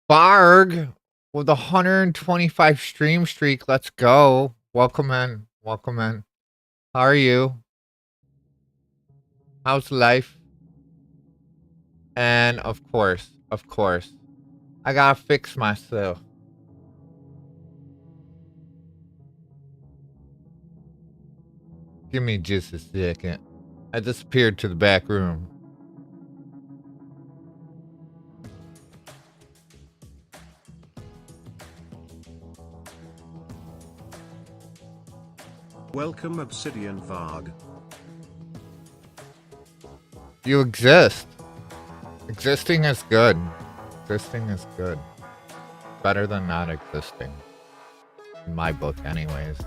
Barg with a 125 stream streak. Let's go. Welcome in. Welcome in. How are you? How's life? And of course, I gotta fix myself. Give me just a second. I disappeared to the back room. Welcome Obsidian Varg. You exist. Existing is good. Existing is good. Better than not existing. In my book, anyways.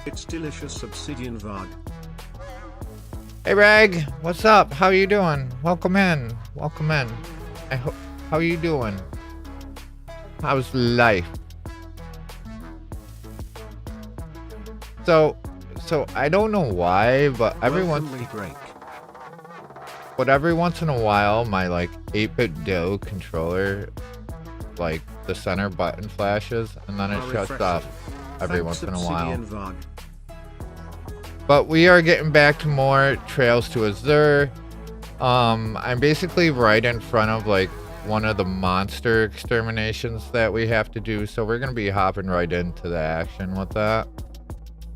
It's delicious Obsidian Varg. Hey Reg, what's up? How you doing? Welcome in. Welcome in. How you doing? How's life? So I don't know why, but every once in a while, my like 8-bit DOE controller, like the center button flashes, and then it shuts off every once in a while. But we are getting back to more Trails to Azure. I'm basically right in front of like one of the monster exterminations that we have to do, so we're gonna be hopping right into the action with that.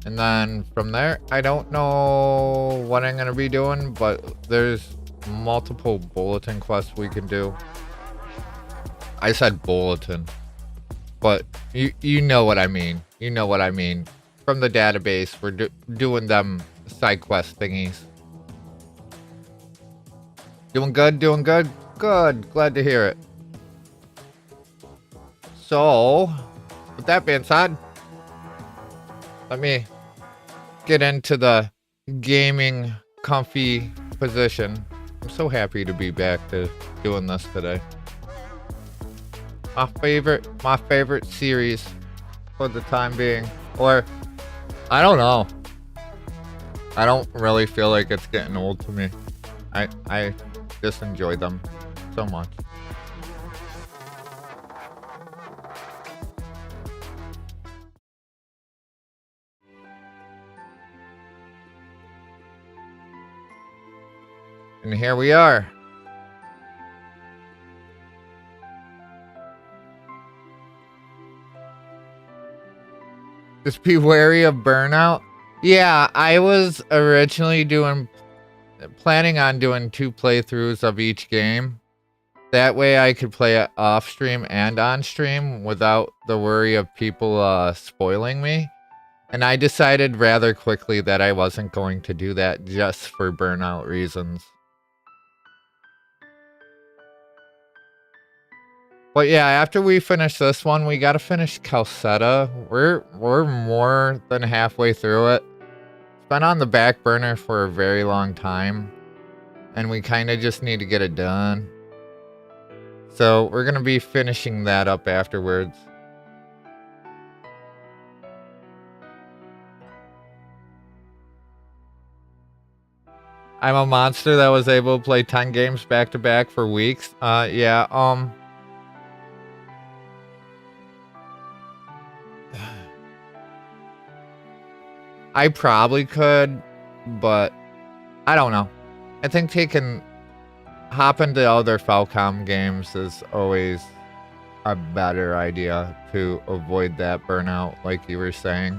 And then from there, I don't know what I'm gonna be doing, but there's multiple bulletin quests we can do. I said bulletin, but you know what I mean. You know what I mean. From the database, we're doing them side quest thingies. Doing good, doing good, good. Glad to hear it. So, with that being said, let me get into the gaming comfy position. I'm so happy to be back to doing this today. My favorite series for the time being. Or, I don't know. I don't really feel like it's getting old to me. I just enjoy them so much. And here we are. Just be wary of burnout. Yeah, I was originally planning on doing 2 playthroughs of each game. That way I could play it off stream and on stream without the worry of people spoiling me. And I decided rather quickly that I wasn't going to do that just for burnout reasons. But yeah, after we finish this one, we gotta finish Calcetta. We're more than halfway through it. It's been on the back burner for a very long time, and we kind of just need to get it done. So we're gonna be finishing that up afterwards. I'm a monster that was able to play 10 games back to back for weeks. Yeah, I probably could, but I don't know. I think taking hop into other Falcom games is always a better idea to avoid that burnout, like you were saying.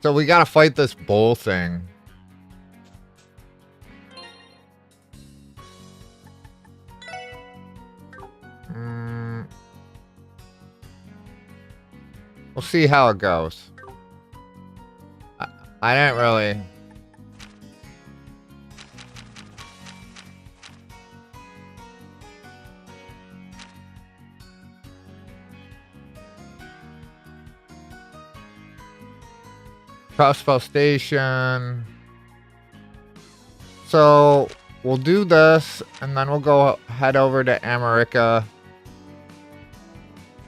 So we gotta fight this bull thing. We'll see how it goes. I didn't really... Crossbow Station. So we'll do this, and then we'll go head over to America.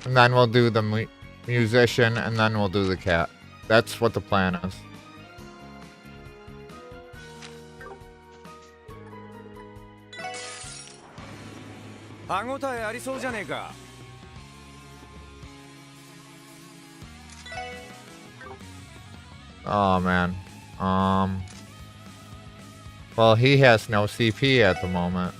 And then we'll do the musician, and then we'll do the cat. That's what the plan is. Oh man. Well, he has no CP at the moment.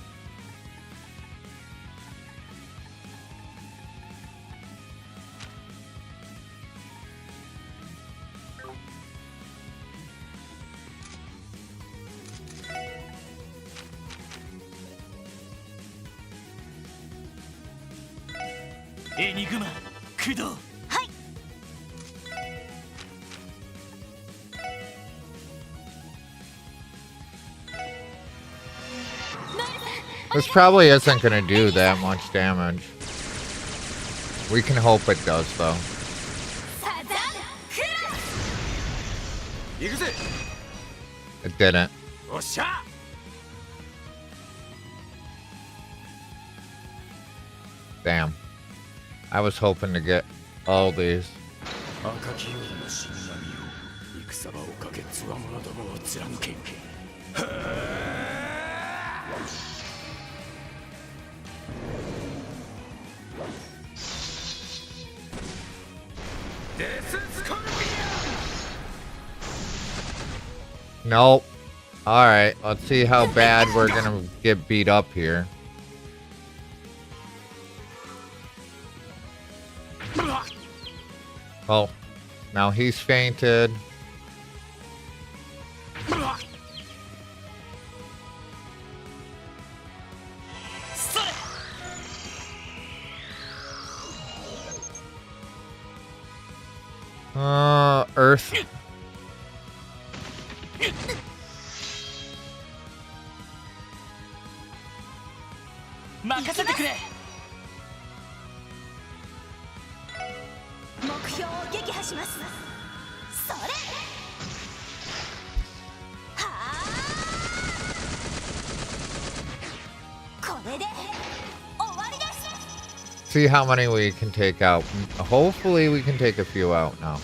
This probably isn't gonna do that much damage. We can hope it does, though. It didn't. Damn. I was hoping to get all these. Nope. Alright, let's see how bad we're gonna get beat up here. Oh, now he's fainted. Earth. See how many we can take out. Hopefully we can take a few out now.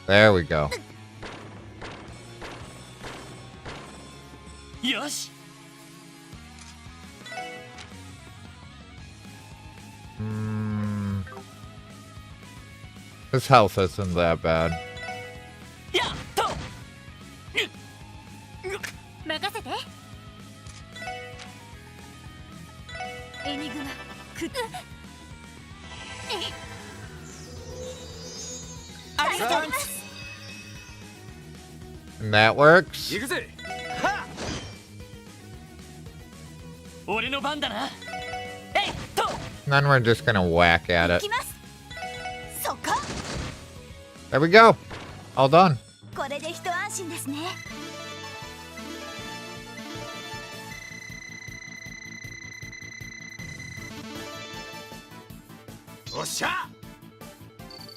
There we go. Yes. His health isn't that bad. And that works. And then we're just gonna whack at it. There we go. All done.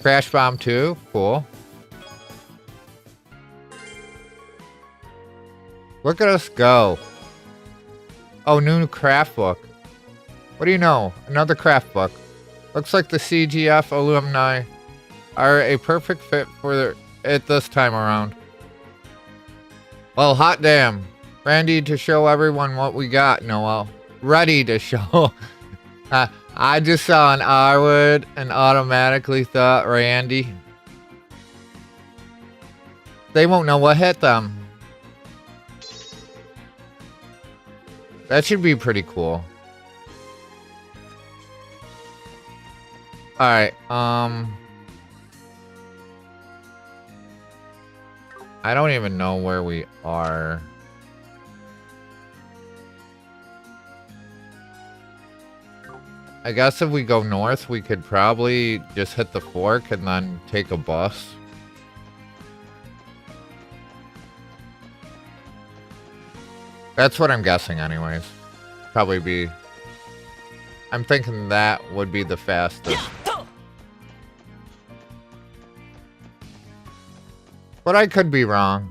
Crash bomb 2. Cool. Look at us go. Oh, new craft book. What do you know? Another craft book. Looks like the CGF alumni are a perfect fit for it this time around. Well, hot damn. Ready to show everyone what we got, Noel. Ready to show. I just saw an R-word and automatically thought Randy. They won't know what hit them. That should be pretty cool. Alright, I don't even know where we are. I guess if we go north, we could probably just hit the fork and then take a bus. That's what I'm guessing anyways. Probably be... I'm thinking that would be the fastest. But I could be wrong.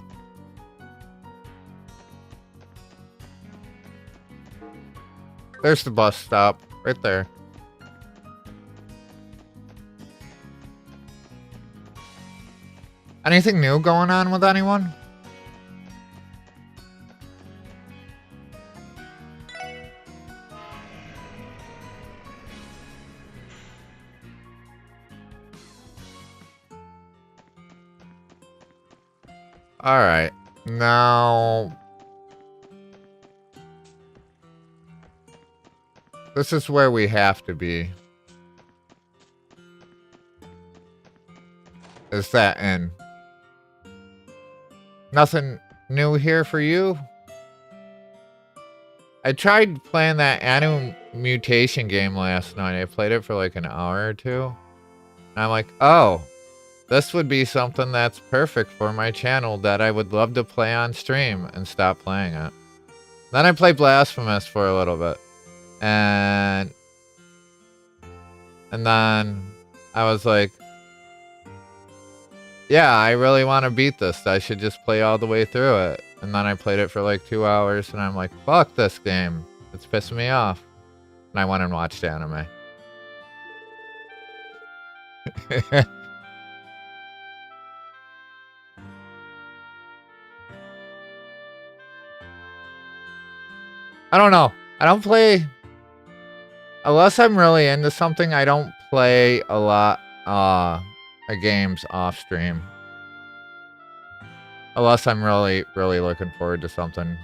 There's the bus stop. Right there. Anything new going on with anyone? Alright. Now... this is where we have to be. Is that in? Nothing new here for you? I tried playing that Anu Mutation game last night. I played it for like an hour or two. And I'm like, oh, this would be something that's perfect for my channel that I would love to play on stream, and stop playing it. Then I played Blasphemous for a little bit. And then I was like, yeah, I really want to beat this. I should just play all the way through it. And then I played it for like 2 hours, and I'm like, fuck this game. It's pissing me off. And I went and watched anime. I don't know. I don't play... unless I'm really into something, I don't play a lot of games off stream. Unless I'm really, really looking forward to something. I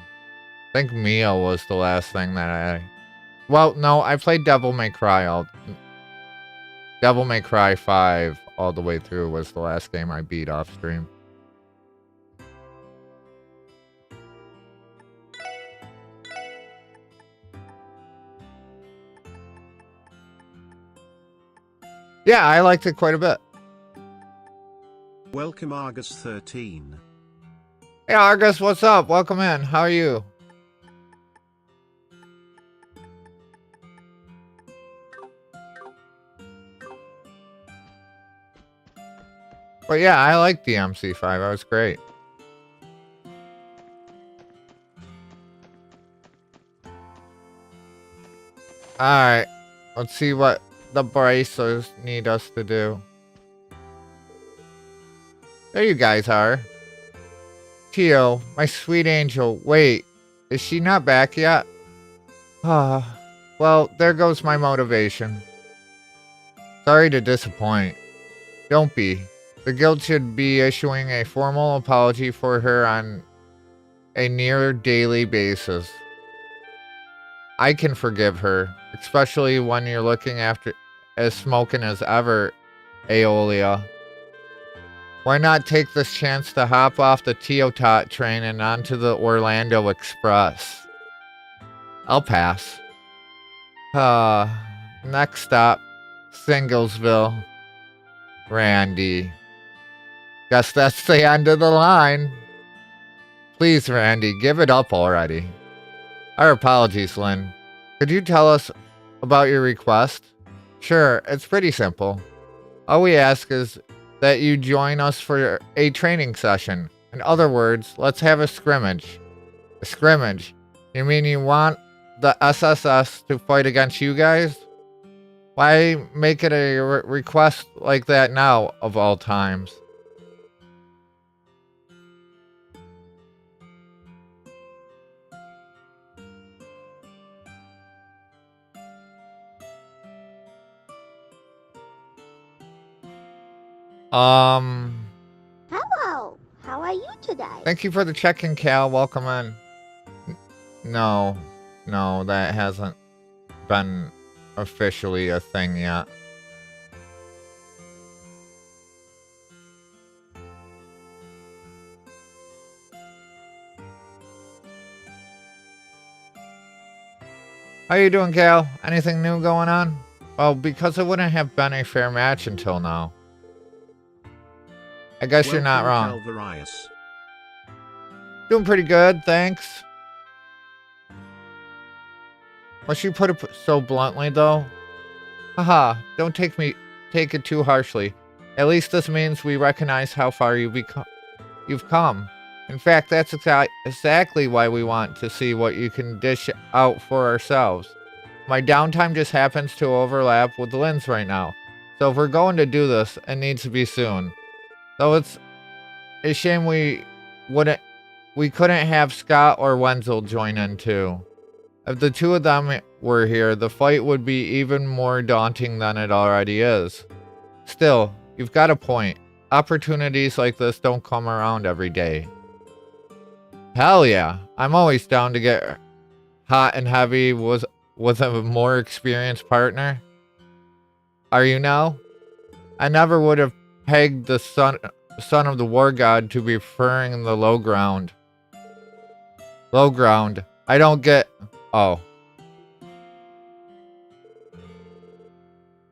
think Mia was the last thing that I... well, no, I played Devil May Cry 5 all the way through was the last game I beat off stream. Yeah, I liked it quite a bit. Welcome Argus 13. Hey Argus, what's up? Welcome in. How are you? But yeah, I liked the MC5. It was great. Alright. Let's see what the bracers need us to do. There you guys are. Tio, my sweet angel. Wait, is she not back yet? Ah, well, there goes my motivation. Sorry to disappoint. Don't be. The guild should be issuing a formal apology for her on a near daily basis. I can forgive her, especially when you're looking after as smoking as ever, Aeolia. Why not take this chance to hop off the Teotot train and onto the Orlando Express? I'll pass. Next stop, Singlesville. Randy. Guess that's the end of the line. Please, Randy, give it up already. Our apologies, Lynn. Could you tell us about your request? Sure, it's pretty simple. All we ask is that you join us for a training session. In other words, let's have a scrimmage. A scrimmage? You mean you want the SSS to fight against you guys? Why make it a request like that now, of all times? Hello. How are you today? Thank you for the check-in, Cal. Welcome in. No, that hasn't been officially a thing yet. How you doing, Cal? Anything new going on? Well, because it wouldn't have been a fair match until now. I guess you're not wrong. Calvarius. Doing pretty good, thanks. Once you put it so bluntly, though. Haha, don't take it too harshly. At least this means we recognize how far you've come. In fact, that's exactly why we want to see what you can dish out for ourselves. My downtime just happens to overlap with Lynn's right now. So if we're going to do this, it needs to be soon. Though it's a shame we couldn't have Scott or Wenzel join in too. If the two of them were here, the fight would be even more daunting than it already is. Still, you've got a point. Opportunities like this don't come around every day. Hell yeah. I'm always down to get hot and heavy with a more experienced partner. Are you now? I never would have pegged the son of the war god to be preferring the low ground. Low ground. I don't get... Oh.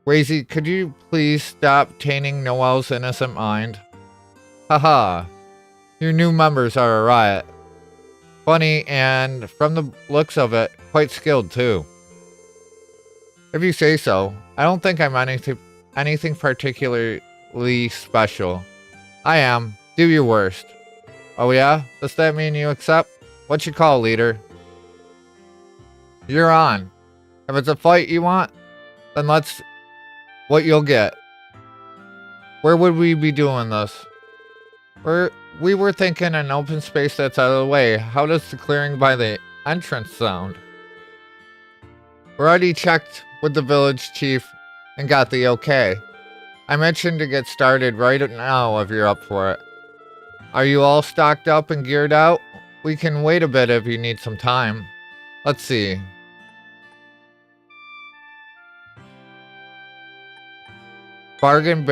Wazy, could you please stop tainting Noel's innocent mind? Haha. Your new members are a riot. Funny, and from the looks of it, quite skilled too. If you say so. I don't think I'm anything particularly special. I am. Do your worst. Oh yeah? Does that mean you accept? What you call, leader? You're on. If it's a fight you want, then let's... What you'll get. Where would we be doing this? We were thinking an open space that's out of the way. How does the clearing by the entrance sound? We already checked with the village chief and got the okay. I mentioned to get started right now if you're up for it. Are you all stocked up and geared out? We can wait a bit if you need some time. Let's see. Bargain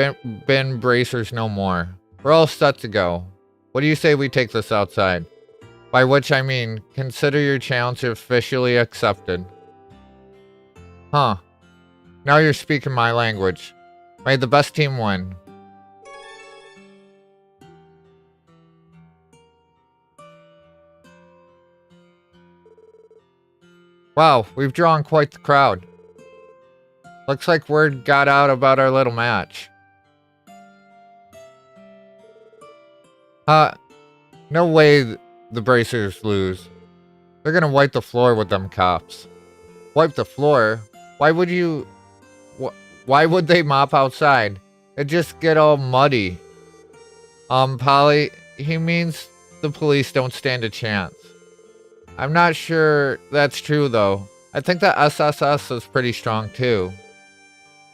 bin bracers no more. We're all set to go. What do you say we take this outside? By which I mean, consider your challenge officially accepted. Huh. Now you're speaking my language. May the best team win. Wow, we've drawn quite the crowd. Looks like word got out about our little match. No way the bracers lose. They're gonna wipe the floor with them cops. Wipe the floor? Why would you... Why would they mop outside? It'd just get all muddy. Polly, he means the police don't stand a chance. I'm not sure that's true, though. I think the SSS is pretty strong, too.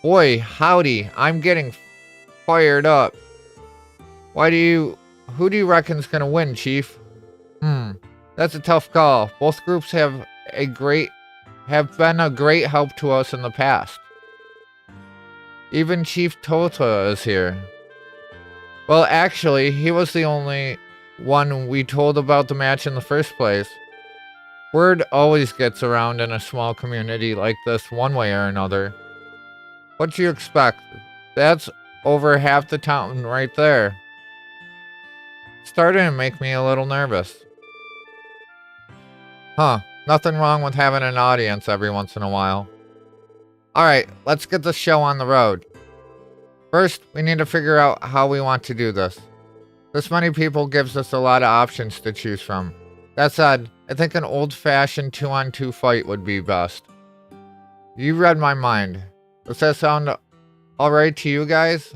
Boy, howdy, I'm getting fired up. Who do you reckon's gonna win, Chief? That's a tough call. Both groups have been a great help to us in the past. Even Chief Tota is here. Well, actually, he was the only one we told about the match in the first place. Word always gets around in a small community like this one way or another. What do you expect? That's over half the town right there. Starting to make me a little nervous. Huh, nothing wrong with having an audience every once in a while. Alright, let's get the show on the road. First, we need to figure out how we want to do this. This many people gives us a lot of options to choose from. That said, I think an old-fashioned 2-on-2 fight would be best. You read my mind. Does that sound alright to you guys?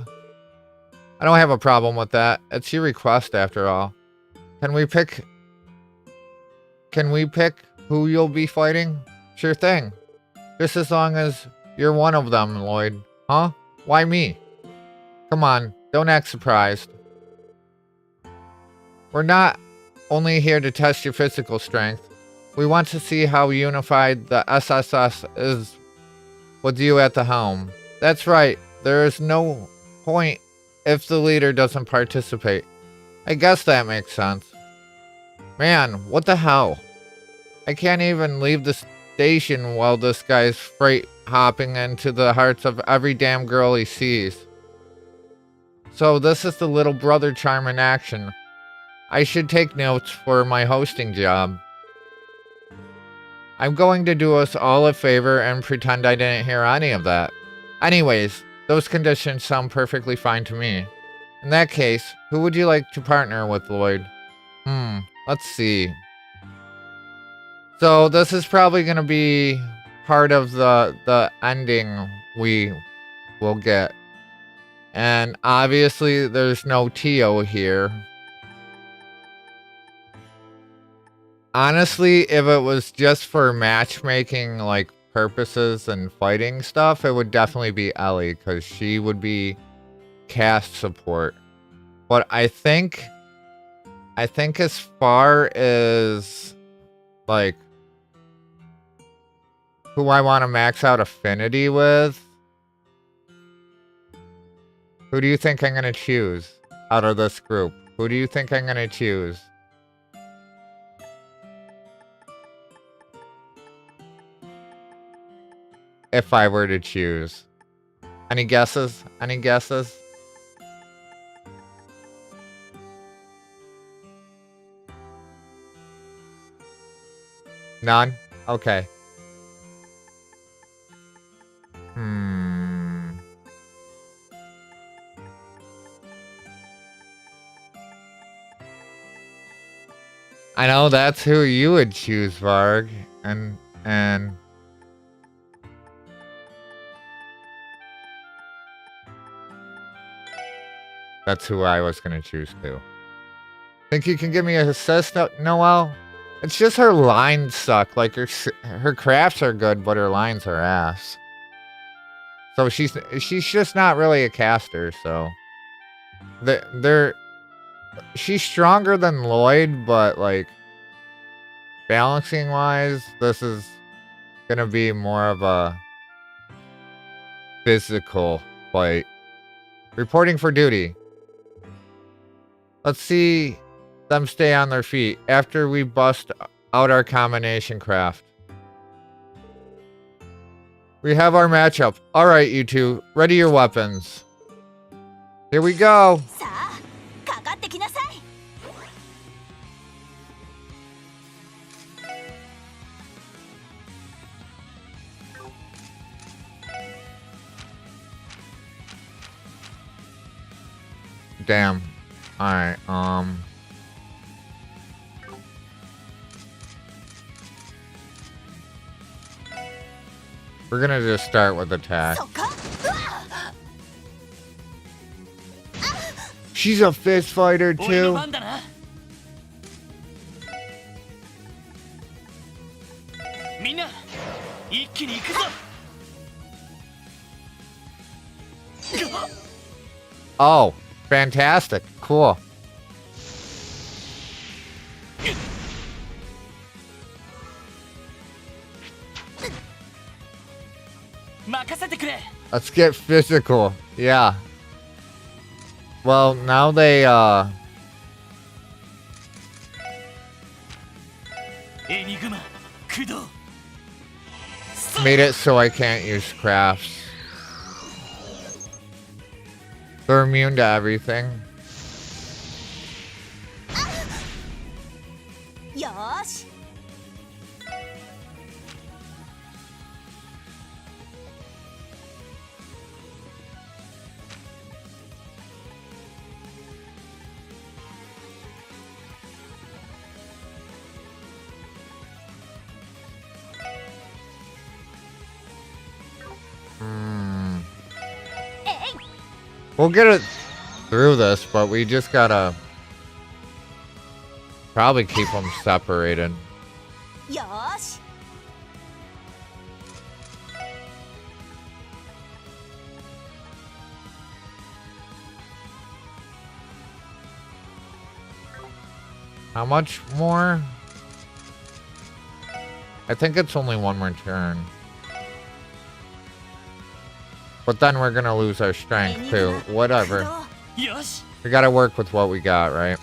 I don't have a problem with that. It's your request after all. Can we pick who you'll be fighting? Sure thing. Just as long as you're one of them, Lloyd. Huh? Why me? Come on, don't act surprised. We're not only here to test your physical strength. We want to see how unified the SSS is with you at the helm. That's right, there is no point if the leader doesn't participate. I guess that makes sense. Man, what the hell? I can't even leave the station while this guy's freight hopping into the hearts of every damn girl he sees. So this is the little brother charm in action. I should take notes for my hosting job. I'm going to do us all a favor and pretend I didn't hear any of that. Anyways, those conditions sound perfectly fine to me. In that case, who would you like to partner with, Lloyd? Let's see. So this is probably going to be part of the ending we will get. And obviously there's no Tio here. Honestly, if it was just for matchmaking like purposes and fighting stuff, it would definitely be Ellie, because she would be cast support. But I think I think as far as like who I want to max out affinity with, who do you think I'm going to choose out of this group? Who do you think I'm going to choose? If I were to choose. Any guesses? Any guesses? None? Okay. I know that's who you would choose, Varg. And that's who I was gonna choose too. Think you can give me an assist, Noelle? It's just her lines suck. Like her crafts are good, but her lines are ass. So she's just not really a caster. So she's stronger than Lloyd, but like balancing wise, this is gonna be more of a physical fight. Reporting for duty. Let's see them stay on their feet after we bust out our combination craft. We have our matchup. All right, you two, ready your weapons. Here we go. Damn. Alright, we're gonna just start with attack. She's a fist fighter too. Oh, fantastic. Cool. Let's get physical. Yeah. Well, now they made it so I can't use crafts. They're immune to everything. We'll get it through this, but we just gotta probably keep them separated. How much more? I think it's only one more turn. But then we're gonna lose our strength too. Whatever. We gotta work with what we got, right?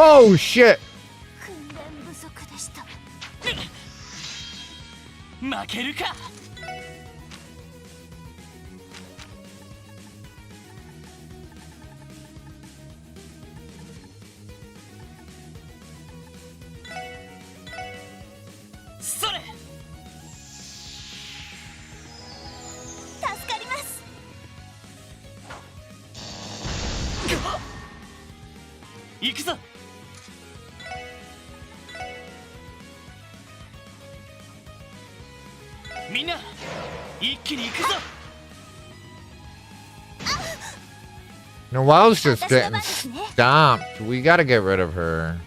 Oh shit! Noelle's just getting stomped. We gotta get rid of her.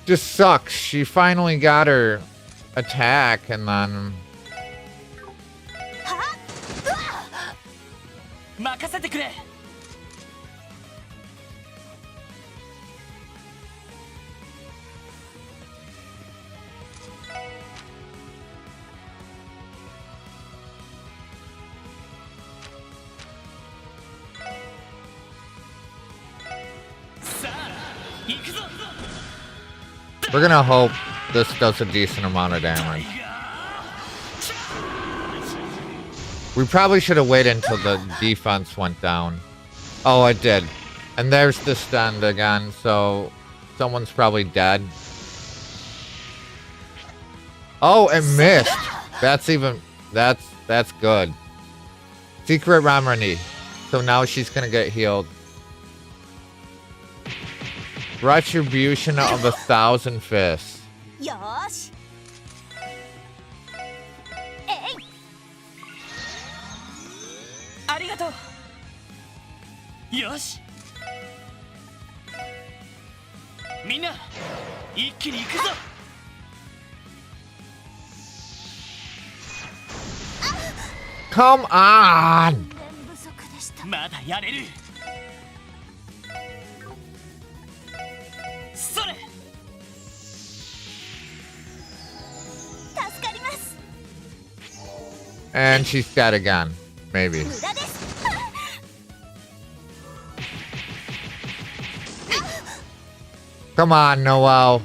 Just sucks. She finally got her attack and then... We're gonna hope this does a decent amount of damage. We probably should have waited until the defense went down. Oh, it did. And there's the stand again, so someone's probably dead. Oh, it missed. That's even... That's good. Secret remedy. So now she's gonna get healed. Retribution of 1,000 fists. Come on! And she's dead again. Maybe. Come on, Noelle.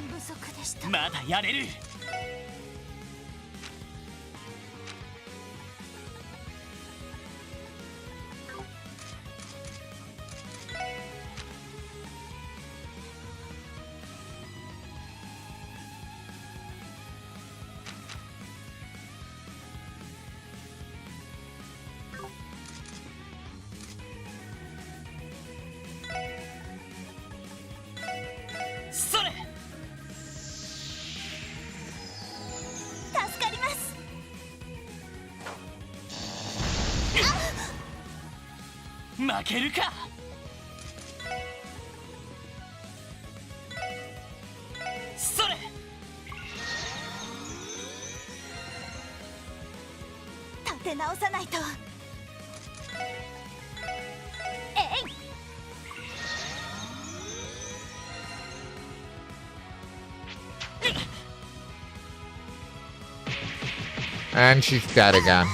And she's dead again.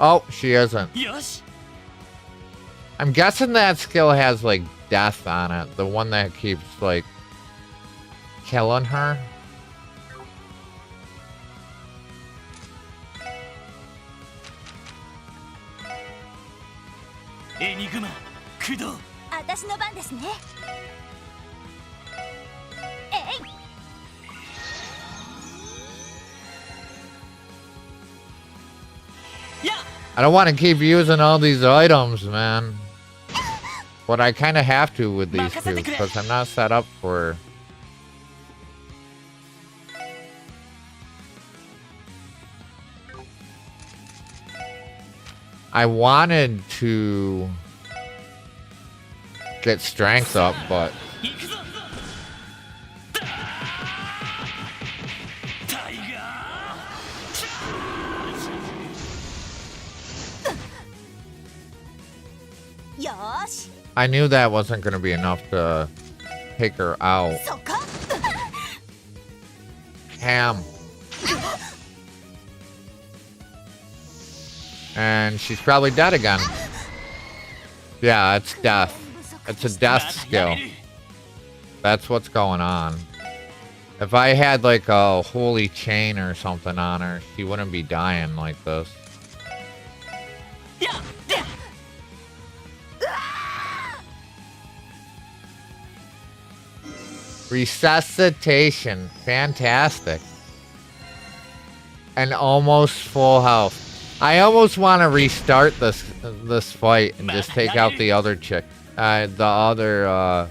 Oh, she isn't. I'm guessing that skill has, like, death on it. The one that keeps, like, killing her. I don't want to keep using all these items, man. But I kind of have to with these two, because I'm not set up for... I wanted to get strength up, but... I knew that wasn't going to be enough to take her out. Ham. And she's probably dead again. Yeah, it's death. It's a death skill. That's what's going on. If I had like a holy chain or something on her, she wouldn't be dying like this. Resuscitation. Fantastic. And almost full health. I almost want to restart this fight and just take out the other chick. The other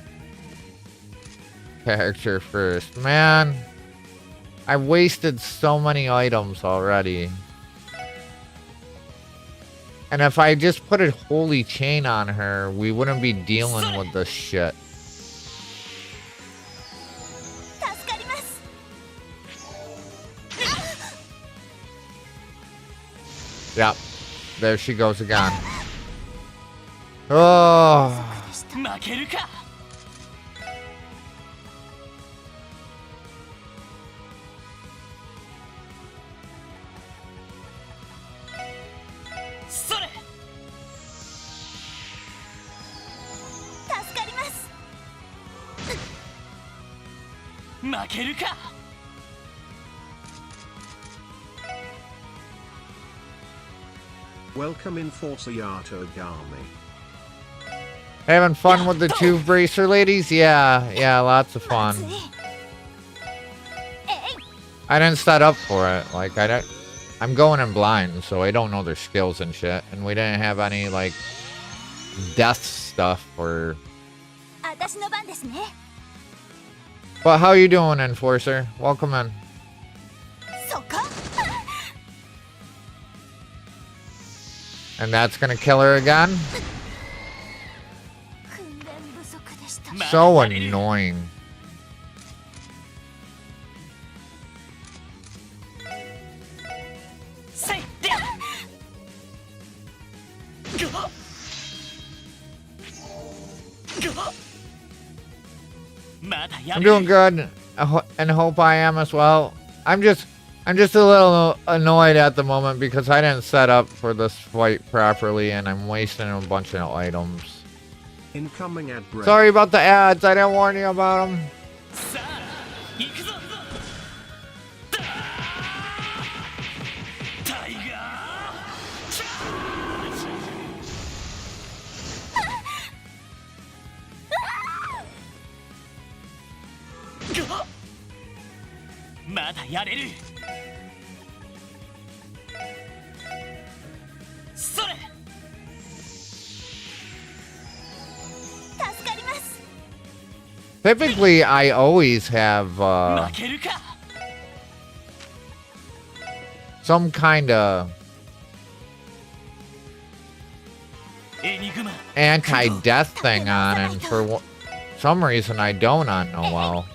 character first. Man, I wasted so many items already. And if I just put a holy chain on her, we wouldn't be dealing with this shit. Yep. There she goes again. Oh. Welcome in Forsayato Gami. Having fun with the two bracer ladies? Yeah, lots of fun. I didn't set up for it. Like, I'm going in blind, so I don't know their skills and shit. And we didn't have any, like, death stuff or... But how you doing, Enforcer? Welcome in. And that's gonna kill her again? So annoying. I'm doing good, and hope I am as well. I'm just a little annoyed at the moment because I didn't set up for this fight properly, and I'm wasting a bunch of items. Incoming ad break. Sorry about the ads. I didn't warn you about them. Typically, I always have some kind of anti-death thing on, and for some reason I don't on Noel.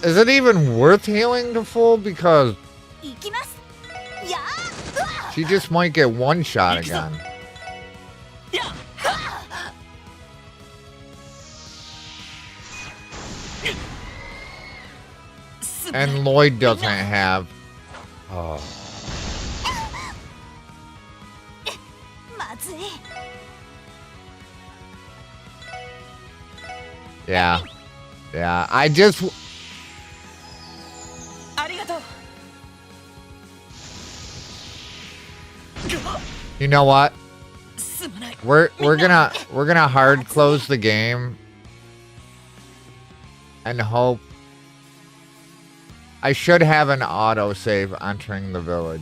Is it even worth healing to full? Because she just might get one shot again. And Lloyd doesn't have... Oh. Yeah. Yeah, I just... You know what? We're gonna hard close the game and hope. I should have an autosave entering the village,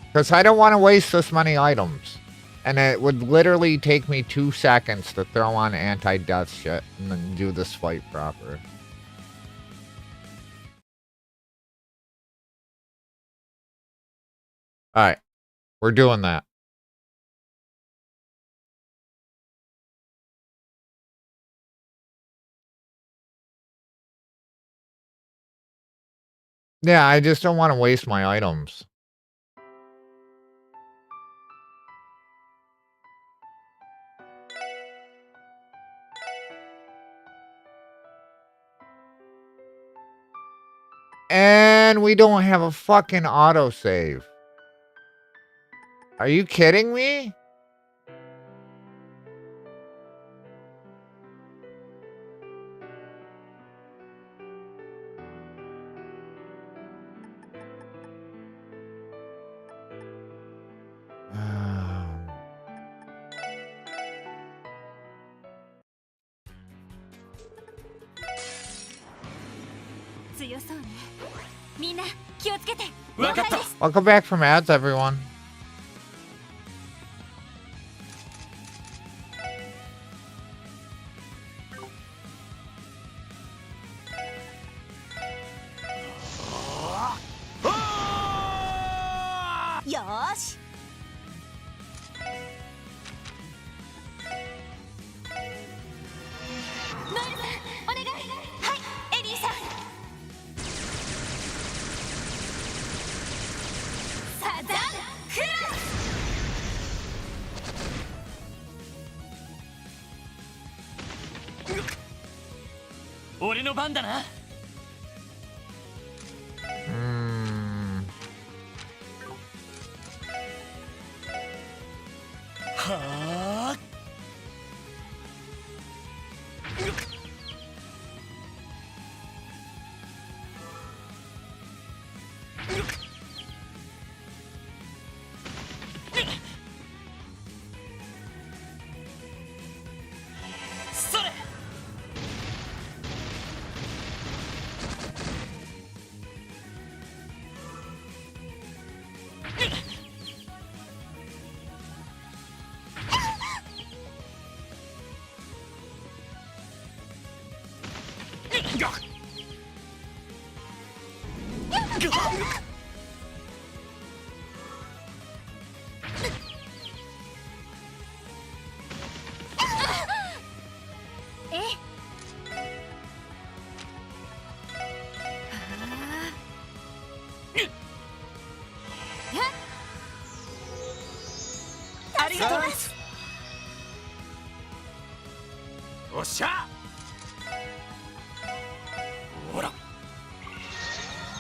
because I don't want to waste this many items, and it would literally take me 2 seconds to throw on anti-death shit and then do this fight proper. All right. We're doing that. Yeah, I just don't want to waste my items. And we don't have a fucking autosave. Are you kidding me? Welcome back from ads, everyone.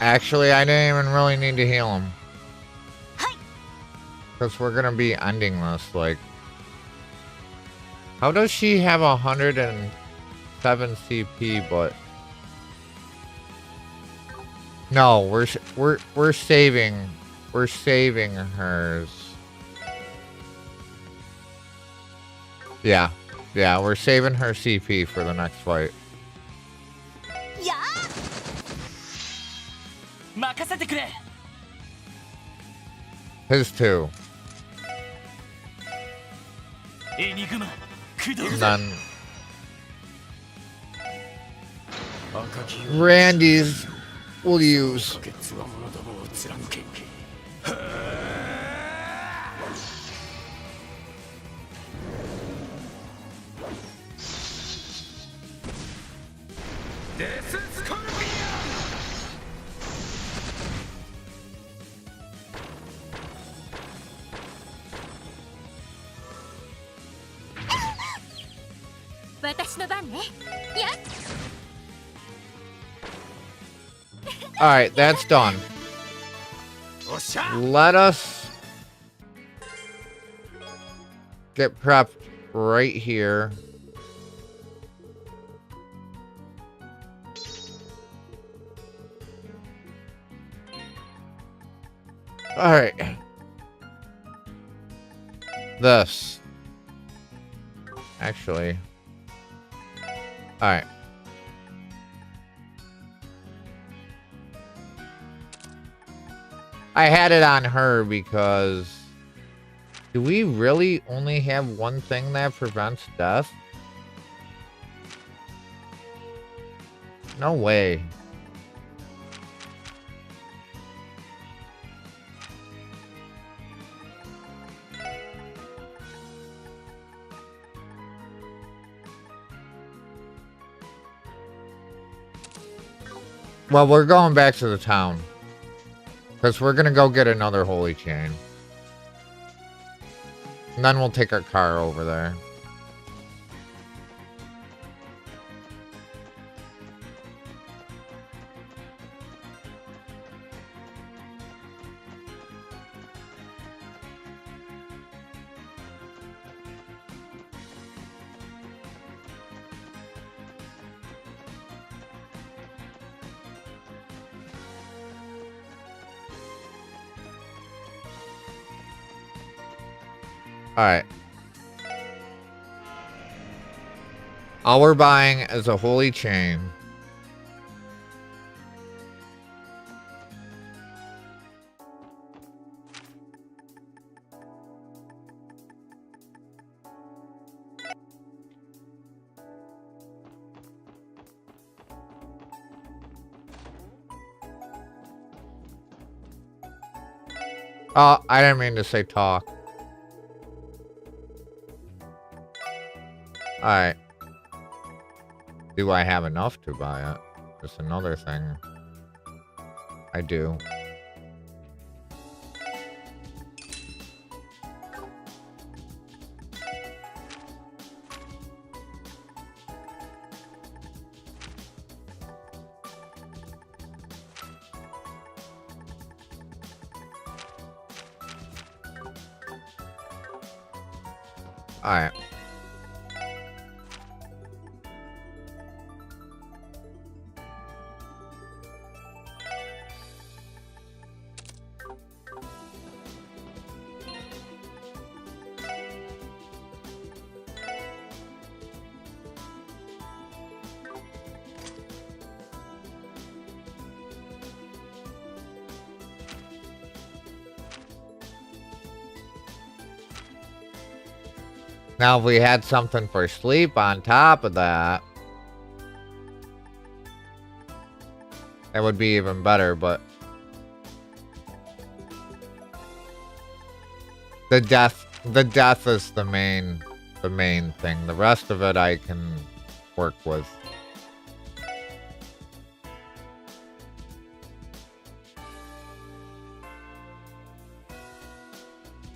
Actually, I didn't even really need to heal him. Because we're gonna be ending this, like... How does she have 107 CP, but... No, we're saving... We're saving hers. Yeah. Yeah, we're saving her CP for the next fight. His too. And then Randy's will use. Alright, that's done. Let us get prepped right here. Alright. This. Actually. Alright. I had it on her because... Do we really only have one thing that prevents death? No way. Well, we're going back to the town. Because we're going to go get another holy chain. And then we'll take our car over there. Alright. All we're buying is a holy chain. Oh, I didn't mean to say talk. Alright. Do I have enough to buy it? That's another thing. I do. Alright. Now, if we had something for sleep on top of that, that would be even better, but the death is the main thing. The rest of it I can work with.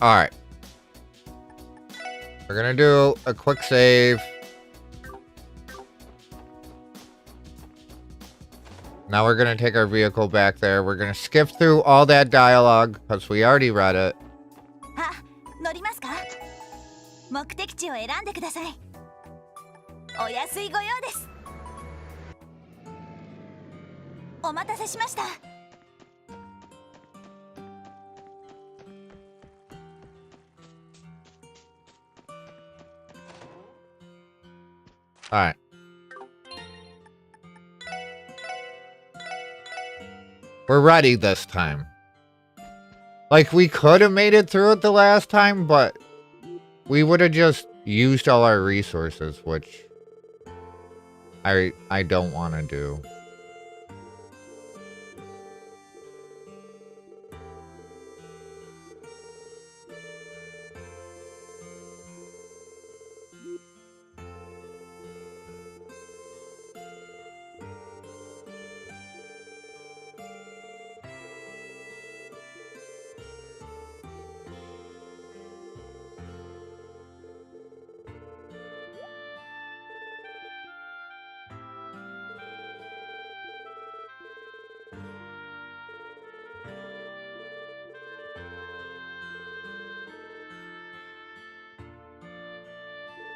All right. We're gonna do a quick save. Now we're gonna take our vehicle back there. We're gonna skip through all that dialogue because we already read it. 乗りますか？目的地を選んでください。お安いご用です。お待たせしました。All right. We're ready this time. Like, we could have made it through it the last time, but we would have just used all our resources, which I don't want to do.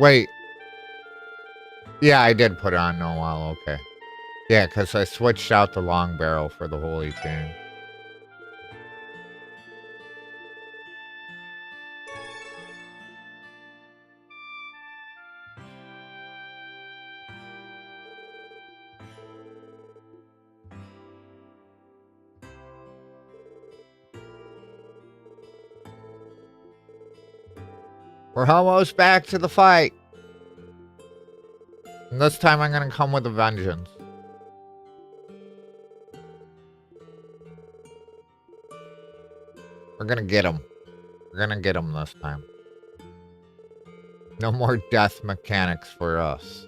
Wait. Yeah, I did put on Noel, okay. Yeah, because I switched out the long barrel for the holy chain. We're almost back to the fight. And this time I'm gonna come with a vengeance. We're gonna get him. We're gonna get him this time. No more death mechanics for us.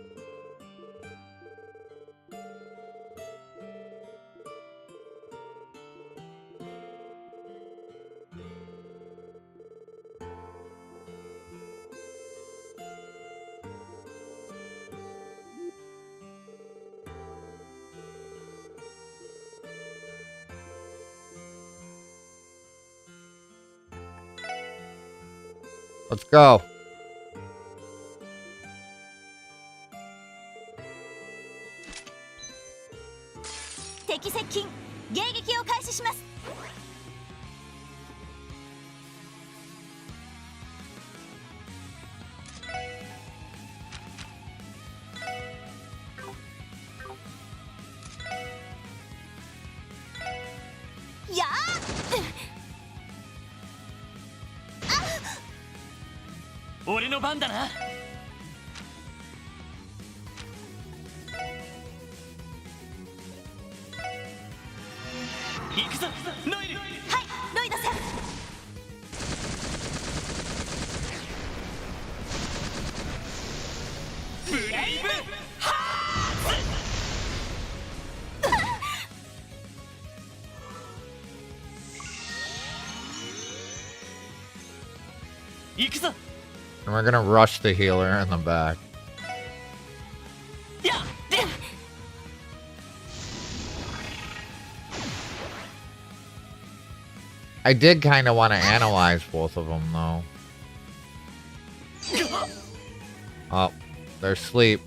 Let's go. And we're gonna rush the healer in the back. I did kind of want to analyze both of them, though. Oh, they're asleep.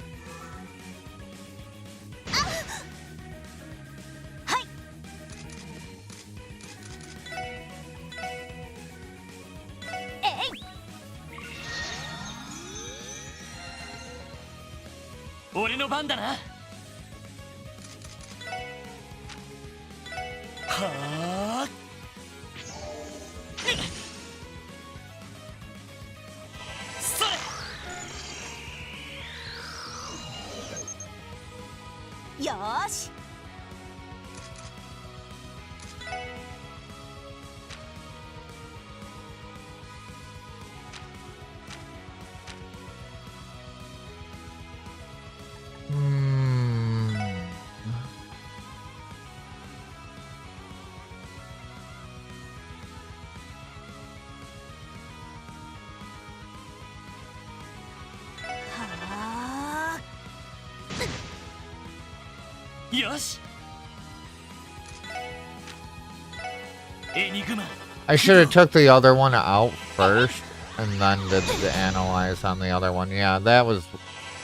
I should have took the other one out first and then did the analyze on the other one. Yeah, that was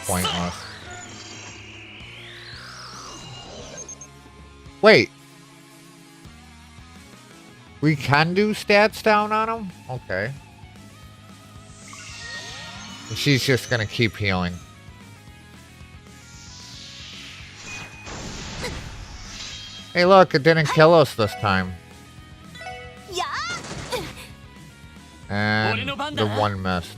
pointless. Wait. We can do stats down on him? Okay. She's just gonna keep healing. Hey, look, it didn't kill us this time. And the one missed.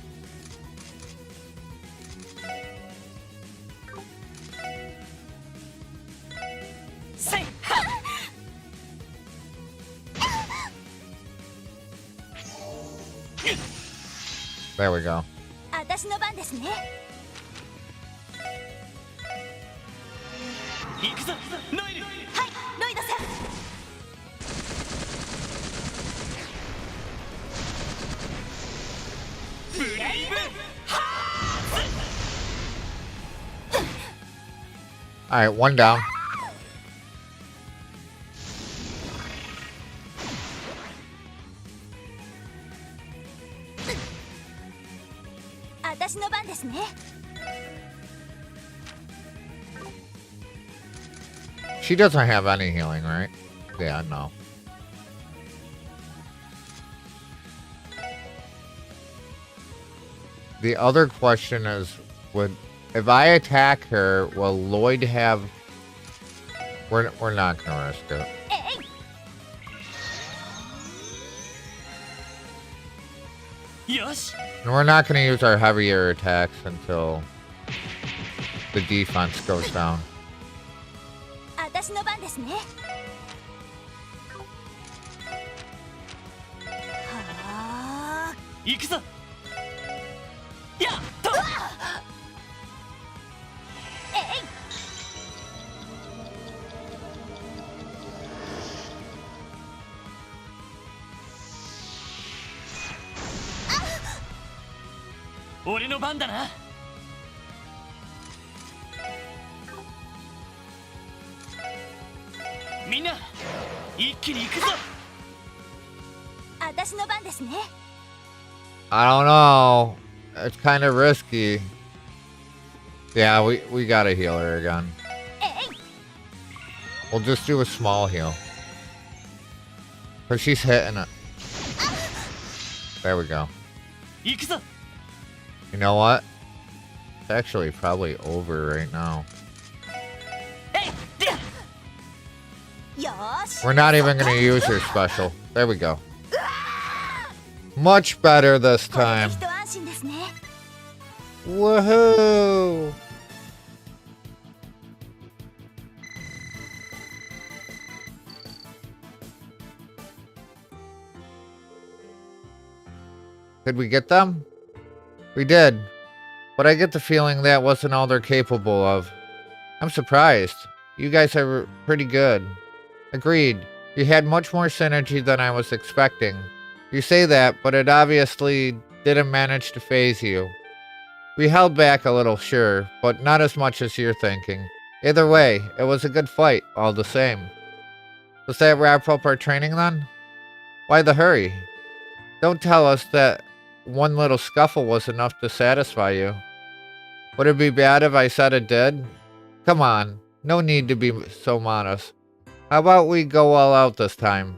There we go. Alright, one down. She doesn't have any healing, right? Yeah, no. The other question is, if I attack her, will Lloyd have... We're not gonna risk it. And we're not gonna use our heavier attacks until the defense goes down. I don't know. It's kind of risky. Yeah, we gotta heal her again. We'll just do a small heal. Because she's hitting it. There we go. You know what? It's actually probably over right now. We're not even going to use her special. There we go. Much better this time. Woohoo! Did we get them? We did. but I get the feeling that wasn't all they're capable of. I'm surprised. You guys are pretty good. Agreed. You had much more synergy than I was expecting. You say that, but it obviously didn't manage to phase you. We held back a little, sure, but not as much as you're thinking. Either way, it was a good fight, all the same. Does that wrap up our training then? Why the hurry? Don't tell us that one little scuffle was enough to satisfy you. Would it be bad if I said it did? Come on, no need to be so modest. How about we go all out this time?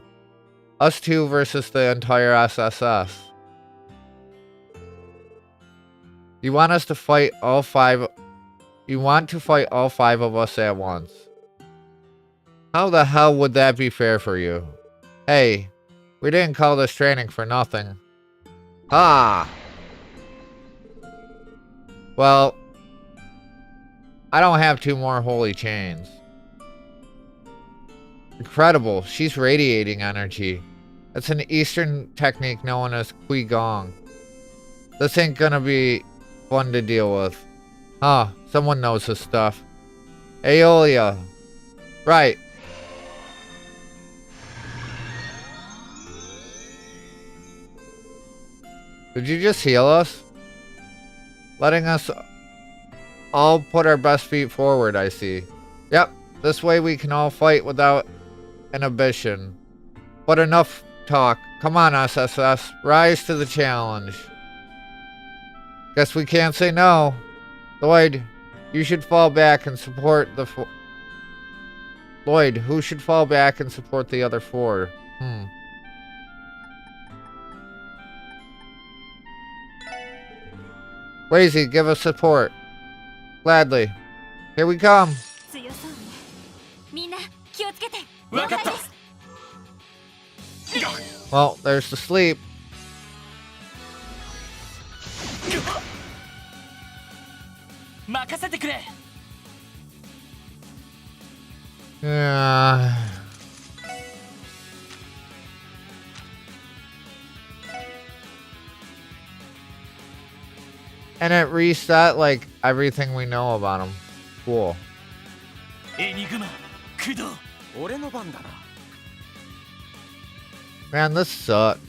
Us two versus the entire SSS. You want to fight all five of us at once. How the hell would that be fair for you? Hey, we didn't call this training for nothing. Ah! Well, I don't have 2 more holy chains. Incredible, she's radiating energy. It's an Eastern technique known as Qigong. This ain't gonna be fun to deal with. Huh, someone knows this stuff. Aeolia. Right. Did you just heal us? Letting us all put our best feet forward, I see. Yep, this way we can all fight without inhibition. But enough talk. Come on, SSS. Rise to the challenge. Guess we can't say no. Lloyd, you should fall back and support the Lloyd, who should fall back and support the other 4? Lazy, give us support. Gladly. Here we come. Well, there's the sleep. Yeah. And it reset like everything we know about him. Cool. Man, this sucks.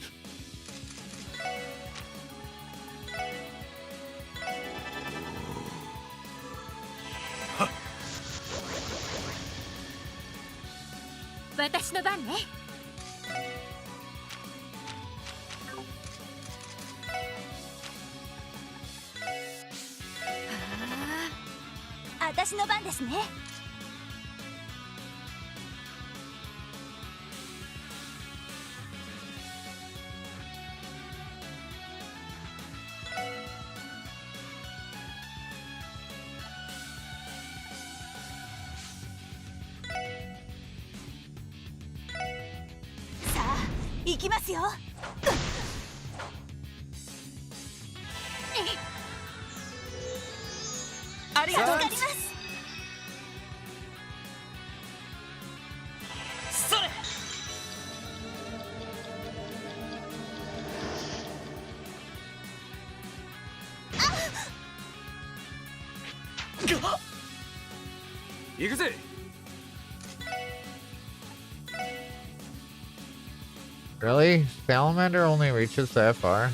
Really? Salamander only reaches that far?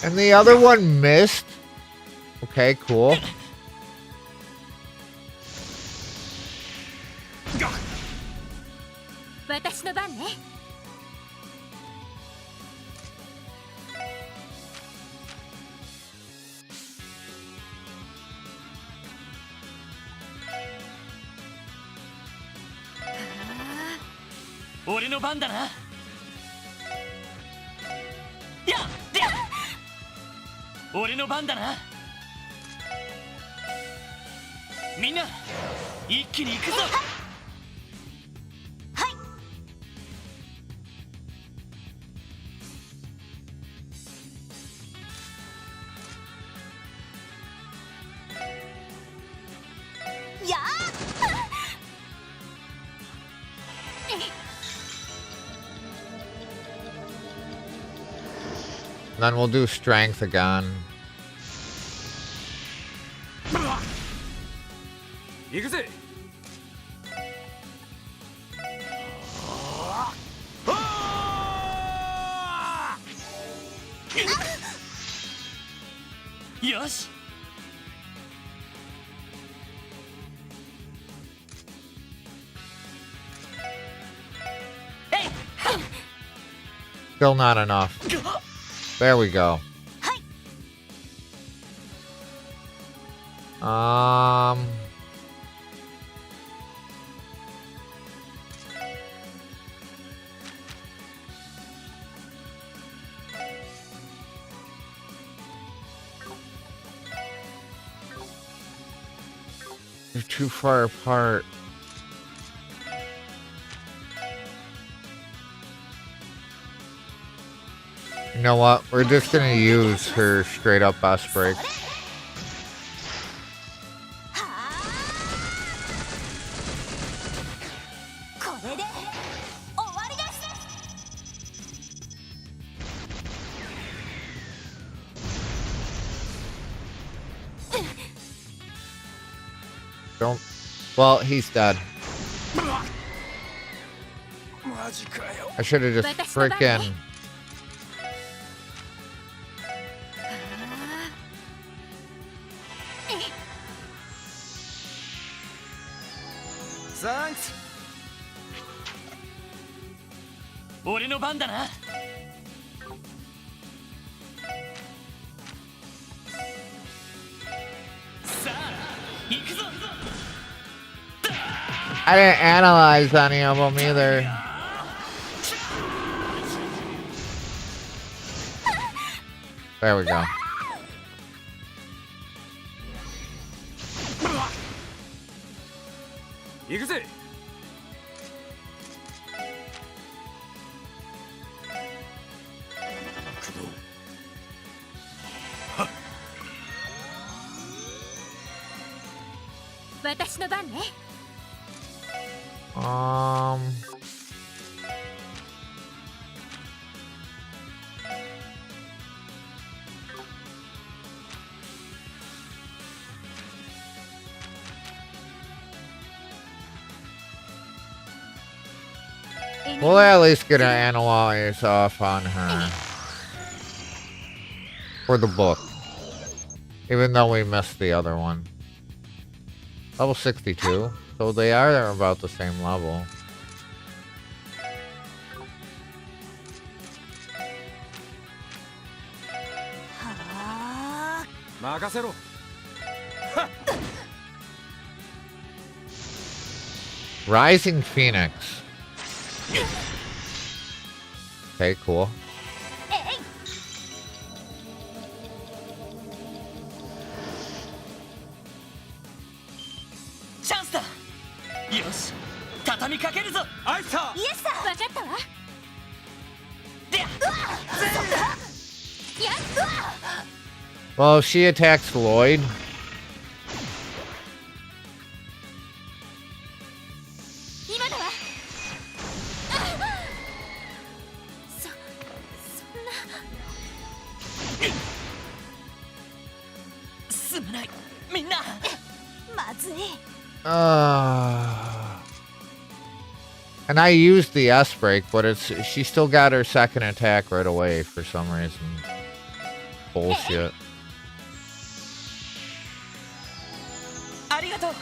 And the other one missed? Okay, cool. Then we'll do strength again. Yosh. Still not enough. There we go. They're too far apart. You know what? We're just gonna use her straight up best break. Don't. Well, he's dead. I should have just freaking. Thanks. 俺の番だな。さあ、行くぞ。I didn't analyze any of them either. There we go. We'll at least get an analyze off on her for the book, even though we missed the other one. Level 62, so they are about the same level. Rising Phoenix. Okay, cool. Chance だ。よし、畳みかけるぞ。アイサー。イエスだ。わかったわ。で、Well, if she attacks Floyd. And I used the S break, but she still got her second attack right away for some reason. Bullshit. Arigato.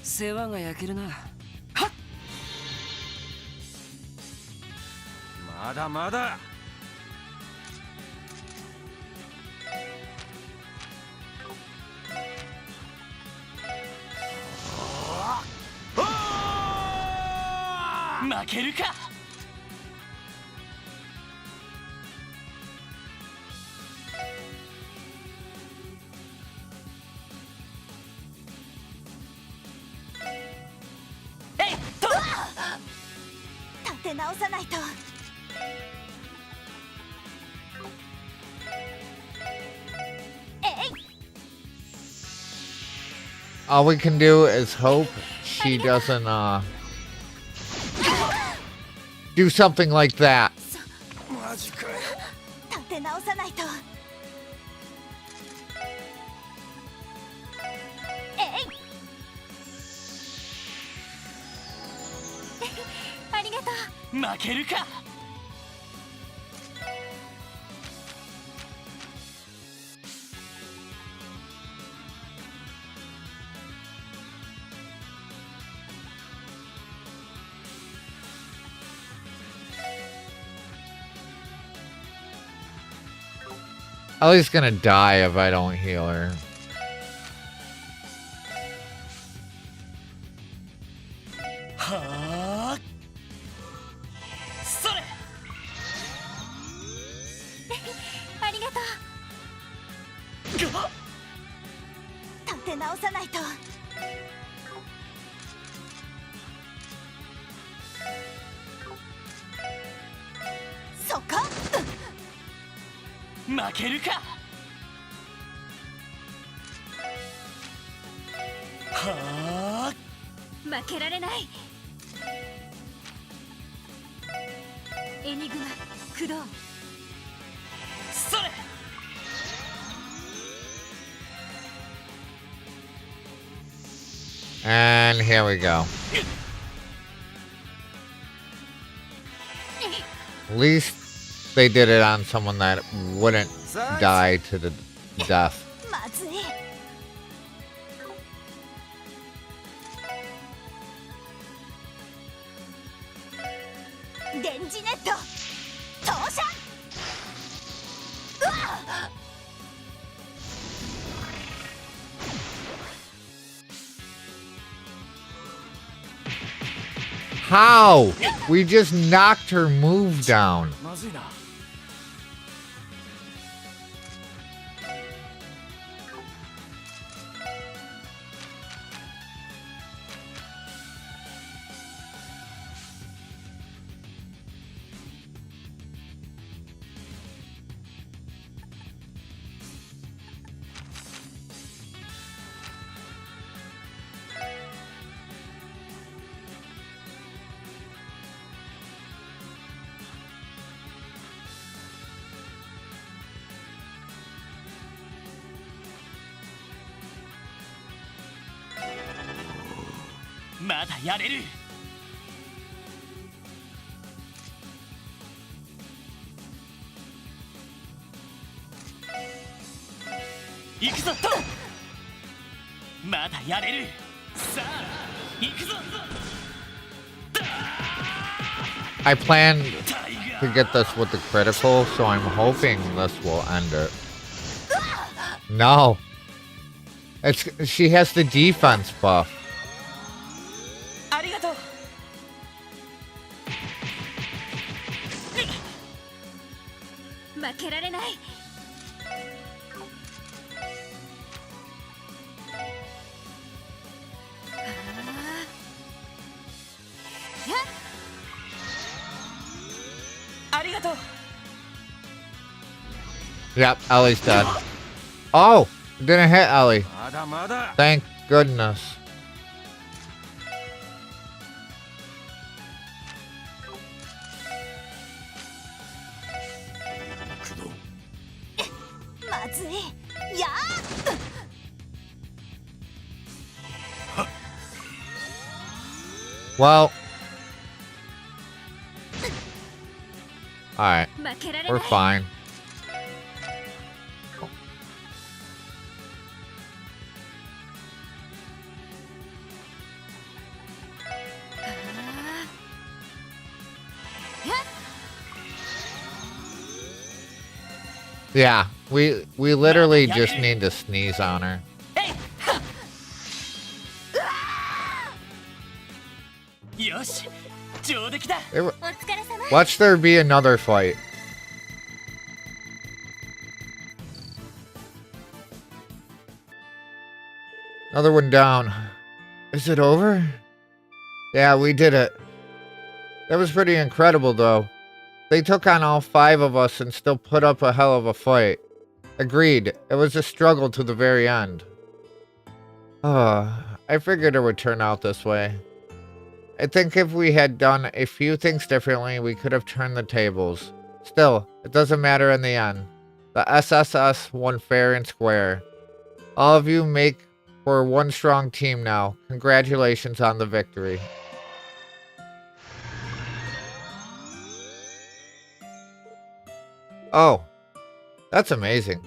世話が焼けるな。はっ。まだまだ。負けるか。立て直さないと。All we can do is hope she doesn't do something like that. 立て直さないと。えいありがとう。負けるか。Ellie's gonna die if I don't heal her. And here we go. At least they did it on someone that wouldn't die to the death. How? We just knocked her move down. I plan to get this with the critical, so I'm hoping this will end it. No. She has the defense buff. Yep, Ellie's dead. Oh, didn't hit Ellie. Thank goodness. Well, alright, we're fine. Yeah, we literally just need to sneeze on her. Watch there be another fight. Another one down. Is it over? Yeah, we did it. That was pretty incredible, though. They took on all 5 of us and still put up a hell of a fight. Agreed. It was a struggle to the very end. I figured it would turn out this way. I think if we had done a few things differently, we could have turned the tables. Still, it doesn't matter in the end. The SSS won fair and square. All of you make for one strong team now. Congratulations on the victory. Oh, that's amazing.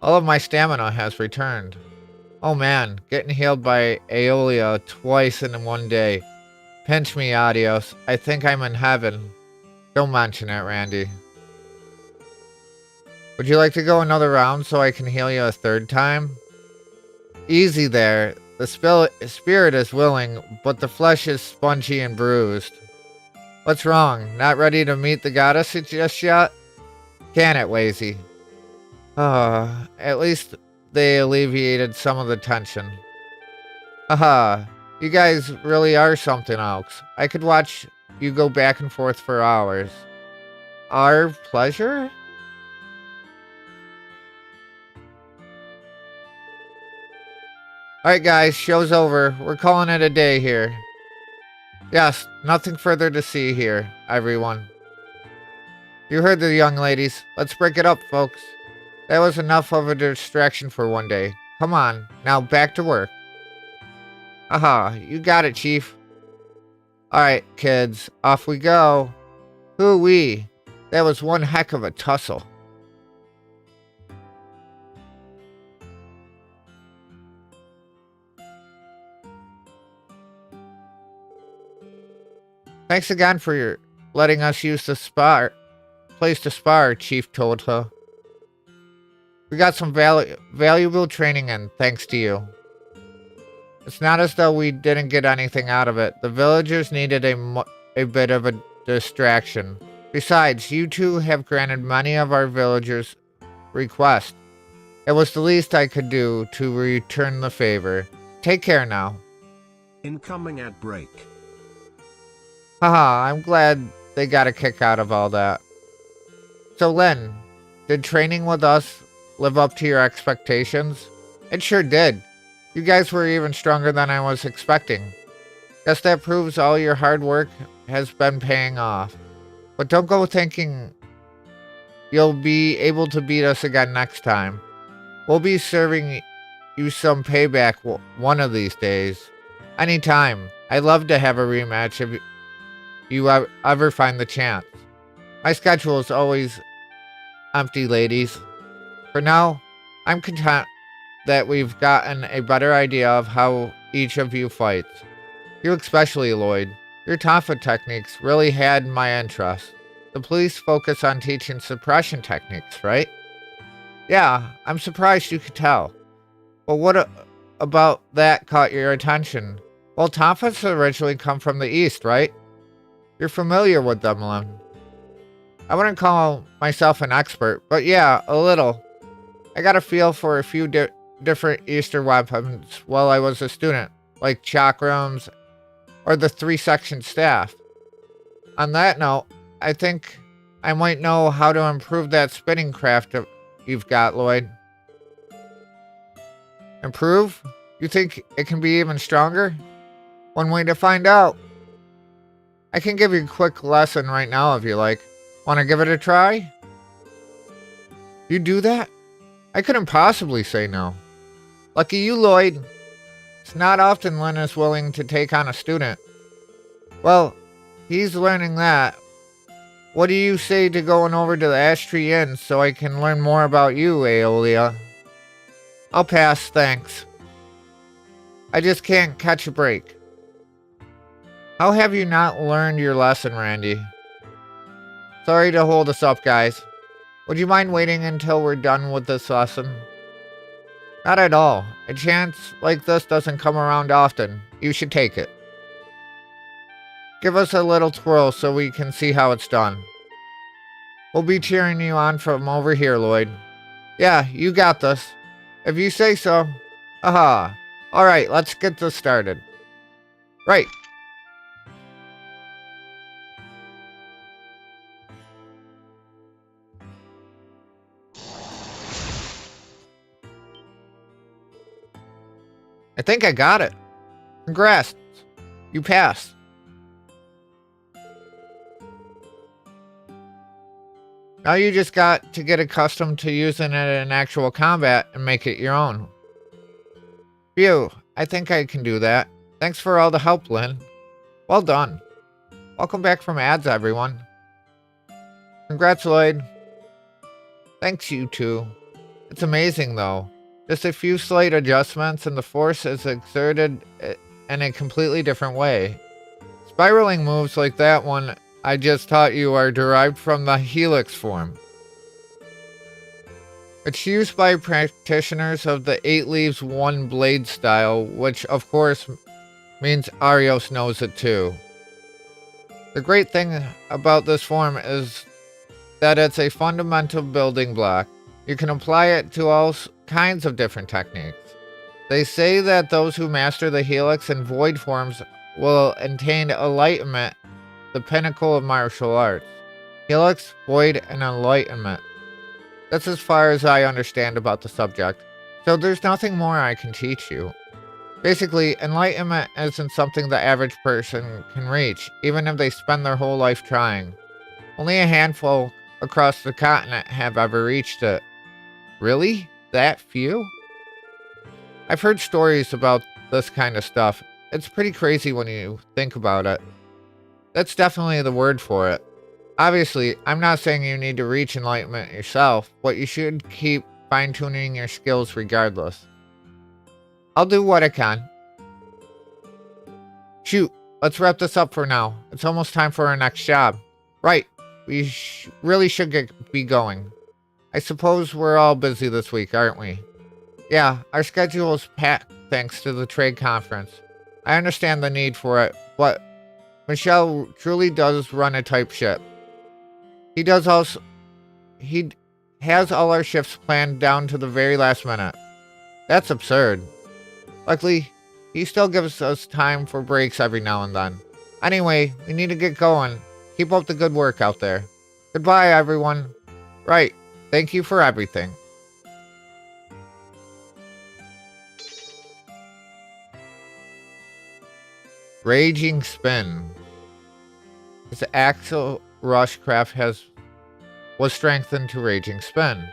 All of my stamina has returned. Oh man, getting healed by Aeolia twice in one day. Pinch me, Adios. I think I'm in heaven. Don't mention it, Randy. Would you like to go another round so I can heal you a third time? Easy there. The spirit is willing, but the flesh is spongy and bruised. What's wrong? Not ready to meet the goddess just yet? Can it, Wazy? At least they alleviated some of the tension. Haha, you guys really are something else. I could watch you go back and forth for hours. Our pleasure? Alright guys, show's over. We're calling it a day here. Yes, nothing further to see here, everyone. You heard the young ladies. Let's break it up, folks. That was enough of a distraction for one day. Come on, now back to work. Aha, you got it, Chief. Alright, kids, off we go. Hoo-wee. That was one heck of a tussle. Thanks again for letting us use the place to spar, Chief told her. We got some valuable training in, thanks to you. It's not as though we didn't get anything out of it. The villagers needed a bit of a distraction. Besides, you two have granted many of our villagers' requests. It was the least I could do to return the favor. Take care now. Incoming ad break. Haha, I'm glad they got a kick out of all that. So Lynn, did training with us live up to your expectations? It sure did. You guys were even stronger than I was expecting. Guess that proves all your hard work has been paying off. But don't go thinking you'll be able to beat us again next time. We'll be serving you some payback one of these days. Anytime. I'd love to have a rematch if you ever find the chance. My schedule is always empty, ladies. For now, I'm content that we've gotten a better idea of how each of you fights. You especially, Lloyd. Your Tonfa techniques really had my interest. The police focus on teaching suppression techniques, right? Yeah, I'm surprised you could tell. But what about that caught your attention? Well, Tonfas originally come from the East, right? You're familiar with them, Lynn. I wouldn't call myself an expert, but yeah, a little. I got a feel for a few different Eastern weapons while I was a student, like chakrams or the 3-section staff. On that note, I think I might know how to improve that spinning craft you've got, Lloyd. Improve? You think it can be even stronger? One way to find out. I can give you a quick lesson right now if you like. Want to give it a try? You do that? I couldn't possibly say no. Lucky you, Lloyd. It's not often Lynn is willing to take on a student. Well, he's learning that. What do you say to going over to the Ash Tree Inn so I can learn more about you, Aeolia? I'll pass, thanks. I just can't catch a break. How have you not learned your lesson, Randy? Sorry to hold us up, guys. Would you mind waiting until we're done with this lesson? Not at all. A chance like this doesn't come around often. You should take it. Give us a little twirl so we can see how it's done. We'll be cheering you on from over here, Lloyd. Yeah, you got this. If you say so. Aha. Alright, let's get this started. Right. think I got it. Congrats. You passed. Now you just got to get accustomed to using it in actual combat and make it your own. Phew, I think I can do that. Thanks for all the help, Lynn. Well done. Welcome back from ads, everyone. Congrats, Lloyd. Thanks, you two. It's amazing, though. Just a few slight adjustments and the force is exerted in a completely different way. Spiraling moves like that one I just taught you are derived from the helix form. It's used by practitioners of the 8 leaves 1 blade style, which of course means Arios knows it too. The great thing about this form is that it's a fundamental building block. You can apply it to all kinds of different techniques. They say that those who master the helix and void forms will attain enlightenment, the pinnacle of martial arts. Helix, void, and enlightenment. That's as far as I understand about the subject, so there's nothing more I can teach you. Basically, enlightenment isn't something the average person can reach, even if they spend their whole life trying. Only a handful across the continent have ever reached it. Really? That few? I've heard stories about this kind of stuff. It's pretty crazy when you think about it. That's definitely the word for it. Obviously, I'm not saying you need to reach enlightenment yourself, but you should keep fine-tuning your skills regardless. I'll do what I can. Shoot, let's wrap this up for now. It's almost time for our next job. Right, we really should be going. I suppose we're all busy this week, aren't we? Yeah, our schedule is packed thanks to the trade conference. I understand the need for it, but Michelle truly does run a tight ship. He has all our shifts planned down to the very last minute. That's absurd. Luckily, he still gives us time for breaks every now and then. Anyway, we need to get going. Keep up the good work out there. Goodbye, everyone. Right, thank you for everything. Raging Spin. His Axle Rushcraft was strengthened to Raging Spin.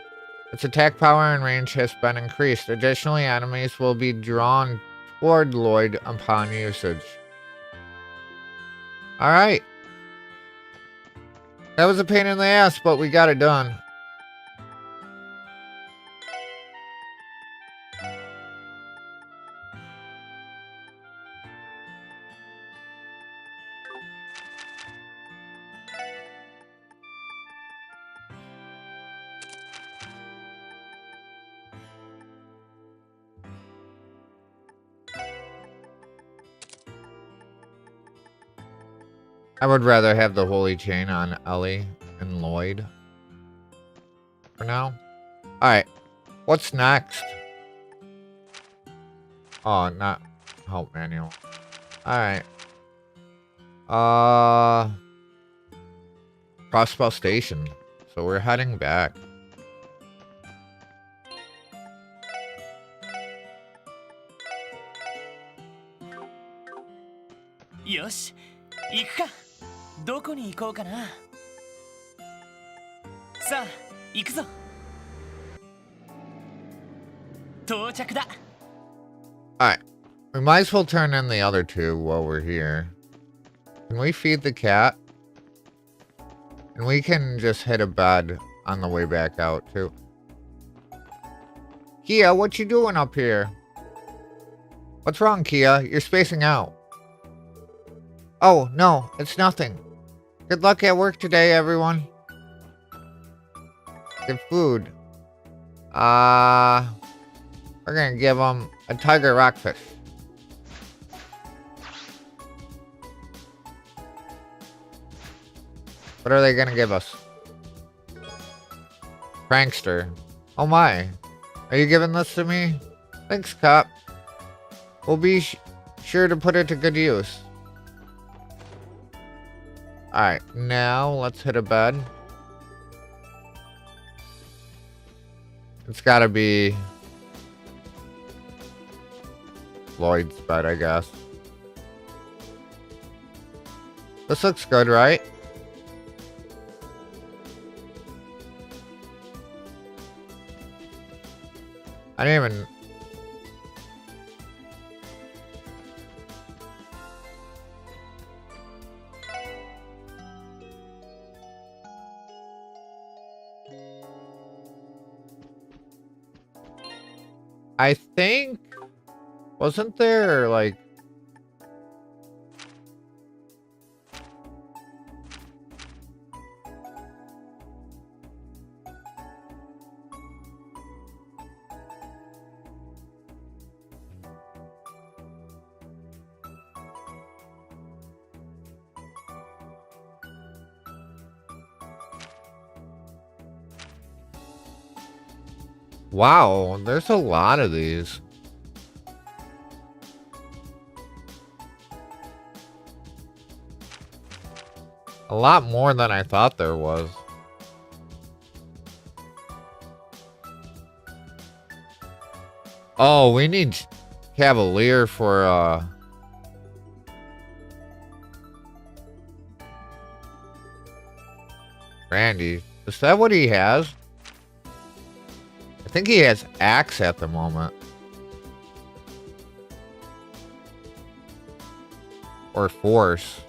Its attack power and range has been increased. Additionally, enemies will be drawn toward Lloyd upon usage. Alright. That was a pain in the ass, but we got it done. I would rather have the holy chain on Ellie and Lloyd for now. Alright, what's next? Oh, not help manual. Alright. Crossbow Station. So we're heading back. Yosh, 行くか。どこに行こうかな。さあ、行くぞ。到着だ。Alright, we might as well turn in the other two while we're here. Can we feed the cat? And we can just hit a bed on the way back out too. Kia, what you doing up here? What's wrong, Kia? You're spacing out. Oh, no, it's nothing. Good luck at work today, everyone. Good food. We're gonna give them a tiger rockfish. What are they gonna give us? Prankster. Oh my. Are you giving this to me? Thanks, cop. We'll be sure to put it to good use. Alright, now let's hit a bed. It's gotta be Lloyd's bed, I guess. This looks good, right? I didn't even... I think... Wasn't there, like... Wow, there's a lot of these. A lot more than I thought there was. Oh, we need Cavalier for, Randy. Is that what he has? I think he has Axe at the moment. Or Force.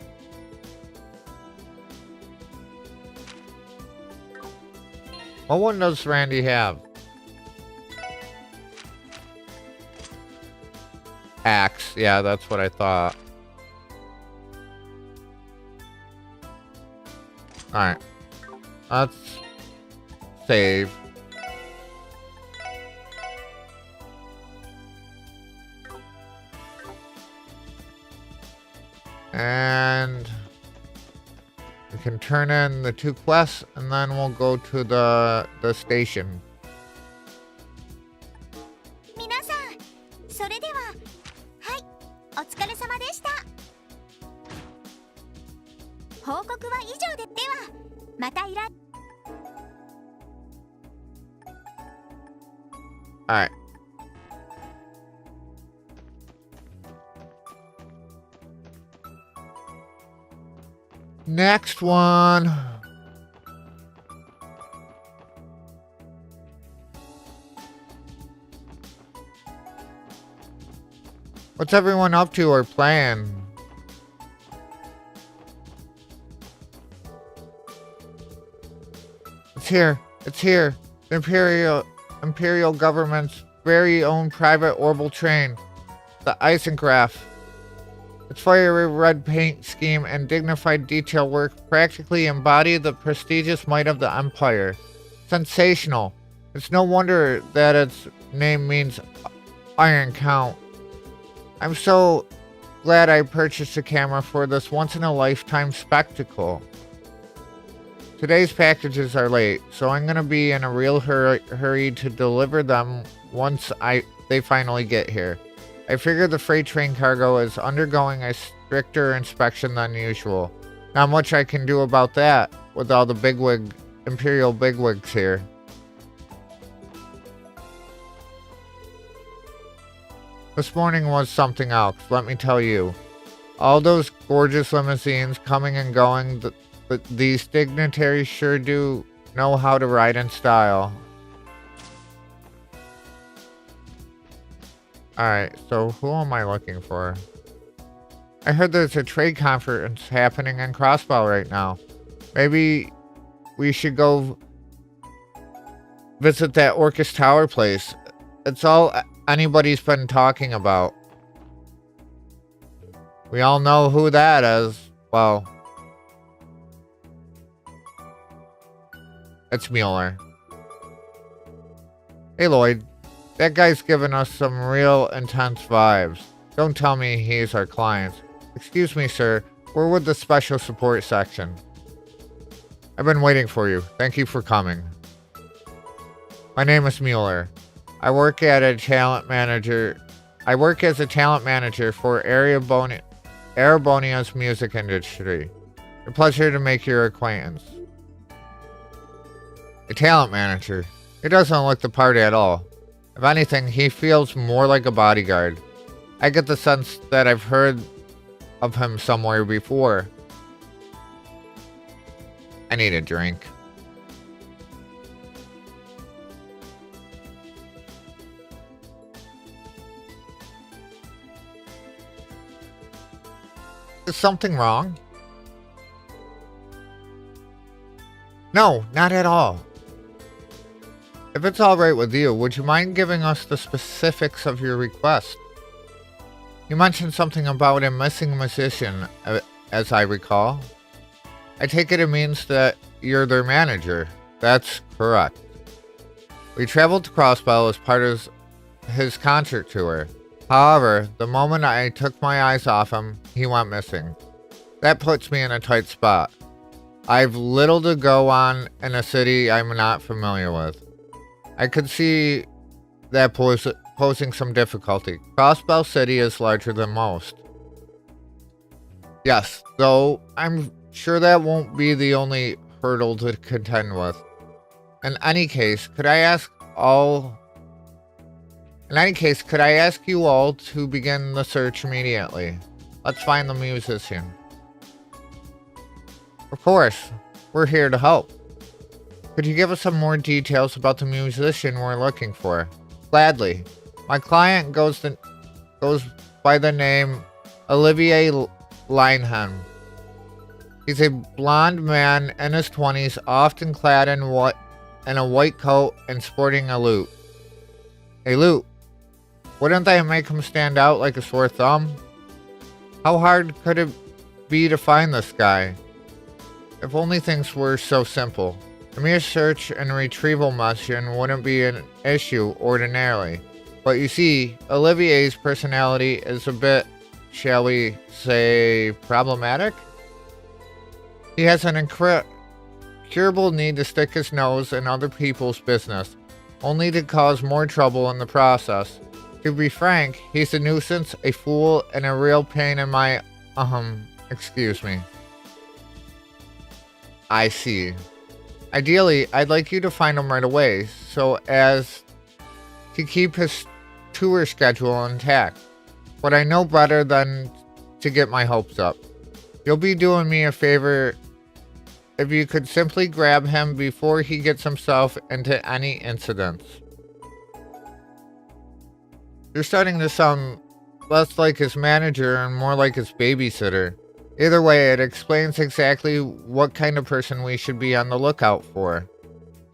What one does Randy have? Axe. Yeah, that's what I thought. Alright. Let's save. And we can turn in the 2 quests, and then we'll go to the station. 皆さん、それでは、はい、お疲れ様でした。報告は以上で、では、またいら。Alright. Next one. What's everyone up to or playing? It's here. It's here. The Imperial government's very own private orbital train. The Isenggraf. Its fiery red paint scheme and dignified detail work practically embody the prestigious might of the Empire. Sensational. It's no wonder that its name means Iron Count. I'm so glad I purchased a camera for this once-in-a-lifetime spectacle. Today's packages are late, so I'm gonna be in a real hurry to deliver them once they finally get here. I figure the freight train cargo is undergoing a stricter inspection than usual. Not much I can do about that with all the Imperial bigwigs here. This morning was something else, let me tell you. All those gorgeous limousines coming and going, these dignitaries sure do know how to ride in style. Alright, so who am I looking for? I heard there's a trade conference happening in Crossbow right now. Maybe we should go visit that Orcus Tower place. It's all anybody's been talking about. We all know who that is. Well, it's Mueller. Hey Lloyd. That guy's giving us some real intense vibes. Don't tell me he's our client. Excuse me, sir. We're with the special support section. I've been waiting for you. Thank you for coming. My name is Mueller. I work as a talent manager for Erebonia's music industry. A pleasure to make your acquaintance. A talent manager? He doesn't look the part at all. If anything, he feels more like a bodyguard. I get the sense that I've heard of him somewhere before. I need a drink. Is something wrong? No, not at all. If it's alright with you, would you mind giving us the specifics of your request? You mentioned something about a missing musician, as I recall. I take it means that you're their manager. That's correct. We traveled to Crossbell as part of his concert tour. However, the moment I took my eyes off him, he went missing. That puts me in a tight spot. I've little to go on in a city I'm not familiar with. I could see that posing some difficulty. Crossbell City is larger than most. Yes, though I'm sure that won't be the only hurdle to contend with. In any case, could I ask you all to begin the search immediately? Let's find the musician. Of course, we're here to help. Could you give us some more details about the musician we're looking for? Gladly. My client goes by the name Olivier Nihon. He's a blonde man in his 20s, often clad in a white coat and sporting a lute. A lute? Wouldn't that make him stand out like a sore thumb? How hard could it be to find this guy? If only things were so simple. A mere search and retrieval mission wouldn't be an issue ordinarily. But you see, Olivier's personality is a bit, shall we say, problematic? He has an incurable need to stick his nose in other people's business, only to cause more trouble in the process. To be frank, he's a nuisance, a fool, and a real pain in my, excuse me. I see. Ideally, I'd like you to find him right away, so as to keep his tour schedule intact. But I know better than to get my hopes up. You'll be doing me a favor if you could simply grab him before he gets himself into any incidents. You're starting to sound less like his manager and more like his babysitter. Either way, it explains exactly what kind of person we should be on the lookout for.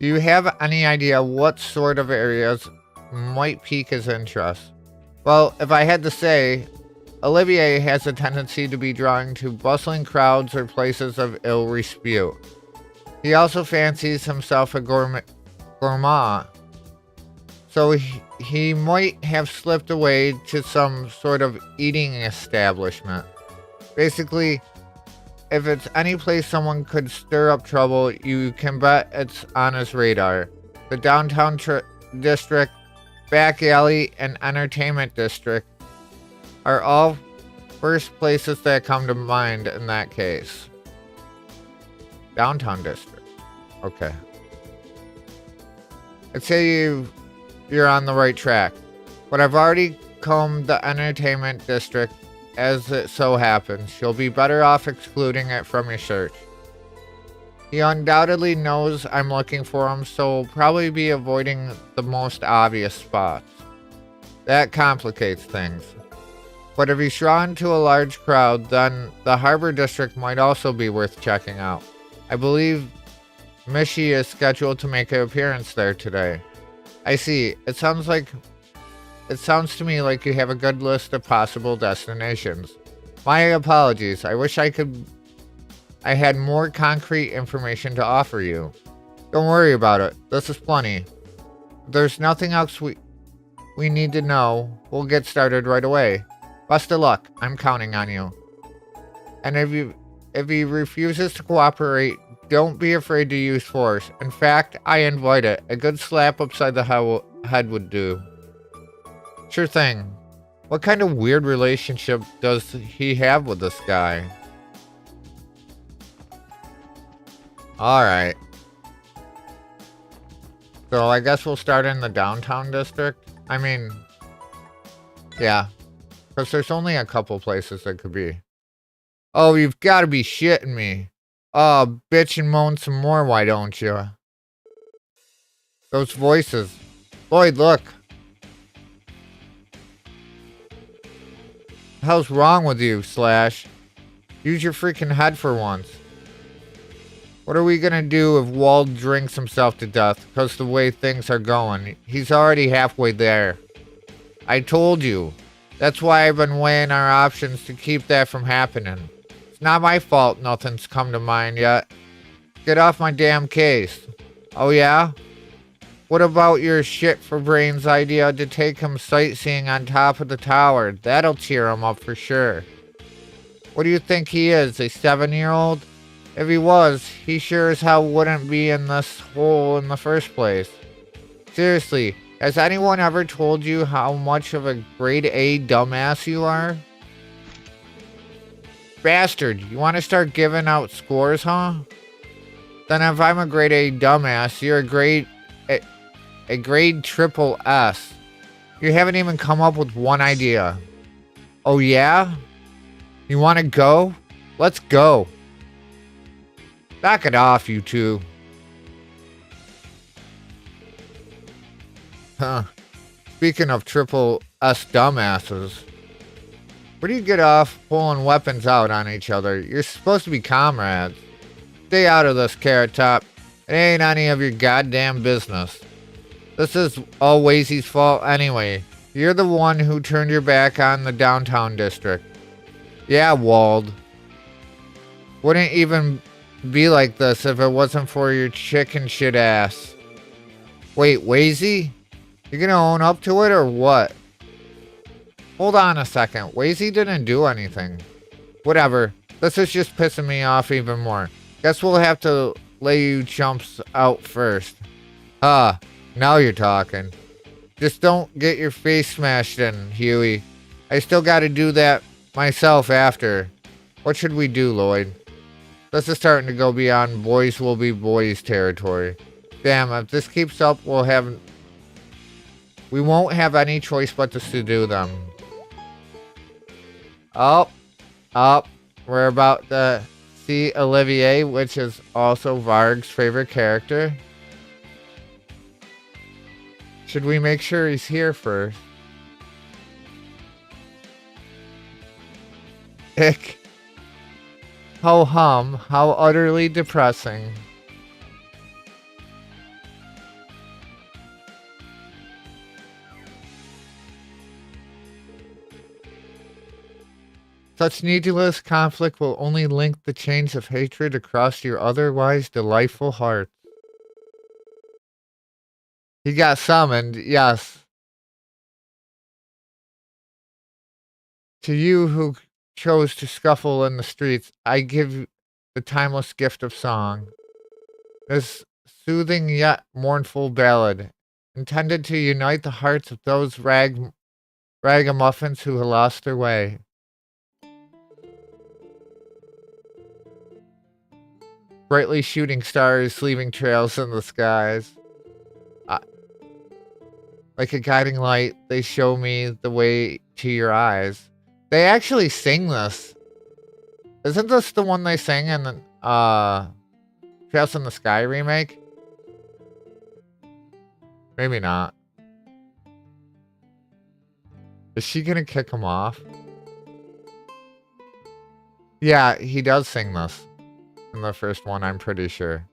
Do you have any idea what sort of areas might pique his interest? Well, if I had to say, Olivier has a tendency to be drawn to bustling crowds or places of ill repute. He also fancies himself a gourmand, so he might have slipped away to some sort of eating establishment. Basically, if it's any place someone could stir up trouble, you can bet it's on his radar. The downtown district, back alley, and entertainment district are all first places that come to mind in that case. Downtown district. Okay. I'd say you're on the right track, but I've already combed the entertainment district. As it so happens, you'll be better off excluding it from your search. He undoubtedly knows I'm looking for him, so will probably be avoiding the most obvious spots. That complicates things. But if he's drawn to a large crowd, then the Harbor District might also be worth checking out. I believe Mishi is scheduled to make an appearance there today. I see. It sounds to me like you have a good list of possible destinations. My apologies. I wish I had more concrete information to offer you. Don't worry about it. This is plenty. If there's nothing else we need to know, we'll get started right away. Best of luck. I'm counting on you. And if he refuses to cooperate, don't be afraid to use force. In fact, I invite it. A good slap upside the head would do. Sure thing. What kind of weird relationship does he have with this guy? Alright. So I guess we'll start in the downtown district. I mean, yeah. Because there's only a couple places that could be. Oh, you've got to be shitting me. Oh, bitch and moan some more, why don't you? Those voices. Lloyd, look. The hell's wrong with you, Slash? Use your freaking head for once. What are we gonna do if Wald drinks himself to death? Because the way things are going. He's already halfway there. I told you. That's why I've been weighing our options to keep that from happening. It's not my fault nothing's come to mind yet. Get off my damn case. Oh yeah? What about your shit for brains idea to take him sightseeing on top of the tower? That'll cheer him up for sure. What do you think he is, a 7-year-old? If he was, he sure as hell wouldn't be in this hole in the first place. Seriously, has anyone ever told you how much of a grade A dumbass you are? Bastard, you want to start giving out scores, huh? Then if I'm a grade A dumbass, you're a grade triple S. You haven't even come up with one idea. Oh yeah? You want to go? Let's go. Back it off, you two. Huh. Speaking of triple S dumbasses, where do you get off pulling weapons out on each other? You're supposed to be comrades. Stay out of this, Carrot Top. It ain't any of your goddamn business. This is all Wazy's fault anyway. You're the one who turned your back on the downtown district. Yeah, Wald. Wouldn't even be like this if it wasn't for your chicken shit ass. Wait, Wazy? You gonna own up to it or what? Hold on a second. Wazy didn't do anything. Whatever. This is just pissing me off even more. Guess we'll have to lay you chumps out first. Now you're talking. Just don't get your face smashed in, Huey. I still gotta do that myself after. What should we do, Lloyd? This is starting to go beyond boys will be boys territory. Damn, if this keeps up, we won't have any choice but to do them. Up. We're about to see Olivier, which is also Varg's favorite character. Should we make sure he's here first? Ick. Ho hum, how utterly depressing. Such needless conflict will only link the chains of hatred across your otherwise delightful heart. He got summoned, yes. To you who chose to scuffle in the streets, I give the timeless gift of song. This soothing yet mournful ballad, intended to unite the hearts of those ragamuffins who lost their way. Brightly shooting stars leaving trails in the skies. Like a guiding light, they show me the way to your eyes. They actually sing this. Isn't this the one they sang in the Trails in the Sky remake? Maybe not. Is she gonna kick him off? Yeah, he does sing this. In the first one, I'm pretty sure.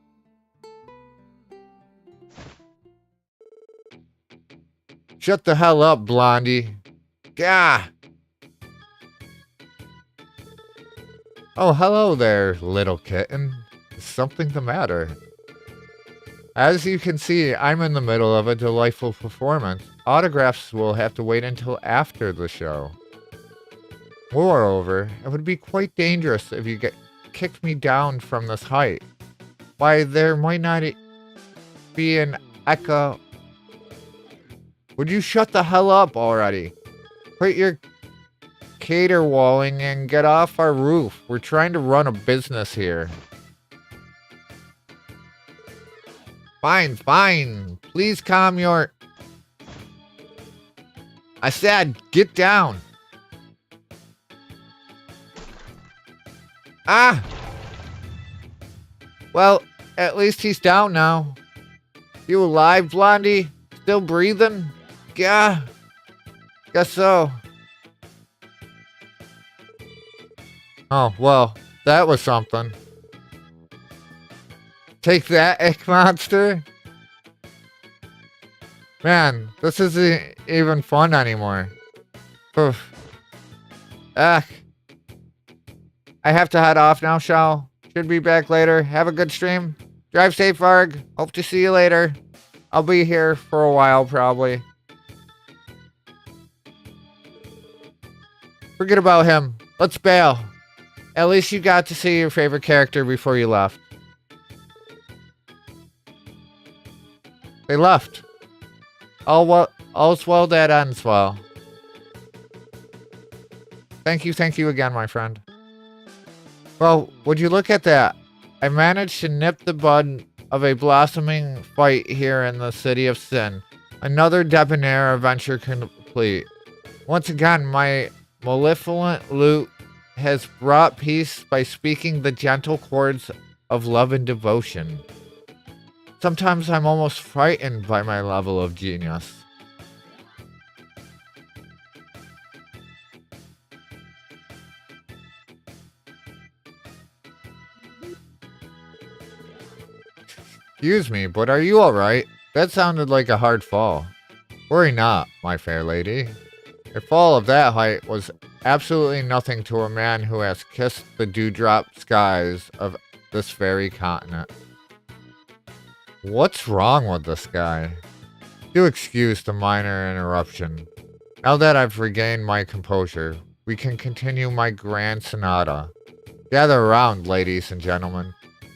Shut the hell up, Blondie. Gah! Oh, hello there, little kitten. Is something the matter? As you can see, I'm in the middle of a delightful performance. Autographs will have to wait until after the show. Moreover, it would be quite dangerous if you kicked me down from this height. Why, there might not be an echo. Would you shut the hell up already? Quit your caterwauling and get off our roof. We're trying to run a business here. Fine. Please calm your... I said, get down. Ah! Well, at least he's down now. You alive, Blondie? Still breathing? Yeah. Guess so. Oh, well, that was something. Take that, Ick Monster. Man, this isn't even fun anymore. Oof. Ah. I have to head off now, Shao. Should be back later. Have a good stream. Drive safe, Varg. Hope to see you later. I'll be here for a while, probably. Forget about him. Let's bail. At least you got to see your favorite character before you left. They left. All's well that ends well. Thank you again, my friend. Well, would you look at that? I managed to nip the bud of a blossoming fight here in the City of Sin. Another debonair adventure complete. Once again, my malevolent lute has brought peace by speaking the gentle chords of love and devotion. Sometimes I'm almost frightened by my level of genius. Excuse me, but are you alright? That sounded like a hard fall. Worry not, my fair lady. A fall of that height was absolutely nothing to a man who has kissed the dewdrop skies of this very continent. What's wrong with this guy? Do excuse the minor interruption. Now that I've regained my composure, we can continue my grand sonata. Gather around, ladies and gentlemen.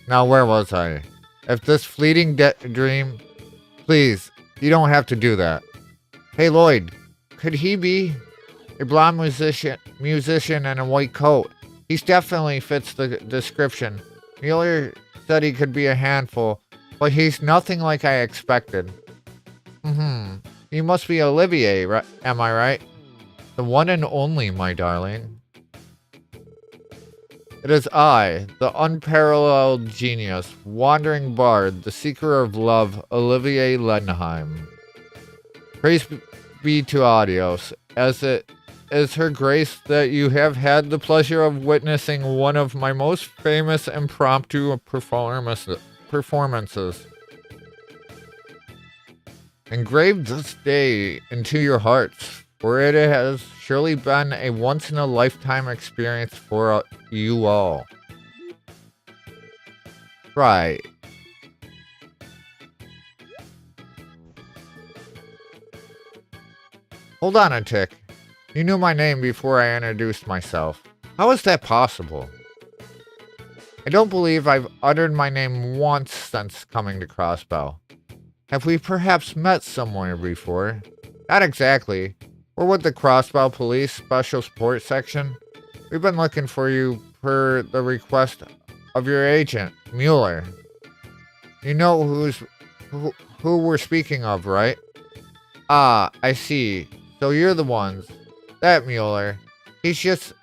Now, where was I? If this fleeting dream... Please, you don't have to do that. Hey, Lloyd, could he be a blonde musician in a white coat? He definitely fits the description. Mueller said he could be a handful, but he's nothing like I expected. You must be Olivier, right? Am I right? The one and only, my darling. It is I, the unparalleled genius, wandering bard, the seeker of love, Olivier Lenheim. Praise be to Adios, as it is her grace that you have had the pleasure of witnessing one of my most famous impromptu performances. Engrave this day into your hearts, for it has surely been a once-in-a-lifetime experience for you all. Right. Hold on a tick. You knew my name before I introduced myself. How is that possible? I don't believe I've uttered my name once since coming to Crossbow. Have we perhaps met somewhere before? Not exactly. We're with the Crossbow Police Special Support Section. We've been looking for you per the request of your agent, Mueller. You know who we're speaking of, right? Ah, I see. So you're the ones. That Mueller. He's just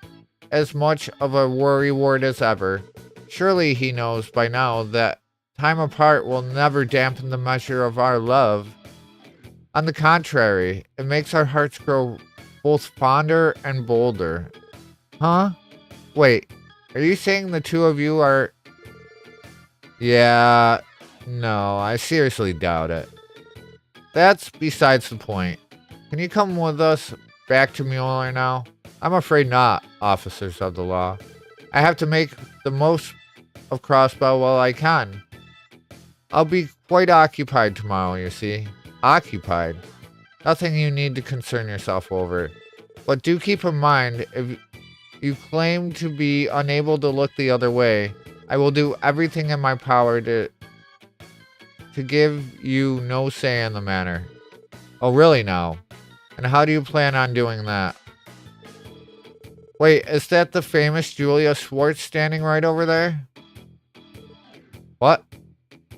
as much of a worrywart as ever. Surely he knows by now that time apart will never dampen the measure of our love. On the contrary, it makes our hearts grow both fonder and bolder. Huh? Wait, are you saying the two of you are... Yeah, no, I seriously doubt it. That's besides the point. Can you come with us back to Mueller now? I'm afraid not, officers of the law. I have to make the most of Crossbow while I can. I'll be quite occupied tomorrow, you see. Occupied. Nothing you need to concern yourself over. But do keep in mind, if you claim to be unable to look the other way, I will do everything in my power to give you no say in the matter. Oh, really now? And how do you plan on doing that? Wait, is that the famous Julia Schwartz standing right over there? What?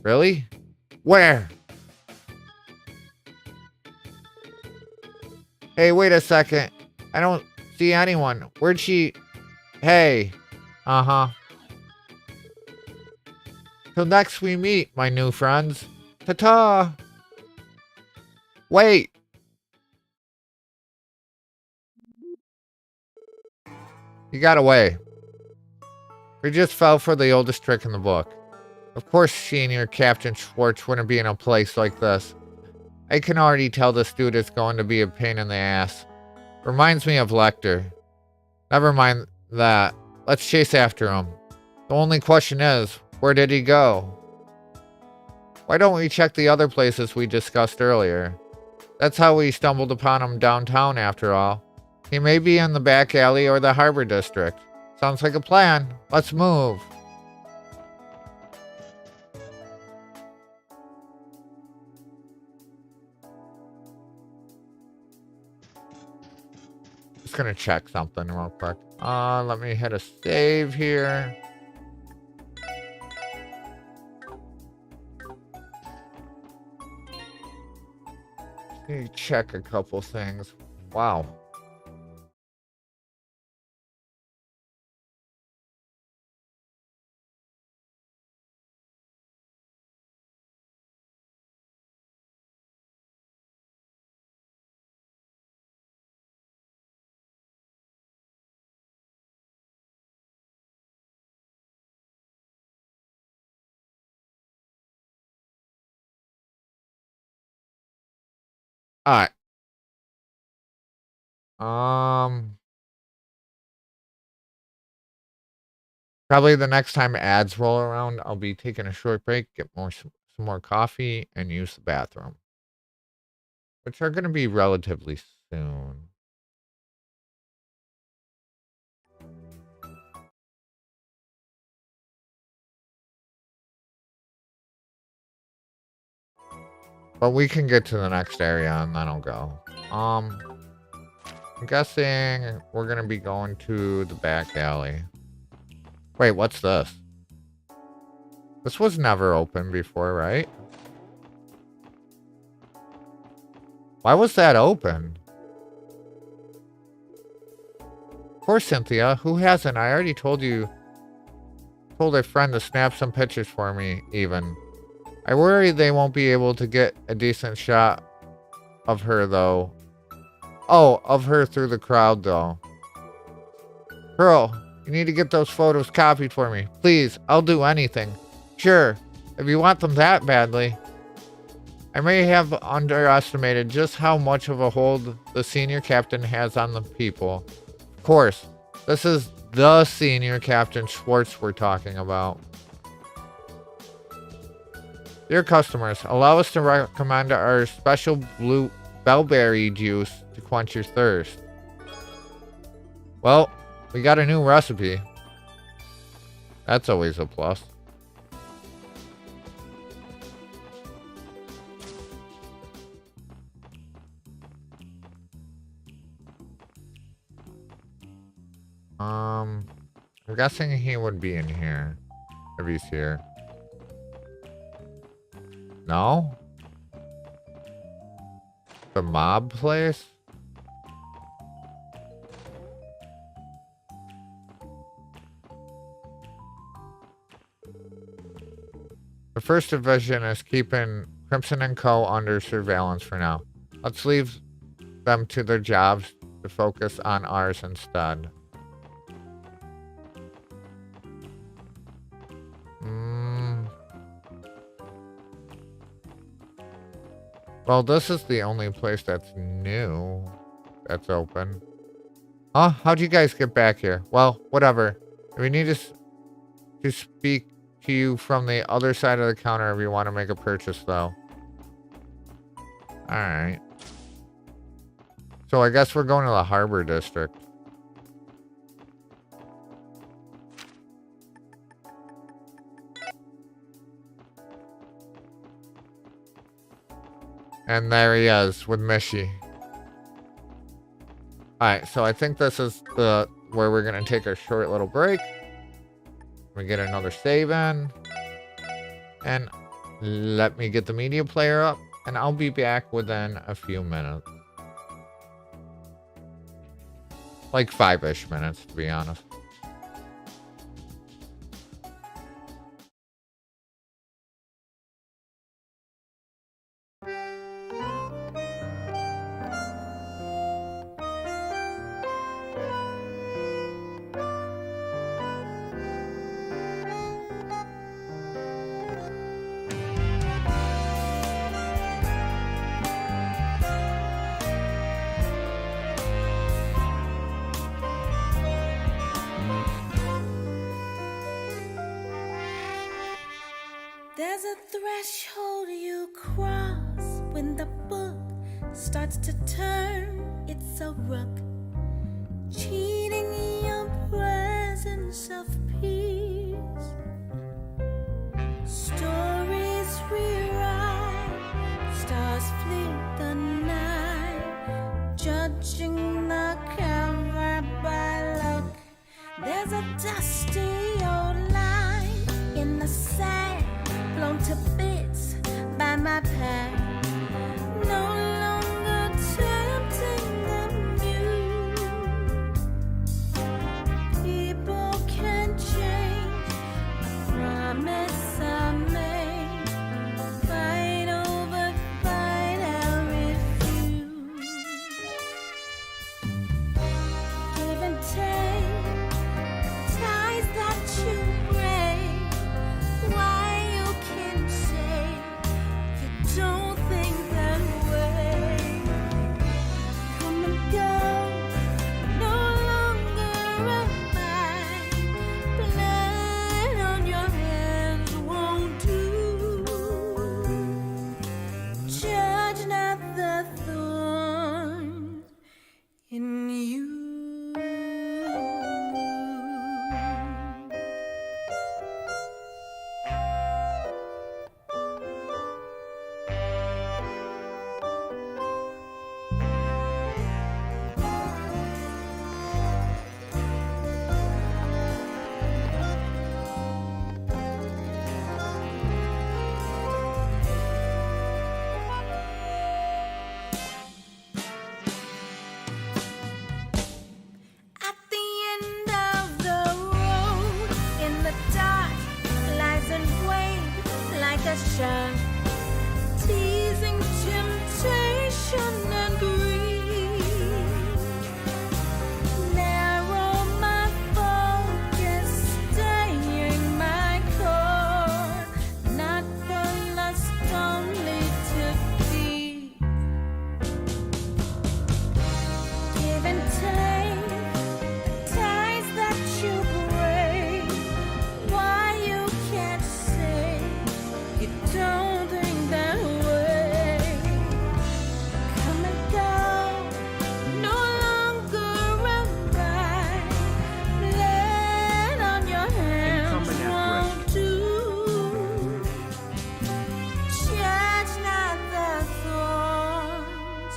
Really? Where? Hey, wait a second. I don't see anyone. Where'd she... Hey. Uh-huh. Till next we meet, my new friends. Ta-ta! Wait! You got away. We just fell for the oldest trick in the book. Of course, Senior Captain Schwartz wouldn't be in a place like this. I can already tell this dude is going to be a pain in the ass. Reminds me of Lecter. Never mind that. Let's chase after him. The only question is, where did he go? Why don't we check the other places we discussed earlier? That's how we stumbled upon him downtown after all. He may be in the back alley or the harbor district. Sounds like a plan. Let's move. Just gonna check something real quick. Let me hit a save here. Let me check a couple things. Wow. Alright. Probably the next time ads roll around, I'll be taking a short break, get some more coffee, and use the bathroom. Which are going to be relatively soon. But we can get to the next area and then I'll go. I'm guessing we're going to be going to the back alley. Wait, what's this? This was never open before, right? Why was that open? Poor Cynthia. Who hasn't? I already told you. Told a friend to snap some pictures for me, even. I worry they won't be able to get a decent shot of her, though. Oh, of her through the crowd, though. Girl, you need to get those photos copied for me. Please, I'll do anything. Sure, if you want them that badly. I may have underestimated just how much of a hold the senior captain has on the people. Of course, this is the senior Captain Schwartz we're talking about. Dear customers, allow us to recommend our special blue bellberry juice to quench your thirst. Well, we got a new recipe. That's always a plus. I'm guessing he would be in here if he's here. No? The mob place? The first division is keeping Crimson and Co. under surveillance for now. Let's leave them to their jobs to focus on ours instead. Well, this is the only place that's new that's open. Huh? How'd you guys get back here? Well, whatever. We need to speak to you from the other side of the counter if you want to make a purchase, though. Alright. So I guess we're going to the harbor district. And there he is with Mishi. Alright, so I think this is where we're going to take a short little break. We get another save in. And let me get the media player up. And I'll be back within a few minutes. Like 5-ish minutes, to be honest. There's a threshold you cross when the book starts to turn. It's a rook cheating your presence of peace. Stories rewrite, stars fleet the night, judging the cover by look. There's a dusty old line in the sand, blown to bits by my past. No longer tempting the muse. People can change, I promise I made. Fight over fight, I'll refuse. Give and take, ties that you break. Why you can say you don't think that way. Come and go, no longer am I. Blood on your hands won't do. Judge not the thorns in you. At the end of the road, in the dark, lies and wait like a shark, teasing temptation and greed. Narrow my focus, staying my core, not for lust only to feed. Give and take, ties that you break. Why you can't say you don't think that way. Come and go, no longer am I. Blood on your hands Incoming at won't do. Judge not the thorns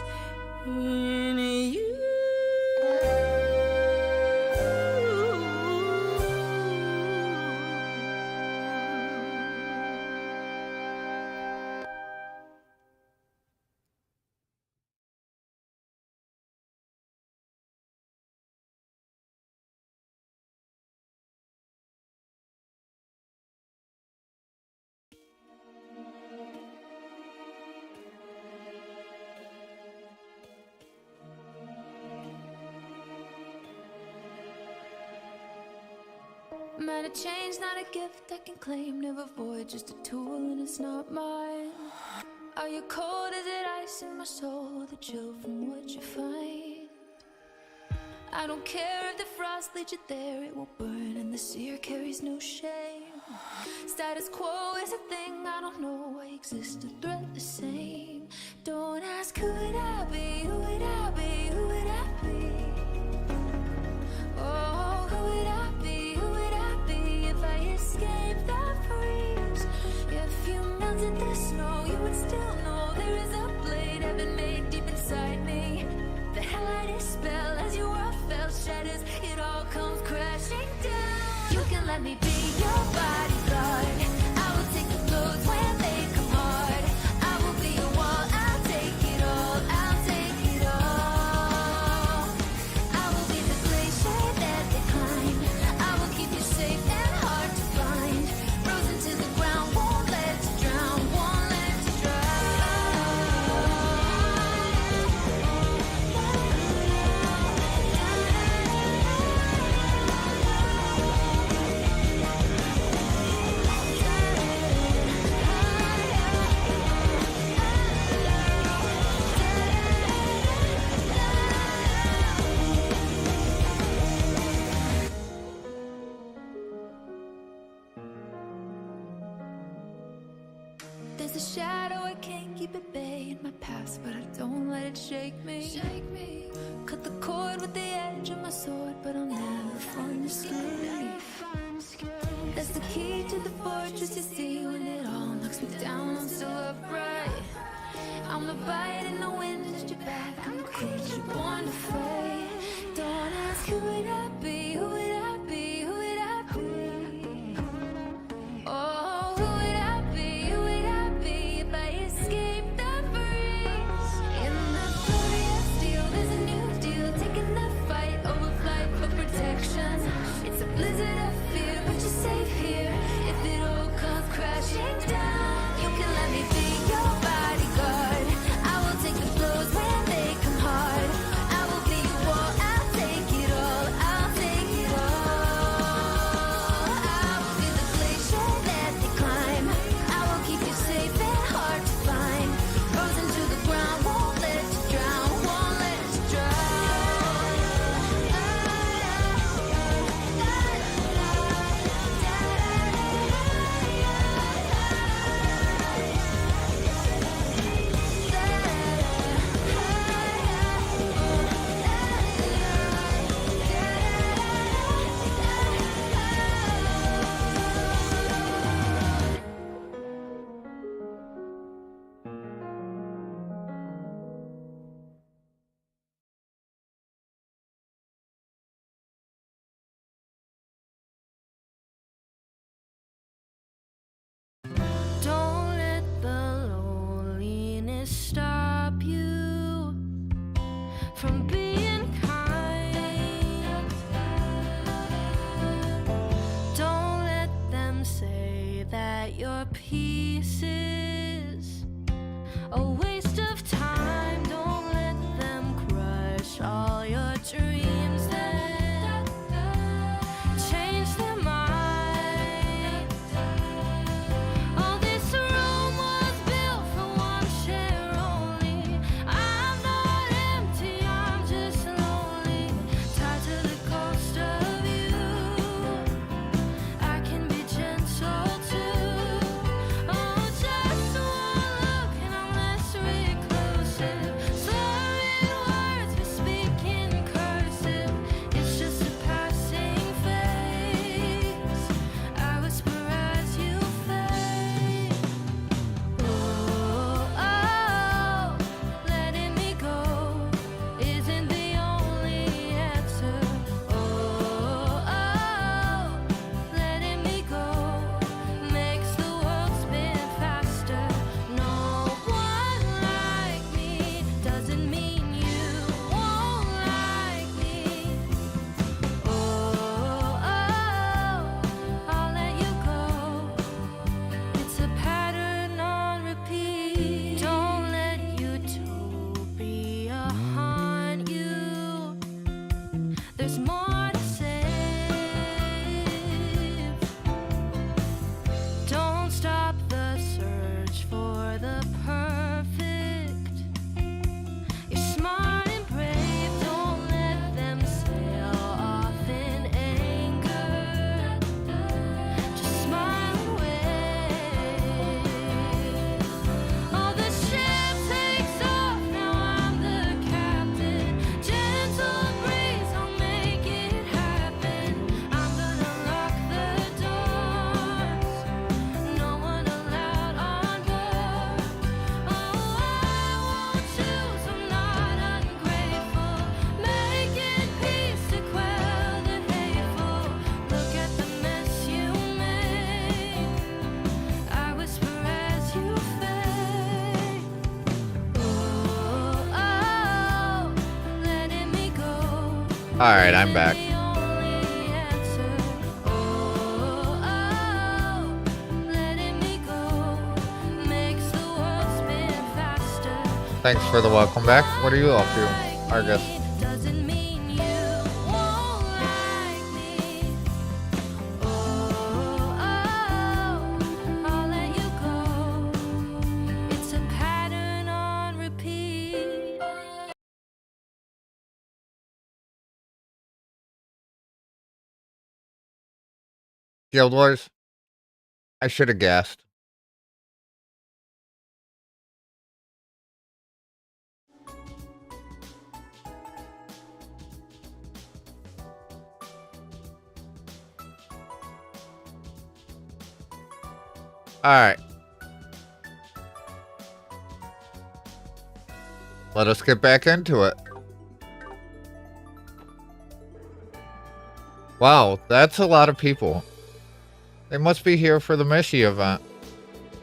in you. Matter change, not a gift I can claim. Never void, just a tool and it's not mine. Are you cold? Is it ice in my soul? The chill from what you find. I don't care if the frost leads you there. It will burn and the sear carries no shame. Status quo is a thing I don't know. I exist, a threat the same. Don't ask who would I be, who would I be, who would I be? Oh, who would I be, who would I be if I escaped the freeze? If you melted the snow, you would still know there is a blade heaven made deep inside me. The hell I dispel as your world fell, shatters, it all comes crashing down. You can let me be your bodyguard. I will take the blows when they come hard. I will be your wall, I'll take it all, I'll take it all. I will be the glacier that they climb. There's a shadow, I can't keep at bay in my past, but I don't let it shake me. Cut the cord with the edge of my sword, but I'll never find escape. That's the key to the fortress, you see. When it all knocks me down, I'm still upright. I'm the bite in the wind at your back. I'm the courage you're born to fight. Don't ask who would I be, who would I be, who would I be? Oh, who would I be, who would I be if I escaped the breeze? In the glorious steel, there's a new deal. Taking the fight, overflight for protection. It's a blizzard of fear, but you're safe here. If it all comes crashing down, you can let me be your bodyguard. I will take the blows when they come hard. I will be your wall, I'll take it all, I'll take it all. I will be the glacier that they climb. I will keep you safe and hard to find. Frozen to the ground, won't let you drown, won't let you Don't let the loneliness stop you from being kind. Don't let them say that your peace is a waste of time. Don't let them crush all your dreams, then change their mind. All this room was built for one share only. I'm not empty, I'm just lonely. Tied to the ghost of you. I can be gentle too. Oh, just one look and I'm less reclusive. Slurring words, we speak in cursive. It's just a passing phase. I whisper as you fade. Oh, oh, letting me go isn't the only answer. Oh, oh, letting me go makes the world spin faster. No one like me doesn't mean you won't like me. Oh, oh, I'll let you go. It's a pattern on repeat. Don't let utopia haunt you. There's more to save. Don't stop the search for the perfect. You're smart and brave. Don't let them sail off in anger. Just smile and wave. Oh, the ship takes off, now I'm the captain. Gentle breeze, I'll make it happen. I'm gonna lock the doors. No one allowed on board. Oh, I won't choose, I'm not ungrateful. Making peace to quell the hateful. Look at the mess you made. I whisper as you fade. Oh, oh, letting me go. Alright, I'm back. The only answer. Oh, oh, letting me go makes the world spin faster. Thanks for the welcome back. What are you up to, Argus? Doesn't mean you won't like me. Oh, oh, I'll let you go. It's a pattern on repeat. Guild Wars? I should have guessed. Alright. Let us get back into it. Wow, that's a lot of people. They must be here for the Mishi event.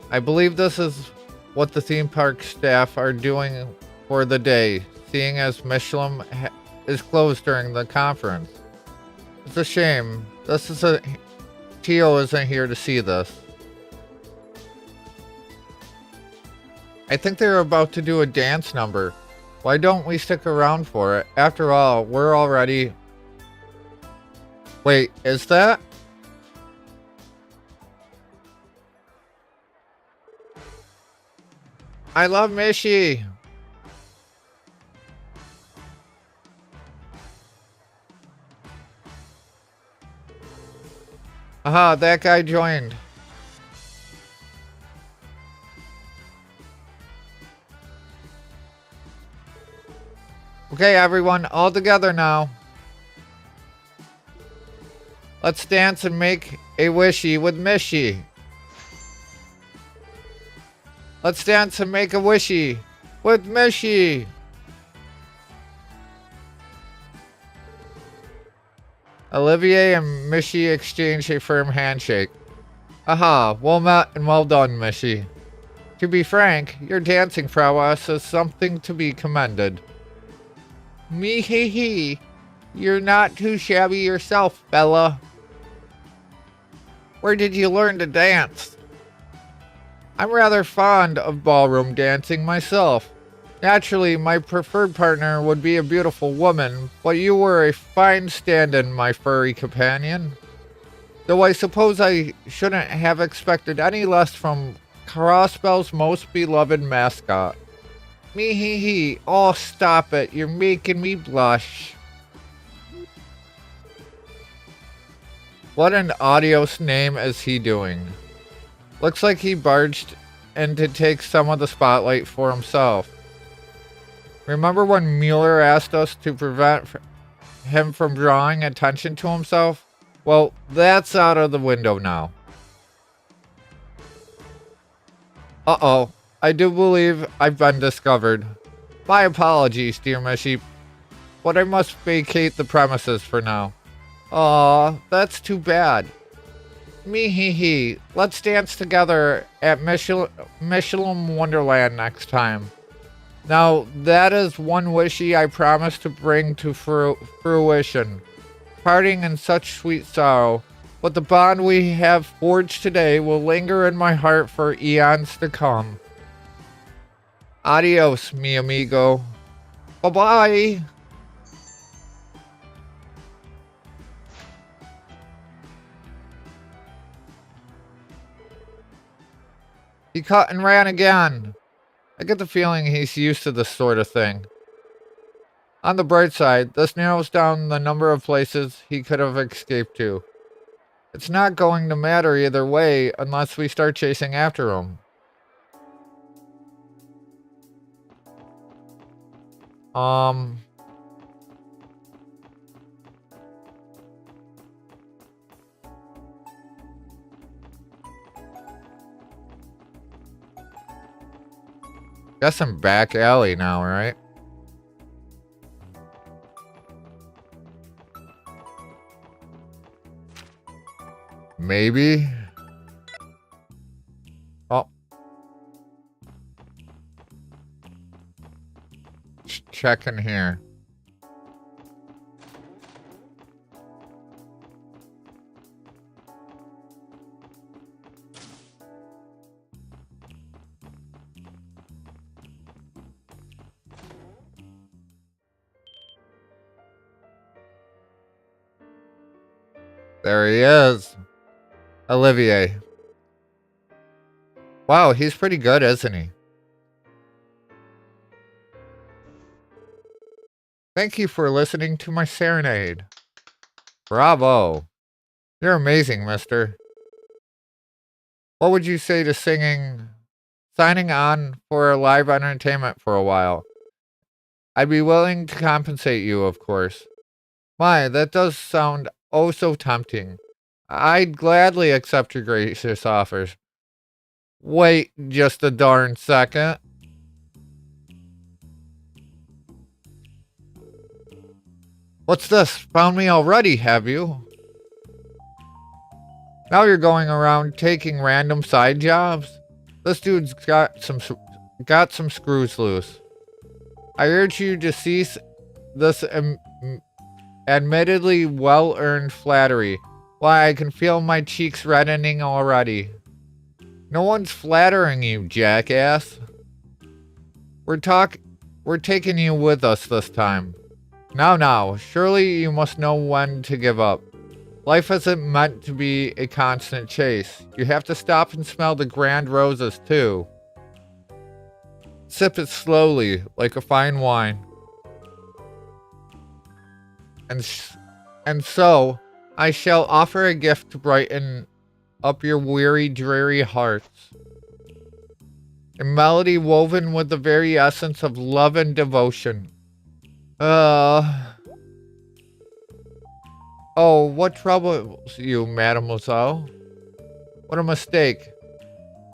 I believe this is what the theme park staff are doing for the day, seeing as Michelin is closed during the conference. It's a shame. Tio isn't here to see this. I think they're about to do a dance number. Why don't we stick around for it? After all, we're already... Wait, is that? I love Mishi. Aha, that guy joined. Okay, everyone, all together now. Let's dance and make a wishy with Mishi. Let's dance and make a wishy with Mishi. Olivier and Mishi exchange a firm handshake. Aha, well met and well done, Mishi. To be frank, your dancing prowess is something to be commended. Me hee hee. You're not too shabby yourself, Bella. Where did you learn to dance? I'm rather fond of ballroom dancing myself. Naturally, my preferred partner would be a beautiful woman, but you were a fine stand-in, my furry companion. Though I suppose I shouldn't have expected any less from Crossbell's most beloved mascot. Me hee hee. Oh, stop it. You're making me blush. What an adios name is he doing? Looks like he barged in to take some of the spotlight for himself. Remember when Mueller asked us to prevent him from drawing attention to himself? Well, that's out of the window now. Uh-oh. I do believe I've been discovered. My apologies, dear Mishi, but I must vacate the premises for now. Aw, that's too bad. Me hee hee. Let's dance together at Michelin Wonderland next time. Now, that is one wishy I promise to bring to fruition. Parting in such sweet sorrow, but the bond we have forged today will linger in my heart for eons to come. Adios, mi amigo. Bye-bye. He cut and ran again. I get the feeling he's used to this sort of thing. On the bright side, this narrows down the number of places he could have escaped to. It's not going to matter either way unless we start chasing after him. Guess I'm back alley now, right? Maybe. Oh. Check in here. There he is. Olivier. Wow, he's pretty good, isn't he? Thank you for listening to my serenade. Bravo. You're amazing, mister. What would you say to signing on for live entertainment for a while? I'd be willing to compensate you, of course. My, that does sound oh so tempting. I'd gladly accept your gracious offers. Wait just a darn second. What's this? Found me already, have you? Now you're going around taking random side jobs? This dude's got some screws loose. I urge you to cease this admittedly well-earned flattery. Why, I can feel my cheeks reddening already. No one's flattering you, jackass. We're taking you with us this time. Now, surely you must know when to give up. Life isn't meant to be a constant chase. You have to stop and smell the grand roses, too. Sip it slowly, like a fine wine. And so, I shall offer a gift to brighten up your weary, dreary hearts. A melody woven with the very essence of love and devotion. Oh, what troubles you, mademoiselle? What a mistake.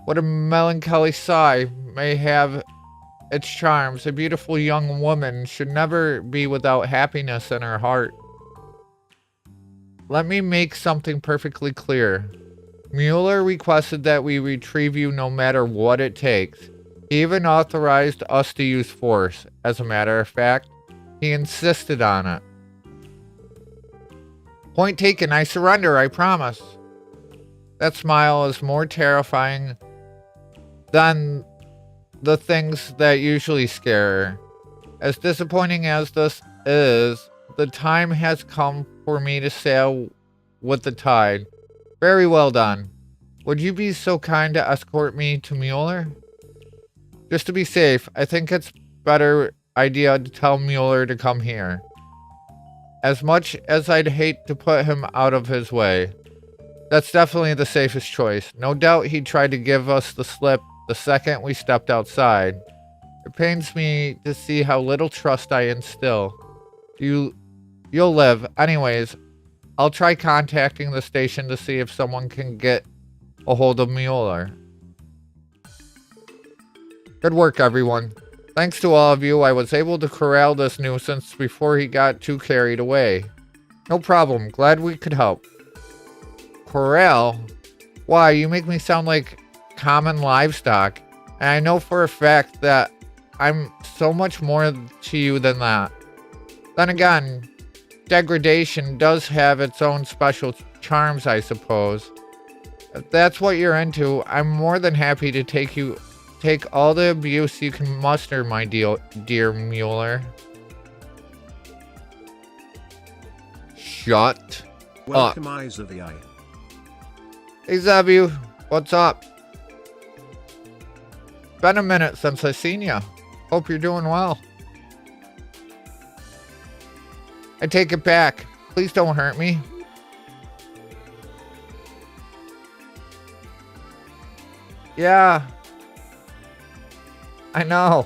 What a melancholy sigh may have its charms. A beautiful young woman should never be without happiness in her heart. Let me make something perfectly clear. Mueller requested that we retrieve you no matter what it takes. He even authorized us to use force. As a matter of fact, he insisted on it. Point taken, I surrender, I promise. That smile is more terrifying than the things that usually scare her. As disappointing as this is, the time has come for me to sail with the tide. Very well done. Would you be so kind to escort me to Mueller? Just to be safe, I think it's better idea to tell Mueller to come here. As much as I'd hate to put him out of his way, that's definitely the safest choice. No doubt he tried to give us the slip the second we stepped outside. It pains me to see how little trust I instill. You'll live. Anyways, I'll try contacting the station to see if someone can get a hold of Mueller. Good work, everyone. Thanks to all of you, I was able to corral this nuisance before he got too carried away. No problem. Glad we could help. Corral? Why, you make me sound like common livestock. And I know for a fact that I'm so much more to you than that. Then again, degradation does have its own special charms, I suppose. If that's what you're into, I'm more than happy to take all the abuse you can muster, my dear Mueller. Shut Welcome, up. Eyes of the Eye. Hey, Zabu, what's up? Been a minute since I seen ya. Hope you're doing well. I take it back. Please don't hurt me. Yeah. I know.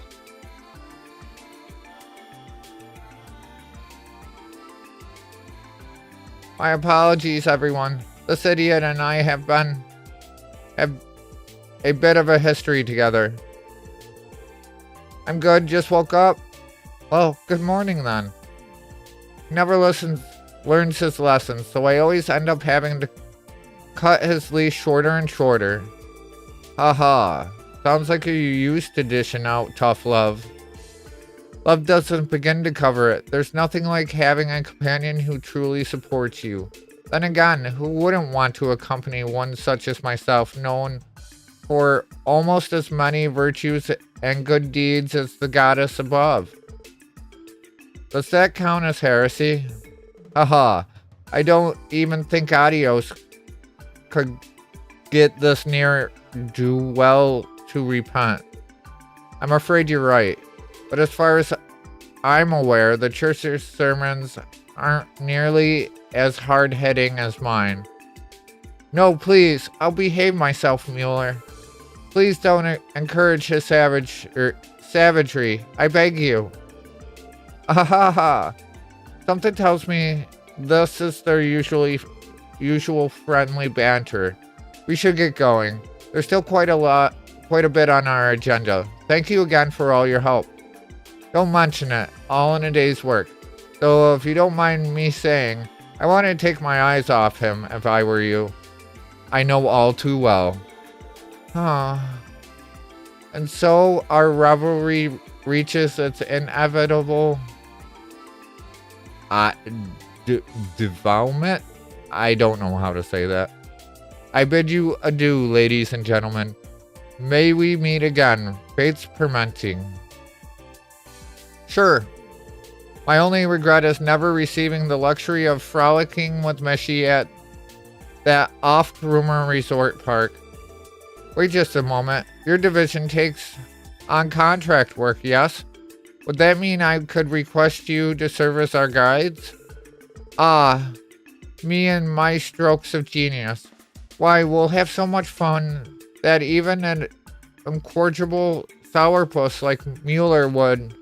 My apologies, everyone. This idiot and I have a bit of a history together. I'm good, just woke up. Well, good morning then. He never learns his lessons, so I always end up having to cut his leash shorter and shorter. Haha. Sounds like you used to dishing out tough love. Love doesn't begin to cover it. There's nothing like having a companion who truly supports you. Then again, who wouldn't want to accompany one such as myself, known for almost as many virtues and good deeds as the goddess above? Does that count as heresy? Haha. I don't even think Adios could get this near do well to repent. I'm afraid you're right. But as far as I'm aware, the church's sermons aren't nearly as hard-hitting as mine. No, please, I'll behave myself, Mueller. Please don't encourage his savagery. I beg you. Ahaha. Something tells me this is their usual friendly banter. We should get going. There's still quite a bit on our agenda. Thank you again for all your help. Don't mention it, all in a day's work. So if you don't mind me saying, I want to take my eyes off him if I were you. I know all too well. And so our rivalry reaches its inevitable development. I don't know how to say that. I bid you adieu, ladies and gentlemen. May we meet again, fates permitting. Sure. My only regret is never receiving the luxury of frolicking with Meshi at that off-rumor resort park. Wait just a moment. Your division takes on contract work, yes? Would that mean I could request you to serve as our guides? Ah, me and my strokes of genius. Why, we'll have so much fun that even an incorrigible sourpuss like Mueller would.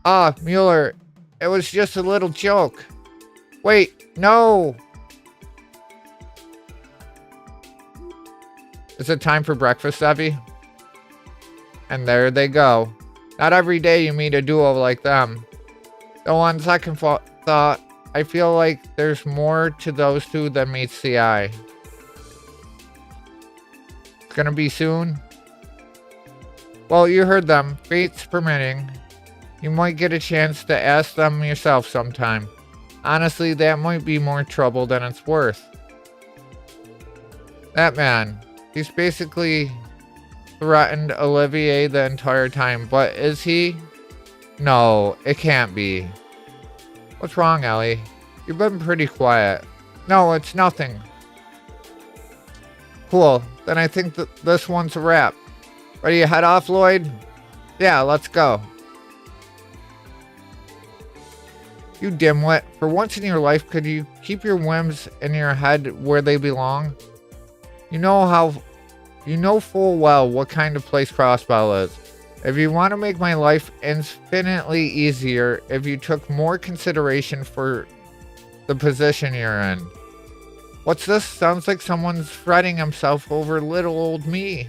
Ah, Mueller, it was just a little joke. Wait, no! Is it time for breakfast, Evie? And there they go. Not every day you meet a duo like them. Though on second thought, I feel like there's more to those two than meets the eye. It's gonna be soon. Well, you heard them. Fates permitting. You might get a chance to ask them yourself sometime. Honestly, that might be more trouble than it's worth. That man, he's basically threatened Olivier the entire time, but is he? No, it can't be. What's wrong, Ellie? You've been pretty quiet. No, it's nothing. Cool, then I think that this one's a wrap. Ready to head off, Lloyd? Yeah, let's go. You dimwit, for once in your life, could you keep your whims in your head where they belong? You know full well what kind of place Crossbell is. If you want to make my life infinitely easier, if you took more consideration for the position you're in. What's this? Sounds like someone's fretting himself over little old me.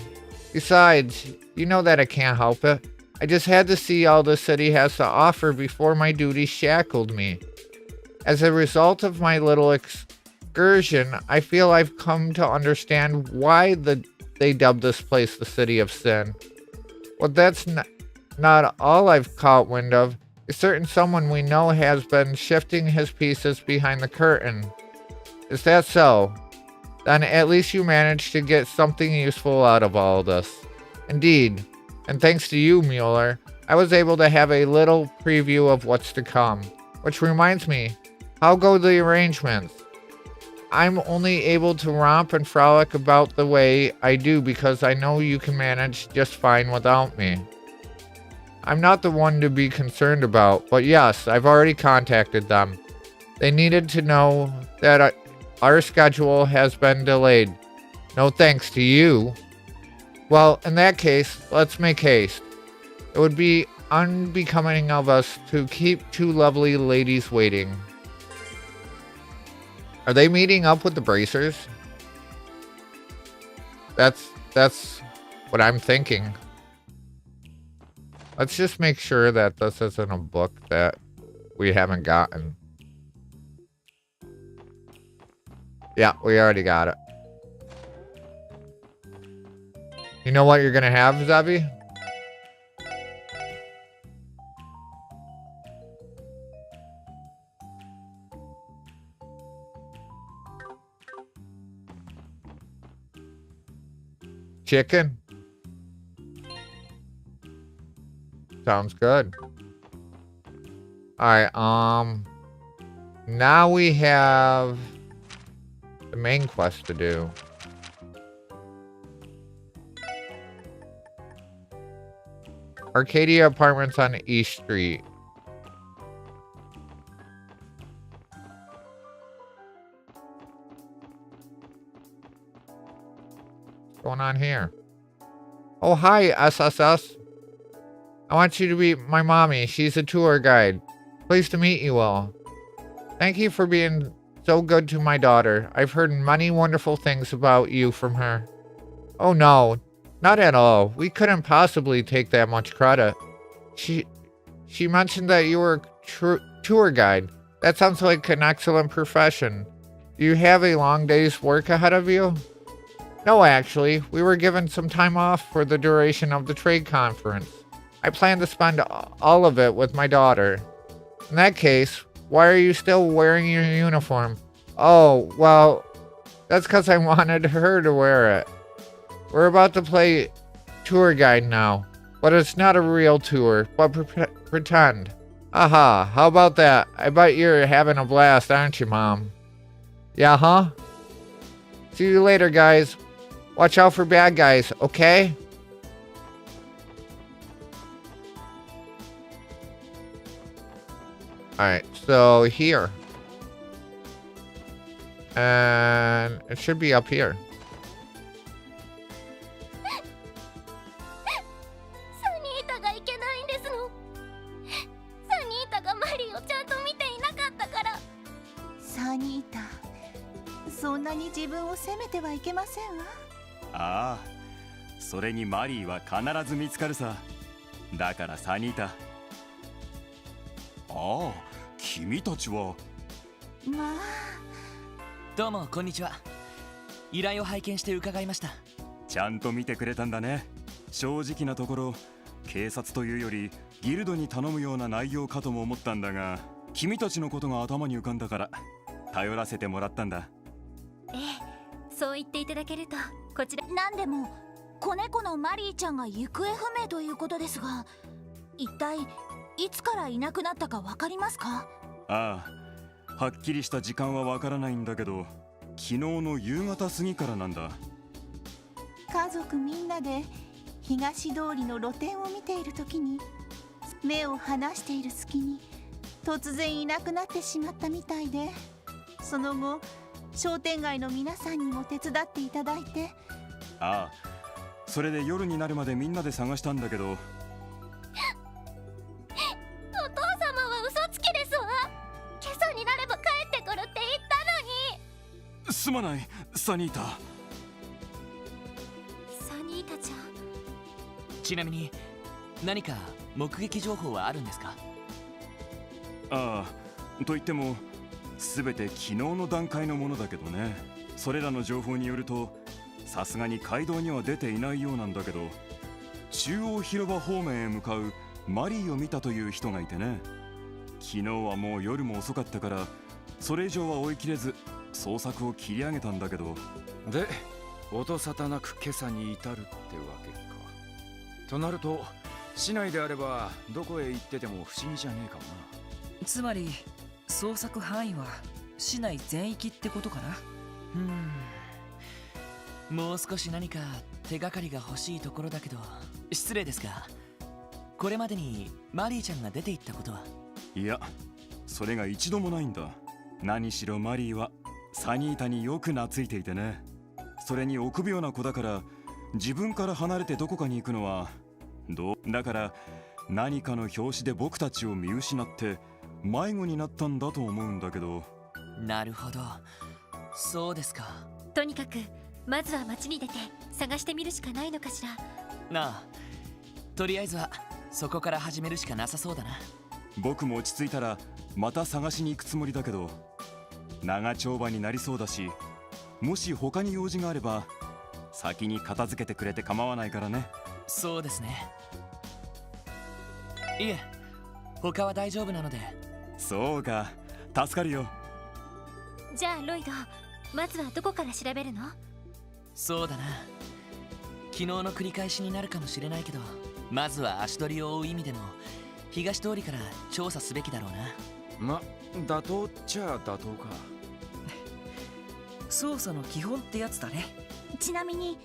Besides, you know that I can't help it. I just had to see all the city has to offer before my duties shackled me. As a result of my little excursion, I feel I've come to understand why they dubbed this place the City of Sin. Well, that's not all I've caught wind of. A certain someone we know has been shifting his pieces behind the curtain. Is that so? Then at least you managed to get something useful out of all this. Indeed. And thanks to you, Mueller, I was able to have a little preview of what's to come. Which reminds me, how go the arrangements? I'm only able to romp and frolic about the way I do because I know you can manage just fine without me. I'm not the one to be concerned about, but yes, I've already contacted them. They needed to know that our schedule has been delayed. No thanks to you. Well, in that case, let's make haste. It would be unbecoming of us to keep two lovely ladies waiting. Are they meeting up with the Bracers? That's what I'm thinking. Let's just make sure that this isn't a book that we haven't gotten. Yeah, we already got it. You know what you're gonna have, Zavi? Chicken? Sounds good. Alright, now we have the main quest to do. Arcadia Apartments on East Street. What's going on here? Oh, hi, SSS. I want you to meet my mommy. She's a tour guide. Pleased to meet you all. Thank you for being so good to my daughter. I've heard many wonderful things about you from her. Oh no, not at all. We couldn't possibly take that much credit. She mentioned that you were a tour guide. That sounds like an excellent profession. Do you have a long day's work ahead of you? No, actually. We were given some time off for the duration of the trade conference. I plan to spend all of it with my daughter. In that case, why are you still wearing your uniform? Oh, well, that's because I wanted her to wear it. We're about to play tour guide now, but it's not a real tour, but pretend. Aha, how about that? I bet you're having a blast, aren't you, Mom? Yeah, huh? See you later, guys. Watch out for bad guys, okay? Alright, so here. And it should be up here. サニータがいけないんですの。サニータがマリーをちゃんと見ていなかったから。サニータ、そんなに自分を責めてはいけませんわ。ああ、それにマリーは必ず見つかるさ。だからサニータ。ああ、君たちは。まあ。どうもこんにちは。依頼を拝見して伺いました。ちゃんと見てくれたんだね。正直なところ、警察というよりギルドに頼むような内容かとも思ったんだが、君たちのことが頭に浮かんだから頼らせてもらったんだ。ええ、そう言っていただけるとこちら。なんでも子猫のマリーちゃんが行方不明ということですが、一体いつからいなくなったかわかりますか？ああ、はっきりした時間はわからないんだけど、昨日の夕方過ぎからなんだ。家族みんなで東通りの露店を見ている時に、目を離している隙に突然いなくなってしまったみたいで、その後商店街の皆さんにも手伝っていただいて。ああ、それで夜になるまでみんなで探したんだけど。お父様は嘘つきですわ。今朝になれば帰ってくるって言ったのに。すまない、サニータ。サニータちゃん。ちなみに何か目撃情報はあるんですか？ああ、と言っても全て昨日の段階のものだけどね。それらの情報によると、さすがに街道には出ていないようなんだけど、中央広場方面へ向かうマリーを見たという人がいてね。昨日はもう夜も遅かったから、それ以上は追い切れず捜索を切り上げたんだけど。で、音沙汰なく今朝に至るってわけか。となると、市内であればどこへ行ってても不思議じゃねえかもな。つまり捜索範囲は市内全域ってことかな。もう少し何か手がかりが欲しいところだけど、失礼ですが、これまでにマリーちゃんが出て行ったことは？いや、それが一度もないんだ。何しろマリーはサニータによく懐いていてね。それに臆病な子だから、自分から離れてどこかに行くのはだから、何かの拍子で僕たちを見失って迷子になったんだと思うんだけど。なるほど、そうですか。とにかくまずは街に出て探してみるしかないのかしら。なあ、とりあえずはそこから始めるしかなさそうだな。僕も落ち着いたらまた探しに行くつもりだけど、長丁場になりそうだし、もし他に用事があれば先に片付けてくれて構わないからね。そうですね。いえ、他は大丈夫なので。そうか、助かるよ。じゃあロイド、まずはどこから調べるの？そうだな、昨日の繰り返しになるかもしれないけど、まずは足取りを追う意味でも東通りから調査すべきだろうな。ま、妥当っちゃ妥当か。捜査の基本ってやつだね。ちなみに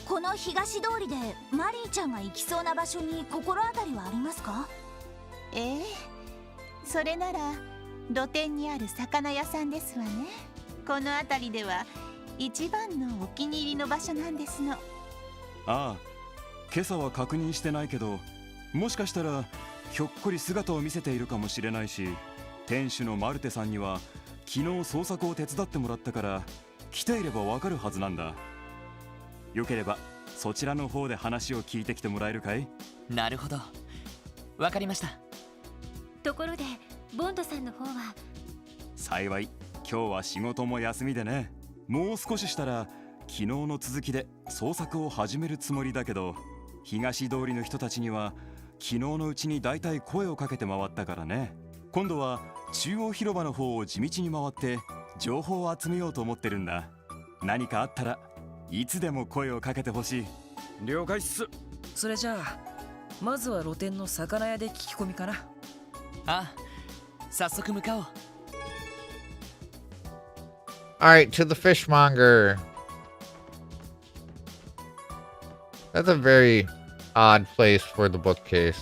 この東通りでマリーちゃんが行きそうな場所に心当たりはありますか？それなら露店にある魚屋さんですわね。この辺りでは一番のお気に入りの場所なんですの。ああ、今朝は確認してないけど、もしかしたらひょっこり姿を見せているかもしれないし、店主のマルテさんには昨日捜索を手伝ってもらったから来ていればわかるはずなんだ。よければそちらの方で話を聞いてきてもらえるかい？なるほど、わかりました。ところでボンドさんの方は？幸い今日は仕事も休みでね。もう少ししたら昨日の続きで捜索を始めるつもりだけど、東通りの人たちには昨日のうちにだいたい声をかけて回ったからね。今度は中央広場の方を地道に回って情報を集めようと思ってるんだ。何かあったらいつでも声をかけてほしい。了解っす。それじゃあまずは露店の魚屋で聞き込みかな。ああ、早速向かおう。Alright, to the fishmonger. That's a very odd place for the bookcase.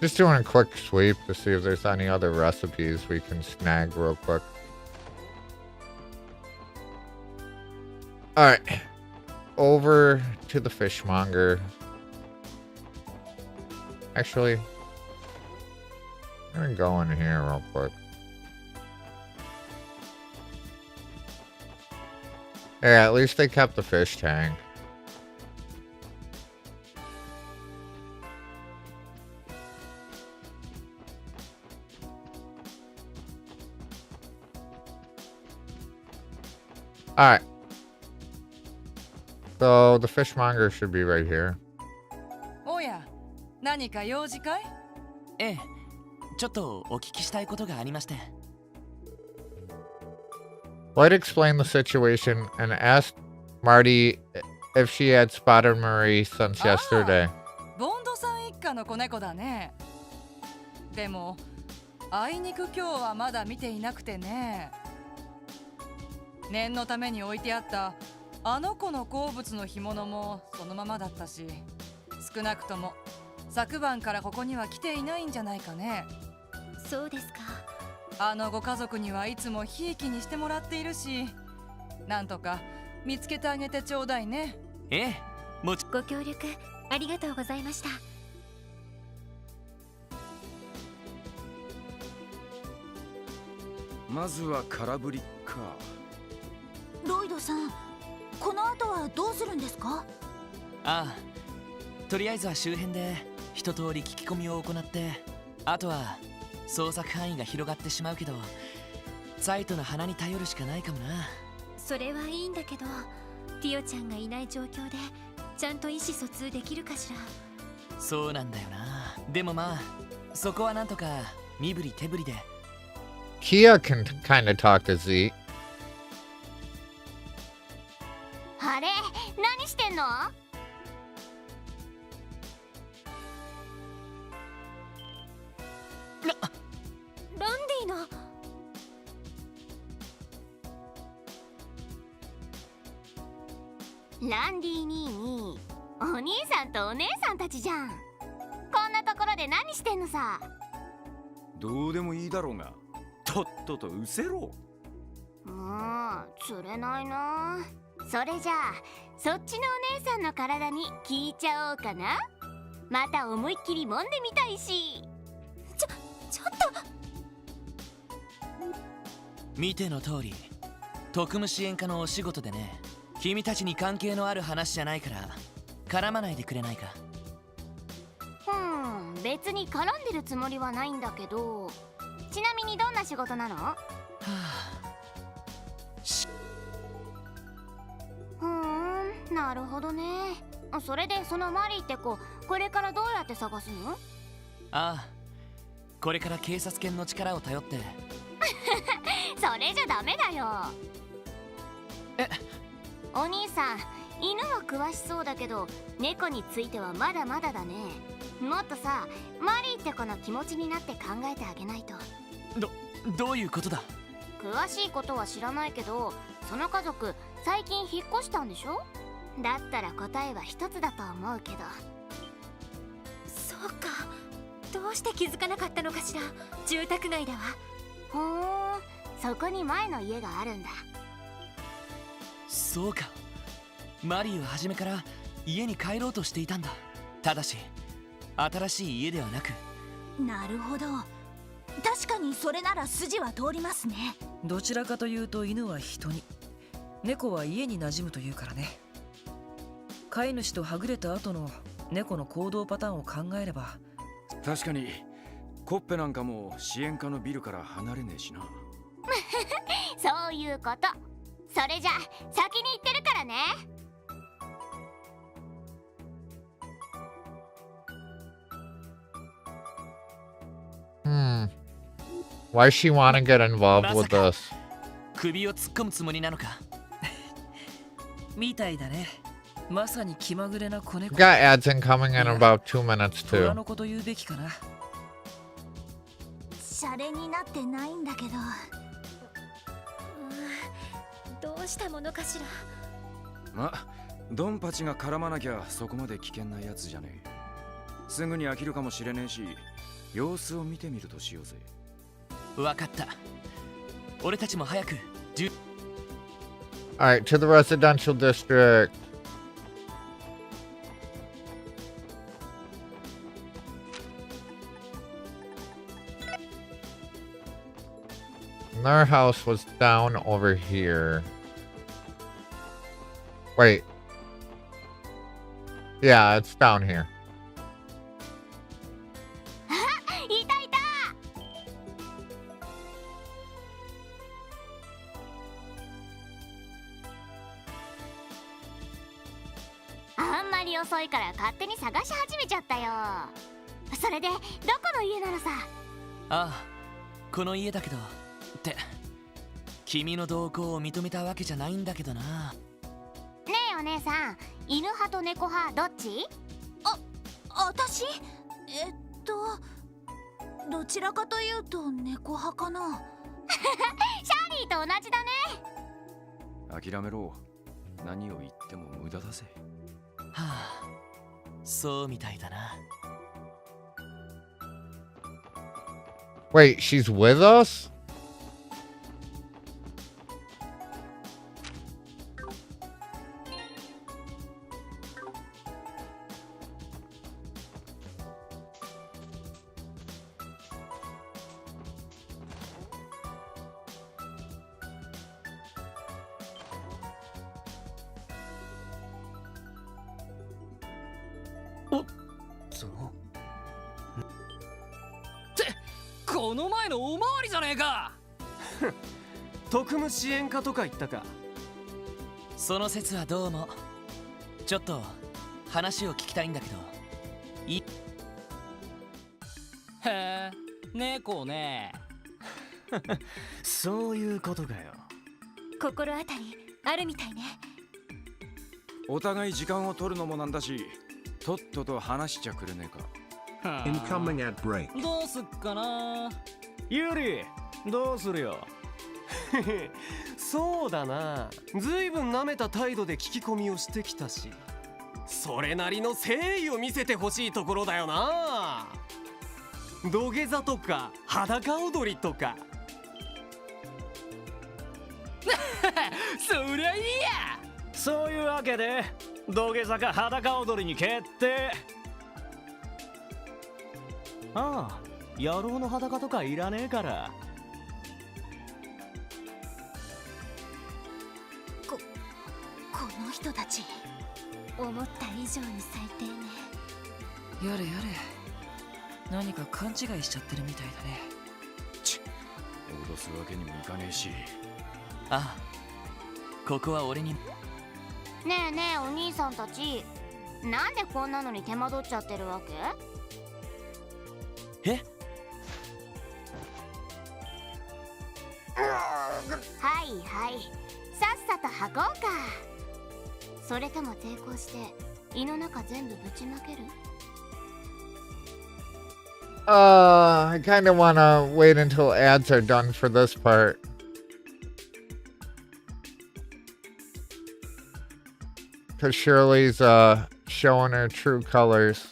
Just doing a quick sweep to see if there's any other recipes we can snag real quick. Alright. Over to the fishmonger. Actually, I'm gonna go in here real quick. Yeah, at least they kept the fish tank. Alright. So the fishmonger should be right here. おや、何か用事かい？ええ、ちょっとお聞きしたいことがありまして。White explained the situation and asked Marty if she had spotted Marie since yesterday. ボンドさん一家の子猫だね。でも、あいにく今日はまだ見ていなくてね。念のために置いてあったあの子の好物の干物もそのままだったし、少なくとも昨晩からここには来ていないんじゃないかね。そうですか。あのご家族にはいつもひいきにしてもらっているし、なんとか見つけてあげてちょうだいね。ええ、もちご協力ありがとうございました。まずは空振りか。ロイドさん、この後はどうするんですか？ああ、とりあえずは周辺で一通り聞き込みを行って、あとは捜索範囲が広がってしまうけど、サイトの花に頼るしかないかもな。それはいいんだけど、ティオちゃんがいない状況でちゃんと意思疎通できるかしら。そうなんだよな。でもまあ、そこはなんとか身振り手振りで。Kia can kind of talk to Z. あれ、何してんの？ランディのランディ兄にお兄さんとお姉さんたちじゃん。こんなところで何してんのさ。どうでもいいだろうが、とっととうせろ。もう釣れないな。それじゃあそっちのお姉さんの体に聞いちゃおうかな。また思いっきり揉んでみたいし。ちょっと見ての通り、特務支援課のお仕事でね。君たちに関係のある話じゃないから絡まないでくれないか。別に絡んでるつもりはないんだけど。ちなみにどんな仕事なの？はあ、なるほどね。それでそのマリーって子、これからどうやって探すの？ああ、これから警察犬の力を頼って。それじゃダメだよ。え、お兄さん、犬は詳しそうだけど猫についてはまだまだだね。もっとさ、マリーって子の気持ちになって考えてあげないと。どういうことだ？詳しいことは知らないけど、その家族最近引っ越したんでしょ。だったら答えは一つだと思うけど。そうか、どうして気づかなかったのかしら。住宅街だわ。ほーん、そこに前の家があるんだ。そうか、マリーは初めから家に帰ろうとしていたんだ。ただし新しい家ではなく。なるほど、確かにそれなら筋は通りますね。どちらかというと犬は人に、猫は家に馴染むというからね。飼い主とはぐれた後の猫の行動パターンを考えれば。確かにコッペなんかも支援課のビルから離れねえしな。そういうこと。それじゃ先に行ってるからね。Why she wanna get involved with this? 首を突っ込むつもりなのか。みたいだね。まさに気まぐれな子猫。 Got ads incoming in about 2 minutes 虎 too. の子と言うべきかな。シャレになってないんだけど。どうしたものかしら。ま、ドンパチが絡まなきゃそこまで危険なやつじゃねえ。すぐに飽きるかもしれねえし、様子を見てみるとしようぜ。わかった。俺たちも早く。Alright, to the residential district. Their house was down over here. Wait. Yeah, it's down here. いたいた。あんまり遅いから勝手に探し始めちゃったよ。それでどこの家なのさ。ああ、この家だけど。って君の同行を認めたわけじゃないんだけどな。ねえお姉さん、犬派と猫派どっち？私どちらかというと猫派かな。シャーリーと同じだね。諦めろ。何を言っても無駄だぜ。はあ、そうみたいだな。Wait, she's with us? Oh. この前のおまわりじゃねえか。特務支援課とか言ったか。その説はどうも。ちょっと話を聞きたいんだけど。へえ、猫ね。そういうことかよ。心当たりあるみたいね。お互い時間を取るのもなんだし、とっとと話しちゃくれねえか。Incoming at break. どうすっかな。ユリ、どうするよ。そうだな、ずいぶん舐めた態度で聞き込みをしてきたし、それなりの誠意を見せてほしいところだよな。土下座とか裸踊りとか。そりゃいいや。そういうわけで土下座か裸踊りに決定。ああ、野郎の裸とかいらねえから。この人たち思った以上に最低ね。やれやれ、何か勘違いしちゃってるみたいだね。脅すわけにもいかねえし。ああ、ここは俺に。ねえねえお兄さんたち、なんでこんなのに手間取っちゃってるわけ？え？はいはい、さっさと履こうか。それとも抵抗して胃の中全部ぶちまける？ I kind of want to wait until ads are done for this part. Because Shirley's showing her true colors.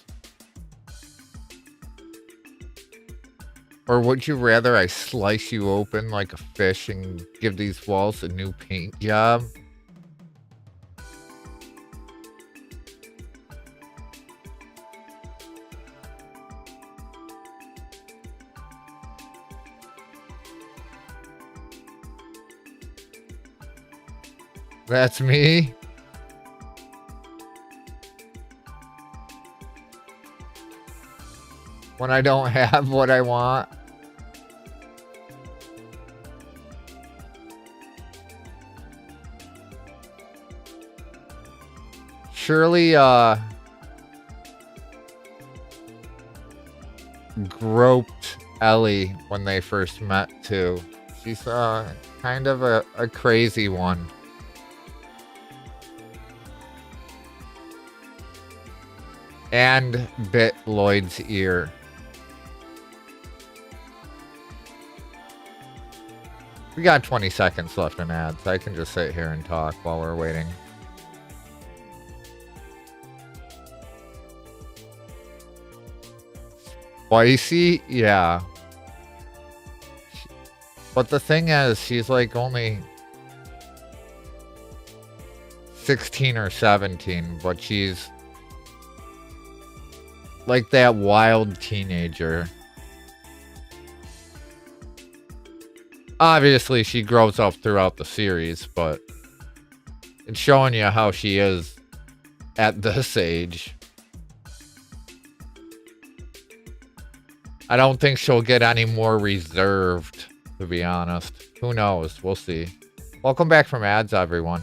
Or would you rather I slice you open like a fish and give these walls a new paint job? That's me. When I don't have what I want. Shirley groped Ellie when they first met too. She's kind of a crazy one. And bit Lloyd's ear. We got 20 seconds left in ads. I can just sit here and talk while we're waiting. Spicy? Yeah. But the thing is, she's like only 16 or 17, but she's like that wild teenager. Obviously, she grows up throughout the series, but it's showing you how she is at this age. I don't think she'll get any more reserved, to be honest. Who knows? We'll see. Welcome back from ads, everyone.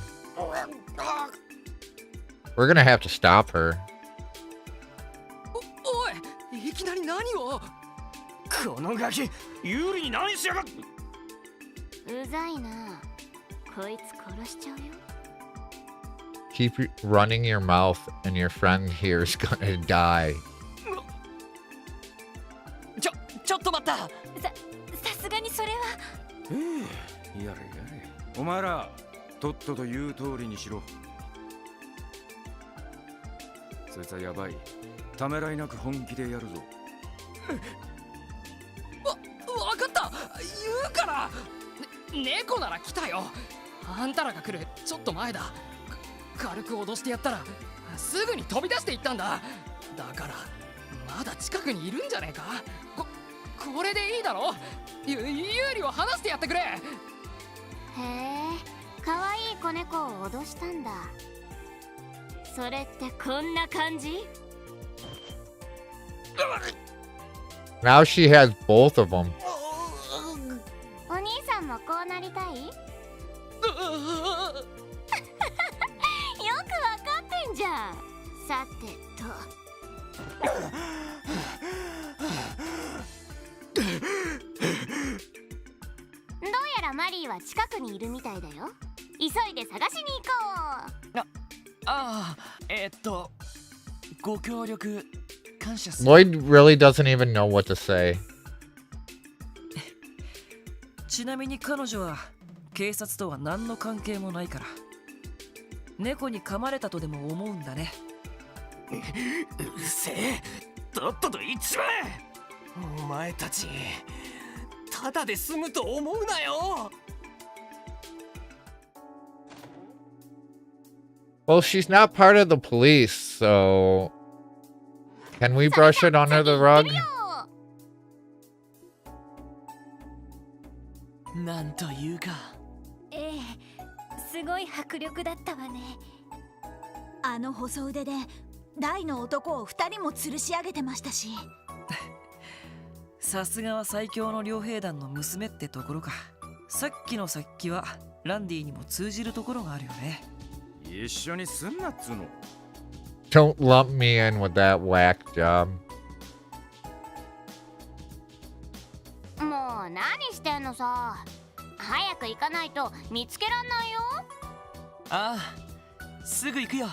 We're gonna have to stop her. いきなり何をこのガキ有利に何しやがっうざいなこいつ殺しちゃうよ Keep running your mouth and your friend here is gonna die. ちょっと待ったさすがにそれはやれやれお前らとっとと言う通りにしろそいつはやばいためらいなく本気でやるぞわかった言うから猫なら来たよあんたらが来るちょっと前だ軽く脅してやったらすぐに飛び出していったんだだからまだ近くにいるんじゃねえかこれでいいだろ有利を話してやってくれへえかわいい子猫を脅したんだそれってこんな感じ Now she has both of them. お兄さんもこうなりたいよくわかってんじゃんさてとどうやらマリーは近くにいるみたいだよ急いで探しに行こうご協力感謝する Lloyd really doesn't even know what to say. ちなみに彼女は警察とは何の関係もないから猫に噛まれたとでも思うんだねうるせえとっとと言っちまえお前たちただで済むと思うなよ Well, she's not part of the police, so can we brush it under the rug? なんというかええすごい迫力だったわねあの細腕で大の男を2人も吊るし上げてましたしさすがは最強の両兵団の娘ってところかさっきの殺気はランディにも通じるところがあるよね一緒にすんなっつうの Don't lump me in with that whack job. もう何してんのさ早く行かないと見つけらんないよああすぐ行くよ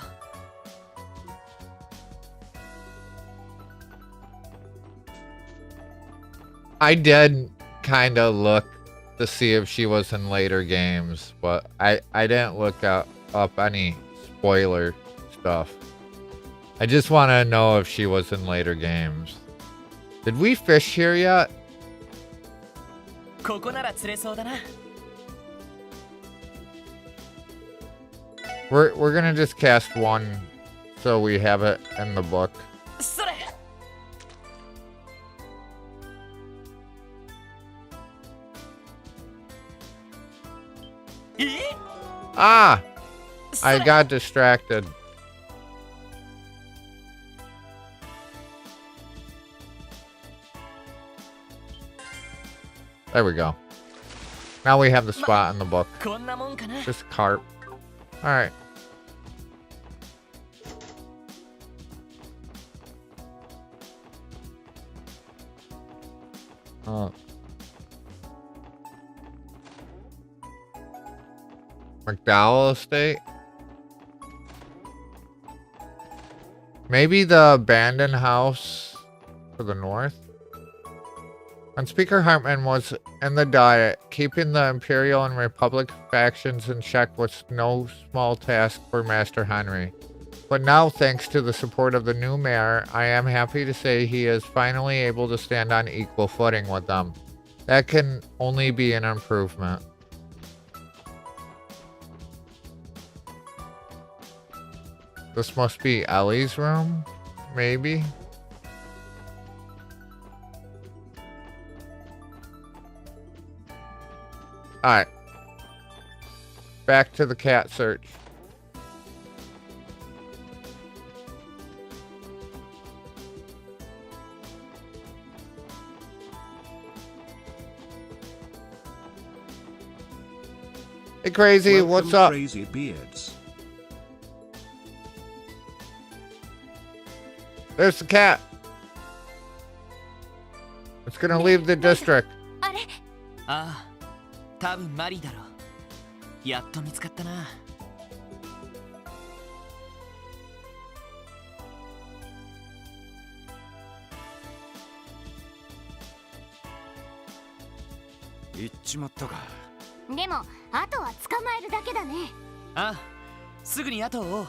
I did kind of look to see if she was in later games, but I didn't look up any spoiler stuff. I just want to know if she was in later games. Did we fish here yet? ここなら釣れそうだな。We're gonna just cast one so we have it in the book. それ。Ah! I got distracted. There we go. Now we have the spot in the book. こんなもんかな。 Just carp. Alright. McDowell Estate? Maybe the abandoned house to the north? When Speaker Hartman was in the Diet, keeping the Imperial and Republic factions in check was no small task for Master Henry. But now, thanks to the support of the new mayor, I am happy to say he is finally able to stand on equal footing with them. That can only be an improvement. This must be Ellie's room? Maybe? Alright. Back to the cat search. Hey Crazy, Welcome, what's up? Crazy Beards. There's the cat. It's gonna leave the district. ああ、多分マリーだろう。やっと見つかったな。行っちまったか。でもあとは捕まえるだけだね。ああ、すぐに後を追おう。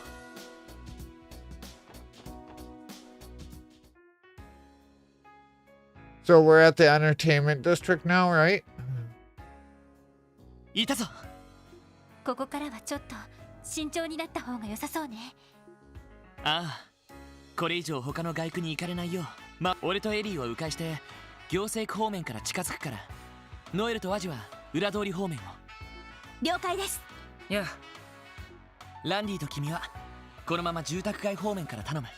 So we're at the entertainment district now, right? いたぞ。ここからはちょっと慎重になった方が良さそうね。ああ、これ以上他の外区に行かれないよう。ま、俺とエリーを迂回して行政区方面から近づくから、ノエルとワジは裏通り方面を。了解です。いや、ランディと君はこのまま住宅街方面から頼む。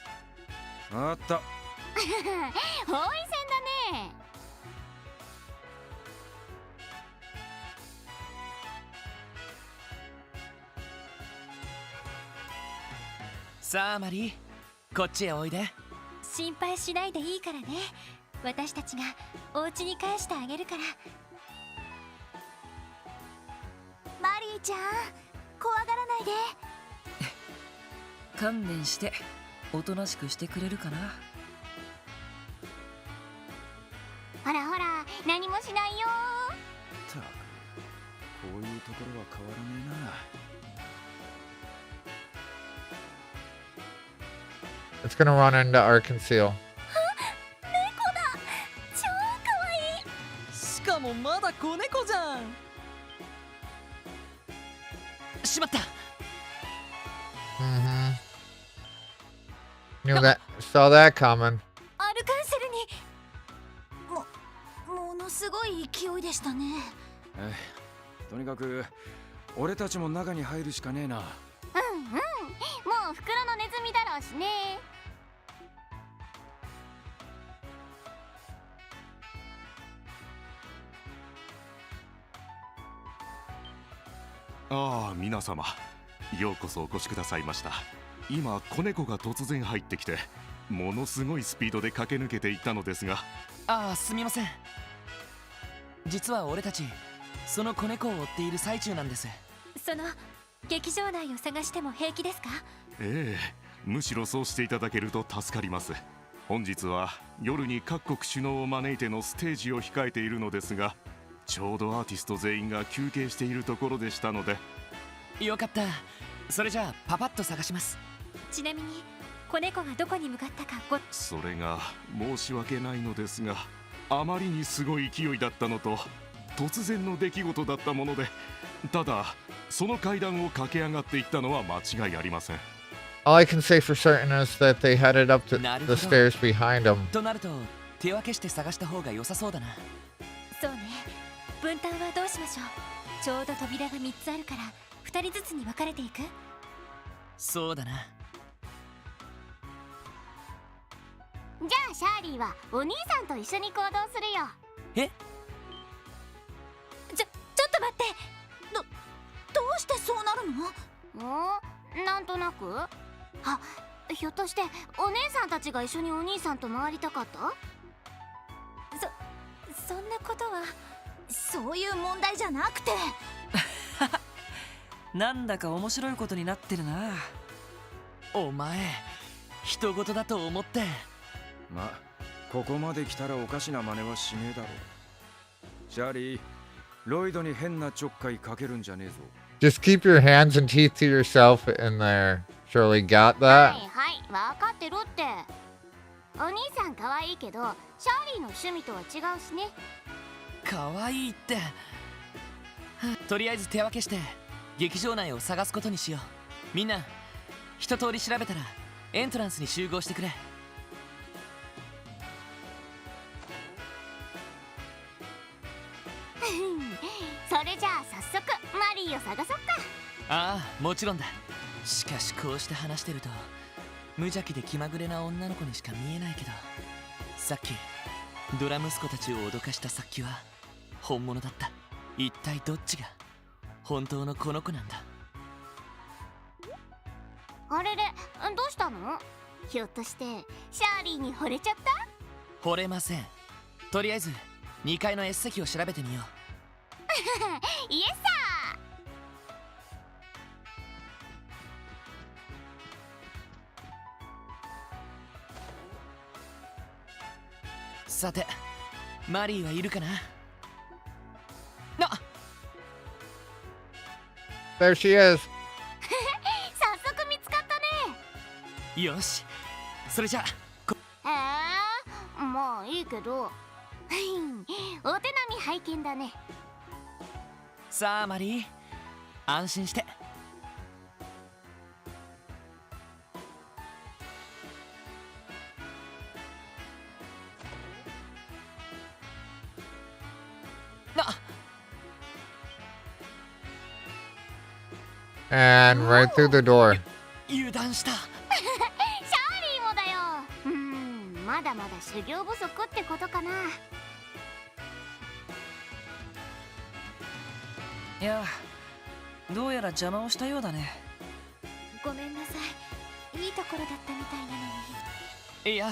あった。包囲戦だね。さあマリー、こっちへおいで。心配しないでいいからね。私たちがお家に返してあげるから。マリーちゃん、怖がらないで。観念しておとなしくしてくれるかな。ほらほら、何もしないよ。たく、こういうところは変わらねえな。It's gonna run into our conceal. 猫だ。超可愛い。しかもまだ子猫じゃん。しまった。Mm-hmm. Knew that. Saw that coming. アルカンセルにものすごい勢いでしたね。とにかく俺たちも中に入るしかねえな。うんうん、もう袋のネズミだろうしね。ああ、皆様ようこそお越しくださいました。今子猫が突然入ってきてものすごいスピードで駆け抜けていったのですが。ああ、すみません。実は俺たちその子猫を追っている最中なんです。その劇場内を探しても平気ですか？ええ、むしろそうしていただけると助かります。本日は夜に各国首脳を招いてのステージを控えているのですが、ちょうどアーティスト全員が休憩しているところでしたので。よかった。それじゃあパパッと探します。ちなみに子猫がどこに向かったかそれが申し訳ないのですが、あまりにすごい勢いだったのと突然の出来事だったもので、ただその階段を駆け上がっていったのは間違いありません。 All I can say for certain is that they headed up to なるほ the ど。 stairs behind them. となると手分けして探した方が良さそうだな。そうね。分担はどうしましょう。ちょうど扉が3つあるから2人ずつに分かれていく。そうだな。じゃあシャーリーはお兄さんと一緒に行動するよ。え？ちょっと待って。どうしてそうなるの？なんとなく。あ、ひょっとしてお姉さんたちが一緒にお兄さんと回りたかった？そんなことは。そういう問題じゃなくて。なんだか面白いことになってるな。お前人事だと思って。ま、ここまで来たらおかしな真似はしねえだろう。シャーリー、ロイドに変なちょっかいかけるんじゃねえぞ。 Just keep your hands and teeth to yourself in there. Surely got は that? いはい、分かってるって。お兄さん可愛いけどシャーリーの趣味とは違うしね。可愛いって。とりあえず手分けして劇場内を探すことにしよう。みんな一通り調べたらエントランスに集合してくれ。それじゃあ早速マリーを探そっか。ああ、もちろんだ。しかしこうして話してると無邪気で気まぐれな女の子にしか見えないけど、さっきドラ息子たちを脅かした殺気は本物だった。一体どっちが本当のこの子なんだ。あれれ、どうしたの？ひょっとしてシャーリーに惚れちゃった？惚れません。とりあえず2階の S 席を調べてみよう。イエスサさてマリーはいるかな。 There she is. 早速見つかったね。よし、それじゃまあいいけどお手並み拝見だね。さあマリー、安心して。And right through the door. 油断した。シャーリーもだよ。まだまだ修行不足ってことかな。いや、どうやら邪魔をしたようだね。ごめんなさい。いいところだったみたいなのに。いや、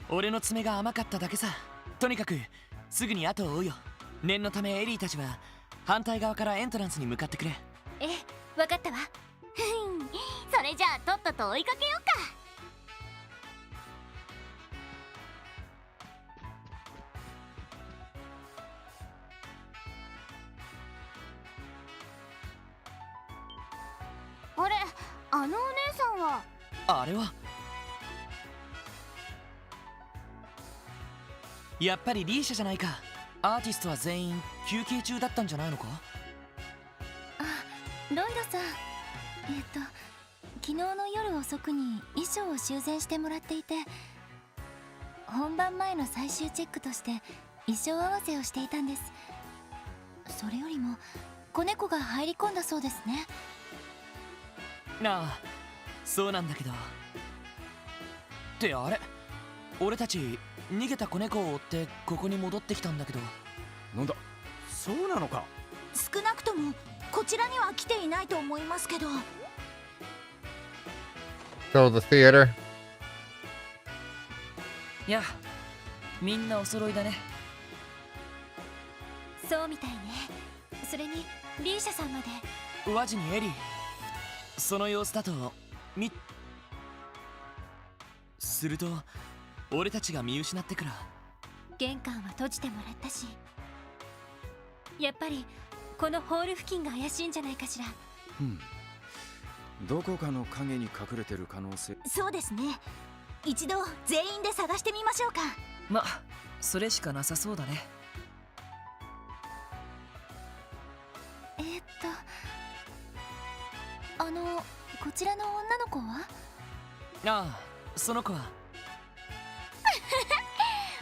俺の爪が甘かっただけさ。とにかくすぐに後を追うよ。念のためエリーたちは反対側からエントランスに向かってくれ。ええ、分かったわ。それじゃあとっとと追いかけようか。あれ、あのお姉さんは。あれはやっぱりリーシャじゃないか。アーティストは全員休憩中だったんじゃないのか。ロイドさん、昨日の夜遅くに衣装を修繕してもらっていて、本番前の最終チェックとして衣装合わせをしていたんです。それよりも子猫が入り込んだそうですね。ああ、そうなんだけど。ってあれ、俺たち逃げた子猫を追ってここに戻ってきたんだけど。なんだ、そうなのか。少なくともこちらには来ていないと思いますけど。So the theater. いや、みんなお揃いだね。そうみたいね。それにリーシャさんまで。ワジにエリー、その様子だとすると俺たちが見失ってから玄関は閉じてもらったし、やっぱりこのホール付近が怪しいんじゃないかしら。どこかの影に隠れてる可能性。そうですね。一度全員で探してみましょうか。ま、それしかなさそうだね。こちらの女の子は？ああ、その子は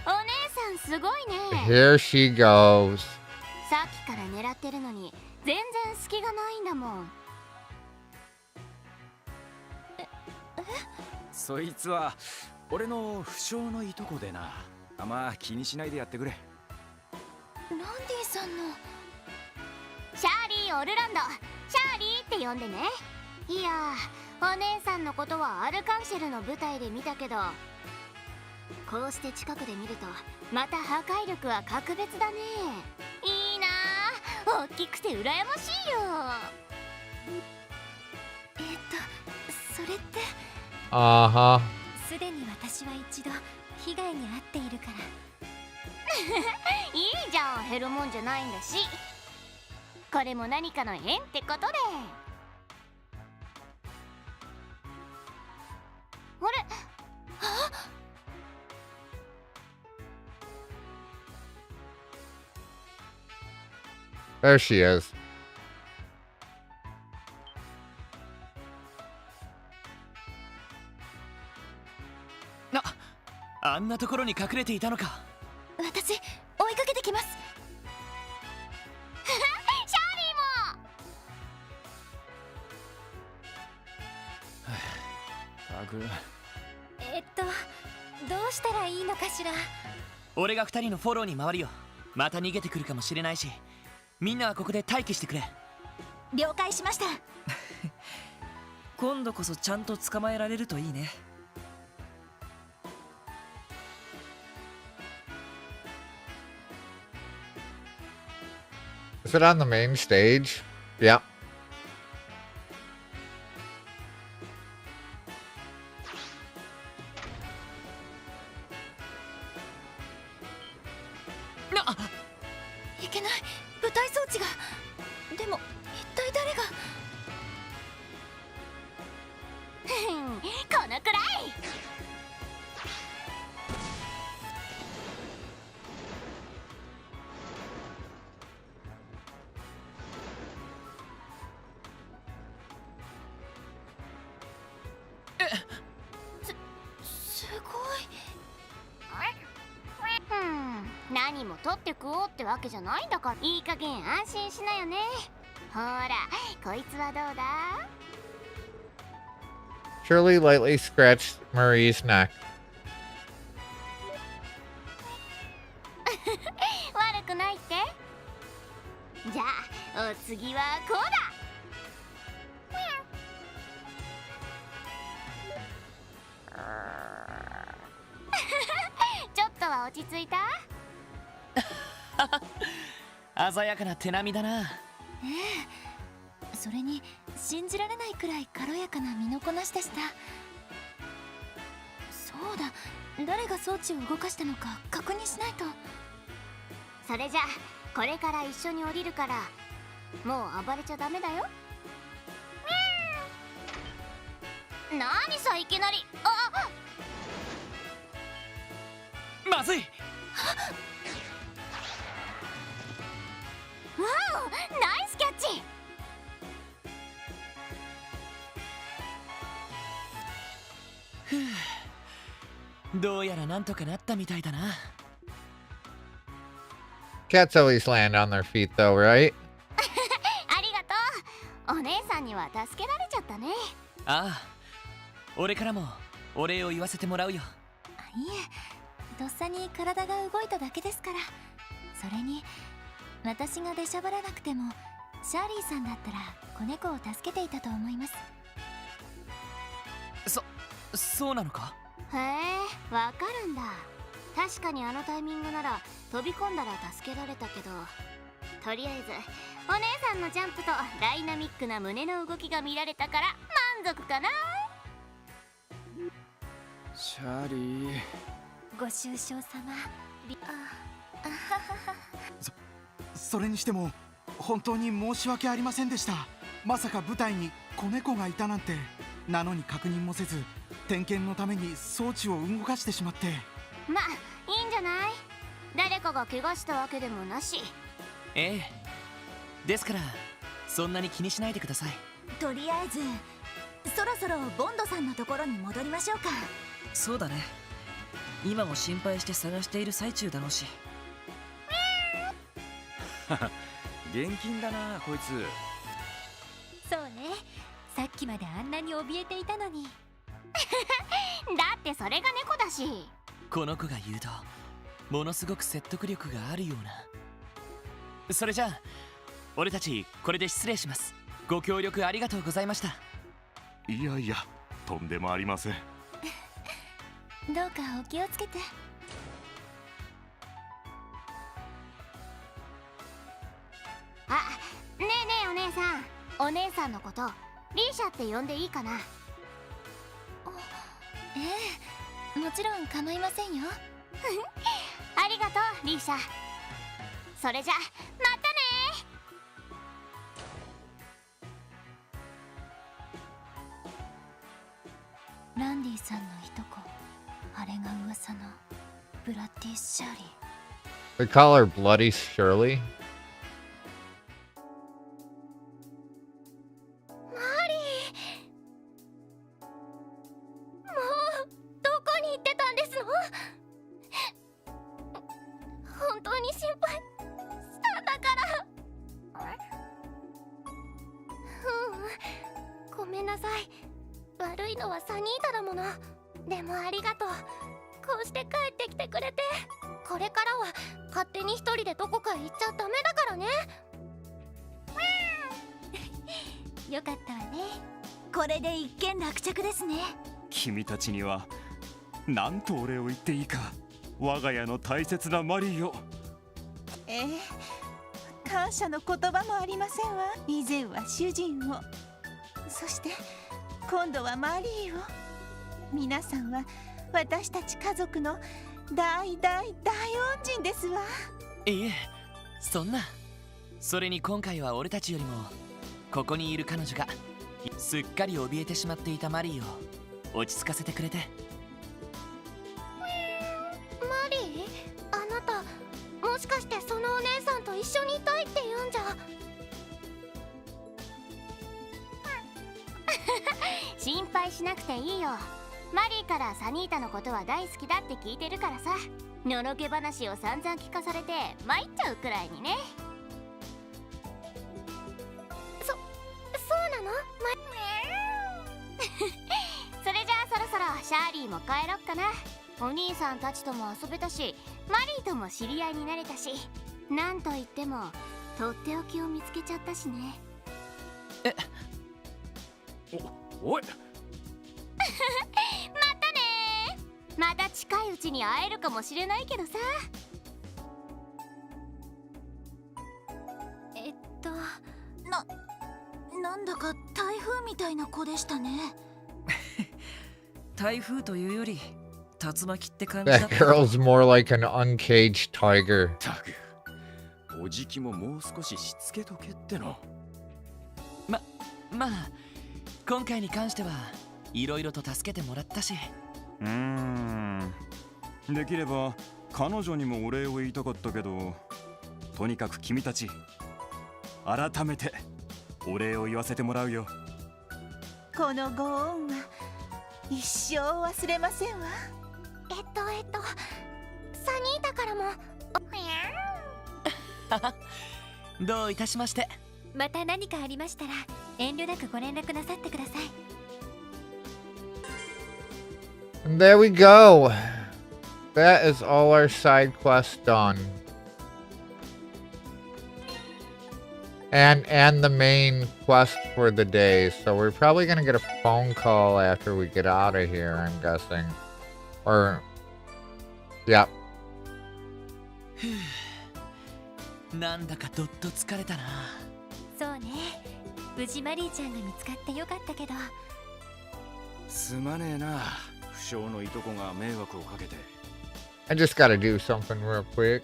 お姉さんすごいね。 Here she goes. さっきから狙ってるのに全然隙がないんだもん。そいつは俺の不詳のいとこでな。あまあ気にしないでやってくれ。ランディさんの。シャーリー・オルランド、シャーリーって呼んでね。いやー、お姉さんのことはアルカンシェルの舞台で見たけど、こうして近くで見るとまた破壊力は格別だね。いいなー、大きくて羨ましいよ。それって。Uh-huh. すでに私は一度被害に遭っているから。いいじゃん、減るもんじゃないんだし。これも何かの縁ってことで。あれ、There she is. あんなところに隠れていたのか。私、追いかけてきます。シャーリーも。どうしたらいいのかしら。俺が2人のフォローに回るよ。また逃げてくるかもしれないし、みんなはここで待機してくれ。了解しました。今度こそちゃんと捕まえられるといいね。Is it on the main stage? Yeah.いけない、舞台装置が。でも一体誰が。このくらい。すごい。何も取って食おうってわけじゃないんだから、いい加減安心しなよね。ほら、こいつはどうだ。 Shirley lightly scratched Marie's neck. 悪くないって。じゃあお次はこうだ。ちょっとは落ち着いた？鮮やかな手並みだな。それに信じられないくらい軽やかな身のこなしでした。そうだ、誰が装置を動かしたのか確認しないと。それじゃこれから一緒に降りるから、もう暴れちゃダメだよ。何さ、いきなり。まずい。わお、ナイスキャッチ。どうやらなんとかなったみたいだな。Cats always land on their feet though, right? ありがとう。お姉さんには助けられちゃったね。ああ、俺からもお礼を言わせてもらうよ。いえ、とっさに体が動いただけですから。それに私が出しゃばらなくてもシャーリーさんだったら子猫を助けていたと思います。そうなのか。へえ、わかるんだ。確かにあのタイミングなら飛び込んだら助けられたけど、とりあえずお姉さんのジャンプとダイナミックな胸の動きが見られたから満足かな。シャーリー、ご愁傷様。それにしても本当に申し訳ありませんでした。まさか舞台に子猫がいたなんて。なのに確認もせず、点検のために装置を動かしてしまって。まあいいんじゃない。誰かが怪我したわけでもなし。ええ、ですからそんなに気にしないでください。とりあえずそろそろボンドさんのところに戻りましょうか。そうだね。今も心配して探している最中だろうし。現金だなこいつ。そうね、さっきまであんなに怯えていたのに。だってそれが猫だし。この子が言うとものすごく説得力があるような。それじゃあ俺たちこれで失礼します。ご協力ありがとうございました。いやいや、とんでもありません。どうかお気をつけて。あ、ねえねえお姉さん。お姉さんのことリーシャって呼んでいいかな。ええ、もちろん構いませんよ。ありがとうリーシャ。それじゃまたね。ランディさんのいとこ、あれが噂のブラッディ・シャーリー。 They call her Bloody Shirley. マリー、もうどこに行ってたんですの。本当に心配したんだから。ごめんなさい。悪いのはサニータだもの。でもありがとう。こうして帰ってきてくれて。これからは勝手に一人でどこか行っちゃダメだからね。よかったわね。これで一件落着ですね。君たちには何とお礼を言っていいか。我が家の大切なマリーを。感謝の言葉もありませんわ。以前は主人を、そして今度はマリーを。皆さんは私たち家族の大恩人ですわ。いえ、そんな。それに今回は俺たちよりもここにいる彼女がすっかり怯えてしまっていたマリーを落ち着かせてくれて。マリー、あなたもしかしてそのお姉さんと一緒にいたいって言うんじゃ。心配しなくていいよ。マリーからサニータのことは大好きだって聞いてるからさ。のろけ話を散々聞かされて参っちゃうくらいにね。そうなの？それじゃあそろそろシャーリーも帰ろっかな。お兄さんたちとも遊べたし、マリーとも知り合いになれたし、なんといってもとっておきを見つけちゃったしね。おいまたね。また近いうちに会えるかもしれないけどさ。なんだか台風みたいな子でしたね。台風というより竜巻って感じだっ That た。 girl's more like an uncaged tiger. たく、おじきももう少ししつけとけっての。まあ今回に関してはいろいろと助けてもらったし。できれば彼女にもお礼を言いたかったけど、とにかく君たち改めてお礼を言わせてもらうよ。このご恩は一生忘れませんわ。サニータからも。どういたしまして。また何かありましたら遠慮なくご連絡なさってください。 And there we go. That is all our side quests done. And the main quest for the day. So we're probably gonna get a phone call after we get out of here, I'm guessing. Or yep. なんだかどっと疲れたな。そうね、無事マリーちゃんが見つかってよかったけど。すまねえな、不詳のいとこが迷惑をかけて。 I just gotta do something real quick.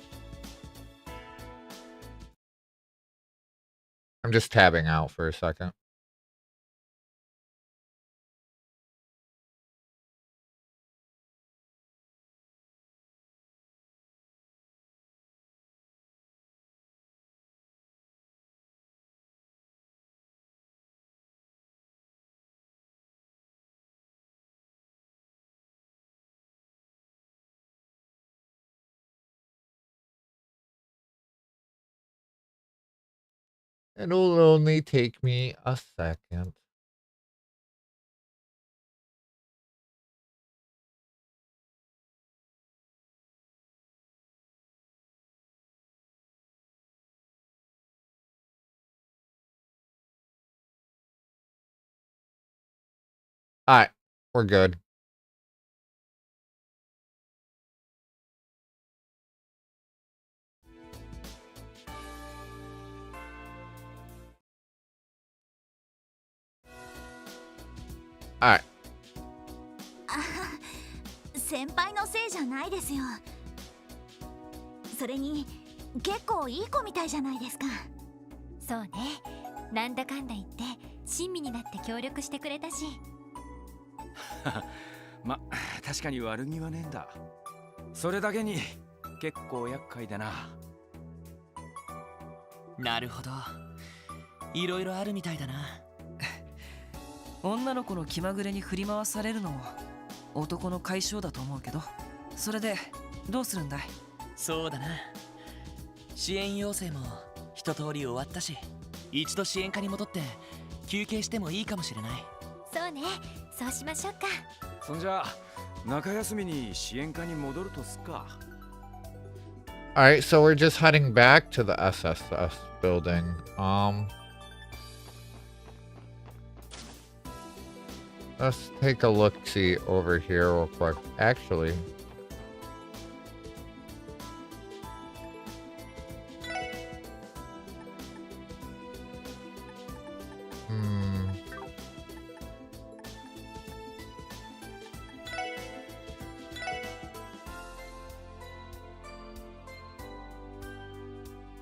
I'm just tabbing out for a second. It'll only take me a second. Alright, we're good. Alright. 先輩のせいじゃないですよ。それに結構いい子みたいじゃないですか。そうね、なんだかんだ言って親身になって協力してくれたし。ま、確かに悪気はねえんだ。それだけに結構厄介だな。なるほど、いろいろあるみたいだな。女の子の気まぐれに振り回されるのも男の解消だと思うけど、それでどうするんだい？そうだな、支援要請も一通り終わったし、一度支援課に戻って休憩してもいいかもしれない。そうね、そうしましょうか。そんじゃ中休みに支援課に戻るとすっか。Alright, so we're just heading back to the SSS building. Let's take a look-see over here real quick. Actually,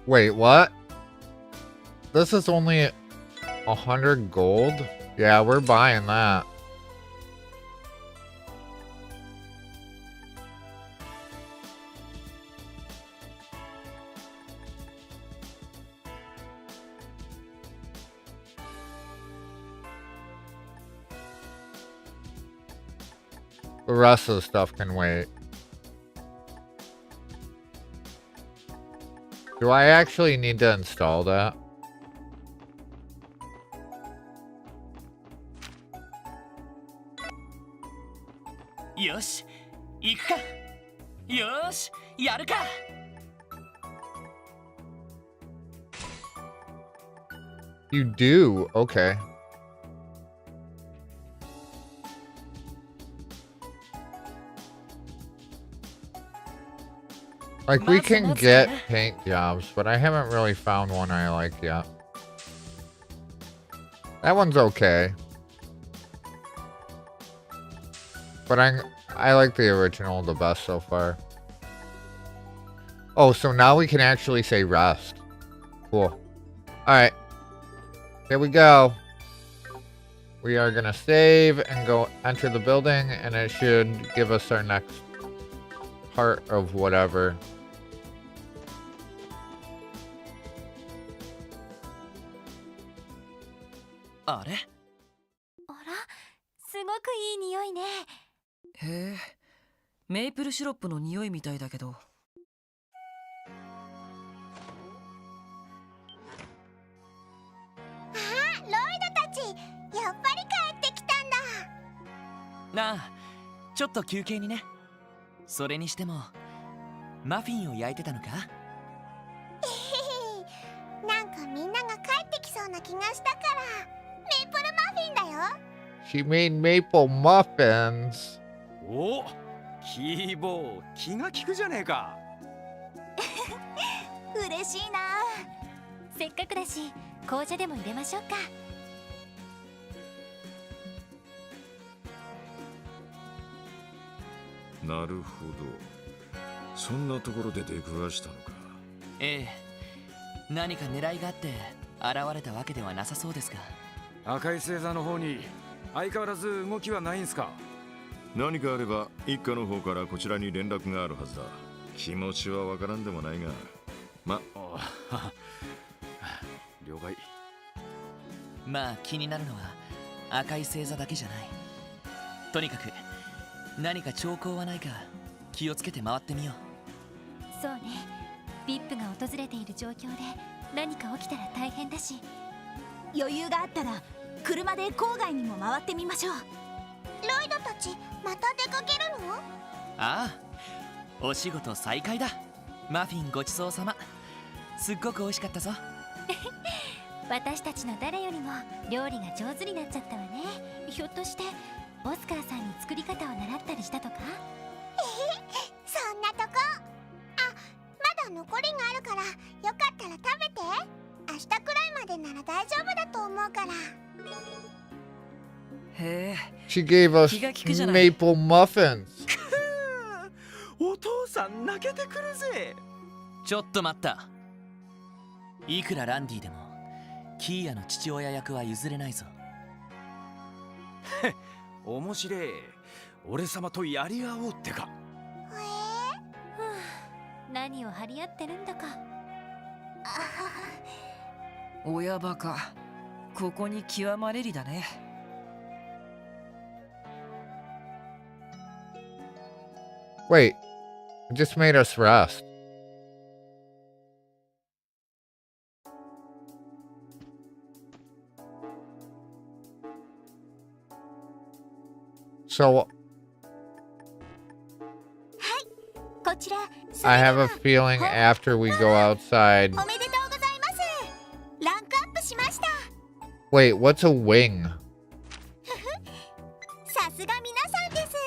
wait, what? This is only 100 gold? Yeah, we're buying that. The rest of the stuff can wait. Do I actually need to install that? Yosh, 行くか。よし、やるか。You do? Okay. Like, we can get paint jobs, but I haven't really found one I like yet. That one's okay. But I like the original the best so far. Oh, so now we can actually say rest. Cool. Alright. Here we go. We are gonna save and go enter the building, and it should give us our next part of whatever. あれ？あら、すごくいい匂いね。へえ、メイプルシロップの匂いみたいだけど。あ、ロイドたち、やっぱり帰ってきたんだ。なあ、ちょっと休憩にね。それにしてもマフィンを焼いてたのか？なんかみんなが帰ってきそうな気がしたからメープルマフィンだよ。 She made maple muffins. お、キーボー、気が利くじゃねえか。嬉しいな。せっかくだし紅茶でも入れましょうか。なるほど、そんなところで出くわしたのか。ええ、何か狙いがあって現れたわけではなさそうですが。赤い星座の方に相変わらず動きはないんすか？何かあれば一家の方からこちらに連絡があるはずだ。気持ちはわからんでもないが、了解。まあ気になるのは赤い星座だけじゃない。とにかく何か兆候はないか気をつけて回ってみよう。そうね、VIP が訪れている状況で何か起きたら大変だし、余裕があったら車で郊外にも回ってみましょう。ロイドたちまた出かけるの？ああ、お仕事再開だ。マフィンごちそうさま。すっごく美味しかったぞ。私たちの誰よりも料理が上手になっちゃったわね。ひょっとしてオスカーさんに作り方を習ったりしたとか？そんなとこ。まだ残りがあるから、よかったら食べて。明日くらいまでなら大丈夫だと思うから。へえ。 She gave us maple muffins. お父さん泣けてくるぜ。ちょっと待った。いくらランディでもキーヤの父親役は譲れないぞ。面白い。俺様とやり合おうってか。何を張り合ってるんだか。親バカ、ここに極まれりだね。Wait, it just made us rest. So こちら。 I have a feeling after we go outside. おめでとうございます。ランクアップしました。 Wait, what's a wing? さすが皆さんです。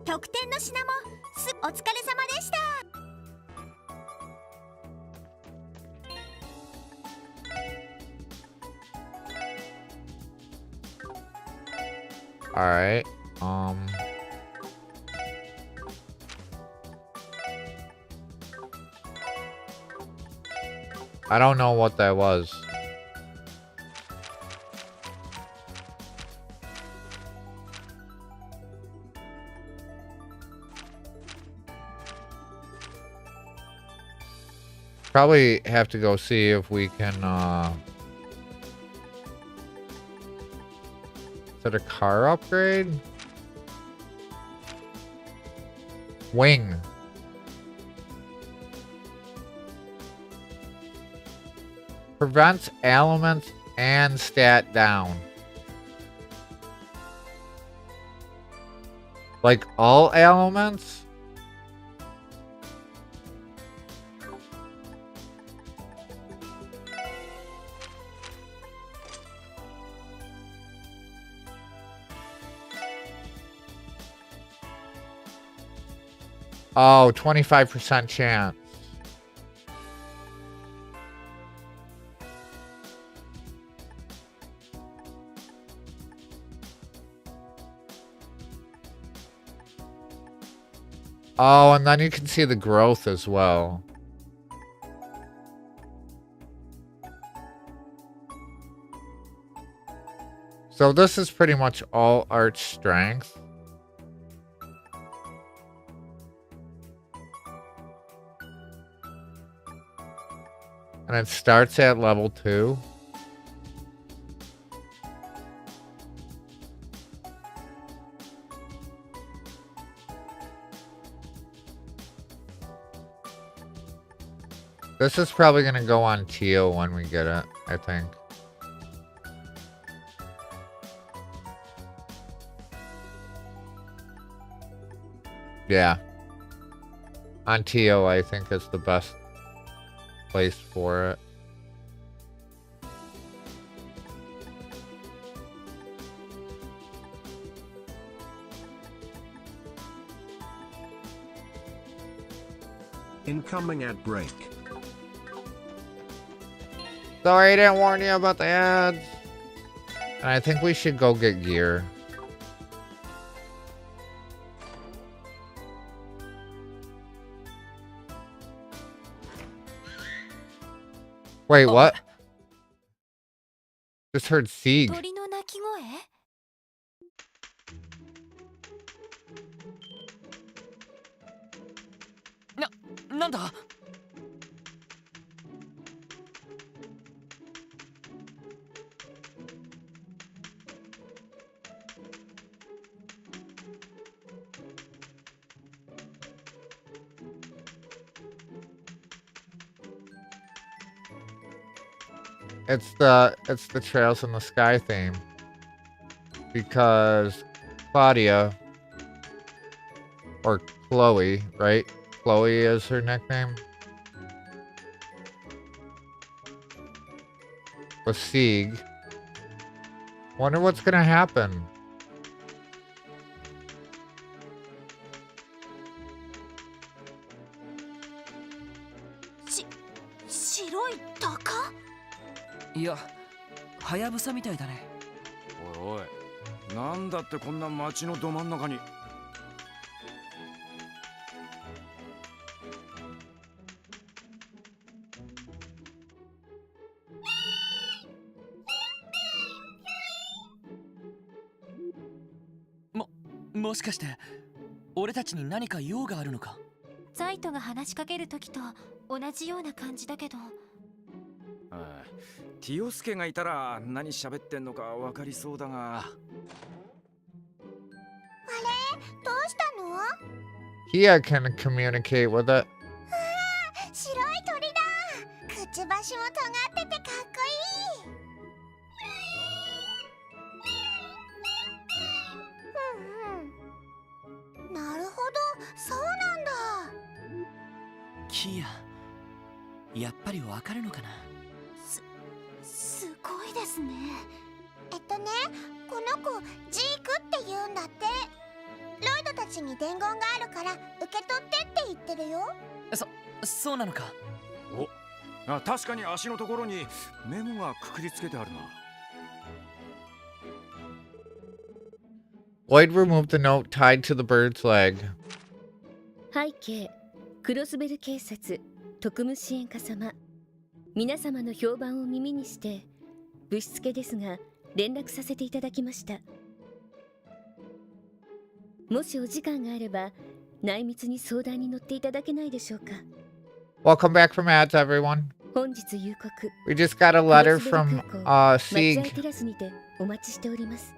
特典の品もお疲れ様でした。 Alright, I don't know what that was. Probably have to go see if we can, is it a car upgrade? Wing. Prevents elements and stat down. Like all elements? Oh, 25% chance. Oh, and then you can see the growth as well. So this is pretty much all art strength. And it starts at level 2. This is probably going to go on teal when we get it, I think. Yeah. On teal, I think is the best place for it. Incoming at break. Sorry I didn't warn you about the ads. And I think we should go get gear. Wait, what? Just heard Sieg. 鳥の鳴き声？なんだ？It's the Trails in the Sky theme. Because Claudia, or Chloe, right? Chloe is her nickname. With Sieg. Wonder what's gonna happen.いや、はやぶさみたいだね。おいおい、なんだってこんな街のど真ん中に。もしかして俺たちに何か用があるのか？ザイトが話しかける時と同じような感じだけど。ティオスケがいたら何喋ってんのか分かりそうだが。あれ、どうしたの？ Kia can communicate with it. 白い鳥だ。くちばしも尖っててかっこいい。なるほど、そうなんだ。キア、やっぱりわかるのかな？すごいですね。この子ジークって言うんだって。ロイドたちに伝言があるから受け取ってって言ってるよ。そうなのか。確かに足のところにメモがくくりつけてあるな。Lloyd removed the note tied to the bird's leg. 背景、クロスベル警察特務支援課様、皆様の評判を耳にしてぶしつけですが連絡させていただきました。もしお時間があれば内密に相談に乗っていただけないでしょうか。 Welcome back from ads, everyone. 本日夕刻、 We just got a letter from 待合 Sieg. テラスにてお待ちしております。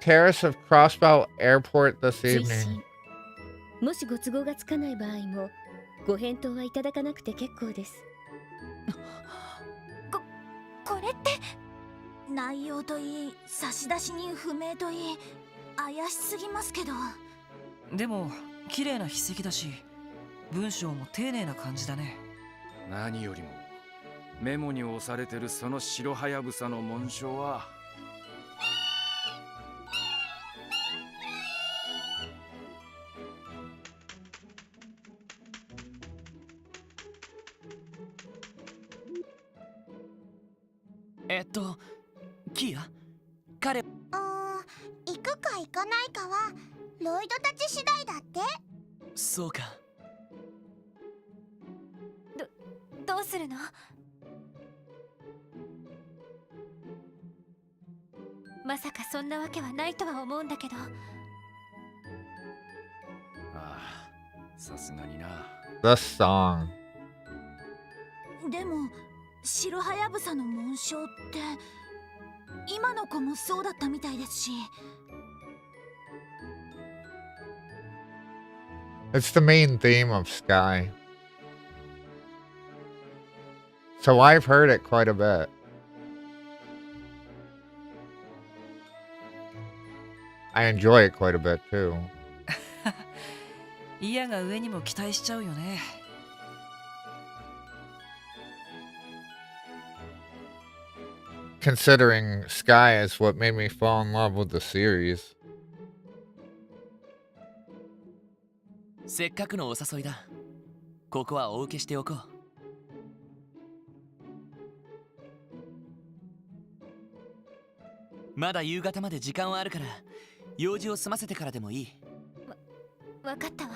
Terrace of Crossbow Airport this 推 evening. 進、もしご都合がつかない場合もご返答はいただかなくて結構です。これって内容といい差出人不明といい怪しすぎますけど。でも綺麗な筆跡だし文章も丁寧な感じだね。何よりもメモに押されてるその白はやぶさの紋章はキア、彼行くか行かないかはロイドたち次第だって。そうか。どうするの？まさかそんなわけはないとは思うんだけど。さすがにな。 The song. でも白はやぶさの紋章って今の子もそうだったみたいですし。 It's the main theme of Sky. So I've heard it quite a bit. I enjoy it quite a bit too. イヤが上にも期待しちゃうよね。Considering Sky is what made me fall in love with the series. せっかくのお誘いだ。ここはお受けしておこう。まだ夕方まで時間はあるから用事を済ませてからでもいい。わかったわ。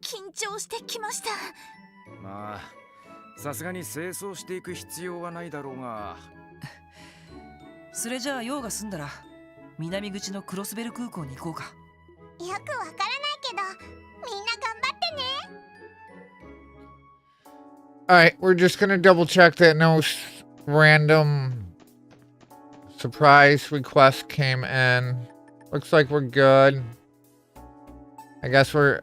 緊張してきました。まあさすがに清掃していく必要はないだろうが。それじゃあ用が済んだら南口のクロスベル空港に行こうか。よくわからないけど、みんな頑張ってね。Alright, we're just gonna double check that no random surprise request came in. Looks like we're good. I guess we're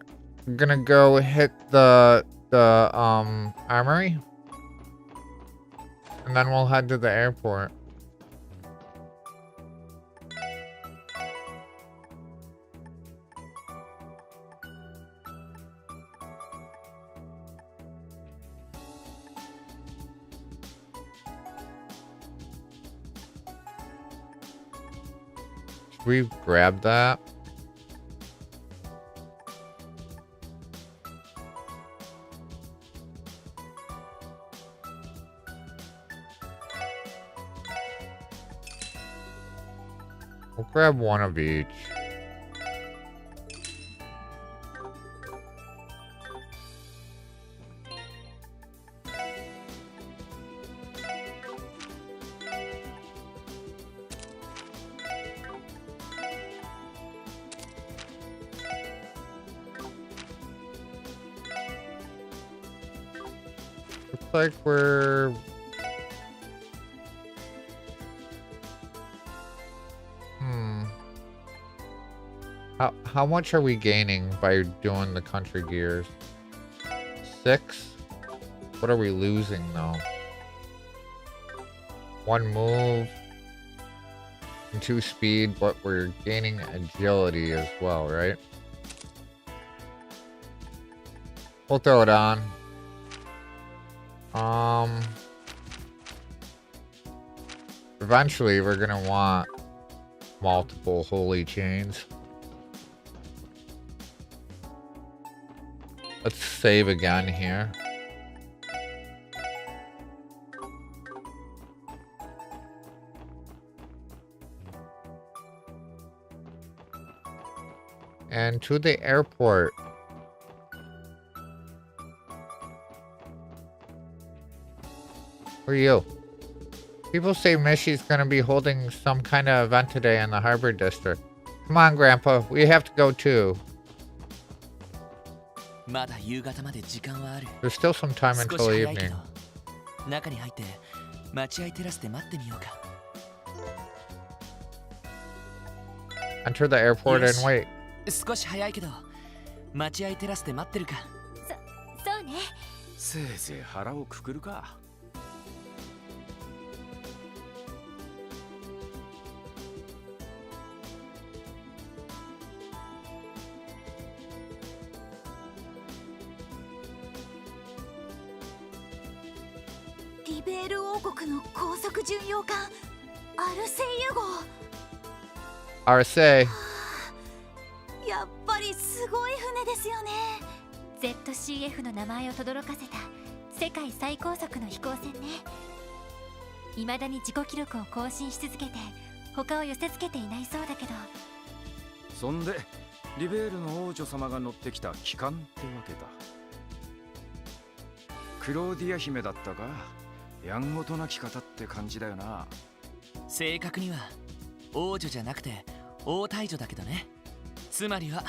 gonna go hit the armory. And then we'll head to the airport. We grabbed that. We'll grab one of each. Looks like we're... How much are we gaining by doing the country gears? 6? What are we losing though? 1 move and 2 speed, but we're gaining agility as well, right? We'll throw it on. Eventually we're gonna want multiple holy chains. Let's save again here. And to the airport. Who are you? People say Mishy's gonna be holding some kind of event today in the Harbor District. Come on, Grandpa. We have to go too. There's still some time until evening. Enter the airport and wait. 少し早いけど待合テラスで待ってるか。そうね。せいぜい腹をくくるか。リベール王国の高速巡洋艦アルセイユ号。RSA。やっぱりすごい船ですよね。 ZCF の名前を轟かせた世界最高速の飛行船ね。未だに自己記録を更新し続けて他を寄せつけていないそうだけど。そんでリベールの王女様が乗ってきた機関ってわけだ。クローディア姫だったか。やんごとなき方って感じだよな。正確には王女じゃなくて王太女だけどね。つまりは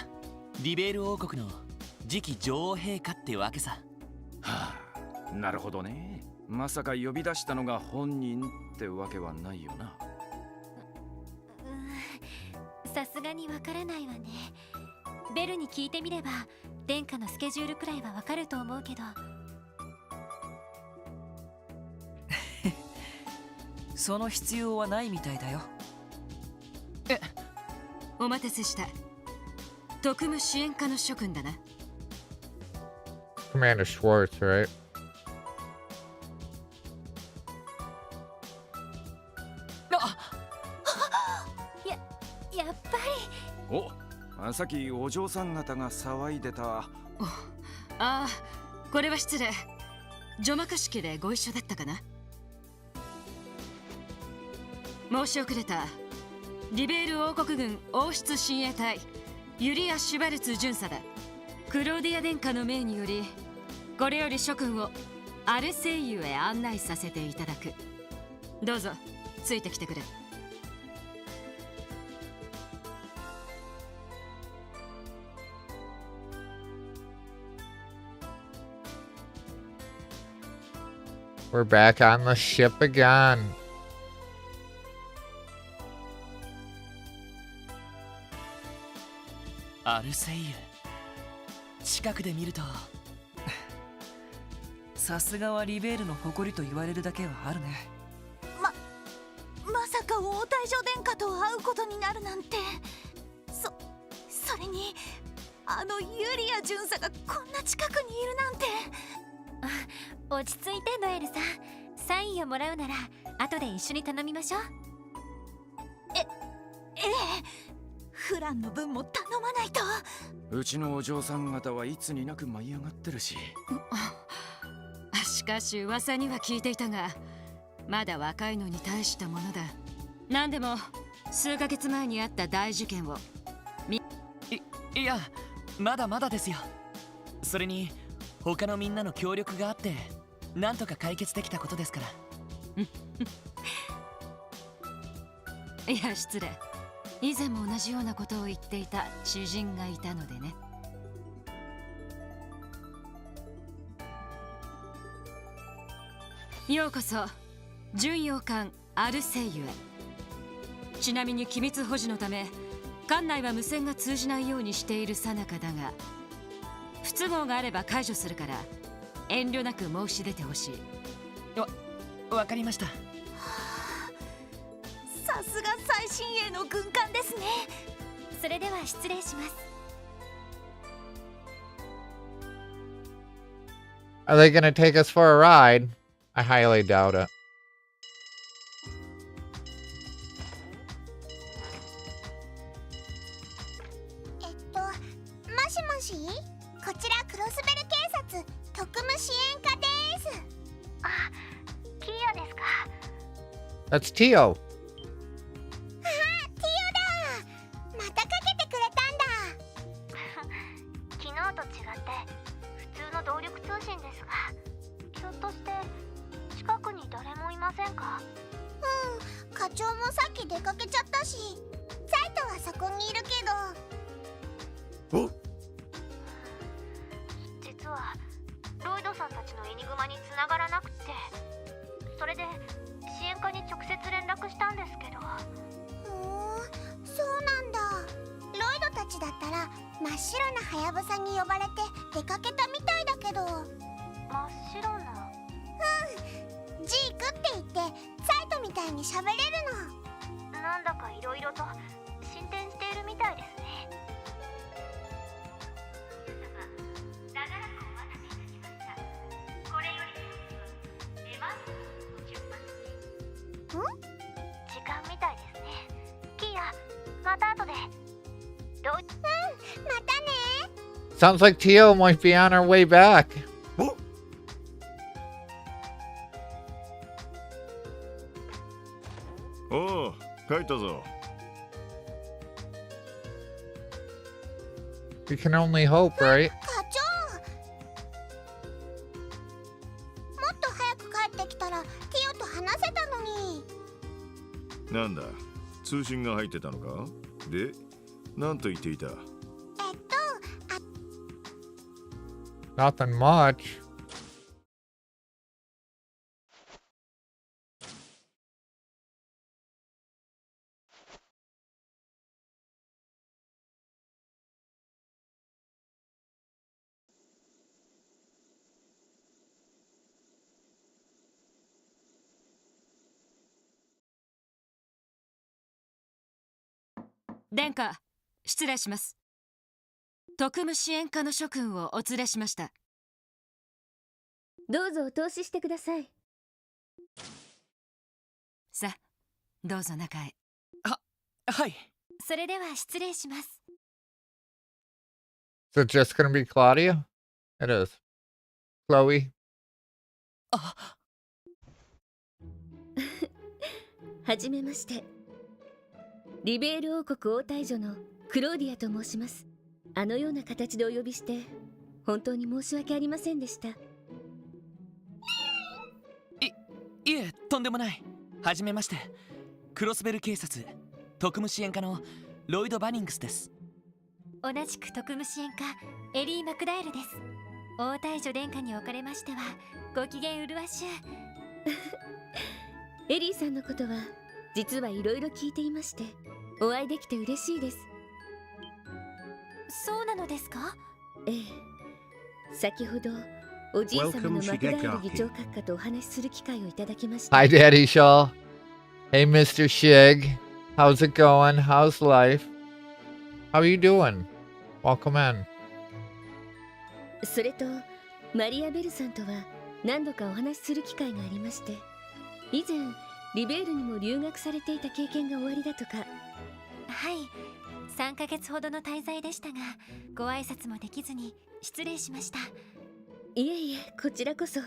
リベール王国の次期女王陛下ってわけさ。はあ、なるほどね。まさか呼び出したのが本人ってわけはないよな。さすがにわからないわね。ベルに聞いてみれば殿下のスケジュールくらいはわかると思うけど。その必要はないみたいだよ。お待たせした。特務支援課の諸君だな。Commander Schwartz, right? やっぱり。お、さっきお嬢さん方が騒いでた。ああ、これは失礼。除幕式でご一緒だったかな。申し遅れた。リベール王国軍王室親衛隊ユリア・シュバルツ巡査だ。クローディア殿下の命によりこれより諸君をアルセイユへ案内させていただく。どうぞついてきてくれ。We're back on the ship again. アルセイユ、近くで見るとさすがはリベールの誇りと言われるだけはあるね。まさか大大女殿下と会うことになるなんて。それにあのユリア巡査がこんな近くにいるなんて。落ち着いてノエルさん。サインをもらうなら後で一緒に頼みましょう。ええ、フランの分も頼まないと。うちのお嬢さん方はいつになく舞い上がってるし。しかし噂には聞いていたが、まだ若いのに大したものだ。何でも数ヶ月前にあった大事件をいや、まだまだですよ。それに他のみんなの協力があってなんとか解決できたことですから。いや失礼。以前も同じようなことを言っていた知人がいたのでね。ようこそ巡洋艦アルセイユへ。ちなみに機密保持のため艦内は無線が通じないようにしている最中だが、不都合があれば解除するから遠慮なく申し出てほしい。わかりました。さすが最新鋭の軍艦ですね。それでは失礼します。Are they gonna take us for a ride? I highly doubt it. もしもし、こちらクロスベル警察特務支援課です。あ、キヨですか。That's Tio. ティオだ。またかけてくれたんだ。昨日と違って普通の動力通信ですが、ひょっとして近くに誰もいませんか？課長もさっき出かけちゃったし、サイトはそこにいるけど。お、実はロイドさんたちのエニグマに繋がらなくて、それで支援課に直接連絡したんですけど。そうなんだ。ロイドたちだったら真っ白なハヤブサに呼ばれて出かけたみたいだけど。真っ白な？ジークって言ってサイトみたいに喋れるの。なんだかいろいろと進展しているみたいですね。時間みたいですね。キーヤ、また後で。またね。 Sounds like Tio might be on our way back. おう、帰ったぞ。We can only hope, right? 課長、もっと早く帰ってきたらティオと話せたのに。なんだ、通信が入ってたのか？で、なんと言っていた？Nothing much. 殿下、失礼します。特務支援課の諸君をお連れしました。どうぞお通ししてください。さあ、どうぞ中へ。はい。それでは失礼します。 Is it just gonna be Claudia? It is. Chloe. はじめまして。リベール王国王太女のクローディアと申します。あのような形でお呼びして本当に申し訳ありませんでした。いえ、とんでもない。はじめまして。クロスベル警察特務支援課のロイド・バニングスです。同じく特務支援課エリー・マクダエルです。大大女殿下におかれましてはご機嫌うるわしゅう。エリーさんのことは実はいろいろ聞いていまして、お会いできて嬉しいです。そうなのですか？ええ、先ほどおじい様のマクダエル議長閣下とお話しする機会をいただきました。Hi, Daddy Shaw. Hey, Mr. Shig. How's it going? How's life? How are you doing? Welcome in. それとマリア・ベルさんとは何度かお話しする機会がありまして、以前リベールにも留学されていた経験がおありだとか。はい、3ヶ月ほどの滞在でしたが、ご挨拶もできずに失礼しました。いえいえ、こちらこそ。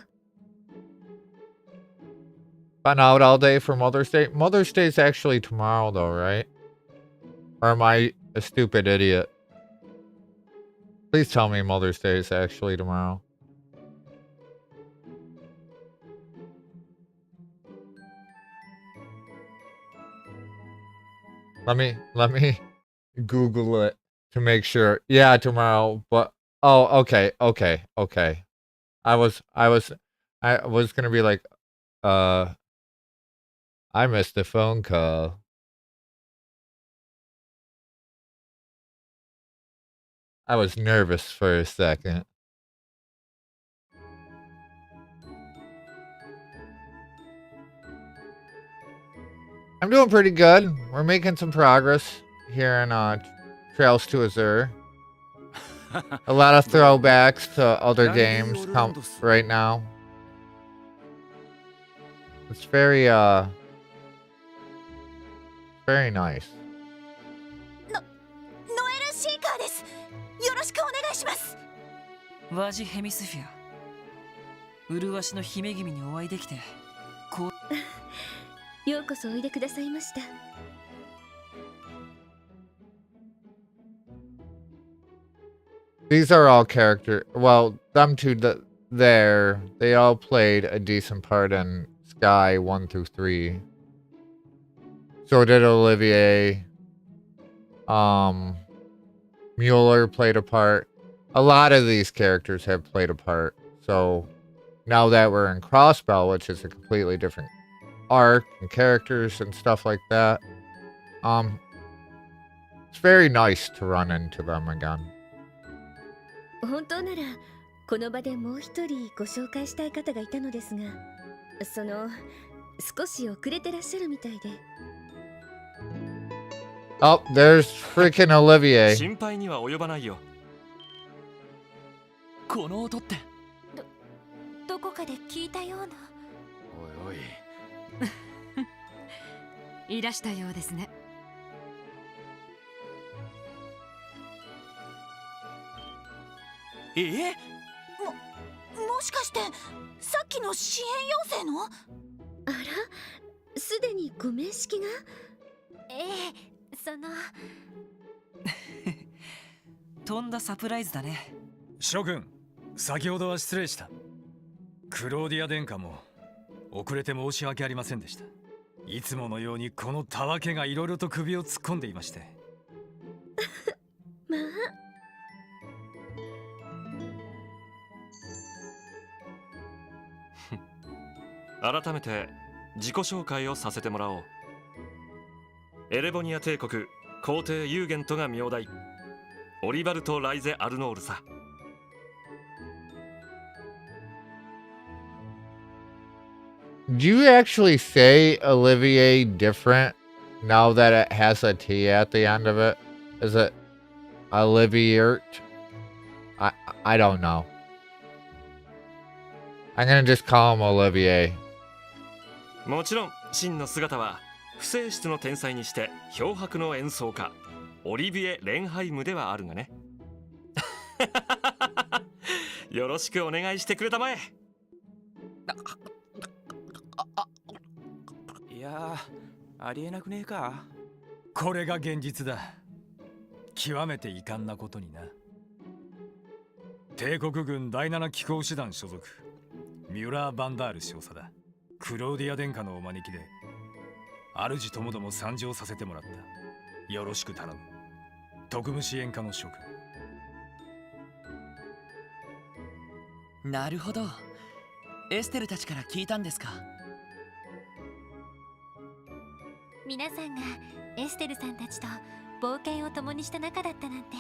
Been out all day for Mother's Day? Mother's Day is actually tomorrow, though, right? Or am I a stupid idiot? Please tell me Mother's Day is actually tomorrow. Let me Google it to make sure. Yeah, tomorrow, but okay. I was gonna be like, I missed a phone call. I was nervous for a second. I'm doing pretty good. We're making some progress here in Trails to Azure. A lot of throwbacks to other games come right now. It's very nice. ノエル・シーカーです。よろしくお願いします。ワジ・ヘミスフィア、麗しの姫君にお会いできてこうようこそおいでくださいました。These are all character. Well, them two there, they all played a decent part in Sky 1 through 3. So did Olivier. Mueller played a part. A lot of these characters have played a part. So now that we're in Crossbell, which is a completely different arc and characters and stuff like that, it's very nice to run into them again. 本当ならこの場でもう一人ご紹介したい方がいたのですが、少し遅れてらっしゃるみたいで。Oh, there's freaking Olivier. 心配には及ばないよ。この音って。どこかで聞いたような。おいおい。いらしたようですね。もしかしてさっきの支援要請の？あら、すでにご面識が？ええ、とんだサプライズだね。諸君、先ほどは失礼した。クローディア殿下も遅れて申し訳ありませんでした。いつものようにこのたわけがいろいろと首を突っ込んでいまして。まあ改めて自己紹介をさせてもらおう。エレボニア帝国皇帝ユーゲントが名代、オリバルト・ライゼ・アルノールさ。Do you actually say Olivier different now that it has a T at the end of it? Is it Olivier? I don't know. I'm gonna just call him Olivier. もちろん真の姿は不正室の天才にして漂白の演奏家オリビエ・レンハイムではあるがね。よろしくお願いしてくれたまえ。いやー、ありえなくねえか。これが現実だ。極めて遺憾なことにな。帝国軍第7機構師団所属ミュラー・バンダール少佐だ。クローディア殿下のお招きで主ともども参上させてもらった。よろしく頼む。特務支援課の諸君。なるほど。エステルたちから聞いたんですか。皆さんがエステルさんたちと冒険を共にした仲だったなんて。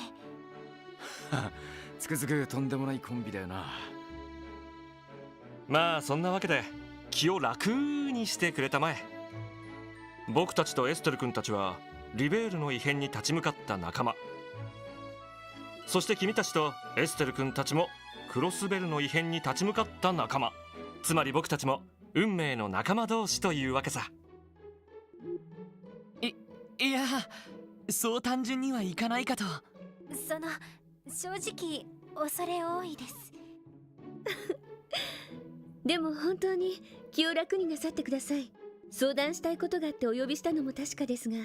つくづくとんでもないコンビだよな。まあそんなわけで気を楽にしてくれたまえ。僕たちとエステル君たちはリベールの異変に立ち向かった仲間。そして君たちとエステル君たちもクロスベルの異変に立ち向かった仲間。つまり僕たちも運命の仲間同士というわけさ。いや、そう単純にはいかないかと。正直恐れ多いです。でも本当に気を楽になさってください。相談したいことがあってお呼びしたのも確かですが、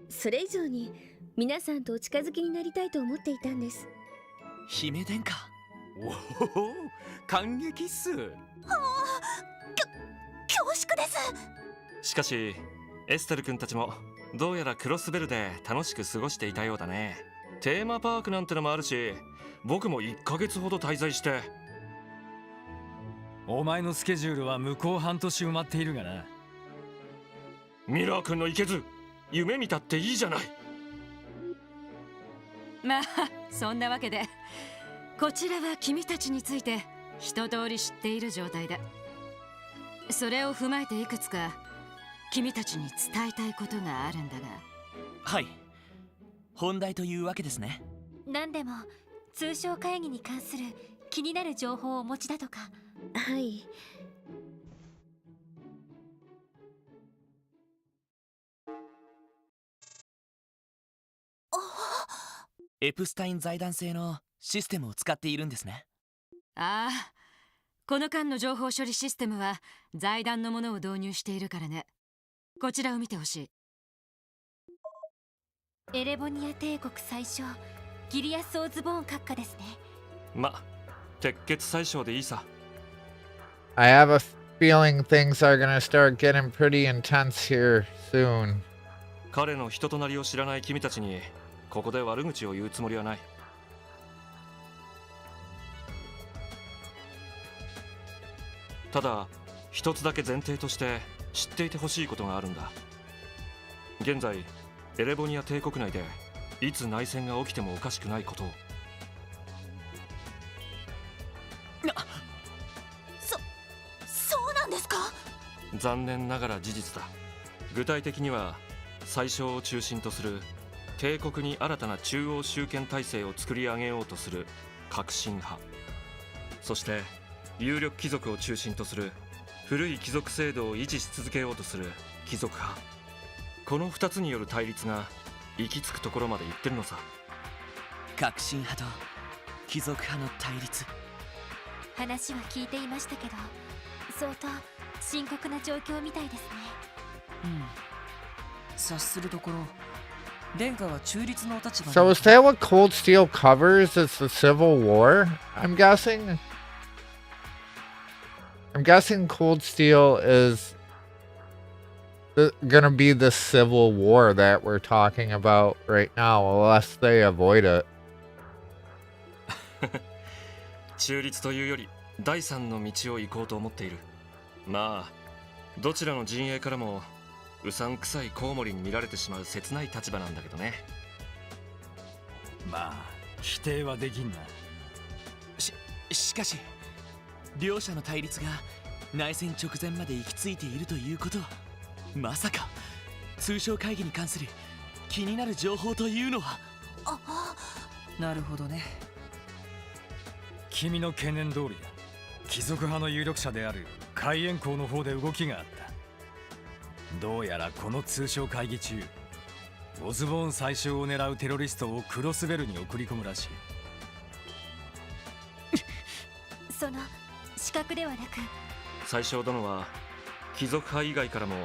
それ以上に皆さんとお近づきになりたいと思っていたんです。姫殿下。おお、感激っす。恐縮です。しかしエステル君たちもどうやらクロスベルで楽しく過ごしていたようだね。テーマパークなんてのもあるし、僕も1ヶ月ほど滞在して。お前のスケジュールは向こう半年埋まっているがな。ミラー君のいけず、夢見たっていいじゃない。まあそんなわけでこちらは君たちについて一通り知っている状態だ。それを踏まえていくつか君たちに伝えたいことがあるんだが。はい、本題というわけですね。何でも通商会議に関する気になる情報をお持ちだとか。はい。エプスタイン財団製のシステムを使っているんですね。ああ、この間の情報処理システムは財団のものを導入しているからね。こちらを見てほしい。エレボニア帝国最初ギリアス・オズボーン閣下ですね。ま、鉄血宰相でいいさ。I have a feeling things are gonna start getting pretty intense here soon. 彼の人となりを知らない君たちにここで悪口を言うつもりはない。ただ一つだけ前提として知っていてほしいことがあるんだ。現在エレボニア帝国内でいつ内戦が起きてもおかしくないことを。そうなんですか？残念ながら事実だ。具体的には宰相を中心とする帝国に新たな中央集権体制を作り上げようとする革新派、そして有力貴族を中心とする古い貴族制度を維持し続けようとする貴族派。この2つによる対立が行き着くところまで行ってるのさ。革新派と貴族派の対立。話は聞いていましたけど、相当深刻な状況みたいですね。察するところ殿下は中立のお立場。 So is that what Cold Steel covers? It's the Civil War, I'm guessing? I'm guessing Cold Steel is gonna be the Civil War that we're talking about right now, unless they avoid it. 中立というより第三の道を行こうと思っている。まあどちらの陣営からもうさんくさいコウモリに見られてしまう切ない立場なんだけどね。まあ否定はできんな。しかし両者の対立が内戦直前まで行き着いているということは、まさか通商会議に関する気になる情報というのは。なるほどね。君の懸念通りだ。貴族派の有力者である海援公の方で動きがあった。どうやらこの通商会議中、オズボーン宰相を狙うテロリストをクロスベルに送り込むらしい。その資格ではなく、宰相殿は貴族派以外からも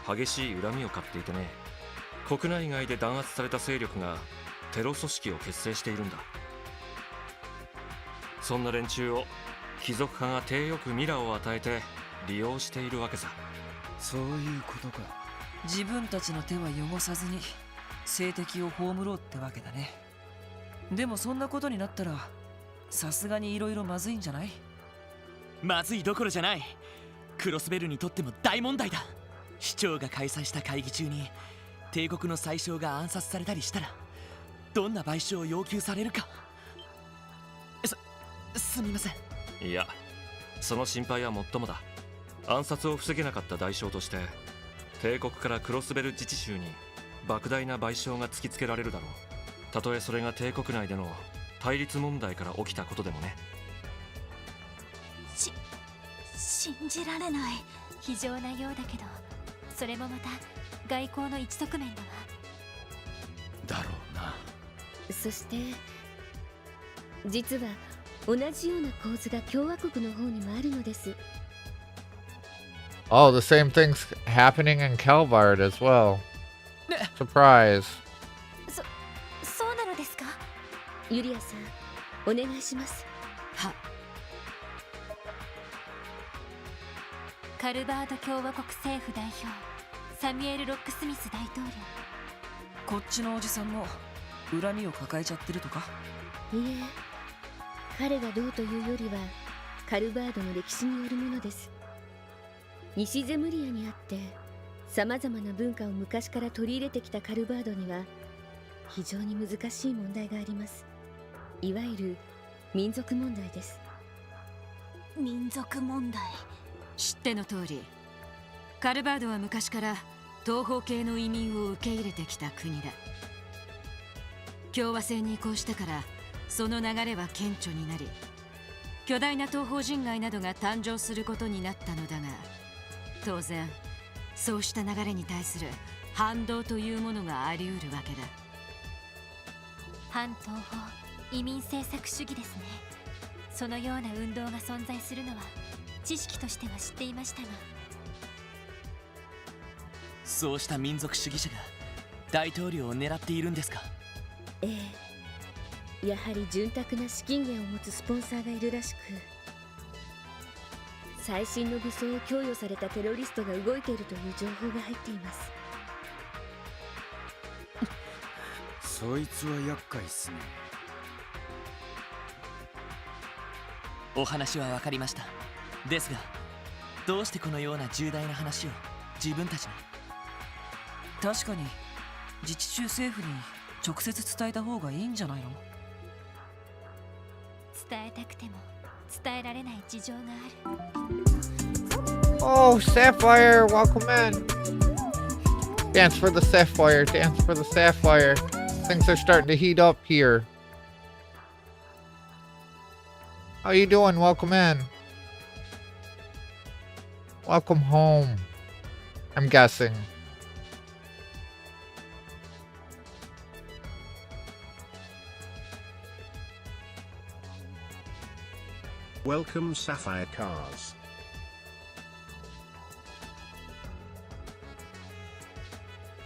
激しい恨みを買っていてね、国内外で弾圧された勢力がテロ組織を結成しているんだ。そんな連中を貴族派が体よくミラを与えて利用しているわけさ。そういうことか。自分たちの手は汚さずに政敵を葬ろうってわけだね。でもそんなことになったらさすがにいろいろまずいんじゃない？まずいどころじゃない。クロスベルにとっても大問題だ。市長が開催した会議中に帝国の宰相が暗殺されたりしたらどんな賠償を要求されるか。すみません。いや、その心配はもっともだ。暗殺を防げなかった代償として帝国からクロスベル自治州に莫大な賠償が突きつけられるだろう。たとえそれが帝国内での対立問題から起きたことでもね。信じられない。非常なようだけど、それもまた外交の一側面だわ。だろうな。そして実は同じような構図が共和国の方にもあるのです。Oh, the same thing's happening in Calvard as well. Surprise. そうなのですか？ユリアさん、お願いします。は。カルバード共和国政府代表サミュエル・ロックスミス大統領。こっちのおじさんも恨みを抱えちゃってるとか？いえ、彼がどうというよりはカルバードの歴史によるものです。西ゼムリアにあってさまざまな文化を昔から取り入れてきたカルバードには非常に難しい問題があります。いわゆる民族問題です。民族問題。知っての通り、カルバードは昔から東方系の移民を受け入れてきた国だ。共和制に移行してからその流れは顕著になり、巨大な東方人街などが誕生することになったのだが、当然そうした流れに対する反動というものがあり得るわけだ。反東方移民政策主義ですね。そのような運動が存在するのは知識としては知っていましたが。そうした民族主義者が大統領を狙っているんですか？ええ、やはり潤沢な資金源を持つスポンサーがいるらしく、最新の武装を供与されたテロリストが動いているという情報が入っています。そいつは厄介っすね。お話は分かりました。ですが、どうしてこのような重大な話を自分たちに？確かに自治州政府に直接伝えた方がいいんじゃないの？伝えたくても伝えられない事情がある。Oh, Sapphire, welcome in. Dance for the Sapphire, dance for the Sapphire. Things are starting to heat up here. How you doing? Welcome in. Welcome home, I'm guessing. Welcome Sapphire Cars.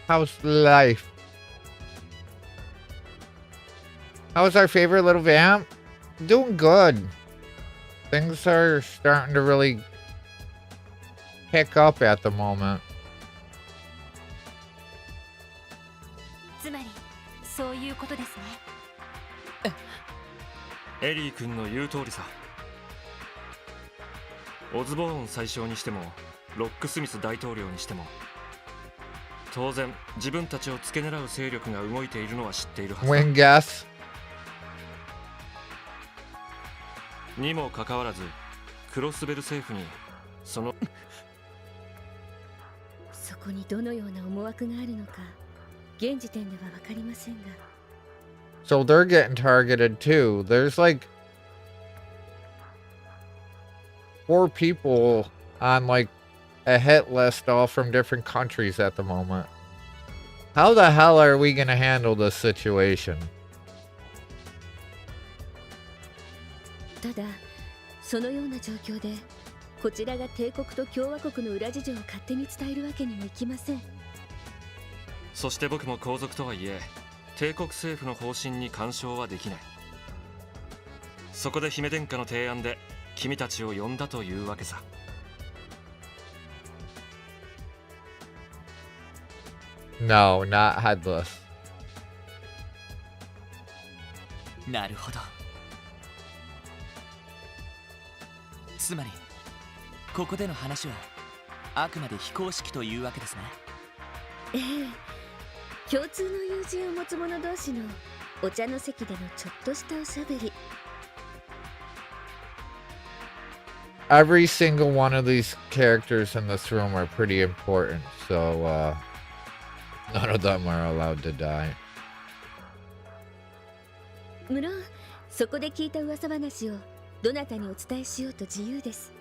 How's life? How's our favorite little vamp? Doing good. Things are starting to really pick up at the moment. つまりそういうことですね。エリー君の言う通りさ。オズボーン宰相にしてもロックスミス大統領にしても、当然自分たちを付け狙う勢力が動いているのは知っているはずだ。Win guess. にもかかわらずクロスベル政府にそのそこにどのような思惑があるのか現時点では分かりませんが。 So they're getting targeted too. There's like 4 people on like a hit list all from different countries at the moment. How the hell are we gonna handle this situation? ただそのような状況でこちらが帝国と共和国の裏事情を勝手に伝えるわけにもいきません。そして僕も皇族とはいえ帝国政府の方針に干渉はできない。そこで姫殿下の提案で君たちを呼んだというわけさ。No, not headless. なるほど。つまりここでの話はあくまで非公式というわけですね。ええ、共通の友人を持つ者同士のお茶の席でのちょっとしたおしゃべり。Every single one of these characters in this room are pretty important, so none of them are allowed to die. 無論そこで聞いた噂話をどなたにお伝えしようと自由です。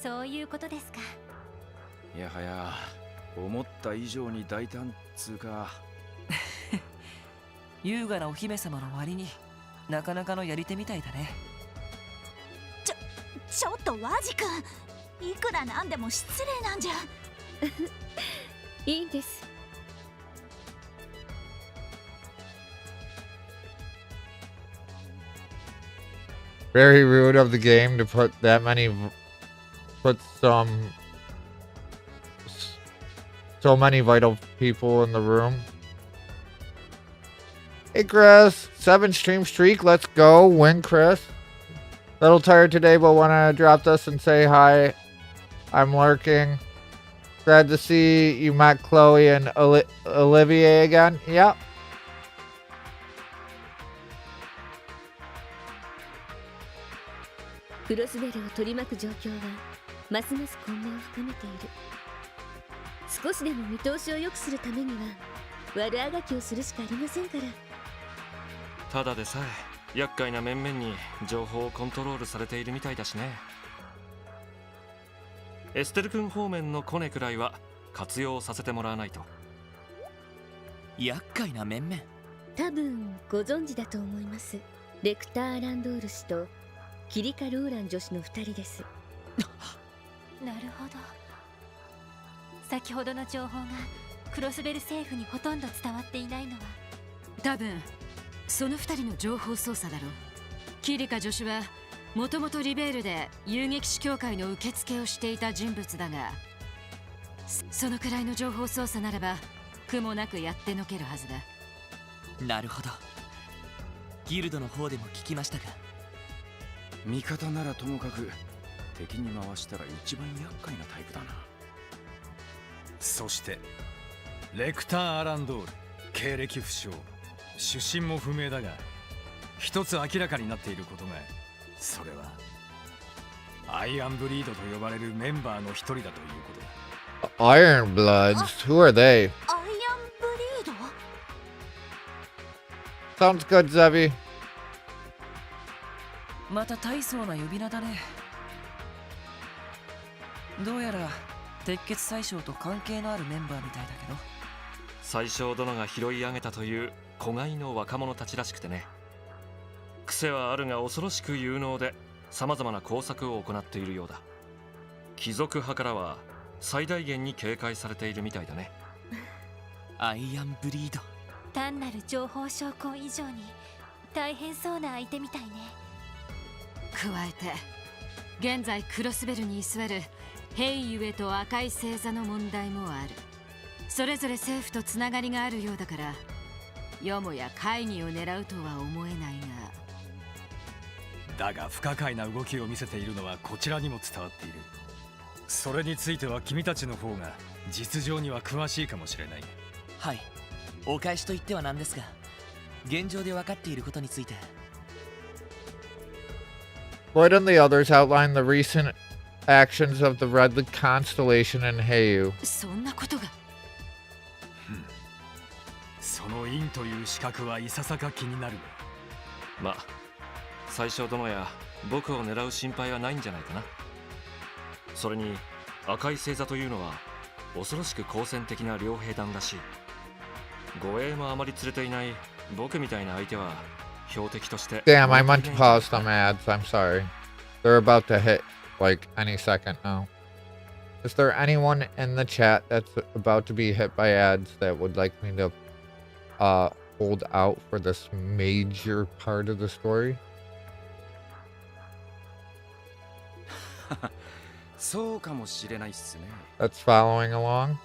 そういうことですか。いやはや思った以上に大胆つうか。優雅なお姫様の割になかなかのやり手みたいだね。ちょっとワジ君、いくらなんでも失礼なんじゃ。いいんです。Very rude of the game to put so many vital people in the room. Hey Chris, 7 stream streak, let's go, win Chris. Little tired today, but wanna drop this and say hi. I'm lurking. Glad to see you met Chloe and Olivier again. Yep. クロスベルを取り巻く状況はますます混迷を深めている。少しでも見通しを良くするためには悪あがきをするしかありませんから。ただでさえ厄介な面々に情報をコントロールされているみたいだしね。エステル君方面のコネくらいは活用させてもらわないと。厄介な面々。多分ご存知だと思います。レクター・ランドール氏とキリカ・ローラン女子の2人です。なるほど。先ほどの情報がクロスベル政府にほとんど伝わっていないのは多分その2人の情報操作だろう。キリカ助手はもともとリベールで遊撃士協会の受付をしていた人物だが、そのくらいの情報操作ならば苦もなくやってのけるはずだ。なるほど。ギルドの方でも聞きましたが、味方ならともかく敵に回したら一番厄介なタイプだな。そしてレクター・アランドール、経歴不詳、出身も不明だが一つ明らかになっていることが、それはアイアンブリードと呼ばれるメンバーの一人だということだ。 Iron Bloods? Who are they? アイアンブリード Sounds good, Zevi. また大層な呼び名だね。どうやら鉄血宰相と関係のあるメンバーみたいだけど。宰相殿が拾い上げたという子飼いの若者たちらしくてね。癖はあるが恐ろしく有能で様々な工作を行っているようだ。貴族派からは最大限に警戒されているみたいだね。アイアンブリード。単なる情報証拠以上に大変そうな相手みたいね。加えて現在クロスベルに居座るヘイユエと赤い星座の問題もある。それぞれ政府とつながりがあるようだから、よもや会議を狙うとは思えないが。だが不可解な動きを見せているのはこちらにも伝わっている。それについては君たちの方が実情には詳しいかもしれない。はい、お返しと言ってはなんですが、現状で分かっていることについて。Floyd and the others outline the recent actions of the Red Constellation in Heiyu. そんなことが。その院という資格はいささか気になる。まあ宰相殿や僕を狙う心配はないんじゃないかな。それに赤い星座というのは恐ろしく好戦的な両兵団らしい。護衛もあまり連れていない僕みたいな相手は標的として。 Damn, I meant to pause some ads. I'm sorry. They're about to hit like any second now. Is there anyone in the chat that's about to be hit by ads that would like me to hold out for this major part of the story? そうかもしれないっすね。 that's following along?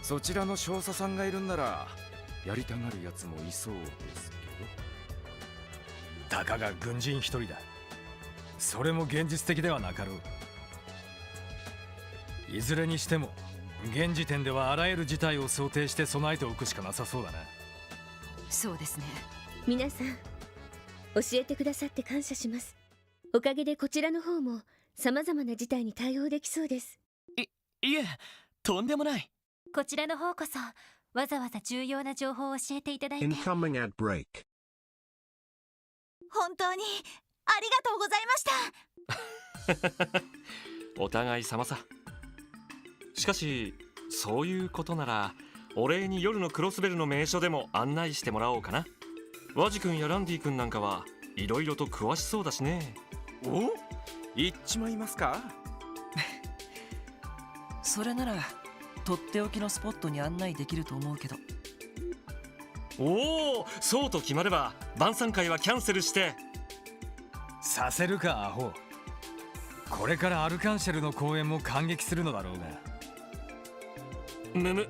そちらの少佐さんがいるんならやりたがるやつもいそうですけたかが軍人一人だ。それも現実的ではなかろう。いずれにしても現時点ではあらゆる事態を想定して備えておくしかなさそうだな。そうですね。皆さん教えてくださって感謝します。おかげでこちらの方も様々な事態に対応できそうです。いえ、とんでもない。こちらの方こそわざわざ重要な情報を教えていただいて Incoming ad break. 本当にありがとうございました。お互い様さ。しかしそういうことならお礼に夜のクロスベルの名所でも案内してもらおうかな。ワジ君やランディ君なんかはいろいろと詳しそうだしね。お、行っちまいますか？それならとっておきのスポットに案内できると思うけど。おお、そうと決まれば晩餐会はキャンセルしてさせるかアホ。これからアルカンシェルの公演も感激するのだろうが。むむ、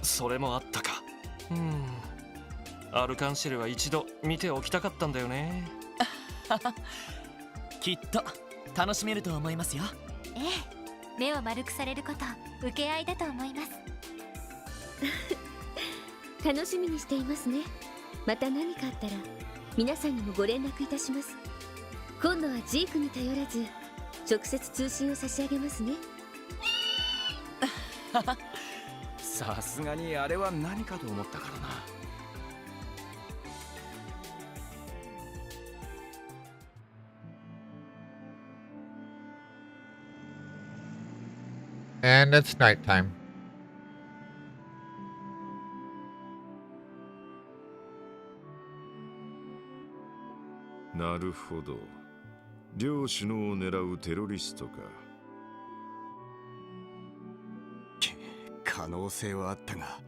それもあったか。アルカンシェルは一度見ておきたかったんだよね。きっと楽しめると思いますよ。ええ、目を丸くされること受け合いだと思います。楽しみにしていますね。また何かあったら皆さんにもご連絡いたします。今度はジークに頼らず直接通信を差し上げますね。さすがにあれは何かと思ったからな。And it's nighttime. なるほど。両首脳を狙うテロリストか。可能性はあったが、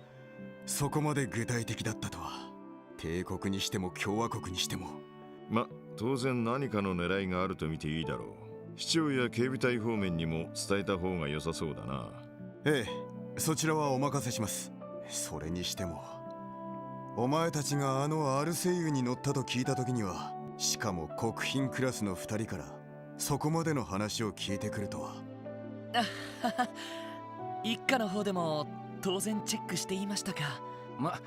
そこまで具体的だったとは。帝国にしても共和国にしても。ま、当然何かの狙いがあると見ていいだろう。市長や警備隊方面にも伝えた方が良さそうだな。ええ、そちらはお任せします。それにしても、お前たちがあのアルセイユに乗ったと聞いた時には、しかも国賓クラスの2人からそこまでの話を聞いてくるとは。一家の方でも当然チェックしていましたか。ま、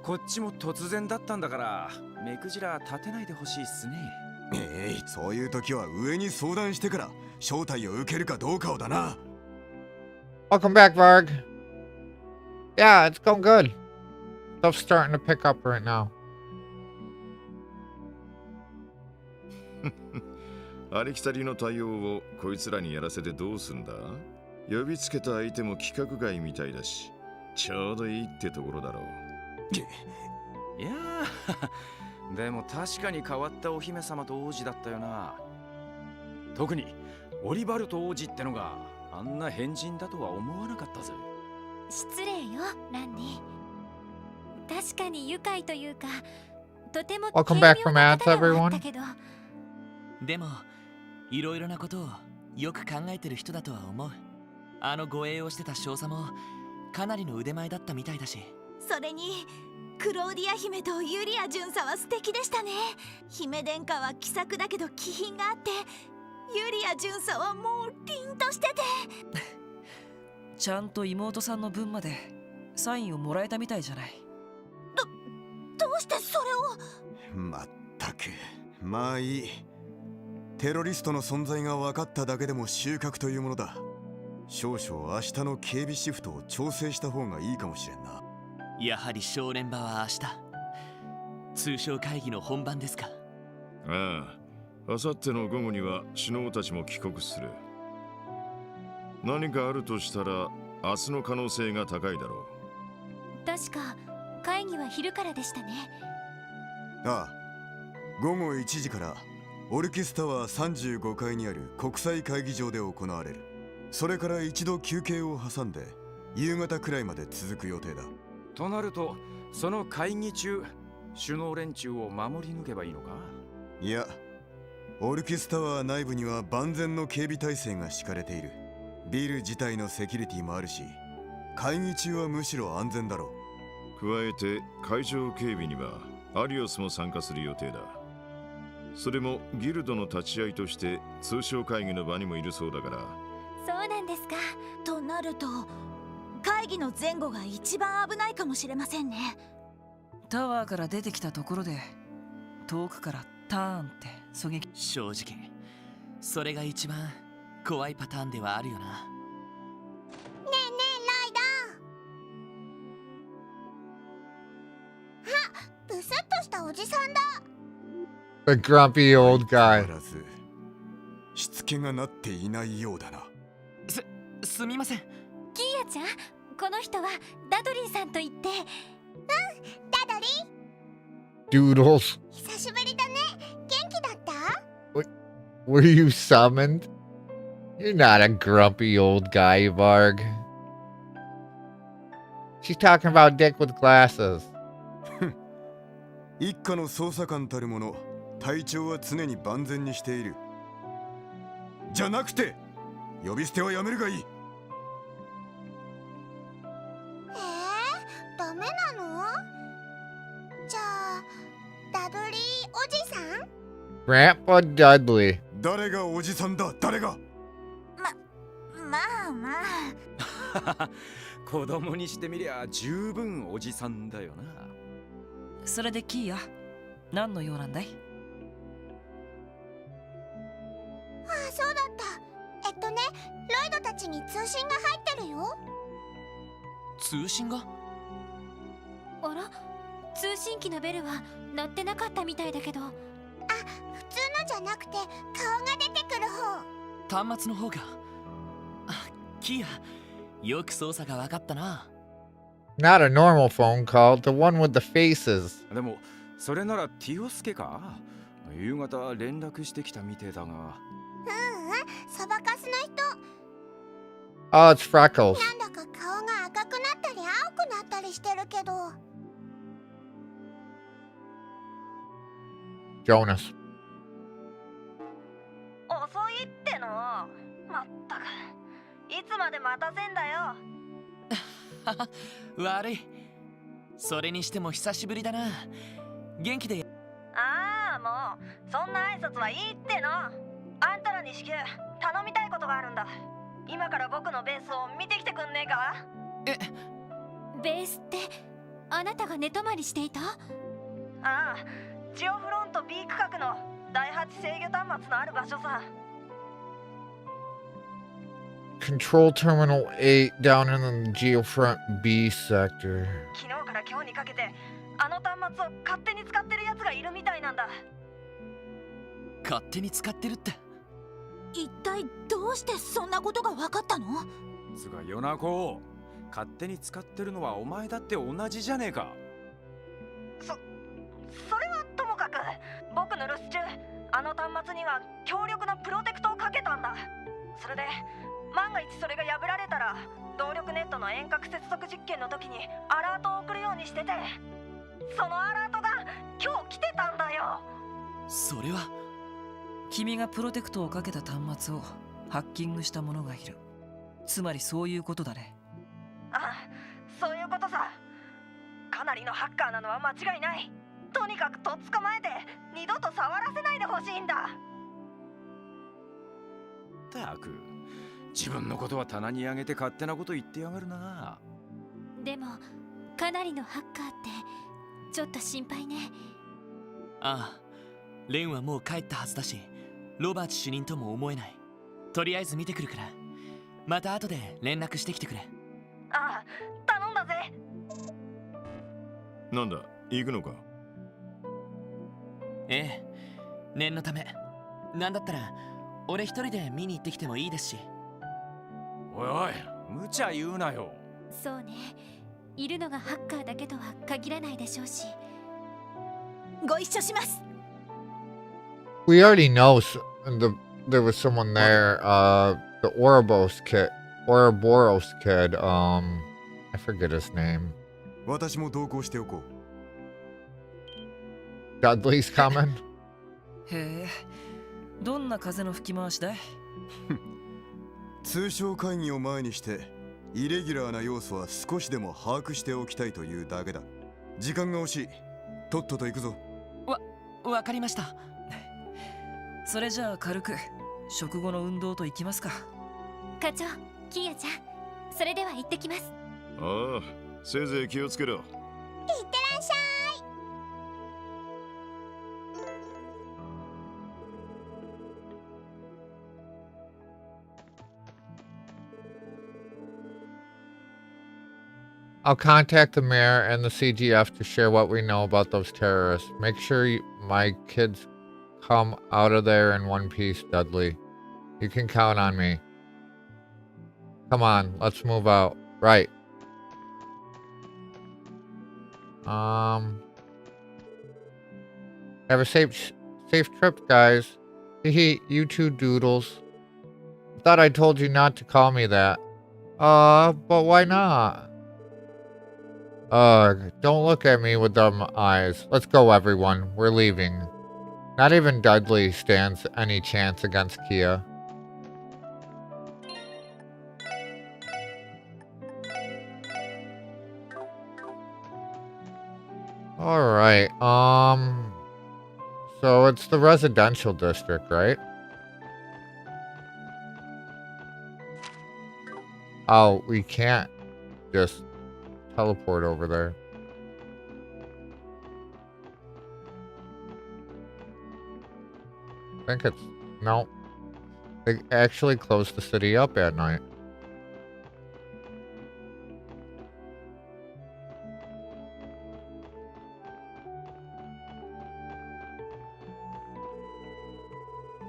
こっちも突然だったんだから目くじら立てないでほしいっすね。そういう時は上に相談してから招待を受けるかどうかをだな。 Welcome back, Varg. Yeah, it's going good. Stuff's starting to pick up right now. ありきたりの対応をこいつらにやらせてどうすんだ？呼びつけた相手も規格外みたいだし、ちょうどいいってところだろう。いやーでも確かに変わったお姫様と王子だったよな。特にオリバルト王子ってのがあんな変人だとは思わなかったぜ。失礼よ、ランディ。確かに愉快というか、とても Welcome back from ads, everyone. でもいろいろなことをよく考えてる人だとは思う。あの護衛をしてた少佐もかなりの腕前だったみたいだし。それにクローディア姫とユリア巡査は素敵でしたね。姫殿下は気さくだけど気品があって、ユリア巡査はもう凛としててちゃんと妹さんの分までサインをもらえたみたいじゃない。どうしてそれを。まったく、まあいい。テロリストの存在が分かっただけでも収穫というものだ。少々明日の警備シフトを調整した方がいいかもしれんな。やはり正念場は明日、通商会議の本番ですか。ああ、あさっての午後には首脳たちも帰国する。何かあるとしたら明日の可能性が高いだろ確か会議は昼からでしたね。ああ、午後1時からオルキスタワー35階にある国際会議場で行われる。それから一度休憩を挟んで夕方くらいまで続く予定だ。となるとその会議中首脳連中を守り抜けばいいのか。いや、オルキスタワー内部には万全の警備体制が敷かれている。ビル自体のセキュリティもあるし、会議中はむしろ安全だろ加えて会場警備にはアリオスも参加する予定だ。それもギルドの立ち会いとして通商会議の場にもいるそうだから。そうなんですか。となると会議の前後が一番危ないかもしれませんね。タワーから出てきたところで遠くからターンって狙撃。正直それが一番怖いパターンではあるよな。ねえねえライダー。あ、ブスッとしたおじさんだ。 The grumpy old guy. しつけがなっていないようだな。すみません。キーヤちゃん、この人はダドリーさんと言って。ダドリー Doodles. 久しぶりだね。元気だった？ Were you summoned? You're not a grumpy old guy, Varg. She's talking about Dick with glasses. 一家の捜査官たる者、体調は常に万全にしている。じゃなくて呼び捨てはやめるがいい。ダメなの？じゃあダドリーおじさん？ Grandpa Dudley. 誰がおじさんだ？誰が？まあまあ。子供にしてみりゃ十分おじさんだよな。それでキーヤ、何の用なんだい？ああ、そうだった。ロイドたちに通信が入ってるよ。通信が？あら、通信機のベルは鳴ってなかったみたいだけど。あ、普通のじゃなくて顔が出てくる方。端末の方が。あ、キーヤ、よく操作が分かったな。Not a normal phone call, the one with the faces. でもそれならティオスケか？夕方連絡してきたみてえだが。そばかすの人。Oh, it's Freckles. なんだか顔が赤くなったり青くなったりしてるけど。Jonas. 遅いっての。まったくいつまで待たせんだよ。悪い。それにしても久しぶりだな。元気で。ああ、もうそんな挨拶はいいっての。あんたらに至急頼みたいことがあるんだ。今から僕のベースを見てきてくんねえか？ベースってあなたが寝泊まりしていた？ああ、ジオフロント B 区画の第8制御端末のある場所さ。Control Terminal 8 down in the Geofront B sector. 昨日から今日にかけてあの端末を勝手に使ってるやつがいるみたいなんだ。勝手に使ってるって。一体どうしてそんなことが分かったの？つがヨナコ、勝手に使ってるのはお前だって同じじゃねえか。それはともかく、僕の留守中あの端末には強力なプロテクトをかけたんだ。それで万が一それが破られたら動力ネットの遠隔接続実験の時にアラートを送るようにしてて、そのアラートが今日来てたんだよ。それは君がプロテクトをかけた端末をハッキングした者がいる。つまりそういうことだね。ああ、そういうことさ。かなりのハッカーなのは間違いない。とにかくとっ捕まえて二度と触らせないでほしいんだ。たく、自分のことは棚に上げて勝手なこと言ってやがるな。でもかなりのハッカーってちょっと心配ね。ああ、レンはもう帰ったはずだし、ロバート主任とも思えない。とりあえず見てくるから、また後で連絡してきてくれ。ああ、頼んだぜ。なんだ、行くのか？ええ、念のため。なんだったら俺一人で見に行ってきてもいいですし。おいおい、無茶言うなよ。そうね、いるのがハッカーだけとは限らないでしょうし。ご一緒します。We already know there was someone there. The Ouroboros kid. I forget his name. 私も同行しておこう。Dudley's coming. へえ、どんな風の吹き回しだい？通商会議を前にしてイレギュラーな要素は少しでも把握しておきたいというだけだ。時間が惜しい。とっとと行くぞ。わかりました。それじゃあ軽く食後の運動と行きますか。課長、キーヤちゃん、それでは行ってきます。ああ、せいぜい気をつけろ。いってらっしゃい。I'll contact the mayor and the CGF to share what we know about those terrorists. Make sure my kids come out of there in one piece, Dudley. You can count on me. Come on, let's move out. Right. Have a safe trip, guys. Hee, you two doodles. Thought I told you not to call me that. But why not? Don't look at me with dumb eyes. Let's go, everyone. We're leaving. Not even Dudley stands any chance against Kia. Alright, so it's the residential district, right? Oh, we can't just teleport over there. I think it's... no. They actually closed the city up at night.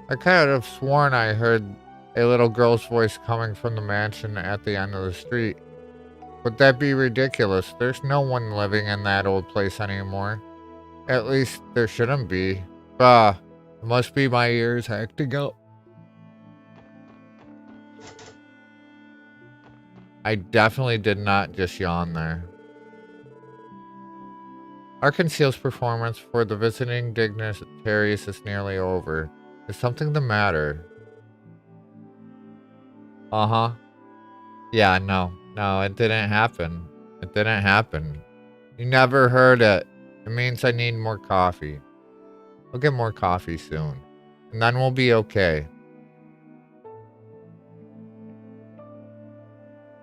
I kind of sworn I heard a little girl's voice coming from the mansion at the end of the street. Would that be ridiculous? There's no one living in that old place anymore. At least there shouldn't be. It must be my ears acting up. I definitely did not just yawn there. Our conceals performance for the visiting dignitaries is nearly over. Is something the matter? Uh-huh. Yeah, no, it didn't happen. It didn't happen. You never heard it. It means I need more coffee. I'll get more coffee soon. And then we'll be okay.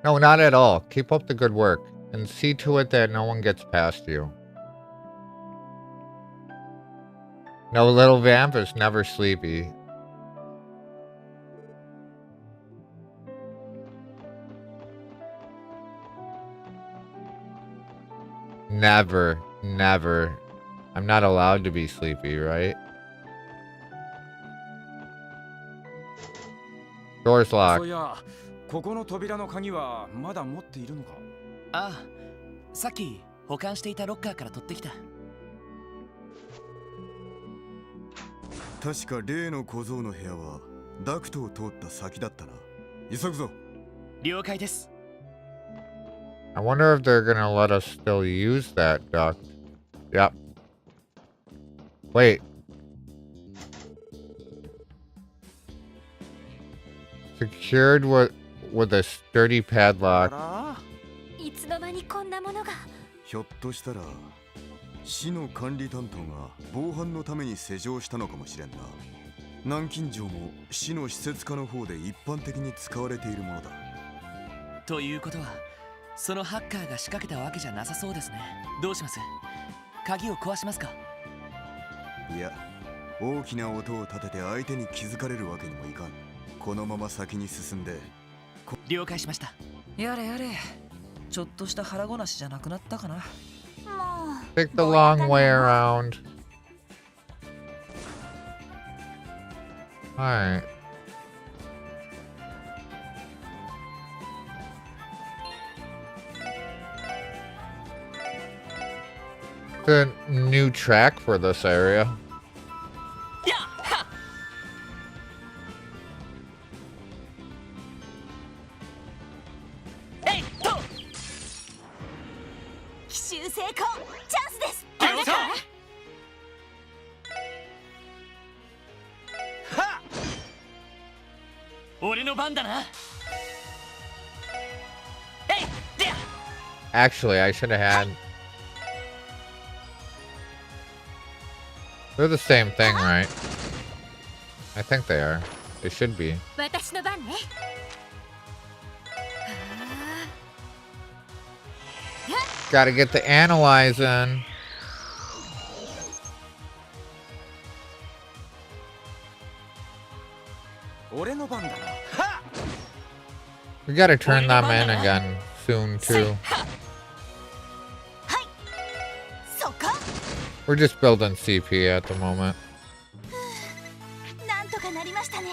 No, not at all. Keep up the good work. And see to it that no one gets past you. No, little vamp is never sleepy. Never. I'm not allowed to be sleepy, right? Door's locked. そういや、ここの扉の鍵はまだ持っているのか？ああ、さっき保管していたロッカーから取ってきた。確か例の小僧の部屋はダクトを通った先だったな。急ぐぞ。了解です。I wonder if they're gonna let us still use that duct. Yep. Wait. Secured with a sturdy padlock. いつの間にこんなものが。ひょっとしたら市の管理担当が防犯のために施錠したのかもしれんな。南京錠も市の施設課の方で一般的に使われているものだ。ということは、そのハッカーが仕掛けたわけじゃなさそうですね。どうします？鍵を壊しますか？いや、大きな音を立てて相手に気づかれるわけにもいかん。このまま先に進んで。了解しました。やれやれ。ちょっとした腹ごなしじゃなくなったかな。もう。 Take the long way around. Alright. The new track for this area. 俺の番だな。Actually, I should have had. They're the same thing, right? I think they are. They should be. 私の番ね。Gotta get the analyzing. We gotta turn them in again soon too. We're just building CP at the moment. なんとかなりましたね。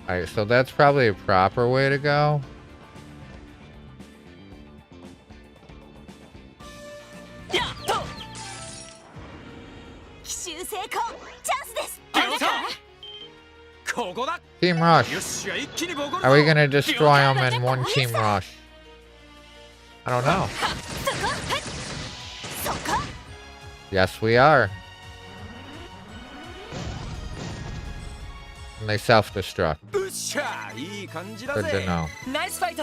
Alright, so that's probably a proper way to go. 奇襲成功、チャンスです。 Team rush. Are we gonna destroy them in one team rush? I don't know. Yes, we are. And they self-destruct. Good to know. Nice fight.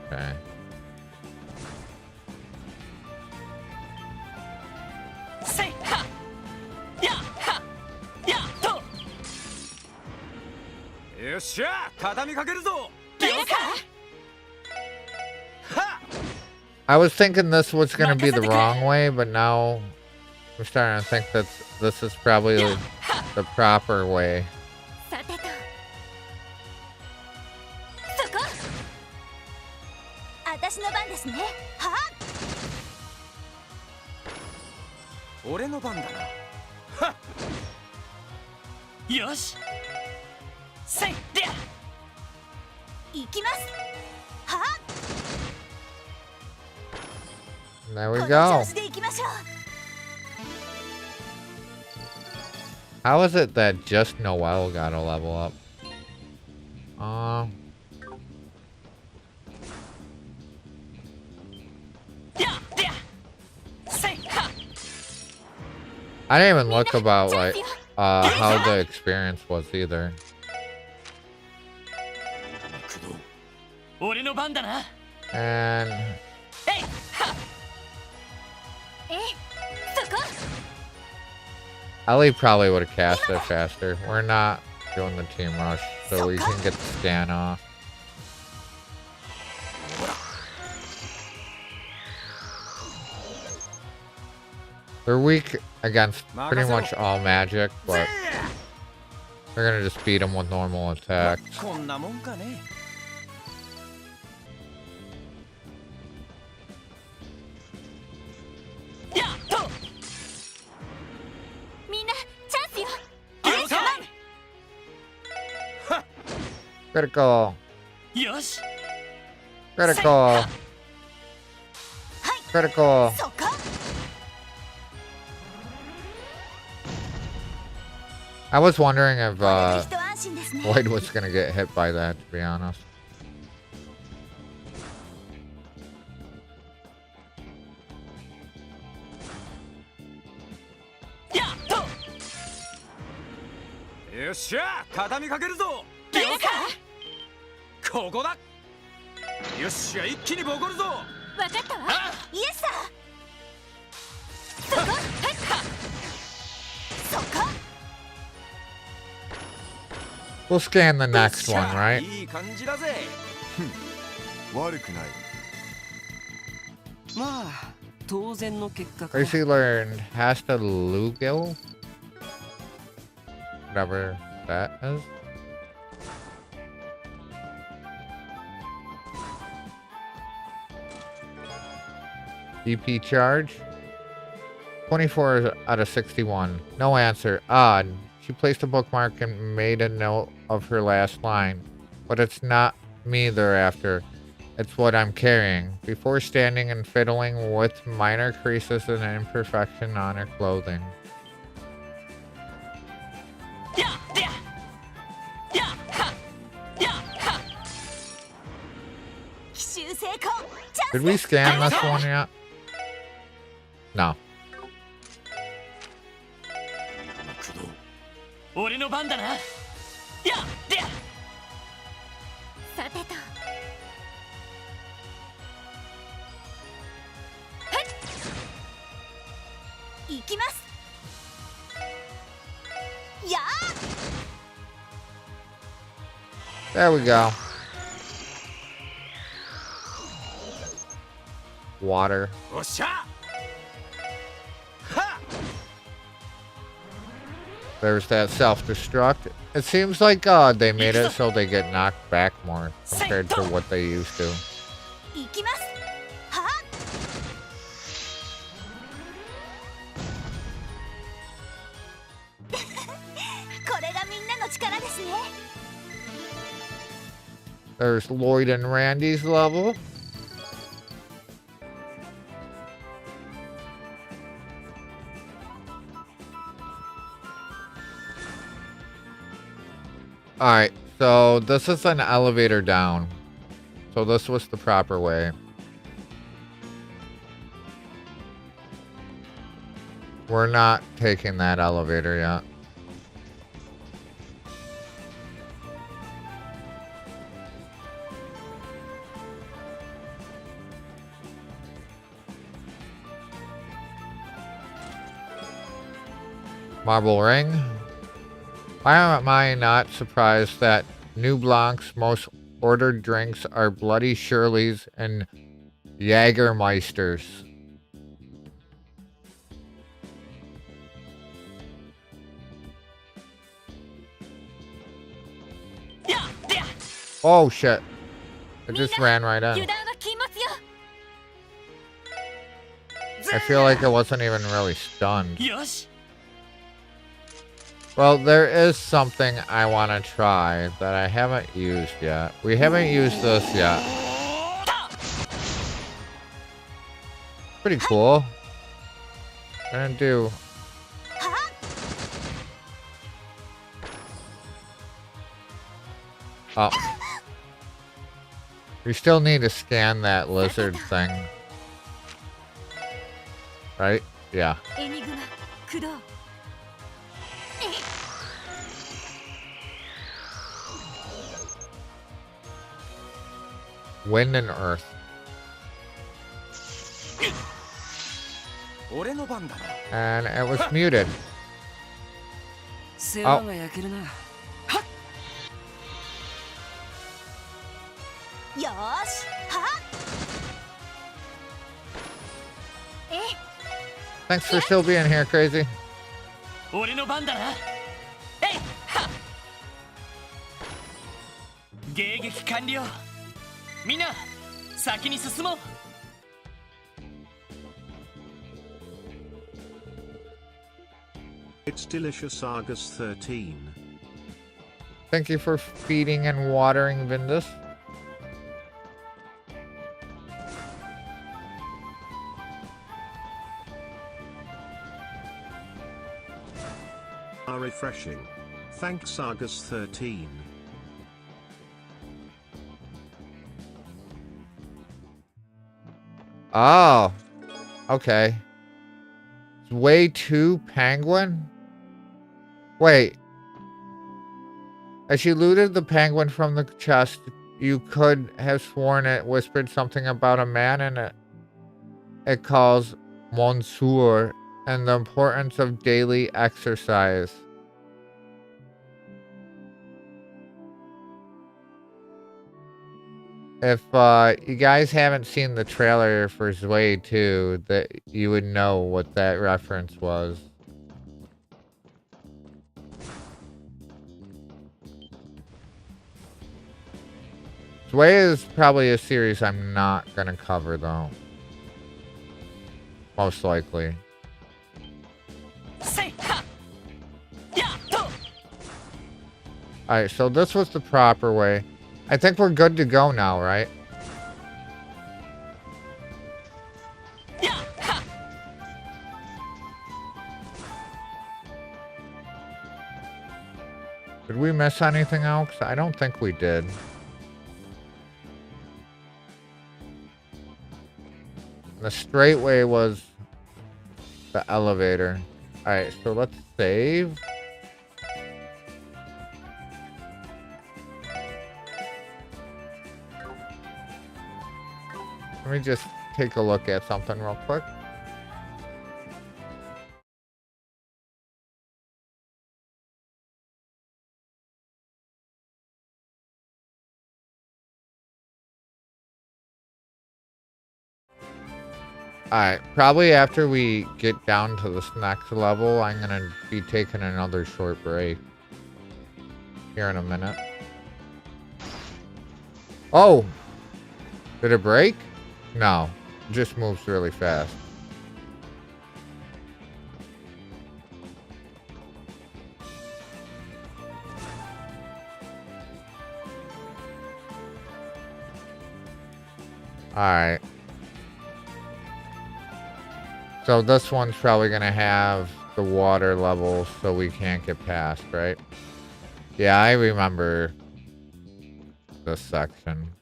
Okay. I was thinking this was gonna be the wrong way, but now I'm starting to think that this is probably the proper way. さてと。そこ。私の番ですね。はあ。俺の番だな。はっ。よし。せいで。行きます。はあ。 There we この go. 調子で行きましょう。 How is it that just Noel got a level up? I didn't even look about like how the experience was either. 俺の番だな。 And Ellie probably would have cast it faster. We're not doing the team rush, so we can get the scan off. They're weak against pretty much all magic, but we're gonna just beat them with normal attacks. Critical. Critical. Critical. I was wondering if Lloyd was gonna get hit by that, to be honest. We'll scan the next one, right? 悪くない。まあ当然の結果か。 Gracie learned Hasta Lugil? Whatever that is. DP charge? 24 out of 61. No answer. Odd. She placed a bookmark and made a note of her last line. But it's not me they're after. It's what I'm carrying. Before standing and fiddling with minor creases and imperfection on her clothing. Did we scan this one yet? No. 俺の番だな。やっでや。さてと。行きます。やあ。 There we go. Water. おっしゃ。 There's that self-destruct. It seems like they made it so they get knocked back more compared to what they used to. 行きます。はあ。これがみんなの力ですね。 There's Lloyd and Randy's level. Alright, so this is an elevator down. So this was the proper way. We're not taking that elevator yet. Marble ring. Why am I not surprised that New Blanc's most ordered drinks are Bloody Shirleys and Jägermeisters? Oh shit. It just ran right in. I feel like it wasn't even really stunned. Well, there is something I want to try that I haven't used yet. We haven't used this yet. Pretty cool. Gonna do. Oh. We still need to scan that lizard thing. Right? Yeah. Wind and earth. And it was muted. Oh. Thanks for still being here, Crazy. 俺の番だな。えいは。迎撃完了。みんな先に進もう。It's delicious Argus 13. Thank you for feeding and watering Vindus. Are refreshing. Thanks Argus 13. Oh. Okay. It's way too penguin? Wait. As you looted the penguin from the chest, you could have sworn it whispered something about a man in it. It calls Monsieur and the importance of daily exercise. If you guys haven't seen the trailer for Zwei 2, that you would know what that reference was. Zwei is probably a series I'm not gonna cover though. Most likely. Alright, so this was the proper way. I think we're good to go now, right? Did we miss anything else? I don't think we did. The straight way was the elevator. Alright, so let's save. Let me just take a look at something real quick. Alright, probably after we get down to this next level, I'm gonna be taking another short break. Here in a minute. Oh! Did it break? No. It just moves really fast. Alright. So this one's probably gonna have the water level so we can't get past, right? Yeah, I remember this section.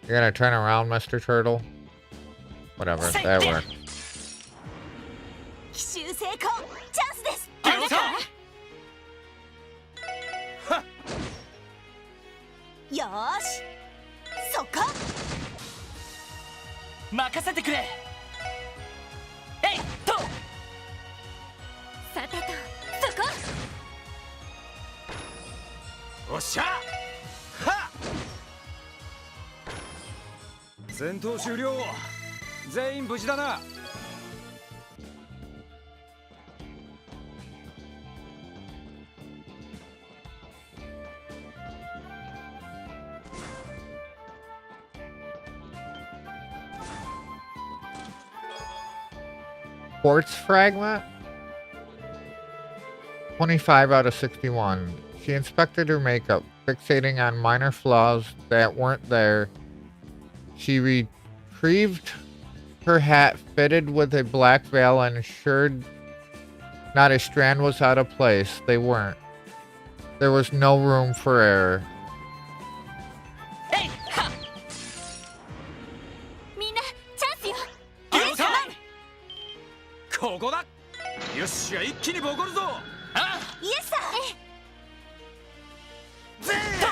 You're gonna turn around, Mr. Turtle? Whatever, that worked. 奇襲成功チャンスです。よーしそこ任せてくれ。えいとさてとそこおっしゃはっ戦闘終了全員無事だなQuartz fragment? 25 out of 61. She inspected her makeup, fixating on minor flaws that weren't there. She retrieved her hat fitted with a black veil and ensured not a strand was out of place. They weren't. There was no room for error. みんなチャンスよ。ここだよっしゃ一気にボコるぞあイエスさぜは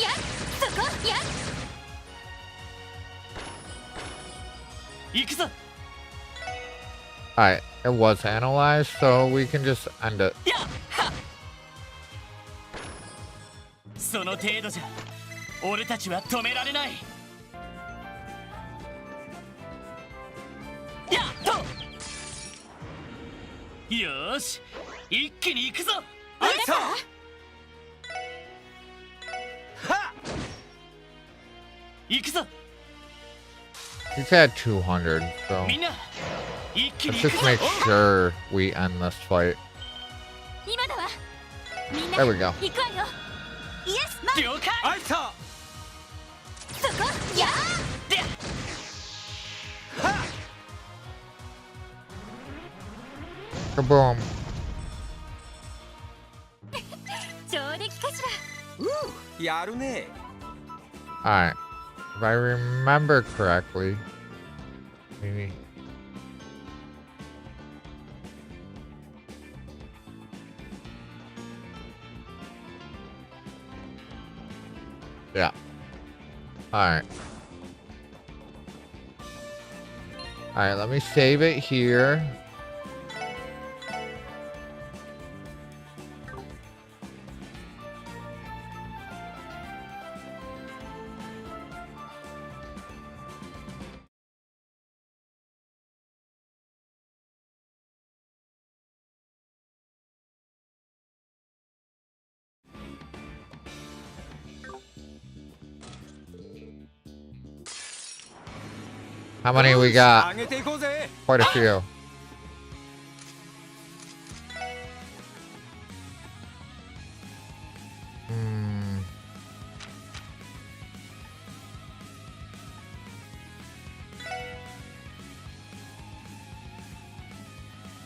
やそこや行くぞ Alright, it was analyzed, so we can just end it. その程度じゃ俺たちは止められないやっとよーし一気に行くぞあいた行くぞ He's at 200, so みんな一気に let's 行く just ぞ make sure we end this fight. 今だわみんな There we go. 行くわよイエスマン了解あいたそこやでKaboom. 上出来かしらやるね Alright. If I remember correctly, maybe. Yeah. Alright. Alright, let me save it here. How many we got? 上げていこうぜ Quite a few.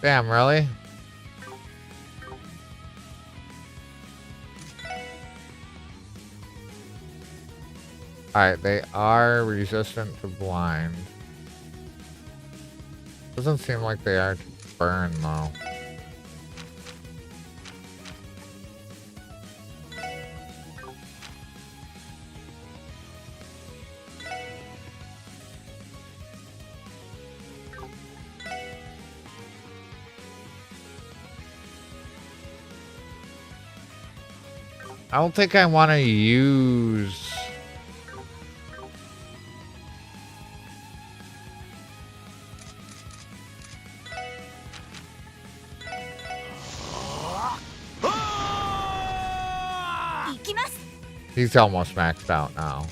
Damn, really? Alright, they are resistant to blind. Doesn't seem like they are burned though. I don't think I want to use... He's almost maxed out now.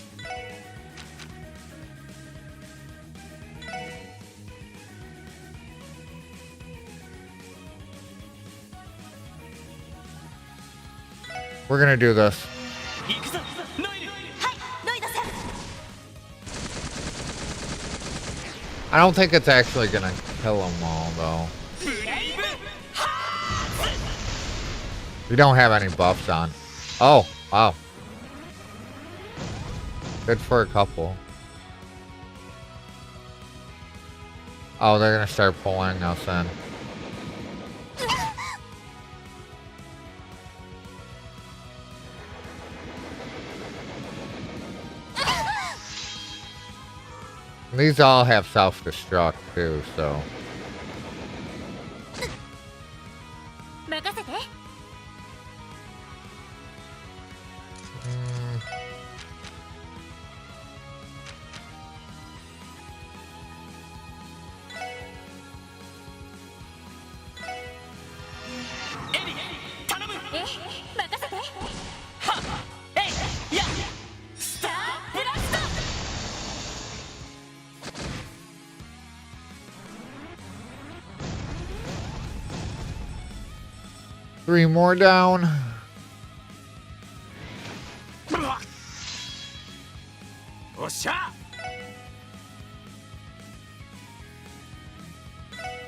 We're gonna do this. I don't think it's actually gonna kill them all though. We don't have any buffs on. Oh, wow. Good for a couple. Oh, they're gonna start pulling us in. These all have self-destruct too, so. Three more down.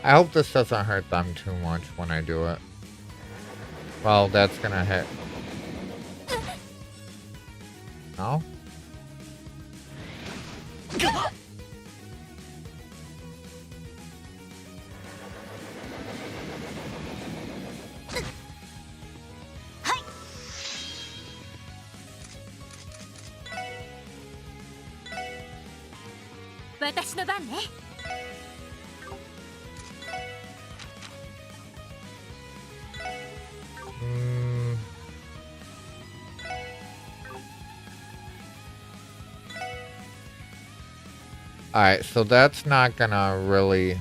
I hope this doesn't hurt them too much when I do it. Well, that's gonna hit. No? Alright, so that's not gonna really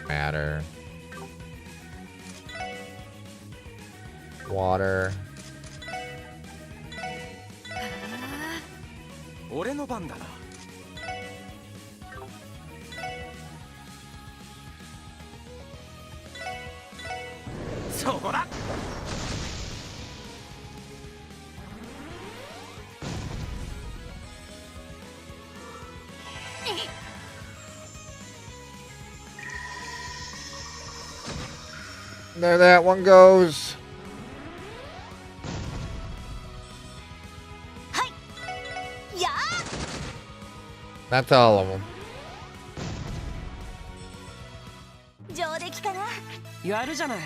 matter. Water. 俺の番だな。そこだ。There that one goes. That's all of them. 上出来かな。やるじゃない。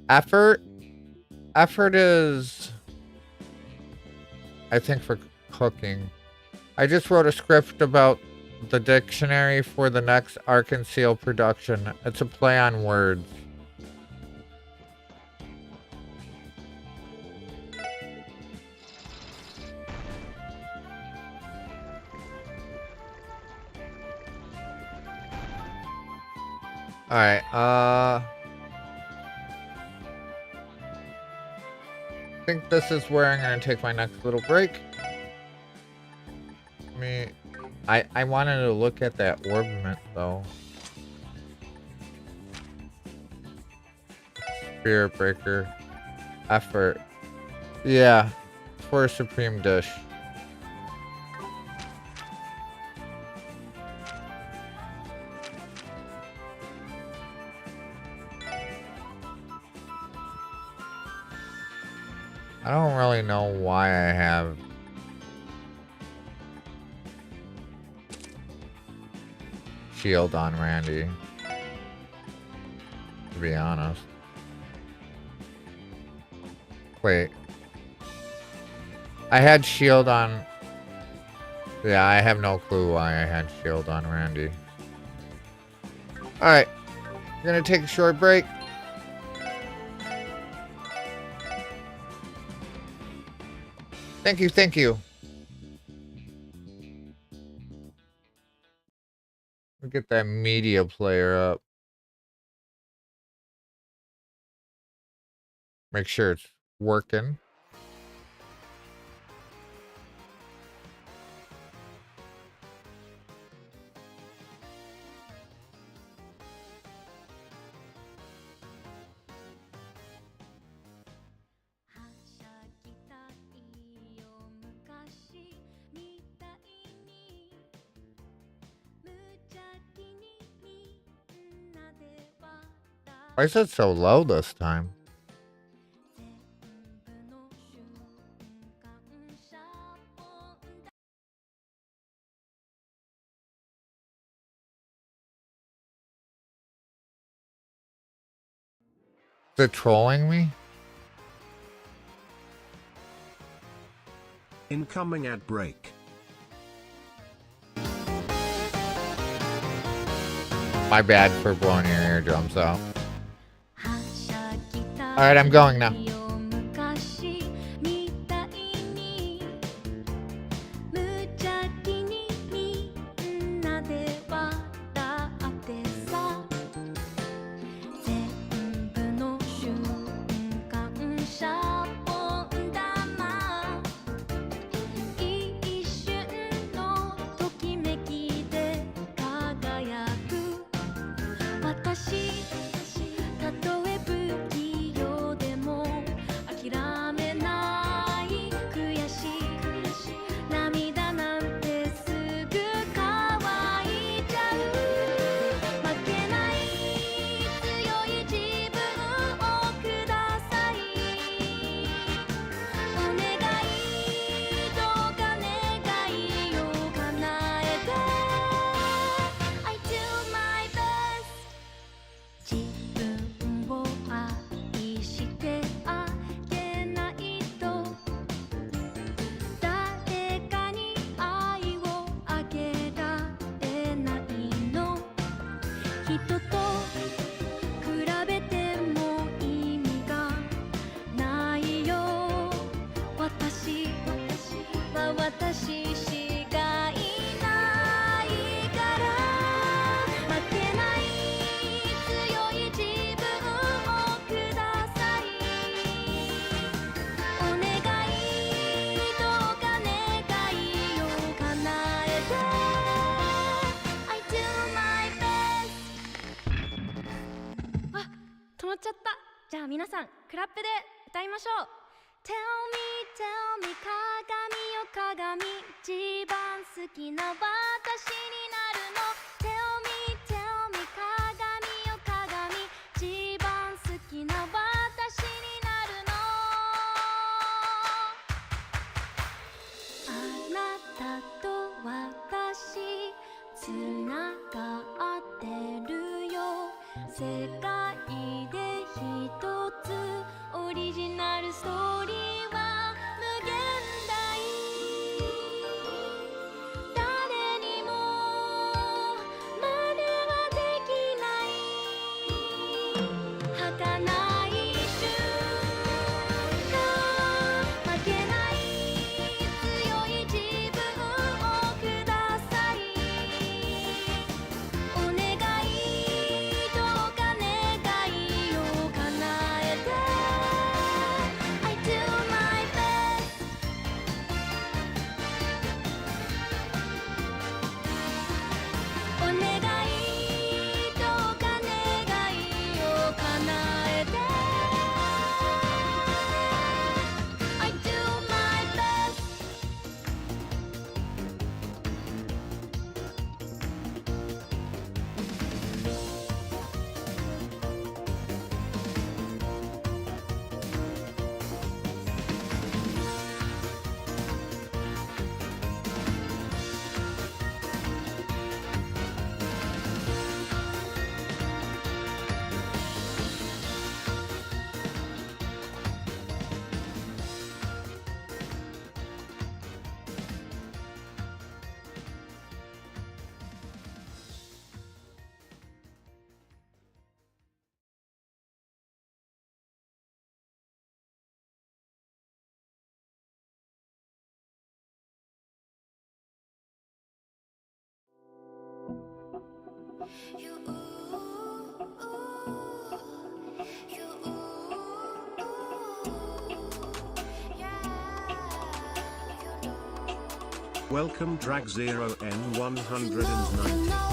Effort is, I think, for cooking. I just wrote a script about the dictionary for the next Arc and Seal production. It's a play on words. Alright, I think this is where I'm gonna take my next little break. I wanted to look at that orbment though. Spirit breaker. Effort. Yeah. For a supreme dish. I don't really know why I have shield on Randy, to be honest. Wait. I had shield on... Yeah, I have no clue why I had shield on Randy. Alright. We're gonna take a short break. Thank you, thank you. We'll get that media player up. Make sure it's working. Why is it so low this time? Is it trolling me? Incoming ad break. My bad for blowing your eardrums out. Alright, I'm going now. Tell me 鏡よ鏡一番好きな私になるの Tell me 鏡よ鏡一番好きな私になるのあなたと私つながってるよ世界で一つオリジナルストーリーは無限大誰にも Welcome Drag 0N190.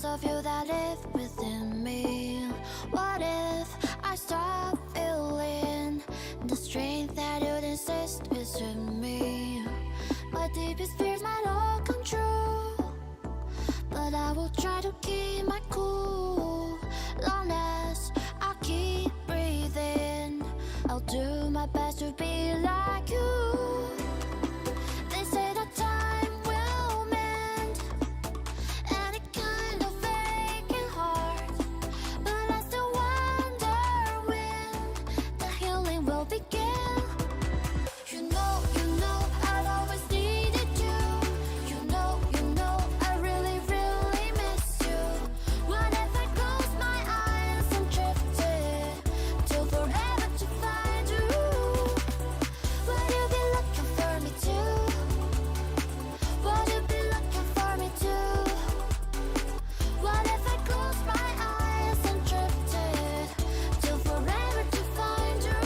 Of you that live within me. What if I stop feeling the strength that you'd insist is in me? My deepest fears might all come true, but I will try to keep my cool. Long as I keep breathing, I'll do my best to be like you. They say that time will mend any kind of aching heart, but I still wonder when the healing will begin. You know, I'll always needed you. You know, I really, really miss you. What if I close my eyes and drifted till forever to find you? Would you be looking for me too? Would you be looking for me too? What if I close my eyes and drifted till forever to find you?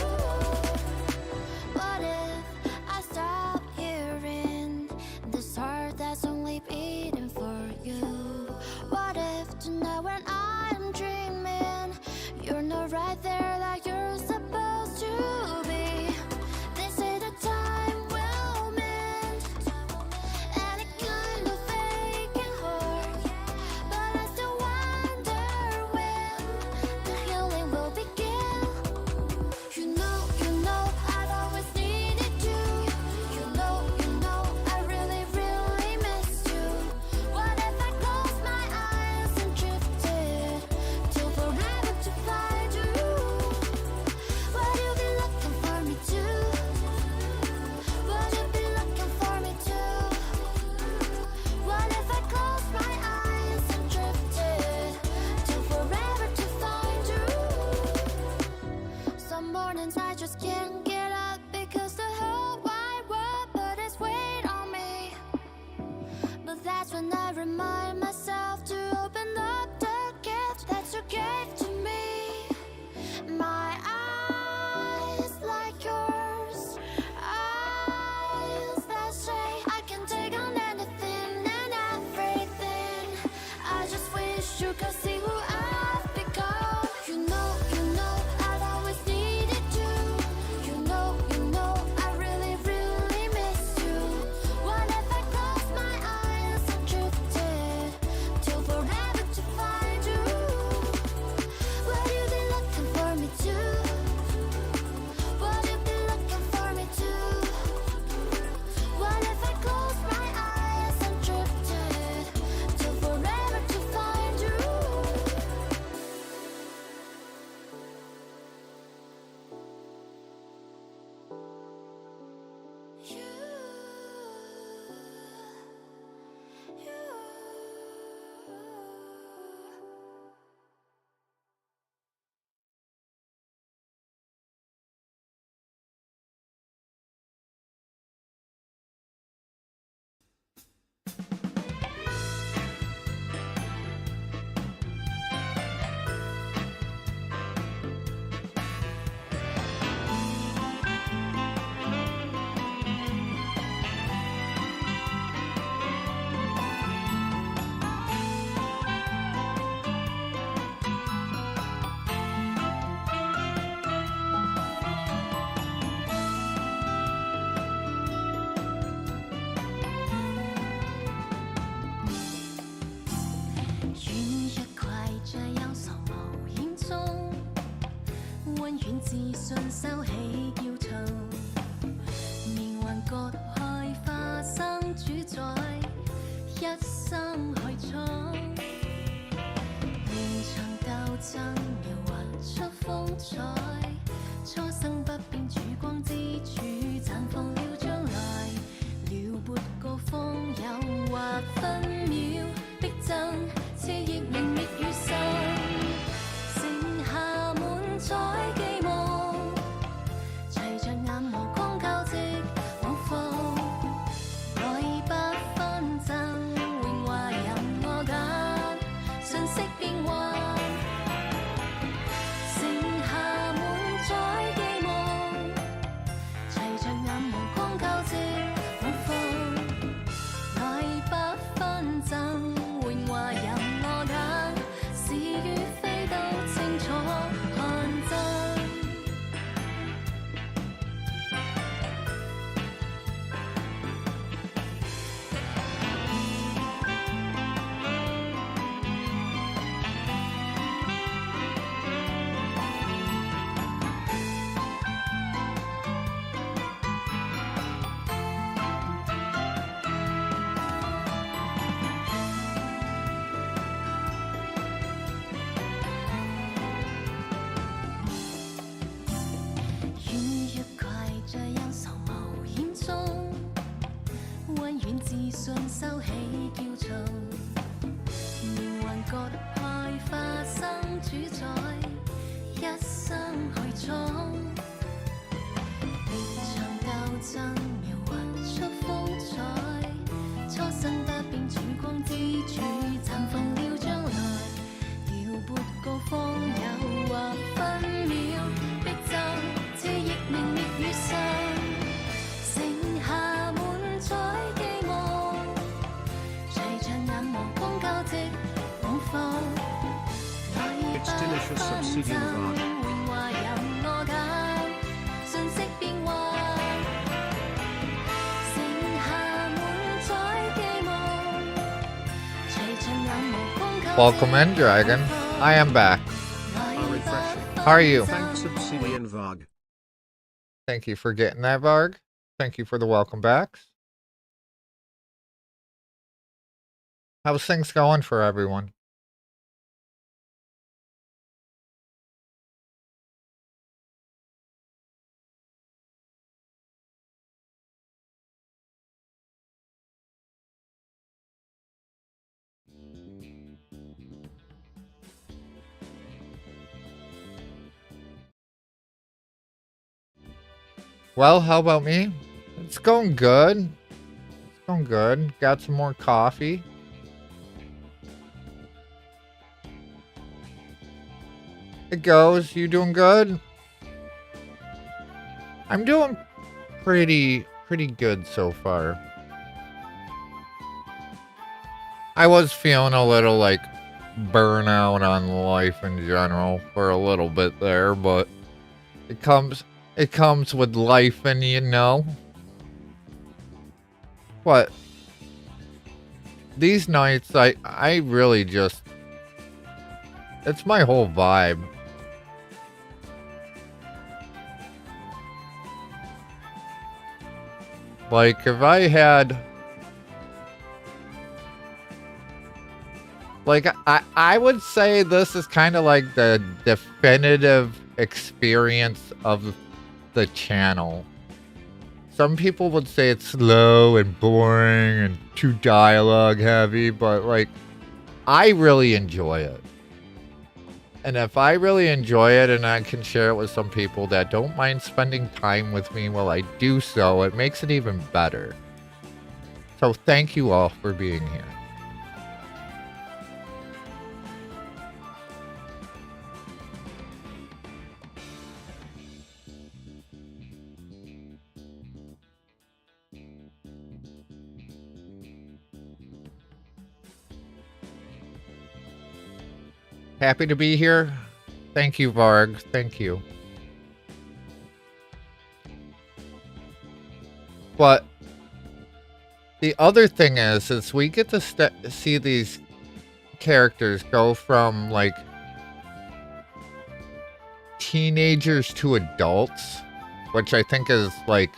What if I stop hearing this heart that's only beating for you? What if tonight when I'm dreaming, you're not right there like you're supposed to be? They say that time will mend any kind of aching heart, but I still wonder when the healing will begin. You know, I've always needed you. You know, I really, really miss you. What if I close my eyes and drifted till forever to find you? Would you be looking for me too? Would you be looking for me too? What if I close my eyes and drifted till forever to find you? Some mornings I just can't get up because the whole wide world put its weight on me. But that's when I remind myself to open up the gift that you gave to me. My eyes like yours, eyes that say I can take on anything and everything. I just wish you could see who I've become. You know, I've always needed you. You know, I really, really miss you. What if I close my eyes and drifted till forever to find you? Would you be looking for me too? Would you be looking for me too? What if I close my eyes and drifted till forever to find you?願一攜着憂愁無影蹤，溫軟自信收起驕縱，命運割開花生主宰，一生去闖。連場鬥爭描畫出風采，初生不變曙光之柱，綻放了將來，撩撥個風誘惑分秒。順收起驕躁，命運割開花生主宰，一生去闖。別場鬥爭描畫出風采，初生不變曙光之柱，綻放了將來。調撥個方有或分秒，逼爭這亦明滅與上。剩下滿載寄望，隨着眼望光交織往放，禮不分爭，榮華任我揀，瞬息變幻。剩下滿載寄望，隨着眼望光交織。Welcome in, Dragon. I am back. How are you? Thanks, Obsidian Varg. Thank you for getting that, Varg. Thank you for the welcome backs. How's things going for everyone? Well, how about me? It's going good. It's going good. Got some more coffee. It goes. You doing good? I'm doing pretty good so far. I was feeling a little like burnout on life in general for a little bit there, but it comes with life, and you know. But these nights, I really just, it's my whole vibe. Like, if I had, like, I would say this is kind of like the definitive experience of the channel. Some people would say it's slow and boring and too dialogue heavy, but like, I really enjoy it. And if I really enjoy it and I can share it with some people that don't mind spending time with me while I do so, it makes it even better. So thank you all for being here. Happy to be here. Thank you, Varg. Thank you. But the other thing is we get to see these characters go from like teenagers to adults, which I think is like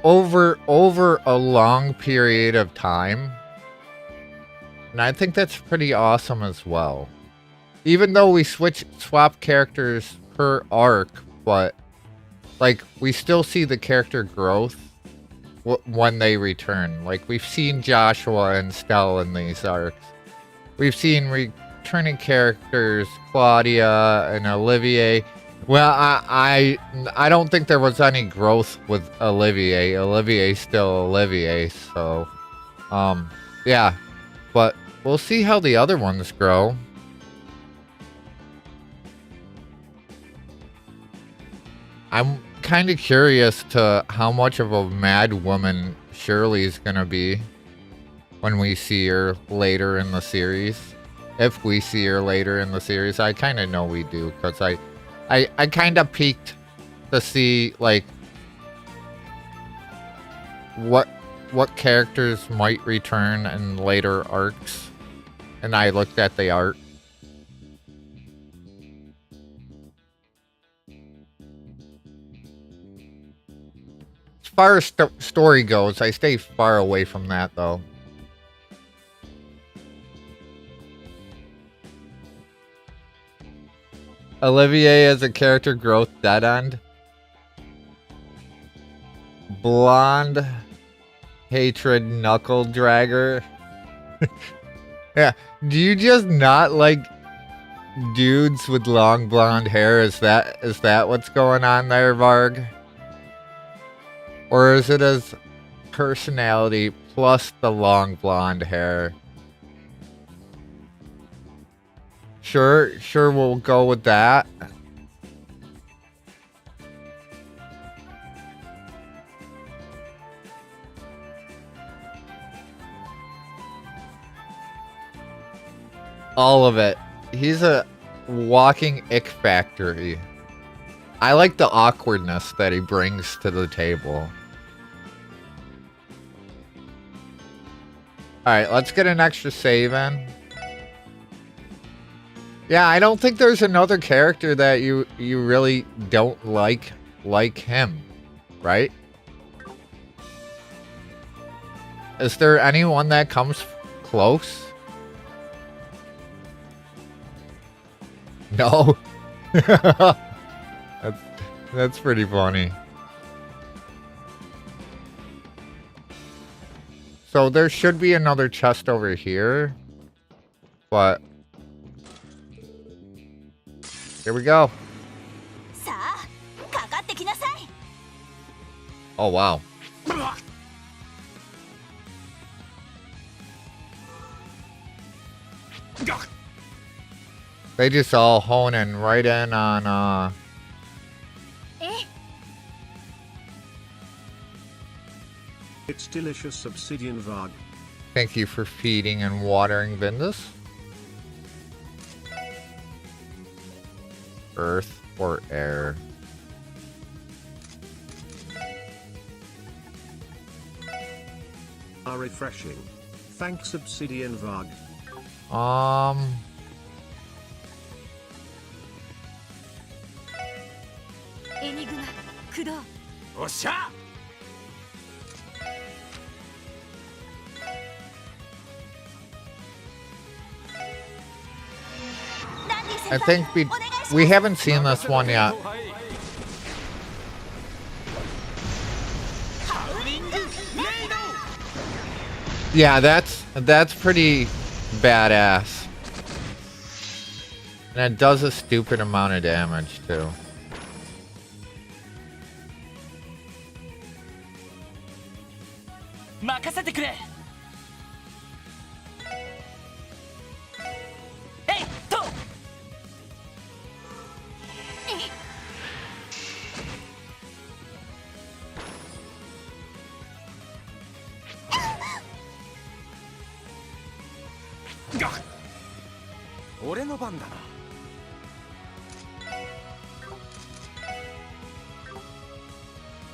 over a long period of time. And I think that's pretty awesome as well. Even though we swap characters per arc, but like we still see the character growth when they return. Like we've seen Joshua and Stell in these arcs. We've seen returning characters Claudia and Olivier. Well, I don't think there was any growth with Olivier. Olivier's still Olivier, so yeah. But we'll see how the other ones grow. I'm kind of curious to how much of a mad woman Shirley's gonna be when we see her later in the series. If we see her later in the series, I kind of know we do, because I kind of peeked to see like what characters might return in later arcs, and I looked at the art. As far as story goes, I stay far away from that though. Olivier as a character growth dead end. Blonde Hatred knuckle dragger. Yeah, do you just not like dudes with long blonde hair? Is that what's going on there, Varg? Or is it his personality plus the long blonde hair? Sure, we'll go with that. All of it. He's a walking ick factory. I like the awkwardness that he brings to the table. Alright, let's get an extra save in. Yeah, I don't think there's another character that you really don't like him, right? Is there anyone that comes close? No. That's pretty funny. So there should be another chest over here, but here we go. Oh wow. They just all hone in right in on It's delicious, Obsidian Varg. Thank you for feeding and watering Vindus. Earth or air? Are refreshing. Thanks, Obsidian Varg. I think we haven't seen this one yet. Yeah, that's pretty badass. And it does a stupid amount of damage too.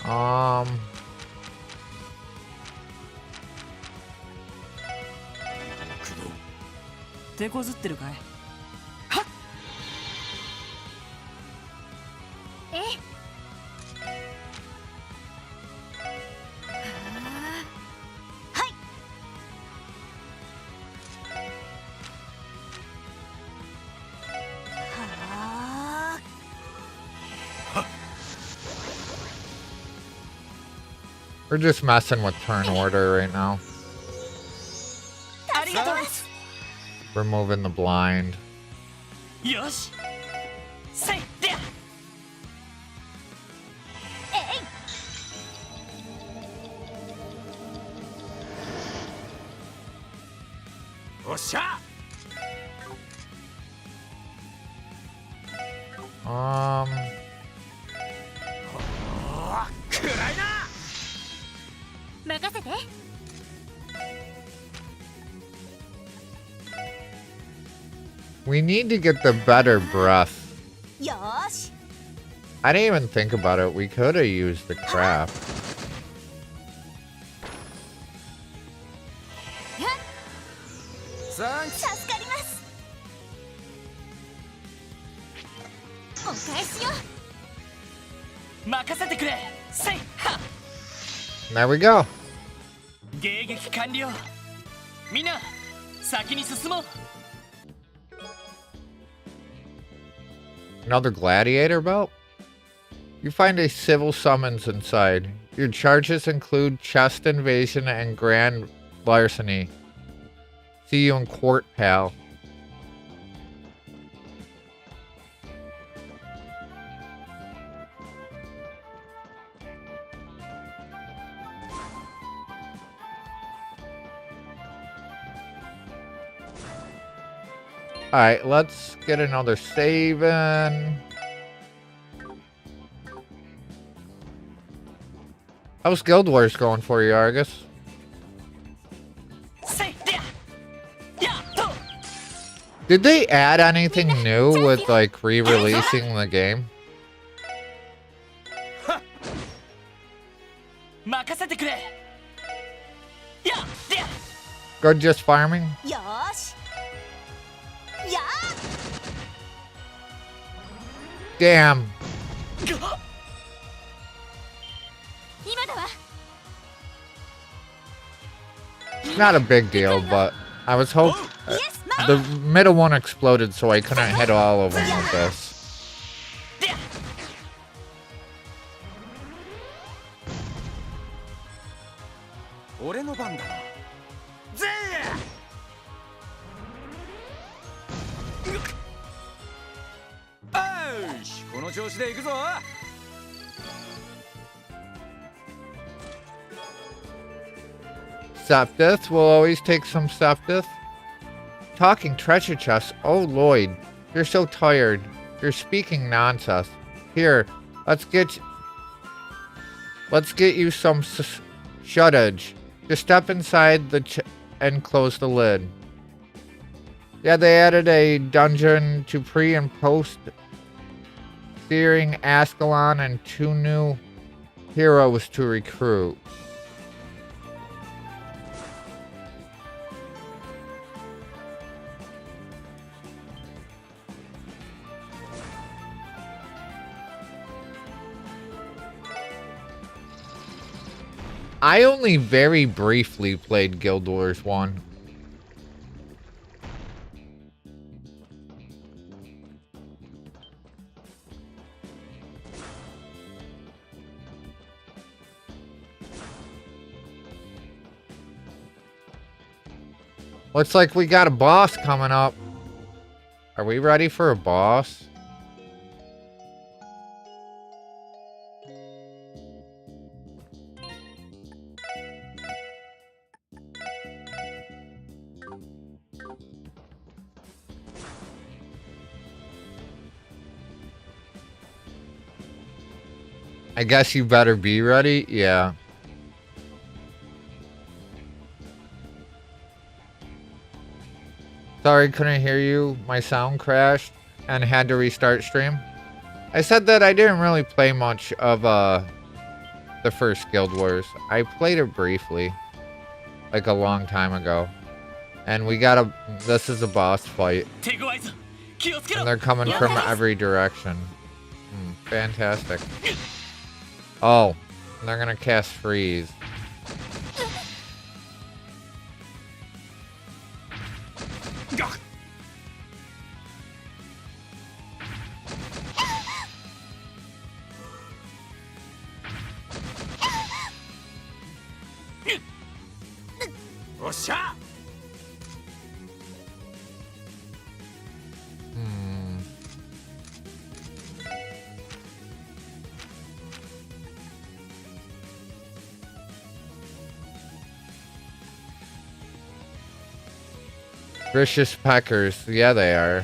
Um 手こずってるかい？はっ。え。はい。 We're just messing with turn order right now. Removing the blind. Yosh. Say there. Osha. We need to get the better breath. I didn't even think about it. We could have used the craft. There we go. Another gladiator belt? You find a civil summons inside. Your charges include chest invasion and grand larceny. See you in court, pal. Alright, let's get another save in. How's Guild Wars going for you, Argus? Did they add anything new with like re-releasing the game? Good, just farming? Damn. Not a big deal, but I was hoping the middle one exploded, so I couldn't hit all of them with this. Septith, we'll always take some Septith. Talking treasure chests. Oh, Lloyd, you're so tired. You're speaking nonsense. Here, let's get you some shuttage. Just step inside the and close the lid. Yeah, they added a dungeon to pre and post steering Ascalon and 2 new heroes to recruit. I only very briefly played Guild Wars 1. Looks like we got a boss coming up. Are we ready for a boss? I guess you better be ready. Yeah. Sorry, couldn't hear you. My sound crashed and had to restart stream. I said that I didn't really play much of the first Guild Wars. I played it briefly, like a long time ago. And we got this is a boss fight. And they're coming from every direction. Fantastic. Oh, they're gonna cast freeze. Vicious peckers. Yeah, they are.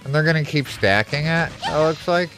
And they're gonna keep stacking it, it looks like.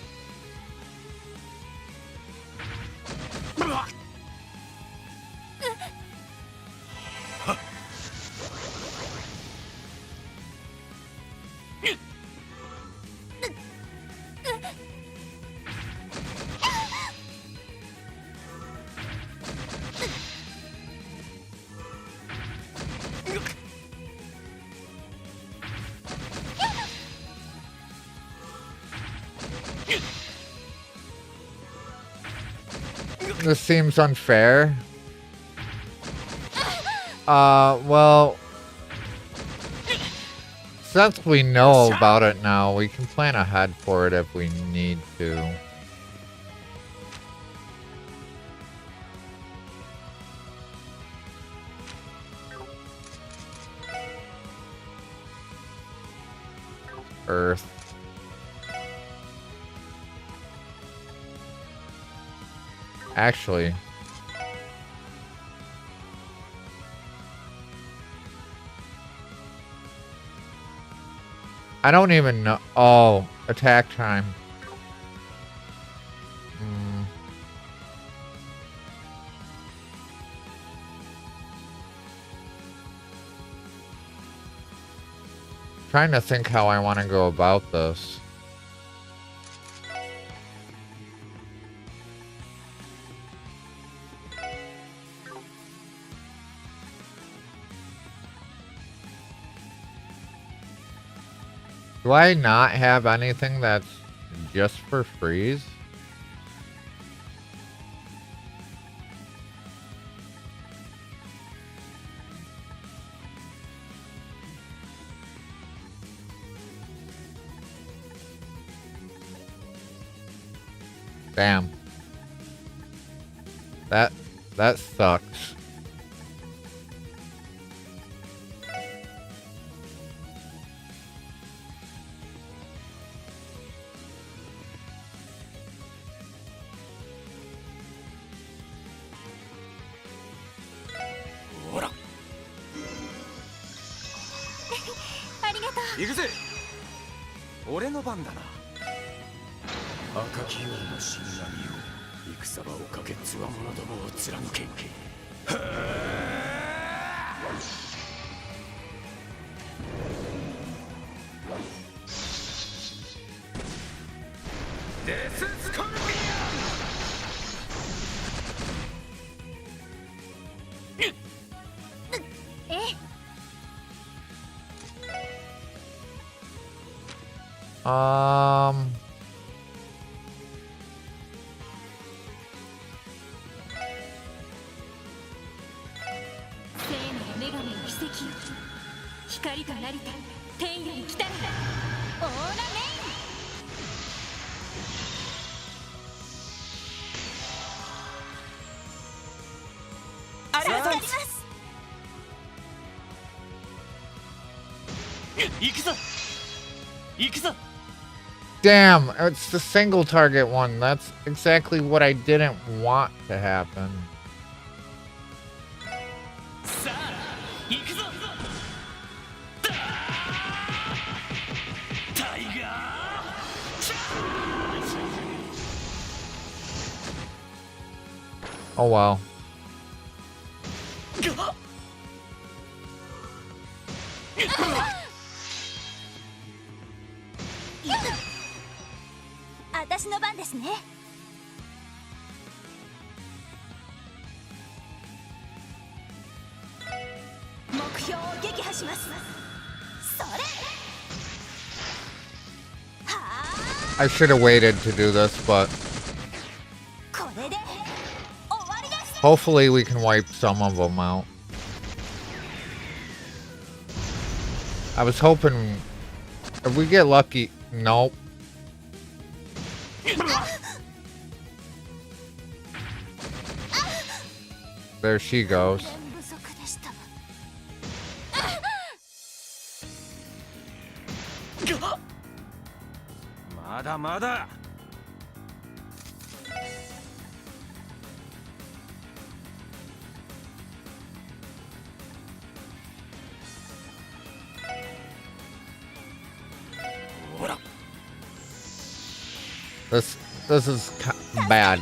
This seems unfair. Well, Since we know about it now, we can plan ahead for it if we need to. Earth. Actually, I don't even know. Oh, attack time. Trying to think how I want to go about this. Do I not have anything that's just for freeze? Damn. That sucks.行くぜ。俺の番だな。赤き王の死神よ、戦場をかけつわものどもを貫け。デススコルピオン。光となりて天より来たるオーラメイン。ありがとうございます。行くぞ。行くぞ。 Damn, it's the single target one. That's exactly what I didn't want to happen. Oh well.私の番ですね。目標を撃破します。それ。I should have waited to do this, but hopefully we can wipe some of them out. I was hoping if we get lucky. Nope. There she goes. まだまだ。This is bad.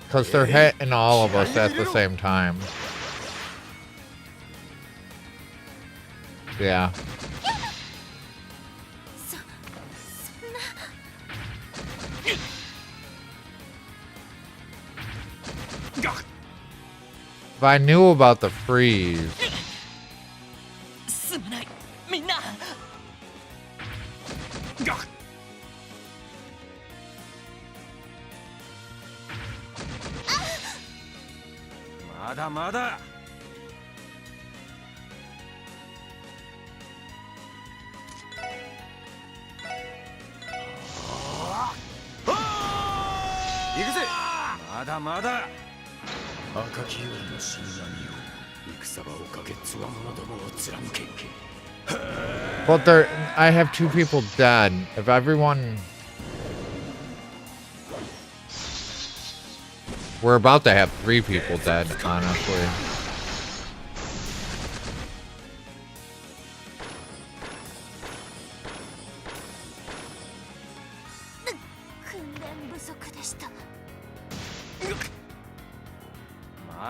Because they're hitting all of us at the same time. Yeah. If I knew about the freeze. すまないみんな。まだまだ。まだまだ赤き王の死神よ、戦場をかけつわものどもを貫け。 But there, I have 2 people dead. If everyone... We're about to have 3 people dead, honestly.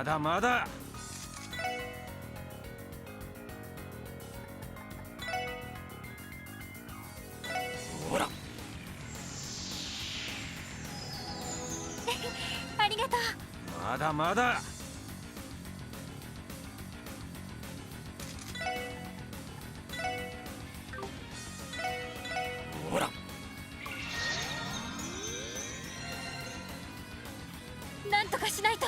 Mada mada. ほらありがとう。まだまだ。ほらなんとかしないと。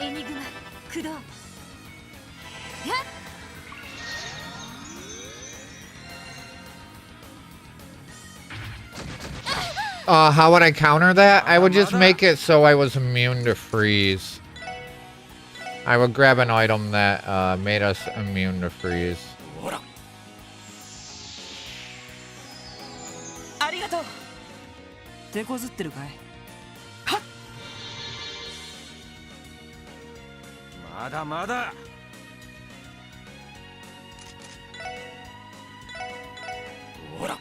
エニグマ駆動。やっHow would I counter that? I would just make it so I was immune to freeze. I would grab an item that made us immune to freeze. ありがとう。手こずってるかい？まだまだ。ほら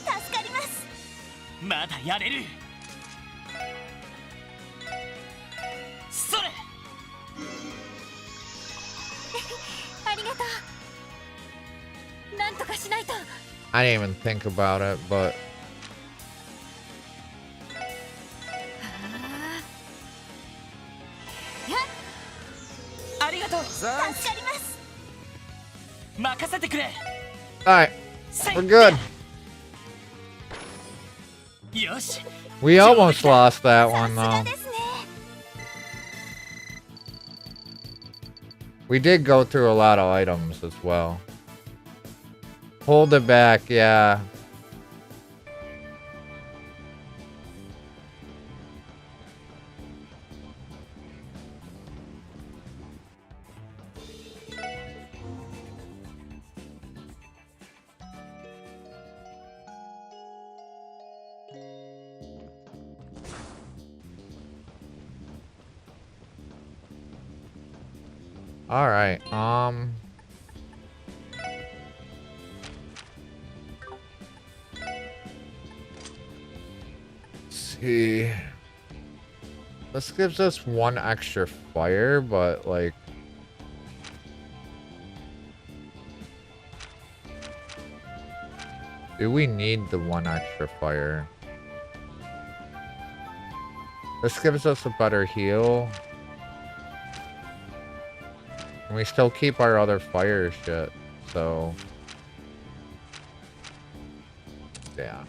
助かります。まだやれる。それ。ありがとう。なんとかしないと。I didn't even think about it, but... ありがとう。助かります。任せてくれ。Alright, we're good. よし。 We almost lost that one, though. We did go through a lot of items as well. Hold it back, yeah. All right. Let's see. This gives us 1 extra fire, but like do we need the 1 extra fire? This gives us a better heal. And we still keep our other fire shit, so... Yeah.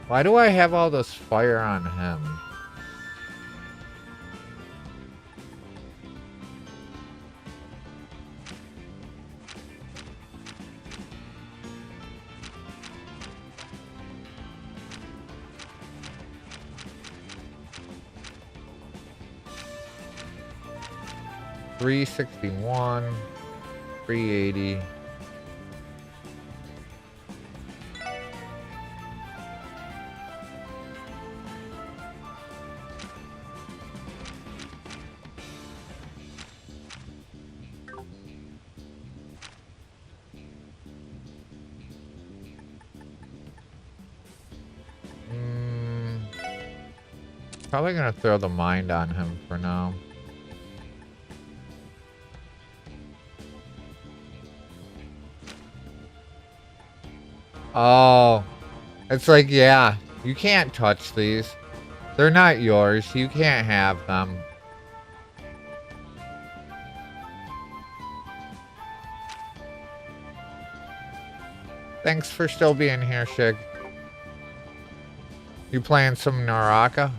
Why do I have all this fire on him? $361, $380. Probably gonna throw the mind on him for now. Oh, it's like, yeah, you can't touch these. They're not yours. You can't have them. Thanks for still being here, Shig. You playing some Naraka?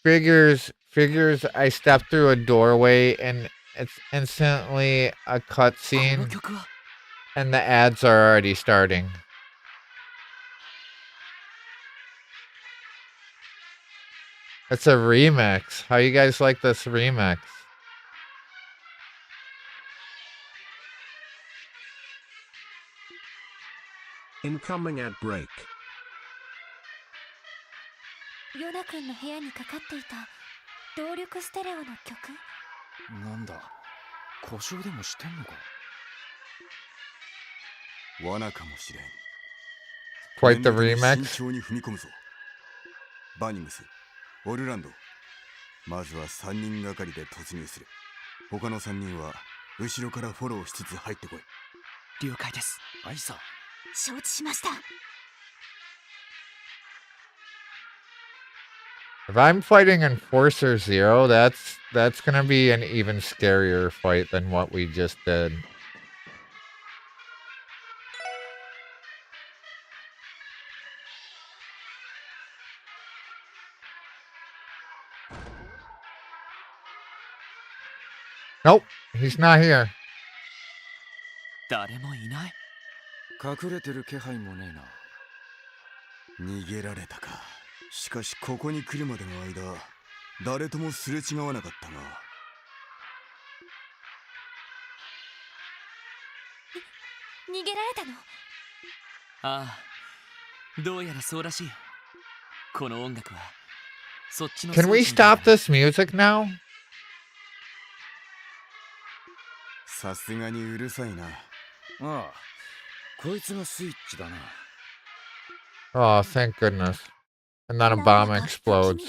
Figures I step through a doorway and it's instantly a cutscene and the ads are already starting. It's a remix. How you guys like this remix? Incoming ad break. ヨナ君の部屋にかかっていた動力ステレオの曲。なんだ、故障でもしてんのか。罠かもしれん。 Quite the remix. 慎重に踏み込むぞ。バニムス、オルランド。まずは3人がかりで突入する。他の3人は後ろからフォローしつつ入ってこい。了解です。アイサ。承知しました。 If I'm fighting Enforcer Zero, that's gonna be an even scarier fight than what we just did. Nope, he's not here. 誰もいない。隠れてる気配もねえな。逃げられたか。しかしここに来るまでの間、誰ともすれ違わなかったが。逃げられたの？ああ、どうやらそうらしい。この音楽はそっちの。Can we stop this music now? さすがにうるさいな。ああ、こいつがスイッチだな。Oh, thank goodness. And then a bomb explodes.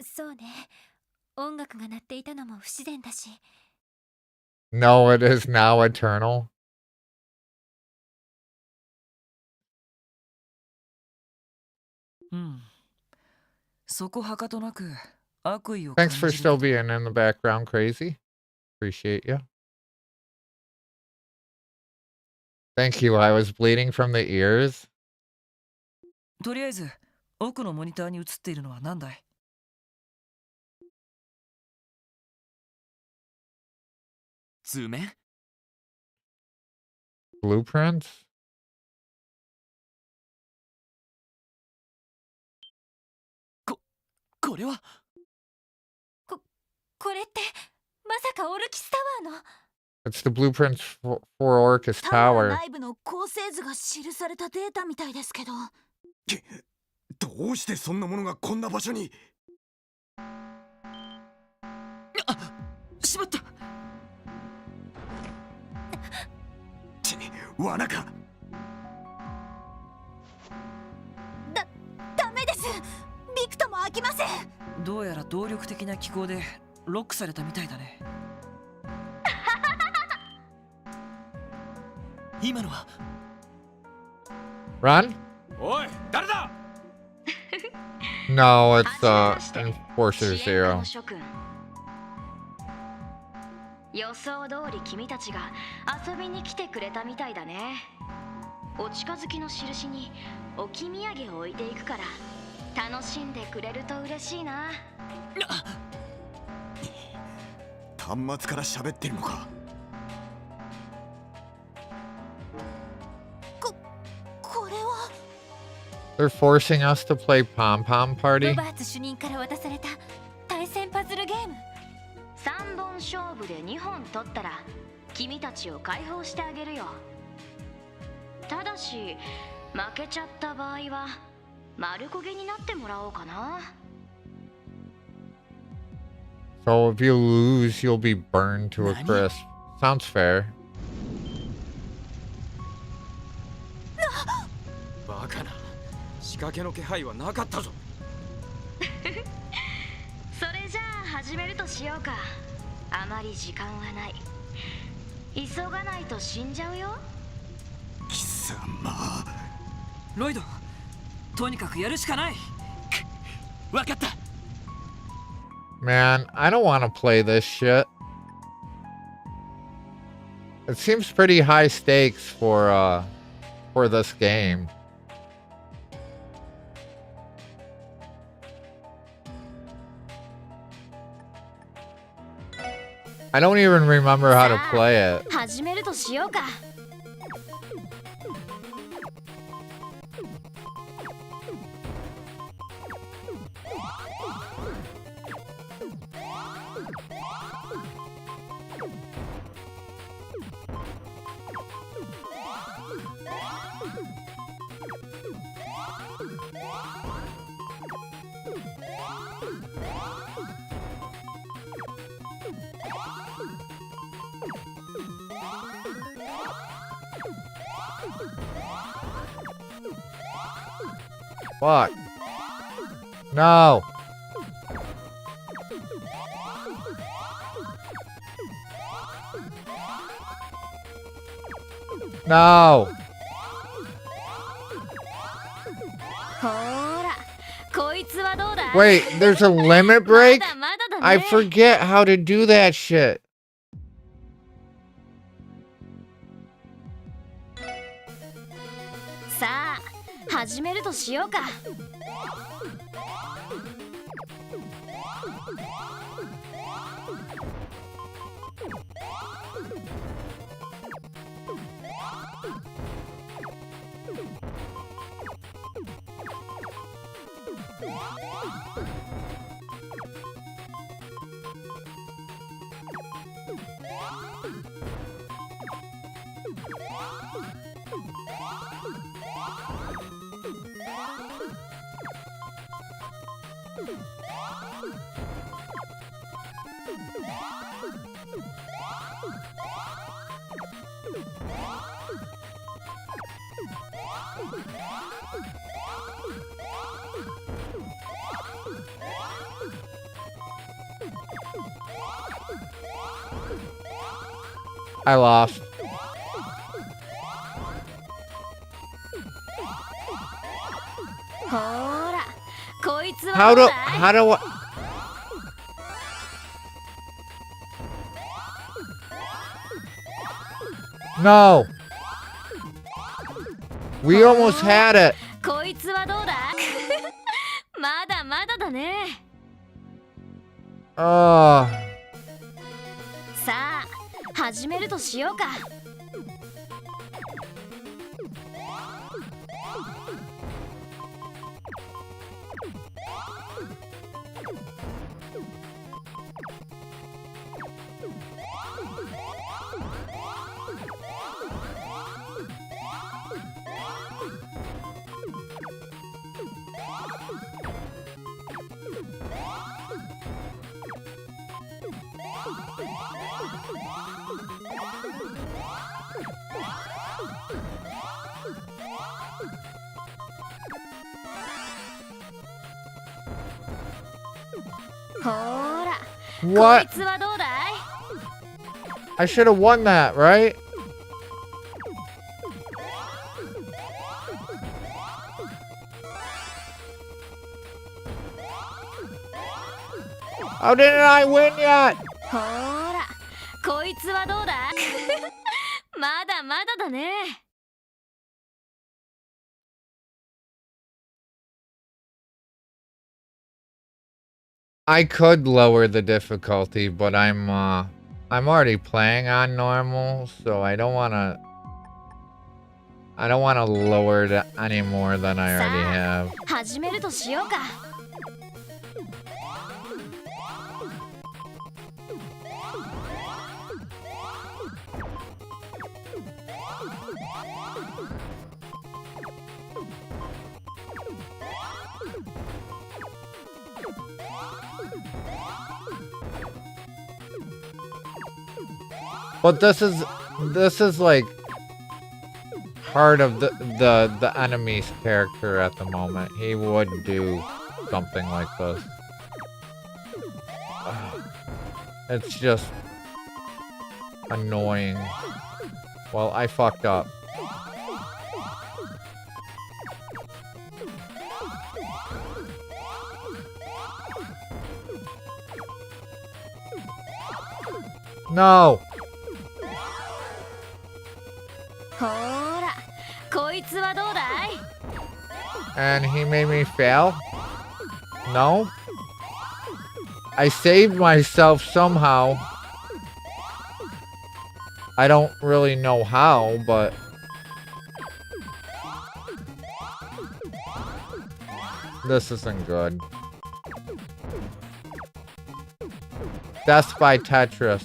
そうね。音楽が鳴っていたのも不自然だし。No, it is now eternal. うん。そこはかとなく悪意を Thanks for still being in the background, crazy. Appreciate you. Thank you. I was bleeding from the ears. とりあえず奥のモニターに映っているのは何だい？図面？ Blueprints? これはこれってまさかオルキスタワーの It's the blueprints for Orcus タワー Tower. 内部の構成図が記されたデータみたいですけど。どうしてそんなものがこんな場所に？しまった。罠か。ダメです。ビクとも開きません。どうやら動力的な機構でロックされたみたいだね。今のは Run? おい、誰だ？ No, it's Enforcer Zero. 予想通り君たちが遊びに来てくれたみたいだね。お近づきの印に置き土産を置いていくから楽しんでくれると嬉しいな。端末から喋ってるのか。これは They're forcing us to play Pom Pom ロ Party. バーツ主任から渡された対戦パズルゲーム。3本勝負で2本取ったら君たちを解放してあげるよ。ただし負けちゃった場合は丸焦げになってもらおうかな。 So if you lose, you'll be burned to a crisp. Sounds fair. バカな。仕掛けの気配はなかったぞ。それじゃあ始めるとしようか。あまり時間はない。急がないと死んじゃうよ。貴様。ロイド、とにかくやるしかない。わかった。 Man, I don't want to play this shit. It seems pretty high stakes for this game. I don't even remember how to play it. 始めるとしようか。Fuck. No. No. ほら、こいつはどうだ？ Wait, there's a limit break? まだまだだね。I forget how to do that shit. さあ、始めるとしようか。I lost. ほら、こいつは How どう do だい？ how do I No. We almost had it. こいつはどうだ？まだまだだね。Oh. さあ、始めるとしようか。ほら、 What? こいつはどうだい？ I should have won that, right? How didn't I win yet? ほら、こいつはどうだ？まだまだだね。I could lower the difficulty, but I'm already playing on normal, so I don't wanna lower it any more than I already have. 始めるとしようか。But this is like part of the enemy's character at the moment. He would do something like this. It's just annoying. Well, I fucked up. No. どうだい And he made me fail? No? I saved myself somehow. I don't really know how, but... This isn't good. Death by Tetris.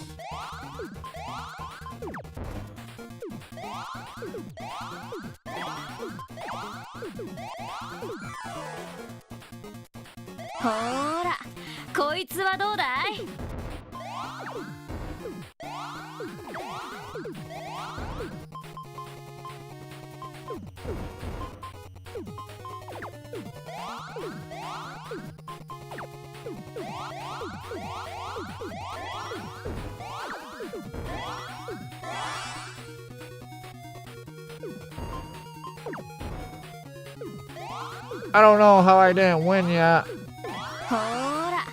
Hora, こいつはどうだいI don't know how I didn't win yet. ほら、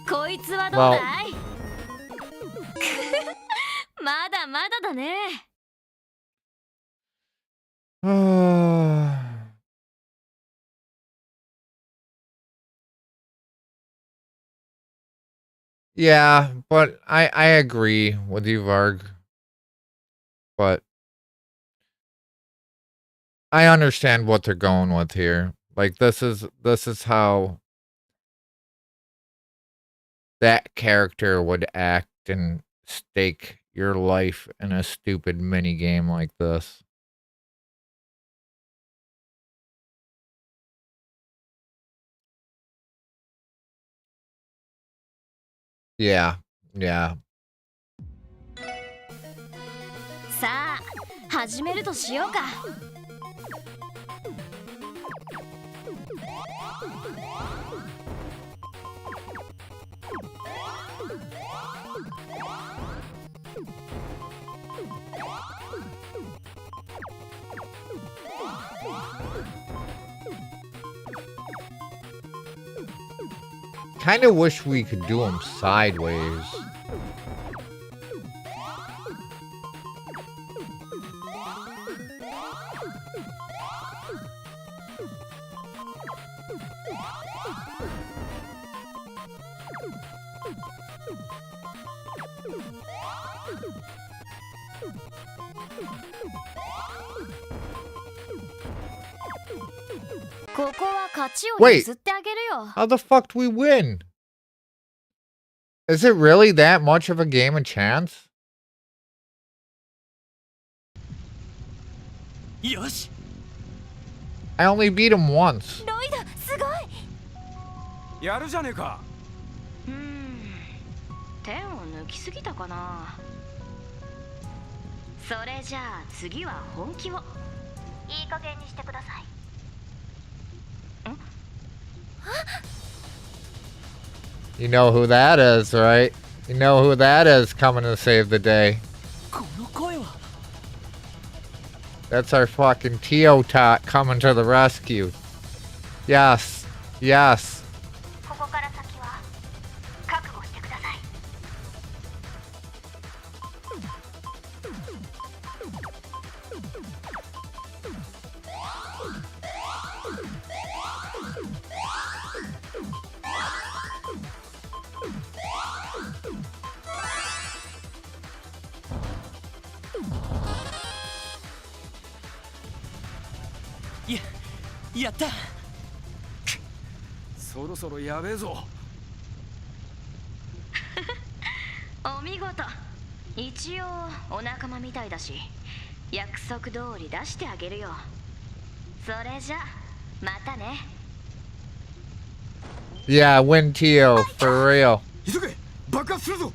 こいつはどうだいまだまだだね。Yeah, but I agree with you, Varg. But I understand what they're going with here. Like this is how that character would act and stake your life in a stupid mini game like this. Yeah, yeah. さあ、始めるとしようか。Kind of wish we could do them sideways. Wait, how the fuck do we win? Is it really that much of a game of chance? Yosh. I only beat him once. ロイド、すごい。やるじゃねえか。点を抜きすぎたかな。それじゃあ次は本気を。いい加減にしてください。You know who that is, right? You know who that is coming to save the day. That's our fucking Tio Tot coming to the rescue. Yes. Yes. ここから先は覚悟してください。やった。そろそろやべえぞ。お見事。一応お仲間みたいだし、約束通り出してあげるよ。それじゃまたね。Yeah, win Tio for real. 急げ、爆発するぞ。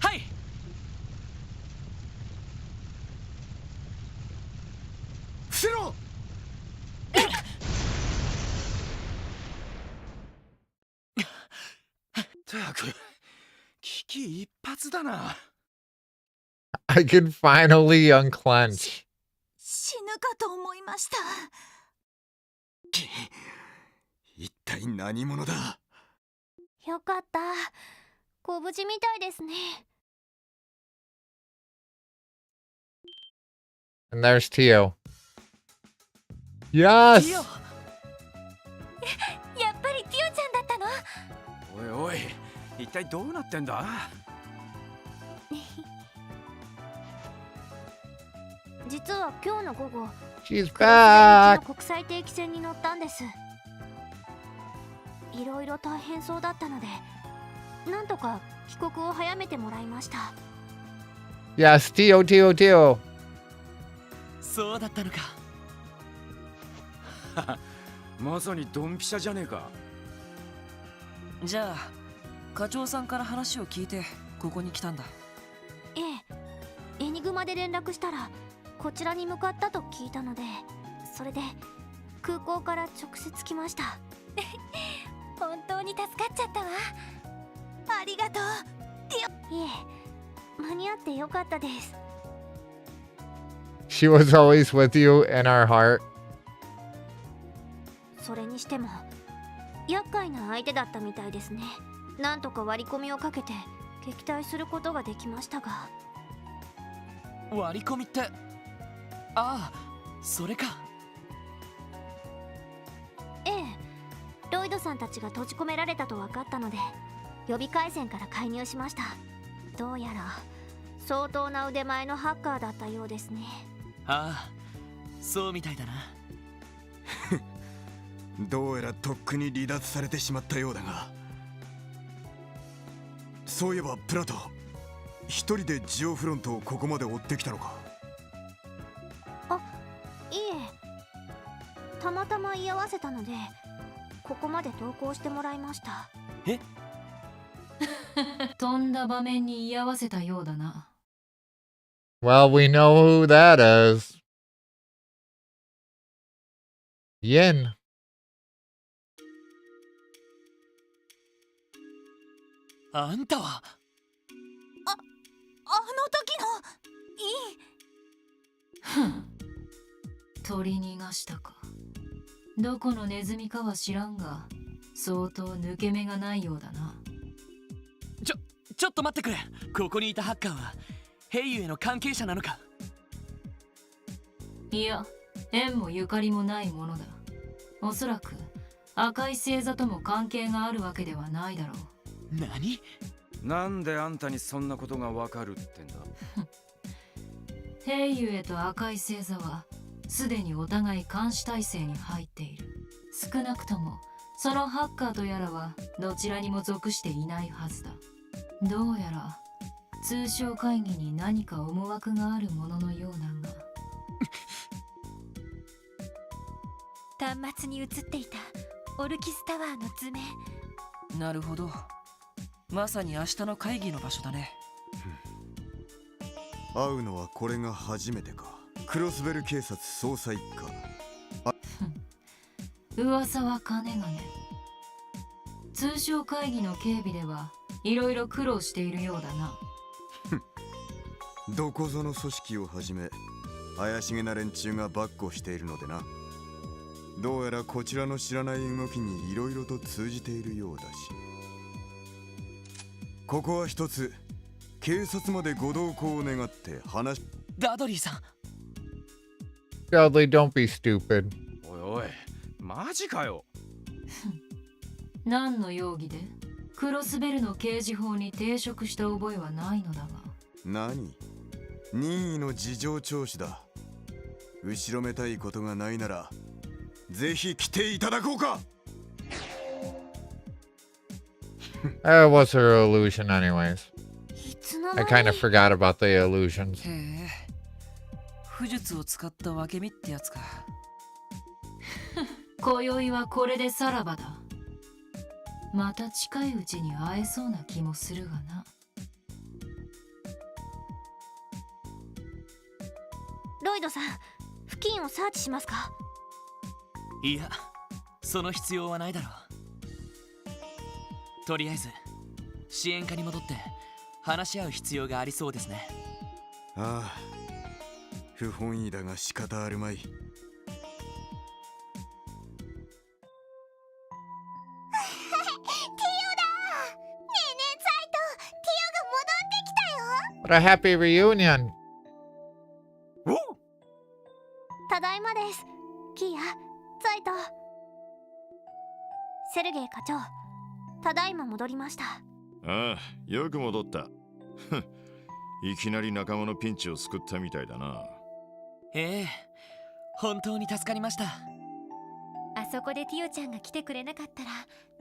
はい。伏せろ。たく、危機一髪だな。I can finally unclench. 死ぬかと思いました。一体何者だ。よかった。ご無事みたいですね。And there's Tio. Yes! やっぱりティオちゃんだったの？おいおい、一体どうなってんだ？実は今日の午後 She's クロスベル行 back! きの国際定期船に乗ったんです。いろいろ大変そうだったのでなんとか帰国を早めてもらいました。 Yes, Tio, Tio, Tio. そうだったのか。まさにドンピシャじゃねえか。じゃあ課長さんから話を聞いてここに来たんだ。ええ、エニグマで連絡したらこちらに向かったと聞いたので、それで空港から直接来ました。本当に助かっちゃったわ。ありがとうティオ。いえ、間に合ってよかったです。 She was always with you in our heart. それにしても厄介な相手だったみたいですね。なんとか割り込みをかけて撃退することができましたが。割り込みって、ああ、それか。ええ、ロイドさんたちが閉じ込められたと分かったので予備回線から介入しました。どうやら相当な腕前のハッカーだったようですね。ああ、そうみたいだな。どうやらとっくに離脱されてしまったようだが、そういえばプラト、一人でジオフロントをここまで追ってきたのか？あ、いえ、たまたま居合わせたのでここまで同行してもらいました。え？とんだ場面に居合わせたようだな。 Well, we know who that is. Yin. あんたはあの時のふん、取り逃がしたか。どこのネズミかは知らんが相当抜け目がないようだな。ちょっと待ってくれ。ここにいたハッカーはヘイユへの関係者なのか？いや、縁もゆかりもないものだ。おそらく赤い星座とも関係があるわけではないだろう。何？なんであんたにそんなことがわかるってんだ？ヘイユエと赤い星座はすでにお互い監視体制に入っている。少なくともそのハッカーとやらはどちらにも属していないはずだ。どうやら通商会議に何か思惑があるもののようだが。端末に映っていたオルキスタワーの図面。なるほど、まさに明日の会議の場所だね。会うのはこれが初めてか。クロスベル警察捜査一課。噂は金がね。通商会議の警備ではいろいろ苦労しているようだな。どこぞの組織をはじめ怪しげな連中が跋扈しているのでな。どうやらこちらの知らない動きにいろいろと通じているようだし、ここは一つ警察までご同行を願って話。ダドリーさん。Dudley, don't be stupid. おいおい、マジかよ。何の容疑で？クロスベルの刑事法に抵触した覚えはないのだが。何？任意の事情聴取だ。後ろめたいことがないならぜひ来ていただこうか。It was her illusion anyways. I kind of forgot about the illusions. へえ、巫術を使った分け身ってやつか。今宵はこれでさらばだ。また近いうちに会えそうな気もするがな。ロイドさん、付近をサーチしますか？いや、その必要はないだろう。とりあえず支援課に戻って話し合う必要がありそうですね。ああ、不本意だが仕方あるまい。What a happy reunion! ただいまです。キーヤ、ザイト。セルゲイ課長、ただいま戻りました。ああ、よく戻った。いきなり仲間のピンチを救ったみたいだな。ええ、本当に助かりました。あそこでティオちゃんが来てくれなかったら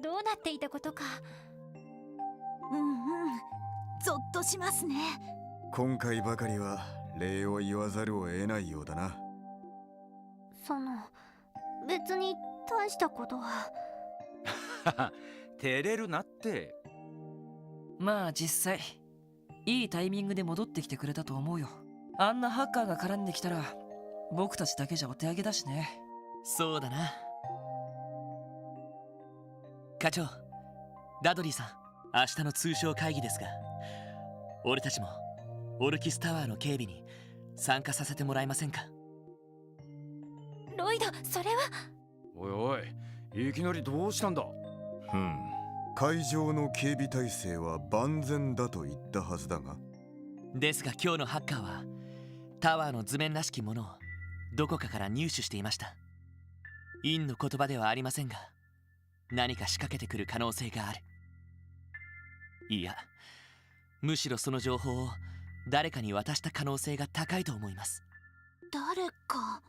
どうなっていたことか。ゾッとしますね。今回ばかりは礼を言わざるを得ないようだな。別に大したことは。照れるなって。まあ実際いいタイミングで戻ってきてくれたと思うよ。あんなハッカーが絡んできたら僕たちだけじゃお手上げだしね。そうだな。課長、ダドリーさん、明日の通商会議ですが、俺たちもオルキスタワーの警備に参加させてもらえませんか？ロイド、それは。おいおい、いきなりどうしたんだ？会場の警備体制は万全だと言ったはずだが。ですが今日のハッカーはタワーの図面らしきものをどこかから入手していました。陰の言葉ではありませんが、何か仕掛けてくる可能性がある。いや、むしろその情報を誰かに渡した可能性が高いと思います。誰か。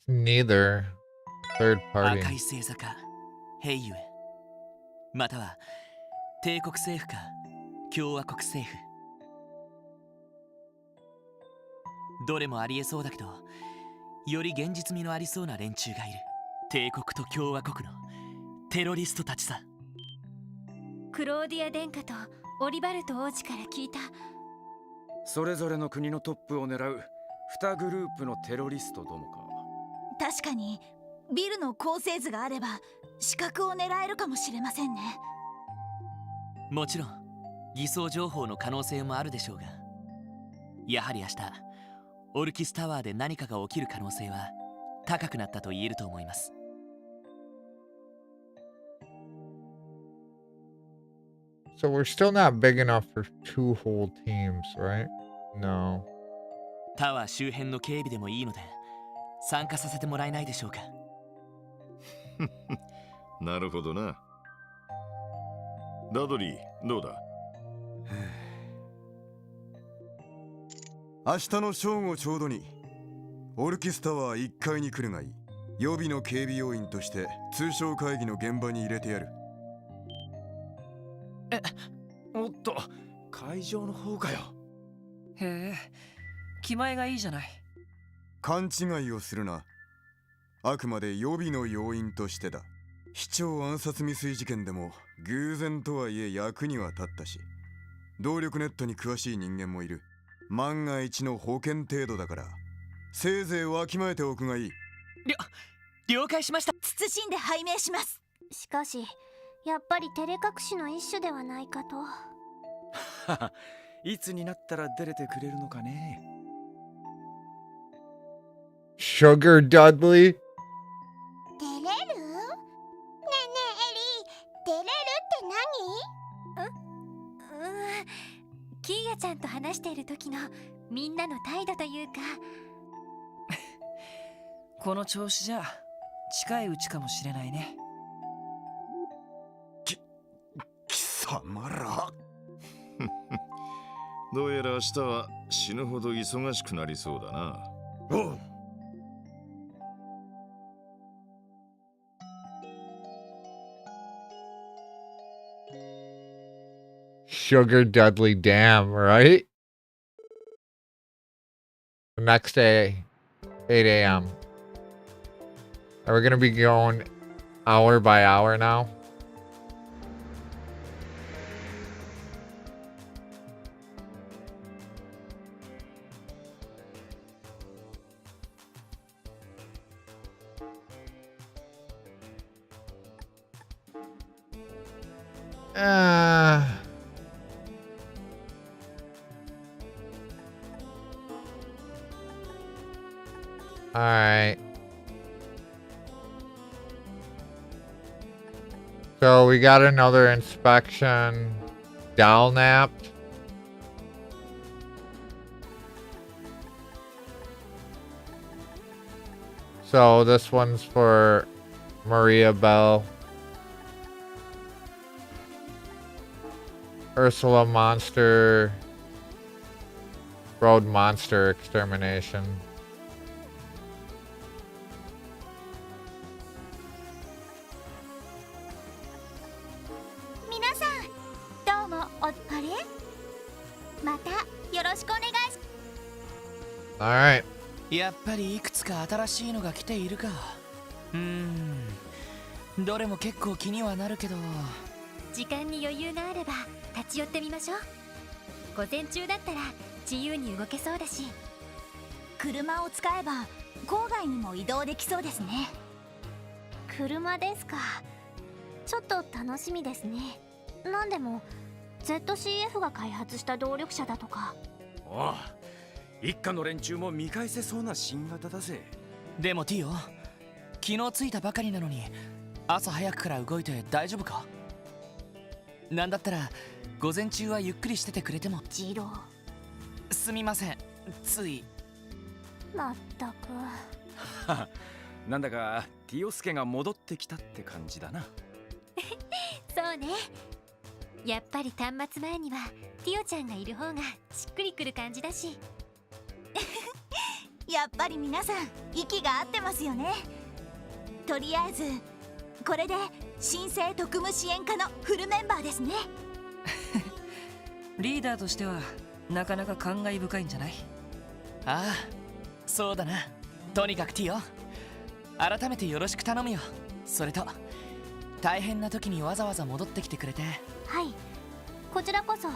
Neither third party. 赤い星座かヘイユエ、または帝国政府か共和国政府。どれもありえそうだけど、より現実味のありそうな連中がいる。帝国と共和国のテロリストたちさ。クローディア殿下とオリバルト王子から聞いた。それぞれの国のトップを狙う2グループのテロリストどもか。確かにビルの構成図があれば死角を狙えるかもしれませんね。もちろん偽装情報の可能性もあるでしょうが、やはり明日オルキスタワーで何かが起きる可能性は高くなったと言えると思います。So we're still not big enough for 2 whole teams, right? No. タワー周辺の警備でもいいので参加させてもらえないでしょうか。なるほどな。ダドリー、どうだ？明日の正午ちょうどにオルキスタワー1階に来るがいい。予備の警備要員として通商会議の現場に入れてやる。おっと、会場の方かよ。へえ、気前がいいじゃない。勘違いをするな。あくまで予備の要員としてだ。市長暗殺未遂事件でも偶然とはいえ役には立ったし、動力ネットに詳しい人間もいる。万が一の保険程度だからせいぜいわきまえておくがいい。了解しました。謹んで拝命します。しかしやっぱり照れ隠しの一種ではないかと。いつになったら出れてくれるのかね。Sugar Dudley? 照れる？ねえねえエリー、照れるって何？キーヤちゃんと話している時のみんなの態度というか。この調子じゃ近いうちかもしれないね。貴様ら。どうやら明日は死ぬほど忙しくなりそうだな。おう。Sugar Dudley Dam, right? The next day, 8 a.m. Are we gonna be going hour by hour now? Alright. So we got another inspection. Dalnapped. So this one's for Maria Bell. Ursula Monster. Road Monster Extermination. 皆さんどうもあれまたよろしくお願いし Alright. やっぱりいくつか新しいのが来ているか。どれも結構気にはなるけど。時間に余裕があれば立ち寄ってみましょう。午前中だったら自由に動けそうだし、車を使えば郊外にも移動できそうですね。車ですか。ちょっと楽しみですね。なんでも ZCF が開発した動力車だとか。おう、一家の連中も見返せそうな新型だぜ。でもティオ、昨日着いたばかりなのに朝早くから動いて大丈夫か？なんだったら午前中はゆっくりしててくれても。ジロー、すみません、つい。まったく。なんだかティオスケが戻ってきたって感じだな。そうね。やっぱり端末前にはティオちゃんがいる方がしっくりくる感じだし。やっぱり皆さん息が合ってますよね。とりあえずこれで新生特務支援課のフルメンバーですね。リーダーとしてはなかなか感慨深いんじゃない？ああ、そうだな。とにかくティオ、改めてよろしく頼むよ。それと大変な時にわざわざ戻ってきてくれて。はい、こちらこそ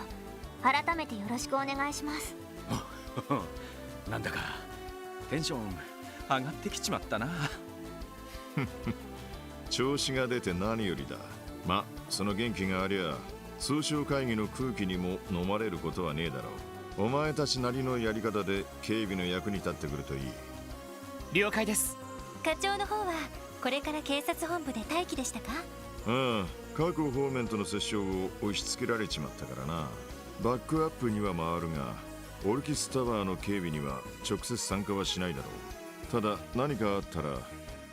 改めてよろしくお願いします。なんだかテンション上がってきちまったな。調子が出て何よりだ。ま、その元気がありゃ通商会議の空気にも飲まれることはねえだろう。お前たちなりのやり方で警備の役に立ってくるといい。了解です。課長の方はこれから警察本部で待機でしたか？ああ、各方面との折衝を押し付けられちまったからな。バックアップには回るがオルキスタワーの警備には直接参加はしないだろう。ただ何かあったら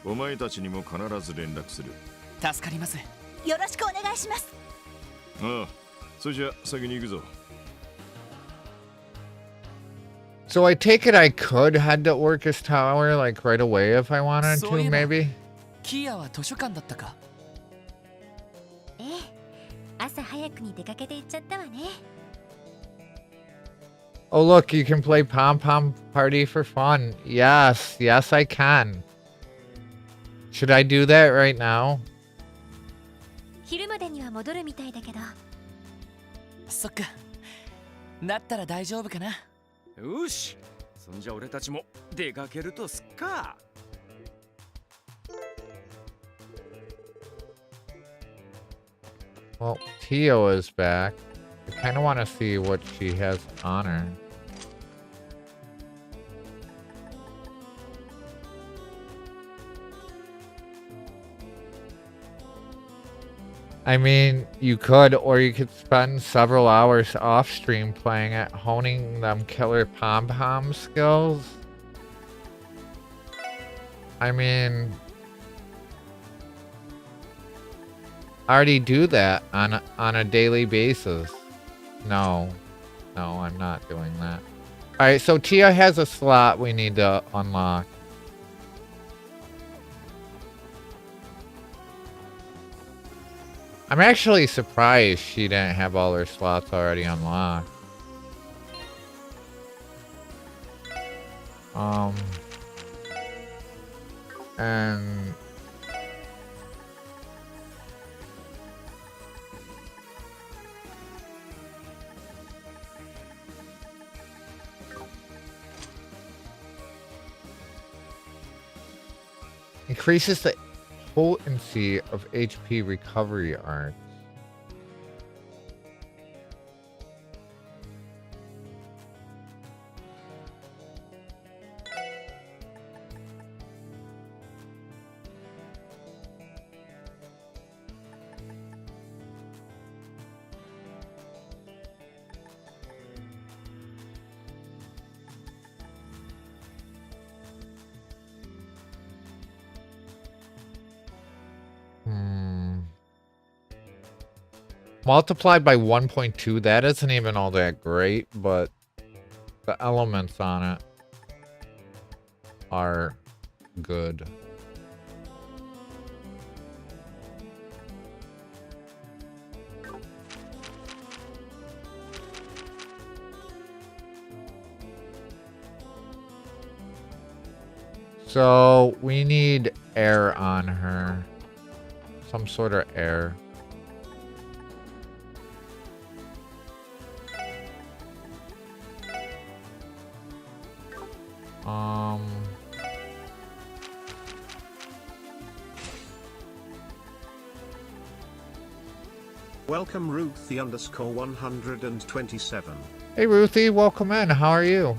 お前たちにも必ず連絡する。助かります。よろしくお願いします。ああ、それじゃ先に行くぞ。So I take it I could head to Orcus Tower like right away if I wanted そうい to, えば maybe? キアは図書館だったか？ええ、朝早くに出かけて行っちゃったわね。Oh look, you can play Pom Pom Party for fun. Yes, yes I can. Should I do that right now? 昼までには戻るみたいだけど。そっか。だったら大丈夫かな。よし、そんじゃ俺たちも出かけるとすっか。Well, Tio is back. I kind of want to see what she has on her. I mean, you could, or you could spend several hours off stream playing it, honing them killer pom-pom skills. I mean, I already do that on a daily basis. No, I'm not doing that. All right, so Tia has a slot we need to unlock. I'm actually surprised she didn't have all her slots already unlocked. And increases the potency of HP recovery arts. Multiplied by 1.2, that isn't even all that great, but the elements on it are good. So we need air on her. Some sort of air. Welcome Ruthie_127. Hey Ruthie, welcome in. How are you?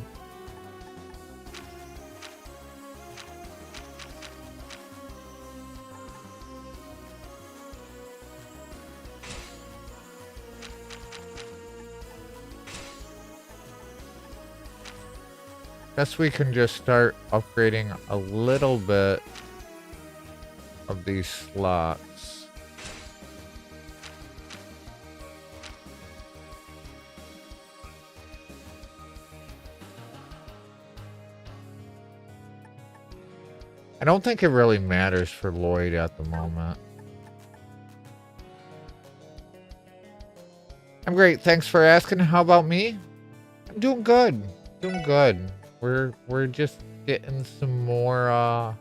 Guess we can just start upgrading a little bit of these slots. I don't think it really matters for Lloyd at the moment. I'm great. Thanks for asking. How about me? I'm doing good. Doing good. We're just getting some more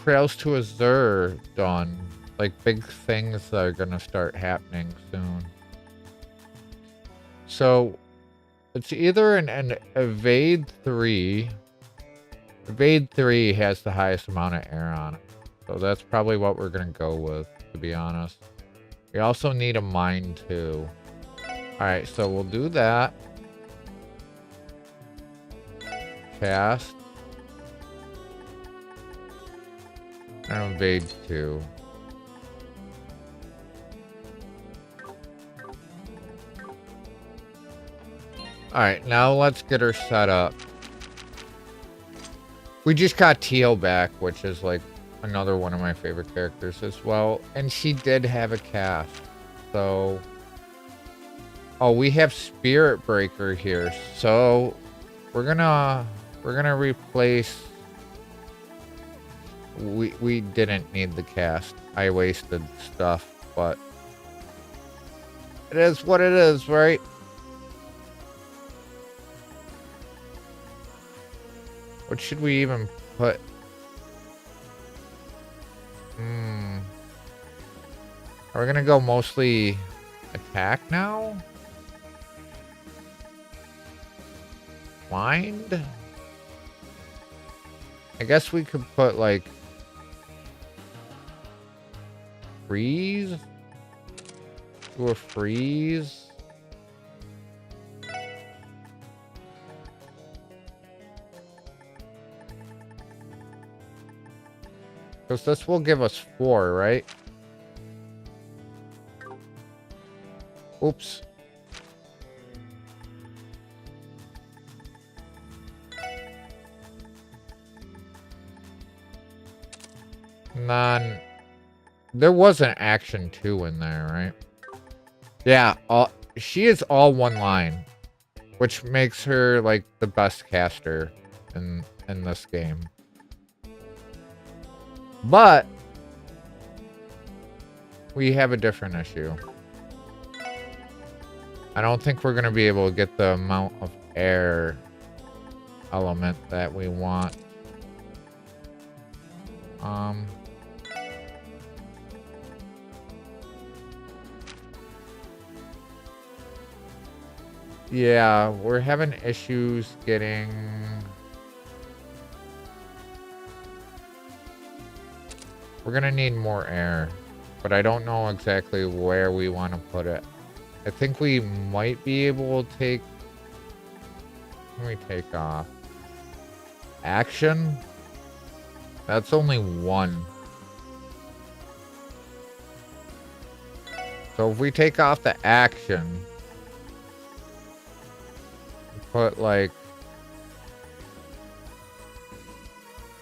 Trails to Azure done. Like big things that are gonna start happening soon. So it's either an Evade 3. Evade 3 has the highest amount of air on it. So that's probably what we're gonna go with, to be honest. We also need a mine too. Alright, so we'll do that. Cast. And Evade 2. Alright, now let's get her set up. We just got Teal back, which is like another one of my favorite characters as well. And she did have a cast. So... Oh, we have Spirit Breaker here. So we're gonna replace... We didn't need the cast. I wasted stuff, but it is what it is, right? What should we even put? Are we gonna go mostly attack now? Blind? I guess we could put like freeze? Do a freeze? Because this will give us 4, right? Oops. None. There was an action 2 in there, right? Yeah, she is all one line, which makes her like the best caster in this game. But we have a different issue. I don't think we're going to be able to get the amount of air element that we want. Yeah, we're having issues getting... We're gonna need more air, but I don't know exactly where we want to put it. I think we might be able to take... Can we take off? Action? That's only 1. So if we take off the action... Put like...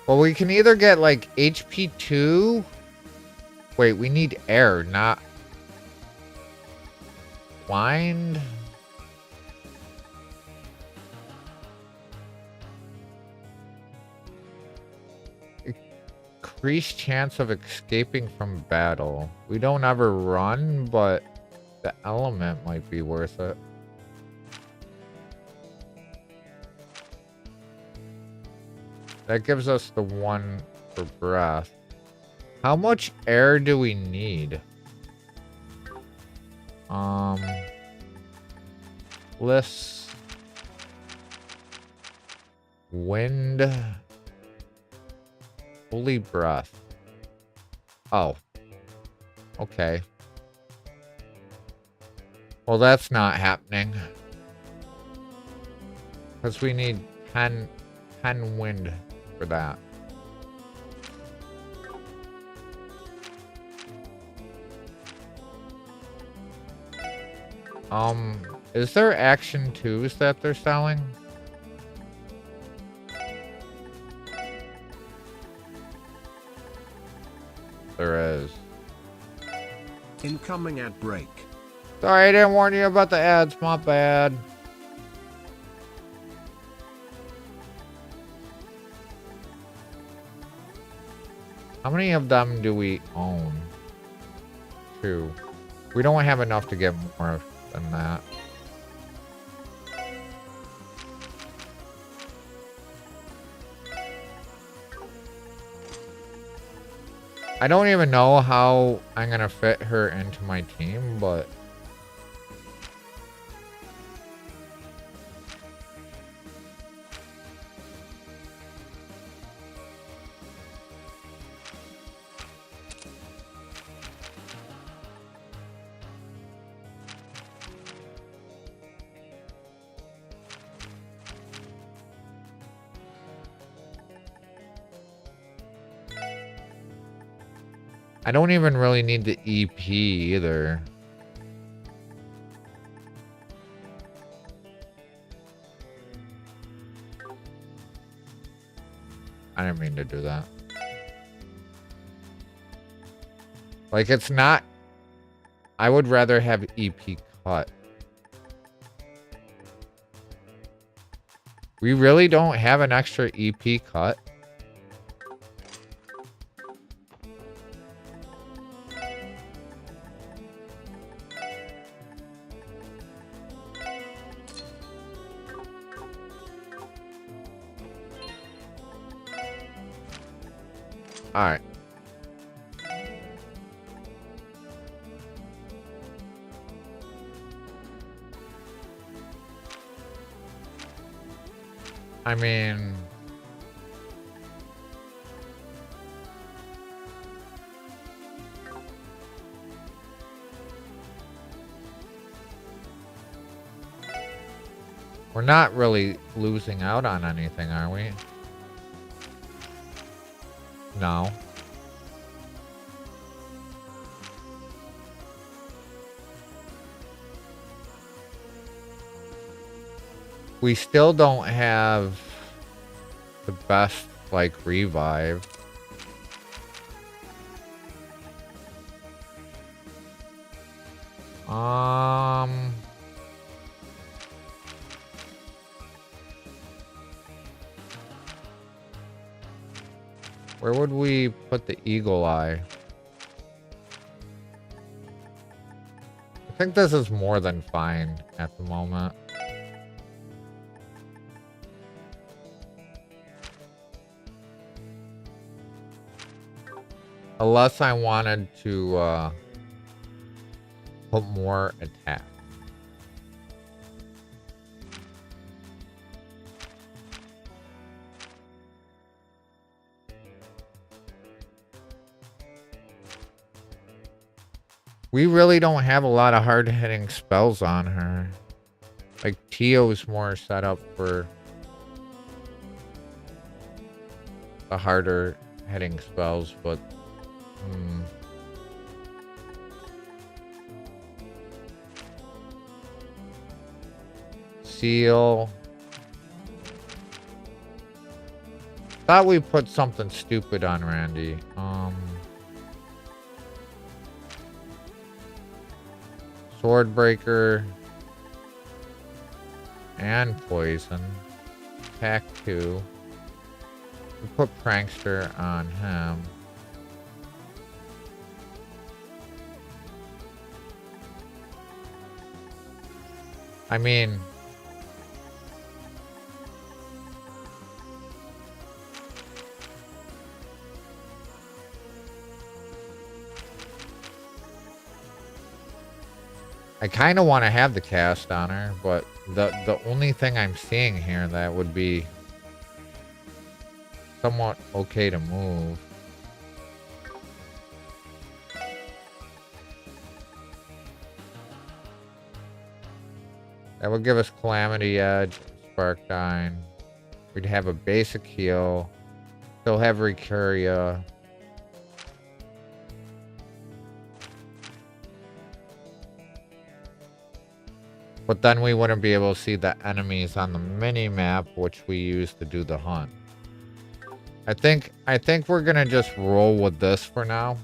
Well, we can either get like HP 2 Wait, we need air, not wind. Increased chance of escaping from battle. We don't ever run, but the element might be worth it. That gives us the one for breath. How much air do we need? Bliss. Wind. Holy breath. Oh. Okay. Well, that's not happening. Because we need 10 wind for that. Is there action 2s that they're selling? There is. Incoming ad break. Sorry, I didn't warn you about the ads. My bad. How many of them do we own? 2. We don't have enough to get more than that. I don't even know how I'm gonna fit her into my team, but I don't even really need the EP either. I didn't mean to do that. Like, it's not... I would rather have EP cut. We really don't have an extra EP cut? Alright. I mean... We're not really losing out on anything, are we? No. We still don't have the best, like, revive. Where would we put the eagle eye? I think this is more than fine at the moment. Unless I wanted to put more attack. We really don't have a lot of hard-hitting spells on her. Like, Tio's more set up for the harder-hitting spells, but... Seal. Thought we put something stupid on Randy. Sword Breaker. And Poison. Attack 2. We put Prankster on him. I mean... I kind of want to have the cast on her, but the only thing I'm seeing here that would be somewhat okay to move. That would give us Calamity Edge, Sparkdyne. We'd have a basic heal. Still have Recuria. But then we wouldn't be able to see the enemies on the mini-map, which we use to do the hunt. I think we're gonna just roll with this for now.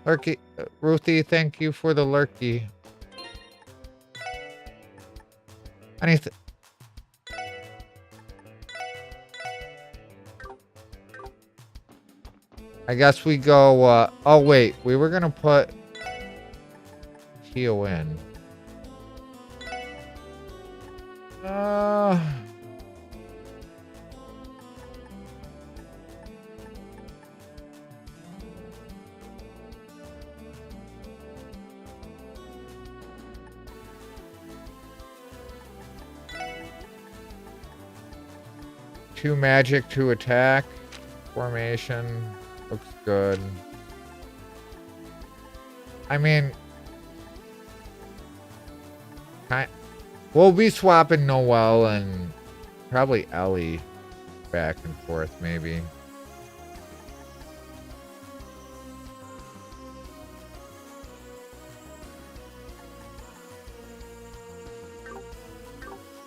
Lurky, Ruthie, thank you for the lurky. Anything. I guess we go, oh wait, we were gonna put Tio in. Two magic, two attack. Formation looks good. I mean, we'll be swapping Noelle and probably Ellie back and forth, maybe.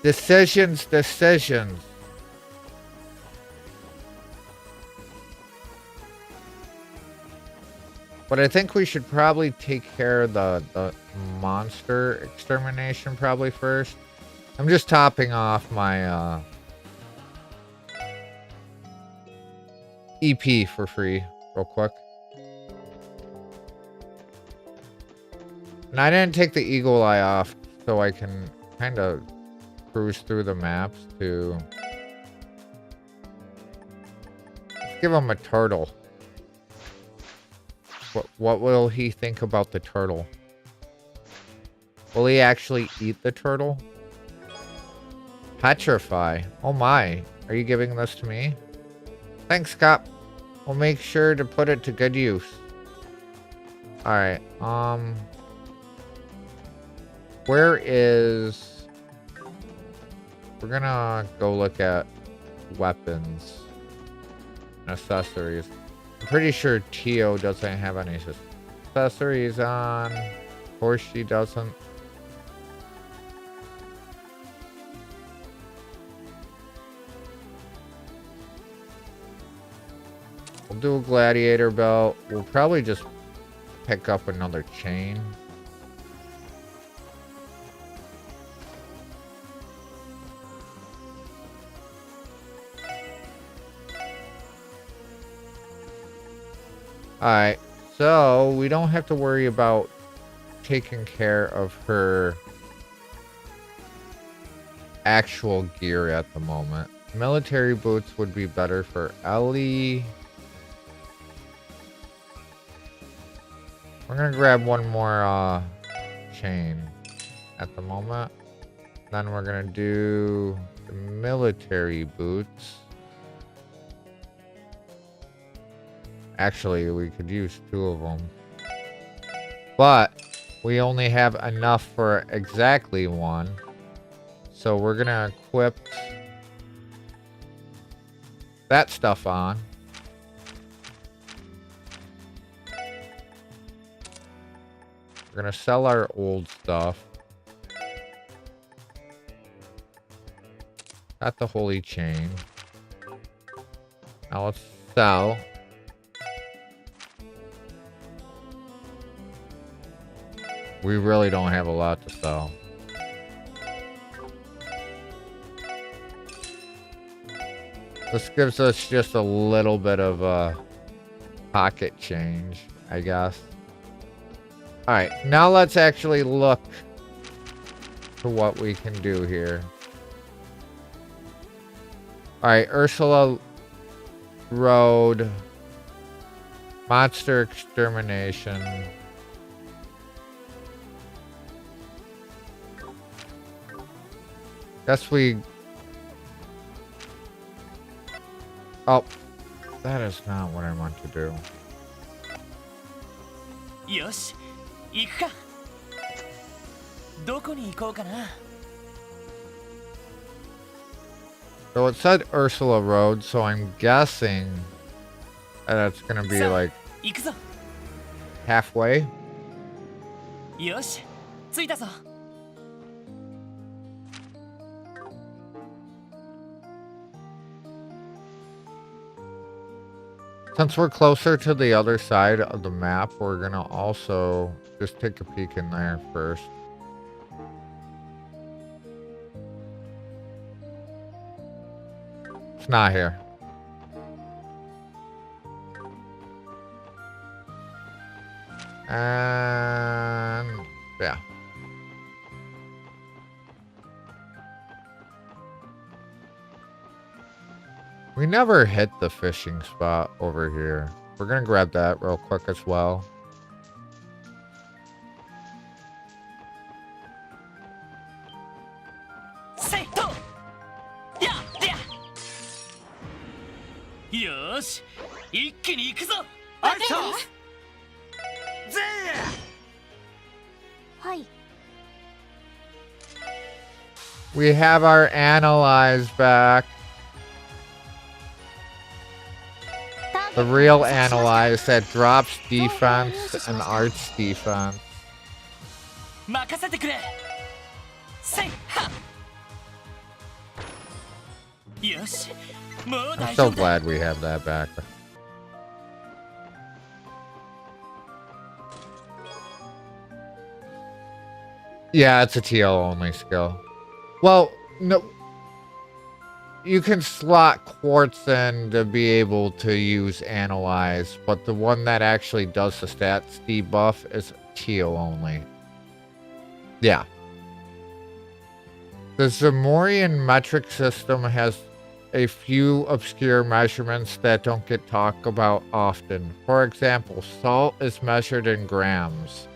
Decisions. But I think we should probably take care of the monster extermination probably first. I'm just topping off my EP for free real quick. And I didn't take the eagle eye off so I can kind of cruise through the maps to... Let's give him a turtle. What will he think about the turtle? Will he actually eat the turtle? Petrify. Oh my. Are you giving this to me? Thanks, Cop. We'll make sure to put it to good use. Alright, where is... We're gonna go look at weapons and accessories. I'm pretty sure Tio doesn't have any accessories on. Of course she doesn't. We'll do a gladiator belt. We'll probably just pick up another chain. Alright, so we don't have to worry about taking care of her actual gear at the moment. Military boots would be better for Ellie. We're gonna grab one more chain at the moment. Then we're gonna do the military boots. Actually, we could use 2 of them. But we only have enough for exactly 1. So we're gonna equip that stuff on. We're gonna sell our old stuff. Got the holy chain. Now let's sell. We really don't have a lot to sell. This gives us just a little bit of pocket change, I guess. Alright, now let's actually look to what we can do here. Alright, Ursula Road. Monster extermination. Guess we... Oh, that is not what I want to do. よし、行くか。どこに行こうかな。 So it said Ursula Road, so I'm guessing that's gonna be like 行くぞ。 halfway. よし、着いたぞ。 Since we're closer to the other side of the map, we're gonna also just take a peek in there first. It's not here. And yeah. We never hit the fishing spot over here. We're gonna grab that real quick as well. Yosh, 一気に行くぞ。はい。 We have our analyze back. The real analyze that drops defense and arts defense. 任せてくれ。せいは。よし、もう I'm 大 so 丈夫だ。 glad we have that back. Yeah, it's a TL only skill. Well, no. You can slot quartz in to be able to use analyze, but the one that actually does the stats debuff is TL only. Yeah. The Zamorian metric system has a few obscure measurements that don't get talked about often. For example, salt is measured in grams.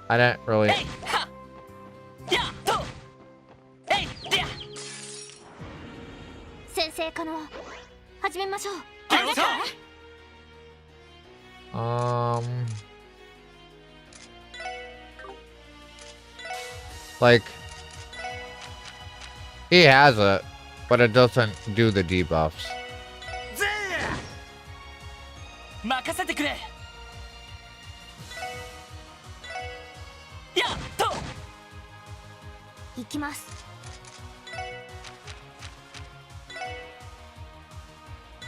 I didn't really... 先生可能始めましょう。 Like, he has it, but it doesn't do the debuffs. 任せてくれ。やっと。行きます。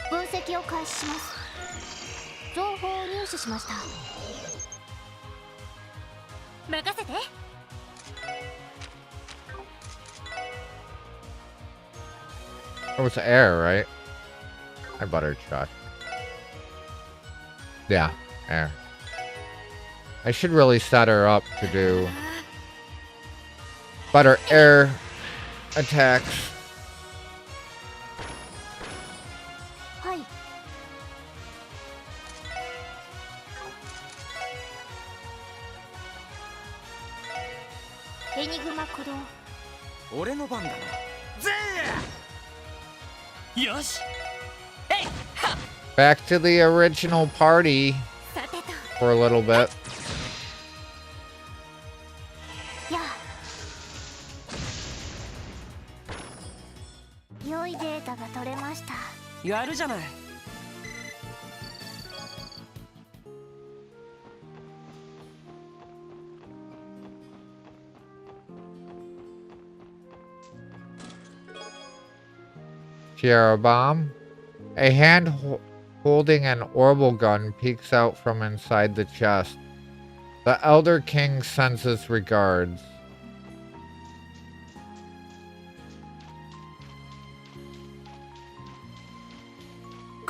分析を開始します。情報を入手しました。任せて。 It was air, right? I buttered shot. Yeah, air. I should really set her up to do better air attacks. はい。エニグマ鼓動。俺の番だな。 よし。 Back to the original party for a little bit. やあ。良いデータが取れました。やるじゃない。 Tiara bomb. A hand holding an orbital gun peeks out from inside the chest. The Elder King sends his regards.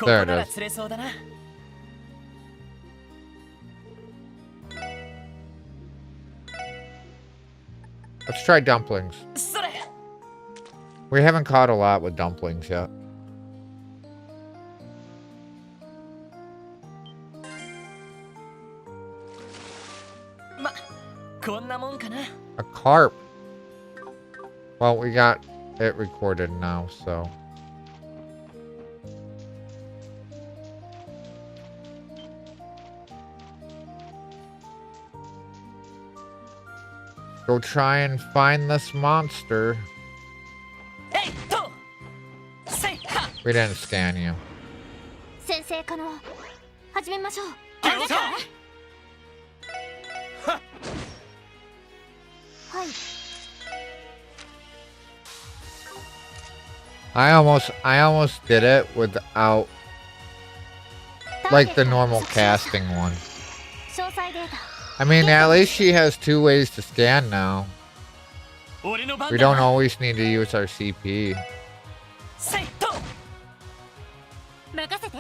There it is. Let's try dumplings. We haven't caught a lot with dumplings yet. A carp. Well, we got it recorded now, so. Go try and find this monster. We didn't scan you. 先生可能始めましょう。はい。 I almost did it without like the normal casting one. 詳細データ。 I mean, at least she has 2 ways to scan now. We don't always need to use our CP. 任せて。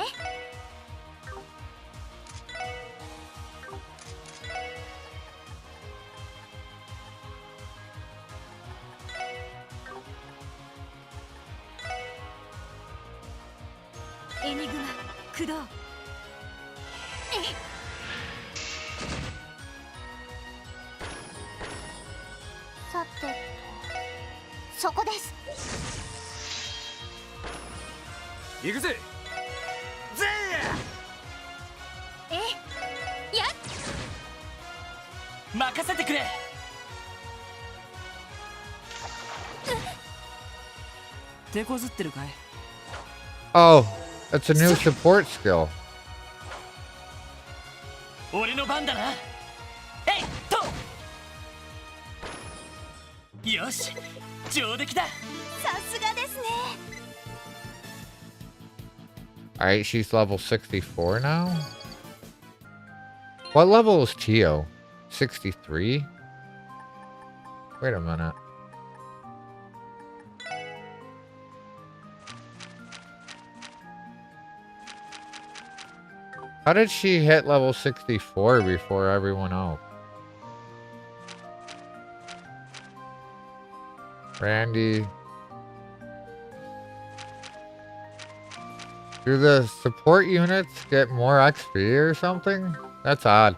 エニグマ駆動。さて、そこです。行くぜ。ぜえ、やっ。任せてくれ。手こずってるかい。Oh, that's a new support skill. 俺の番だな。えいっと。よし、上出来だ。さすがですね。 Alright, she's level 64 now? What level is Tio? 63? Wait a minute. How did she hit level 64 before everyone else? Randy. Do the support units get more XP or something? That's odd.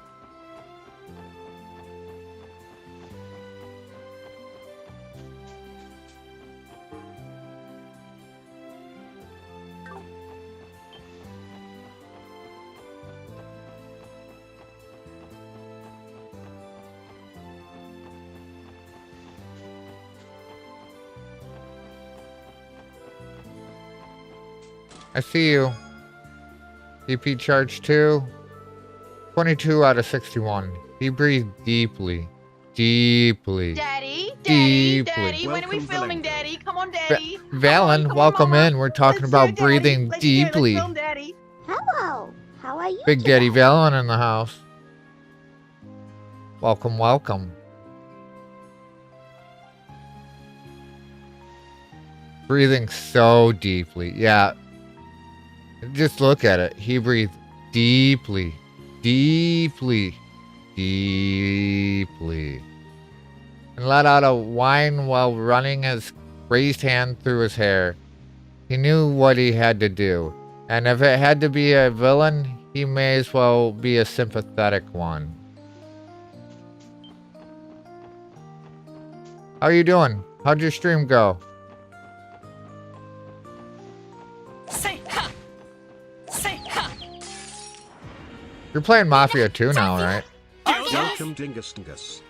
I see you. EP charge 2. 22 out of 61. He breathed deeply. Deeply. Daddy, Deeply. when are we filming, Daddy? Come on, Daddy. Valen, welcome in. We're talking about breathing deeply. Hello. How are you? Big Daddy Valen in the house. Welcome, welcome. Breathing so deeply. Yeah. Just look at it. He breathed deeply, deeply, deeply. And let out a whine while running his raised hand through his hair. He knew what he had to do. And if it had to be a villain, he may as well be a sympathetic one. How you doing? How'd your stream go? You're playing Mafia 2 now, right? Welcome, Dingus Dingus.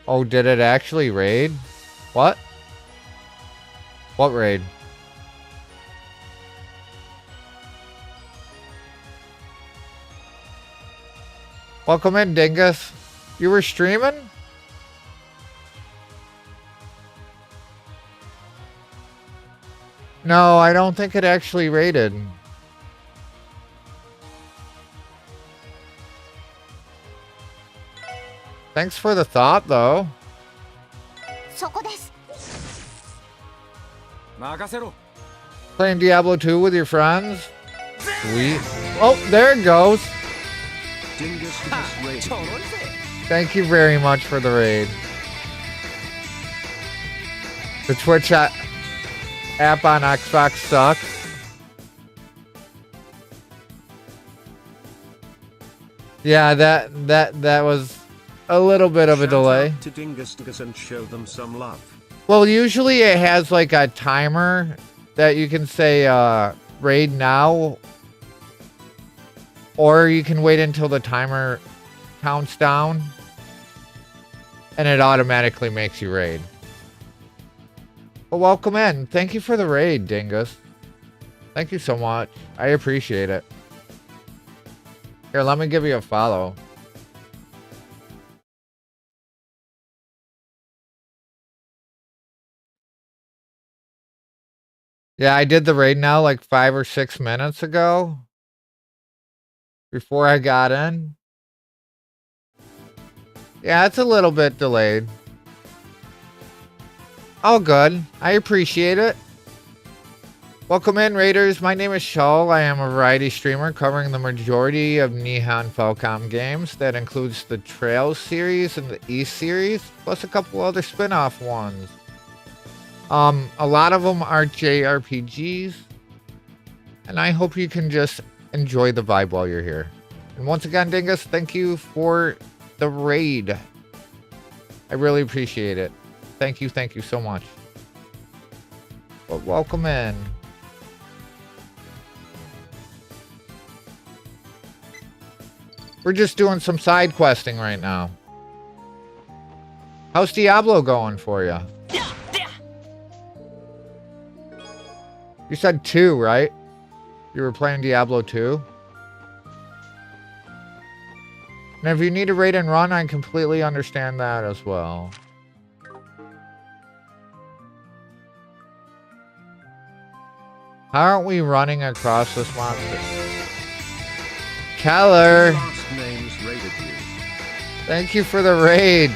Oh, did it actually raid? What? What raid? Welcome in, Dingus. You were streaming? No, I don't think it actually rated. Thanks for the thought, though. そこです。 Playing Diablo 2 with your friends? Sweet. Oh, there it goes. Thank you very much for the raid. The Twitch app on Xbox sucks. Yeah, that was a little bit of a delay. To Dingus and show them some love. Well, usually it has like a timer that you can say raid now, or you can wait until the timer counts down and it automatically makes you raid. Well, welcome in. Thank you for the raid, Dingus. Thank you so much. I appreciate it. Here, let me give you a follow. Yeah, I did the raid now like 5 or 6 minutes ago. Before I got in. Yeah, it's a little bit delayed. All good. I appreciate it. Welcome in, Raiders. My name is Shawl. I am a variety streamer covering the majority of Nihon Falcom games. That includes the Trails series and the East series, plus a couple other spin-off ones. A lot of them are JRPGs, and I hope you can just enjoy the vibe while you're here. And once again, Dingus, thank you for the raid. I really appreciate it. Thank you so much. But welcome in. We're just doing some side questing right now. How's Diablo going for you? You said 2, right? You were playing Diablo 2? And if you need a raid and run, I completely understand that as well. How aren't we running across this monster? Keller! Thank you for the raid.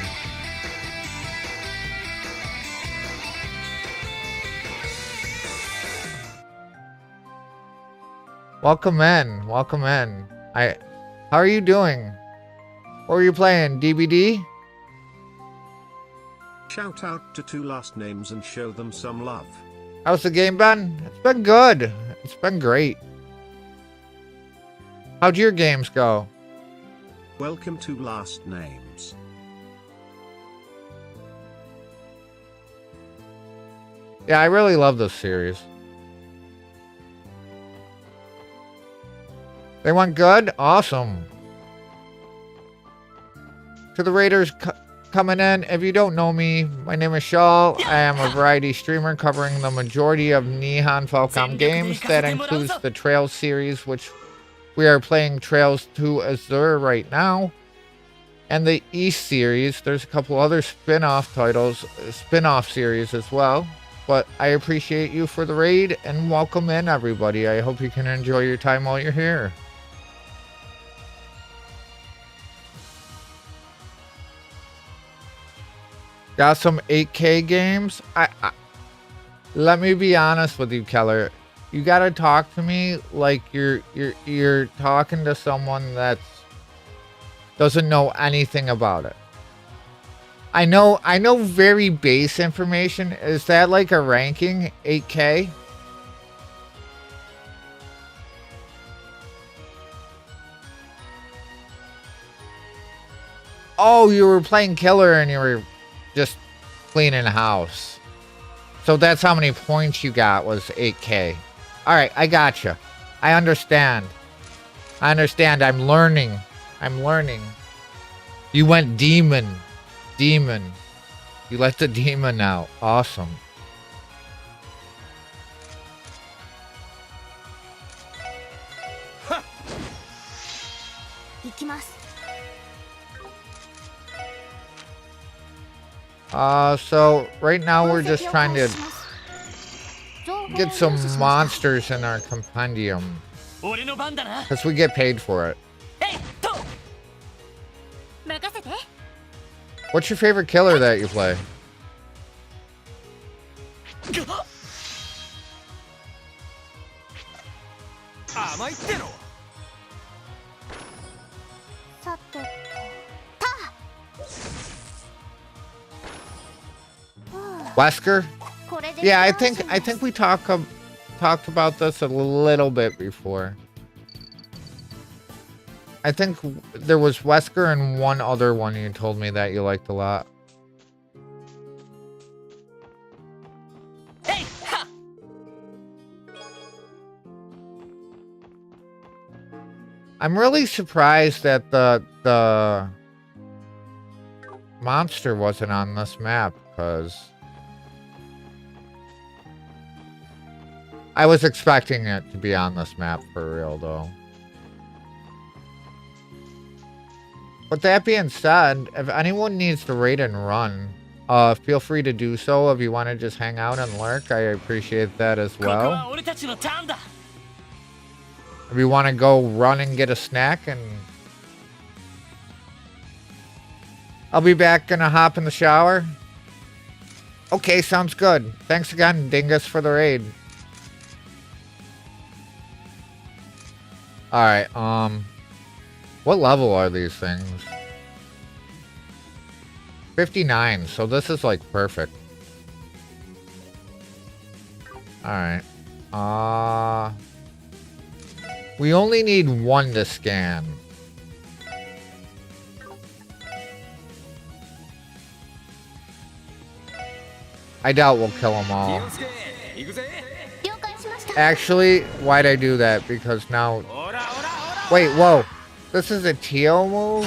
Welcome in. Welcome in. How are you doing? What are you playing? DBD? Shout out to 2 last names and show them some love. How's the game been? It's been good. It's been great. How'd your games go? Welcome to Last Names. Yeah, I really love this series. They went good? Awesome. To the Raiders coming in, if you don't know me, my name is Shawl. I am a variety streamer covering the majority of Nihon Falcom games. That includes the Trails series, which we are playing Trails to Azure right now. And the East series. There's a couple other spin-off titles, spin-off series as well. But I appreciate you for the raid and welcome in, everybody. I hope you can enjoy your time while you're here. Got some 8K games. Let me be honest with you, Keller. You gotta talk to me like you're talking to someone that doesn't know anything about it. I know very base information. Is that like a ranking 8K? Oh, you were playing killer and you were just cleaning a house. So that's how many points you got, was 8K. Alright, I gotcha. I understand. I'm learning. You went demon. You let the demon out. Awesome. So right now we're just trying to get some monsters in our compendium. Because we get paid for it. What's your favorite killer that you play? Wesker? Yeah, I think we talked about this a little bit before. I think there was Wesker and one other one you told me that you liked a lot. I'm really surprised that the monster wasn't on this map, because I was expecting it to be on this map for real, though. With that being said, if anyone needs to raid and run, feel free to do so. If you want to just hang out and lurk, I appreciate that as well. If you want to go run and get a snack, and I'll be back, gonna hop in the shower. Okay, sounds good. Thanks again, Dingus, for the raid. Alright, what level are these things? 59, so this is like perfect. Alright. We only need one to scan. I doubt we'll kill them all. Actually, why'd I do that? Because now... Wait, whoa. This is a Tio move?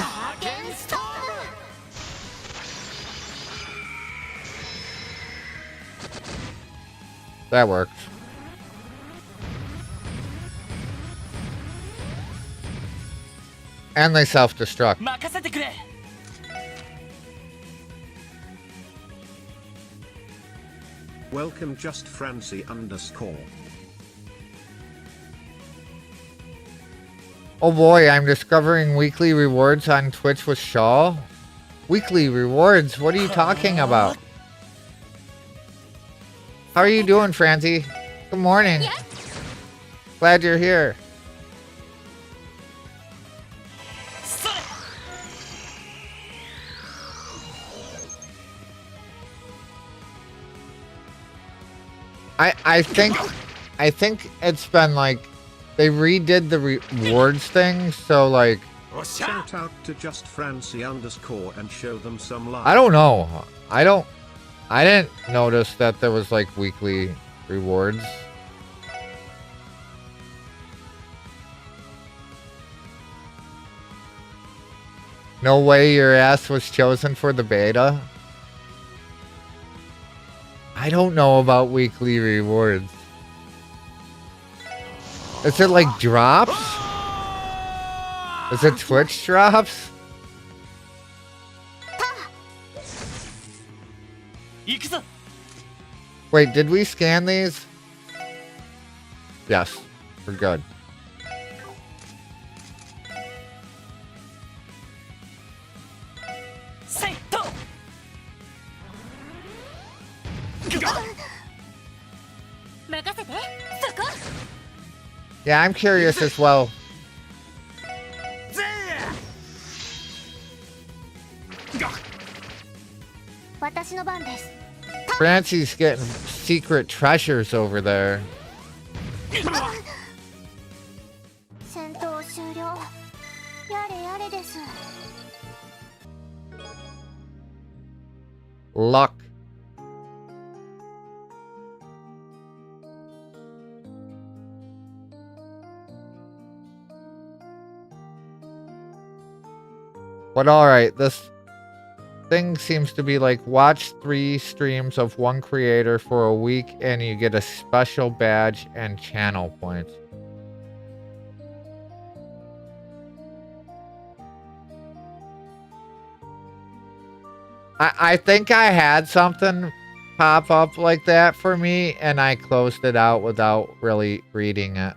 That works. And they self-destruct. Welcome just Francie _ Oh boy, I'm discovering weekly rewards on Twitch with Shaw. Weekly rewards? What are you talking about? How are you doing, Francie? Good morning. Glad you're here. I think it's been like they redid the rewards thing, so like shout out to just Francie _ and show them some love. I don't know. I didn't notice that there was like weekly rewards. No way your ass was chosen for the beta. I don't know about weekly rewards. Is it like drops? Is it Twitch drops? Wait, did we scan these? Yes, we're good. Yeah, I'm curious as well. Francie's getting secret treasures over there. Luck. But alright, this thing seems to be like watch 3 streams of one creator for a week and you get a special badge and channel points. I think I had something pop up like that for me, and I closed it out without really reading it.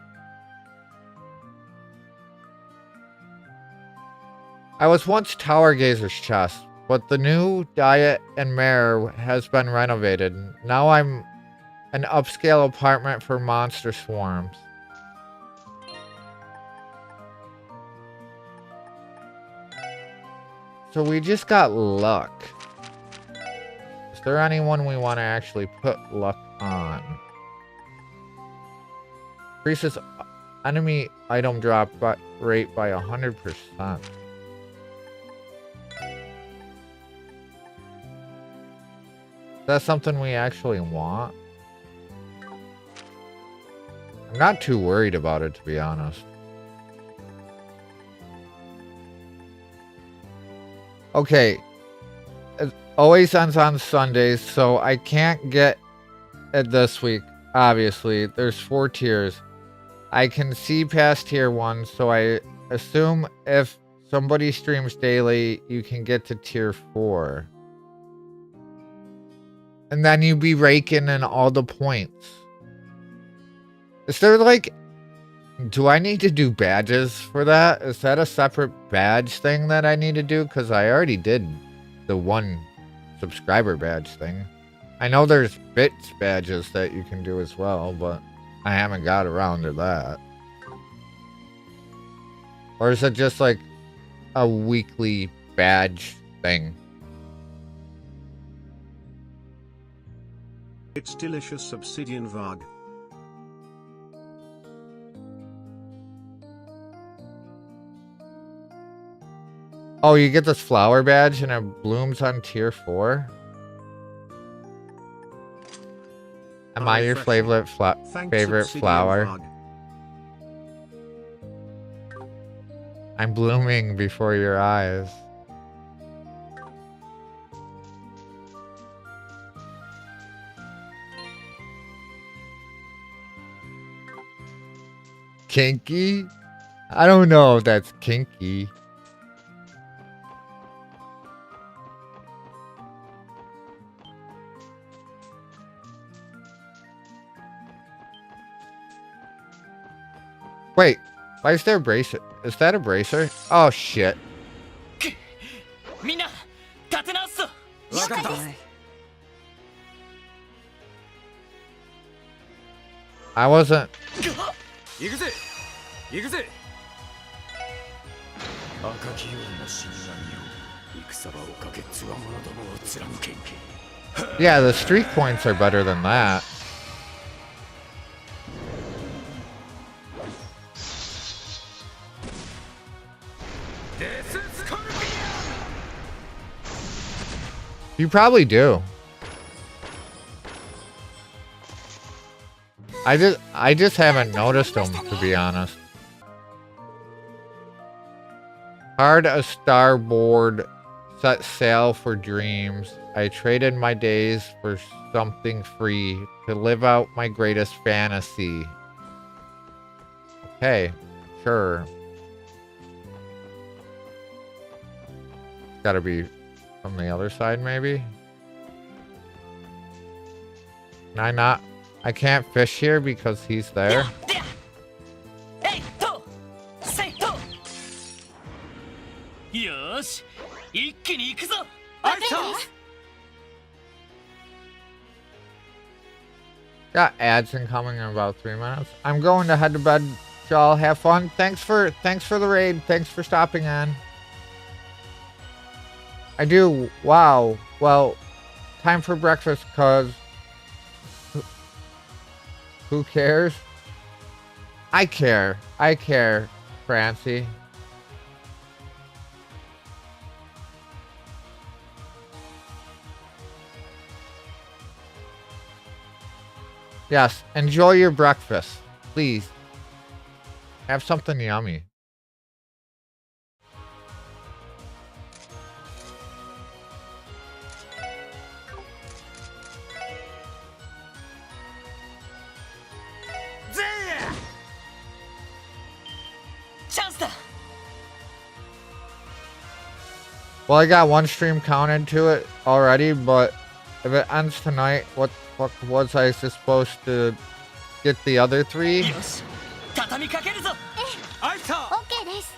I was once Tower Gazer's chest, but the new Diet and Mare has been renovated. Now I'm an upscale apartment for monster swarms. So we just got luck. Is there anyone we want to actually put luck on? Increases enemy item drop rate by 100%. That's something we actually want. I'm not too worried about it, to be honest. Okay. It always ends on Sundays, so I can't get it this week, obviously. There's 4 tiers. I can see past tier 1, so I assume if somebody streams daily, you can get to tier 4. And then you'd be raking in all the points. Is there like... Do I need to do badges for that? Is that a separate badge thing that I need to do? Because I already did the 1 subscriber badge thing. I know there's bits badges that you can do as well, but I haven't got around to that. Or is it just like a weekly badge thing? It's delicious Obsidian Vog. Oh, you get this flower badge and it blooms on tier 4? Am I your favorite flower? I'm blooming before your eyes. Kinky? I don't know if that's kinky. Wait, why is there a bracer? Is that a bracer? Oh shit. I wasn't. Yeah, the streak points are better than that. You probably do. I just haven't noticed them, to be honest. Hard a starboard, set sail for dreams. I traded my days for something free to live out my greatest fantasy. Okay, sure. Gotta be from the other side, maybe? Can I not? I can't fish here because he's there? Got ads incoming in about 3 minutes. I'm going to head to bed. Y'all have fun. Thanks for the raid. Thanks for stopping in. I do. Wow. Well, time for breakfast, cause who cares? I care. I care, Francie. Yes, enjoy your breakfast. Please. Have something yummy. Well, I got 1 stream counted to it already, but If it ends tonight, what the fuck was I supposed to get the other 3? よし畳みかけるぞオッケーです。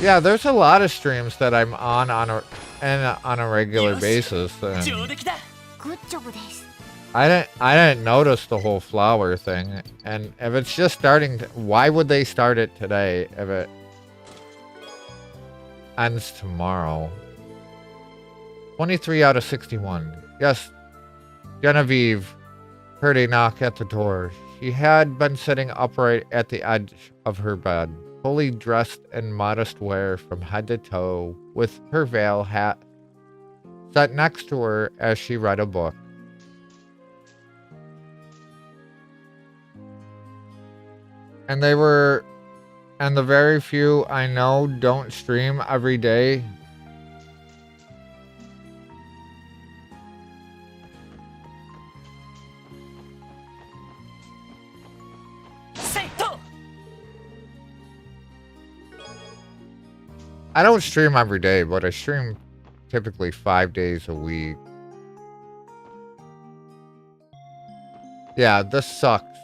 Yeah, there's a lot of streams that I'm on a regular basis. And 上出来だ グッジョブです。 I didn't notice the whole flower thing, and if it's just starting, why would they start it today if it ends tomorrow? 23 out of 61. Yes, Genevieve heard a knock at the door. She had been sitting upright at the edge of her bed, fully dressed in modest wear from head to toe, with her veil hat set next to her as she read a book. And the very few I know don't stream every day. I don't stream every day, but I stream typically 5 days a week. Yeah, this sucks.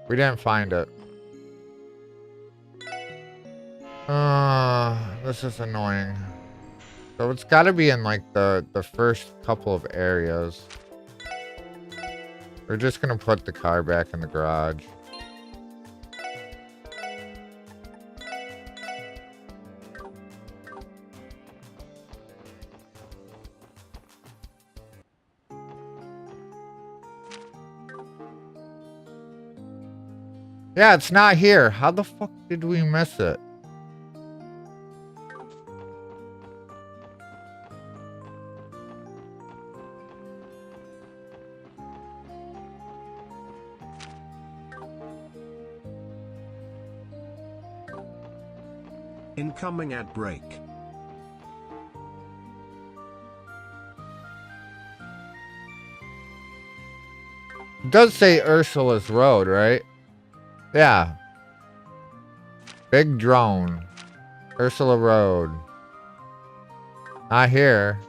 We didn't find it. This is annoying. So it's gotta be in like the first couple of areas. We're just gonna put the car back in the garage. Yeah, it's not here. How the fuck did we miss it? Incoming ad break. It does say Ursula's Road, right? Yeah. Big drone. Ursula Road. Not here.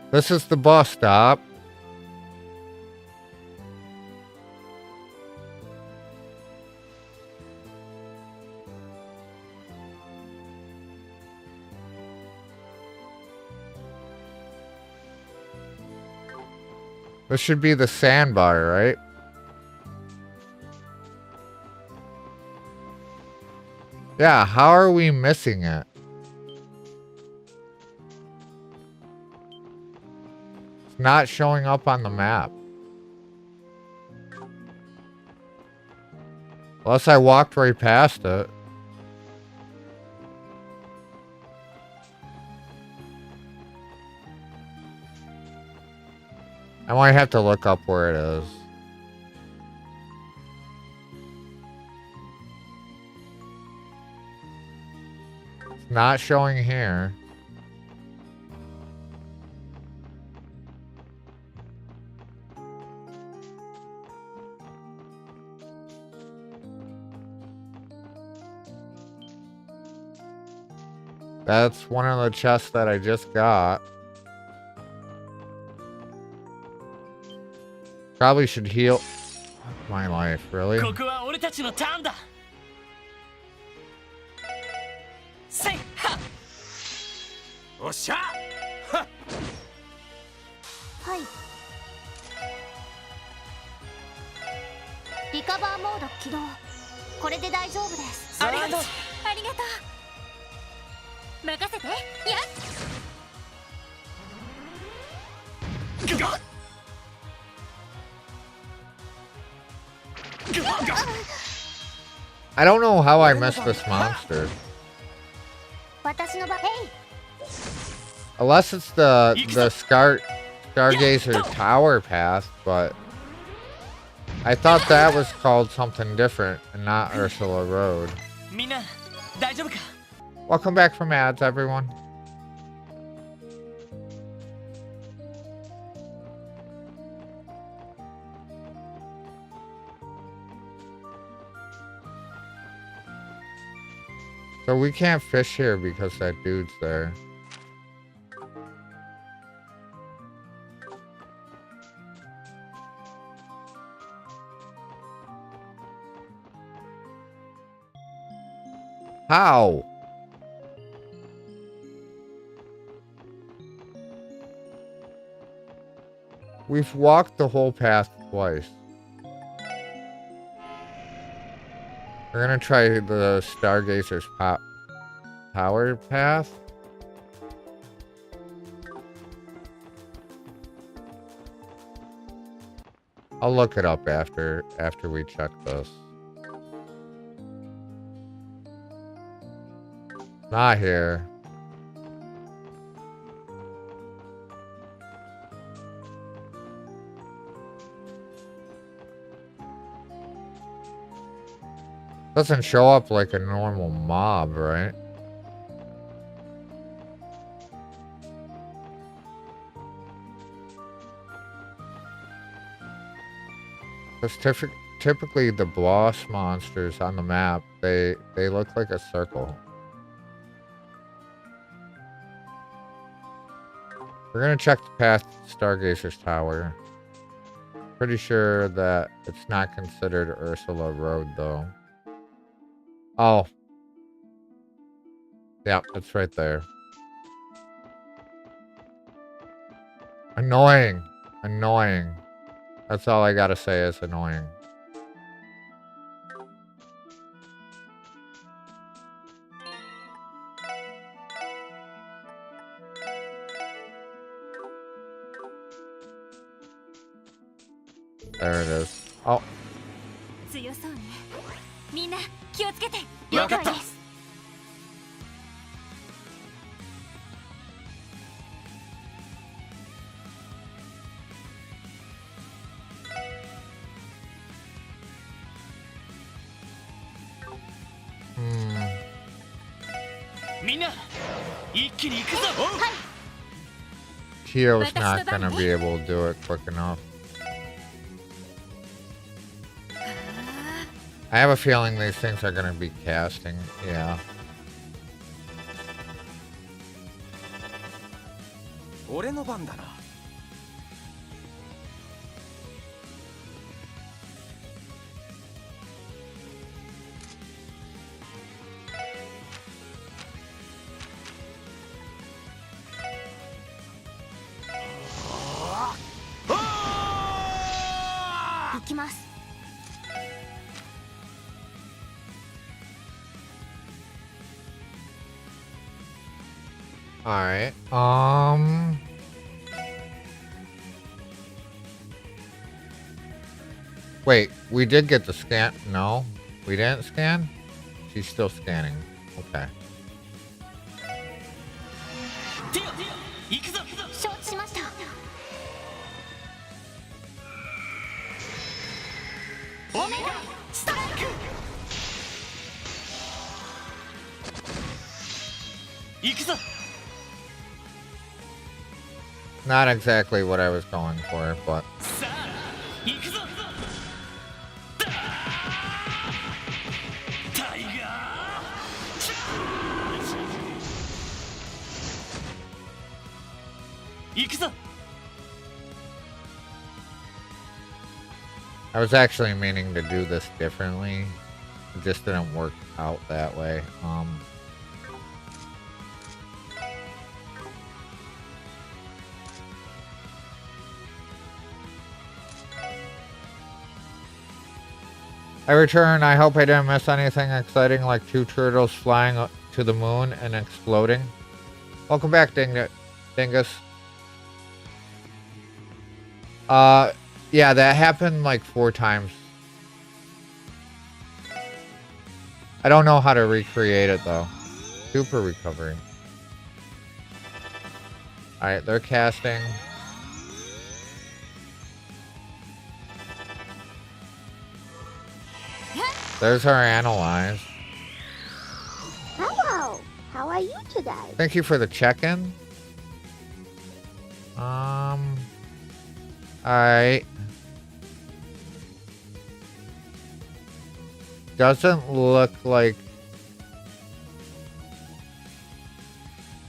This is the bus stop. This should be the sandbar, right? Yeah, how are we missing it? Not showing up on the map. Unless I walked right past it. I might have to look up where it is. It's not showing here. That's one of the chests that I just got. Probably should heal my life, really? ここは俺たちのターンだせいはおっしゃははい。リカバーモード起動。これで大丈夫です。ありがとう。ありがとう。任せて。やっ。I don't know how I missed this monster. 私の場。Unless it's the Stargazer Tower path, but I thought that was called something different and not Ursula Road. Welcome back from ads, everyone. So we can't fish here because that dude's there. How? We've walked the whole path twice. We're gonna try the Stargazer's Tower path. I'll look it up after we check this. Not here. Doesn't show up like a normal mob, right? Because typically the boss monsters on the map, they look like a circle. We're gonna check the path to Stargazer's Tower. Pretty sure that it's not considered Ursula Road though. Oh. Yeah, it's right there. Annoying. Annoying. That's all I gotta say is annoying. There it is. Oh. 強そうね。みんな気をつけて。了解です。みんな一気に行くぞ。はい。 Kyo's not gonna be able to do it quick enough. I have a feeling these things are gonna be casting, yeah. 俺の番だな。行きます。 Alright, wait, we did get the scan. No, we didn't scan? She's still scanning. Okay. 承知しました。お願い、ストライク。行くぞ。 Not exactly what I was going for, but... I was actually meaning to do this differently. It just didn't work out that way. I return. I hope I didn't miss anything exciting like 2 turtles flying up to the moon and exploding. Welcome back, Dingus. Yeah, that happened like 4 times. I don't know how to recreate it though. Super recovery. Alright, they're casting. There's our analyze. Hello, how are you today? Thank you for the check-in. Alright. Doesn't look like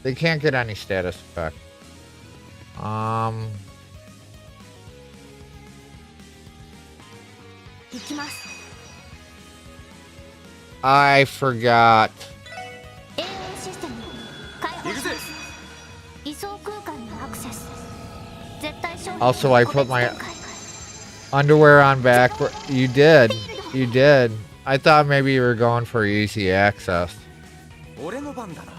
they can't get any status effect. I forgot. Also, I put my underwear on back. You did. You did. I thought maybe you were going for easy access. 俺の番だな。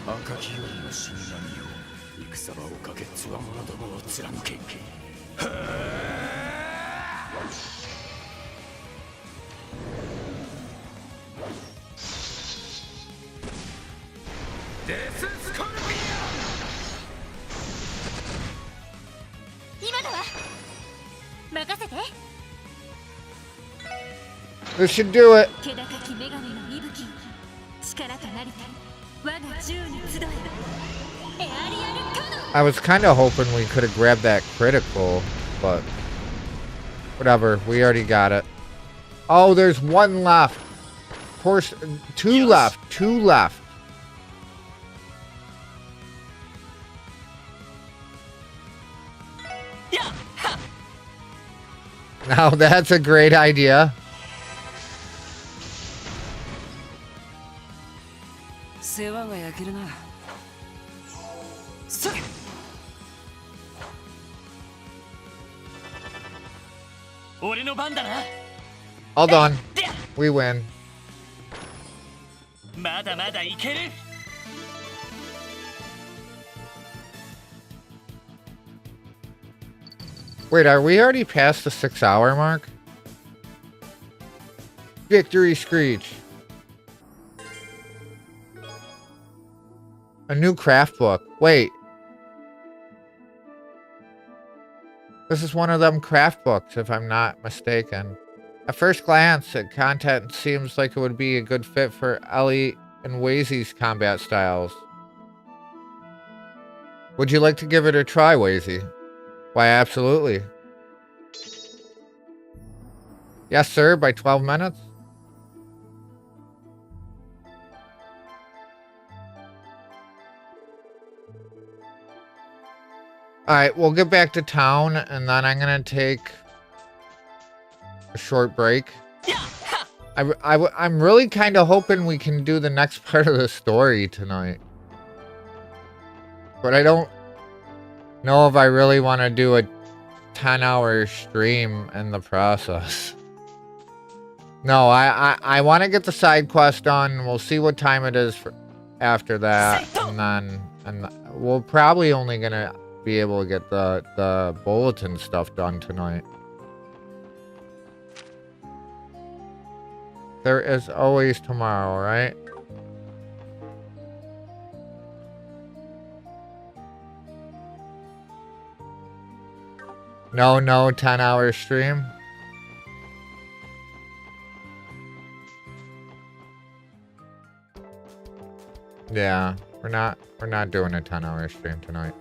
赤きよりの死神よ、戦場をかけつわものどもを貫け。デススコルピ今だわ。任せて。 This should do it. 気高き女神の息吹、力となりて我が銃に集え。エアリアルカノン。 I was kind of hoping we could have grabbed that critical, but whatever. We already got it. Oh, there's one left. Of course, two left. Two left. Now that's a great idea. 世話が焼けるな。俺の番だな。 All done. We win. まだまだいける。 Wait, are we already past the 6-hour mark? Victory Screech. A new craft book. Wait. This is one of them craft books, if I'm not mistaken. At first glance, the content seems like it would be a good fit for Ellie and Wazy's combat styles. Would you like to give it a try, Wazy? Why, absolutely. Yes, sir, by 12 minutes. Alright, we'll get back to town, and then I'm gonna take a short break. I'm really kind of hoping we can do the next part of the story tonight. But I don't know if I really want to do a 10-hour stream in the process. No, I want to get the side quest done. We'll see what time it is for after that, and we're probably only gonna be able to get the bulletin stuff done tonight. There is always tomorrow, right? No 10-hour stream. Yeah, we're not doing a 10-hour stream tonight.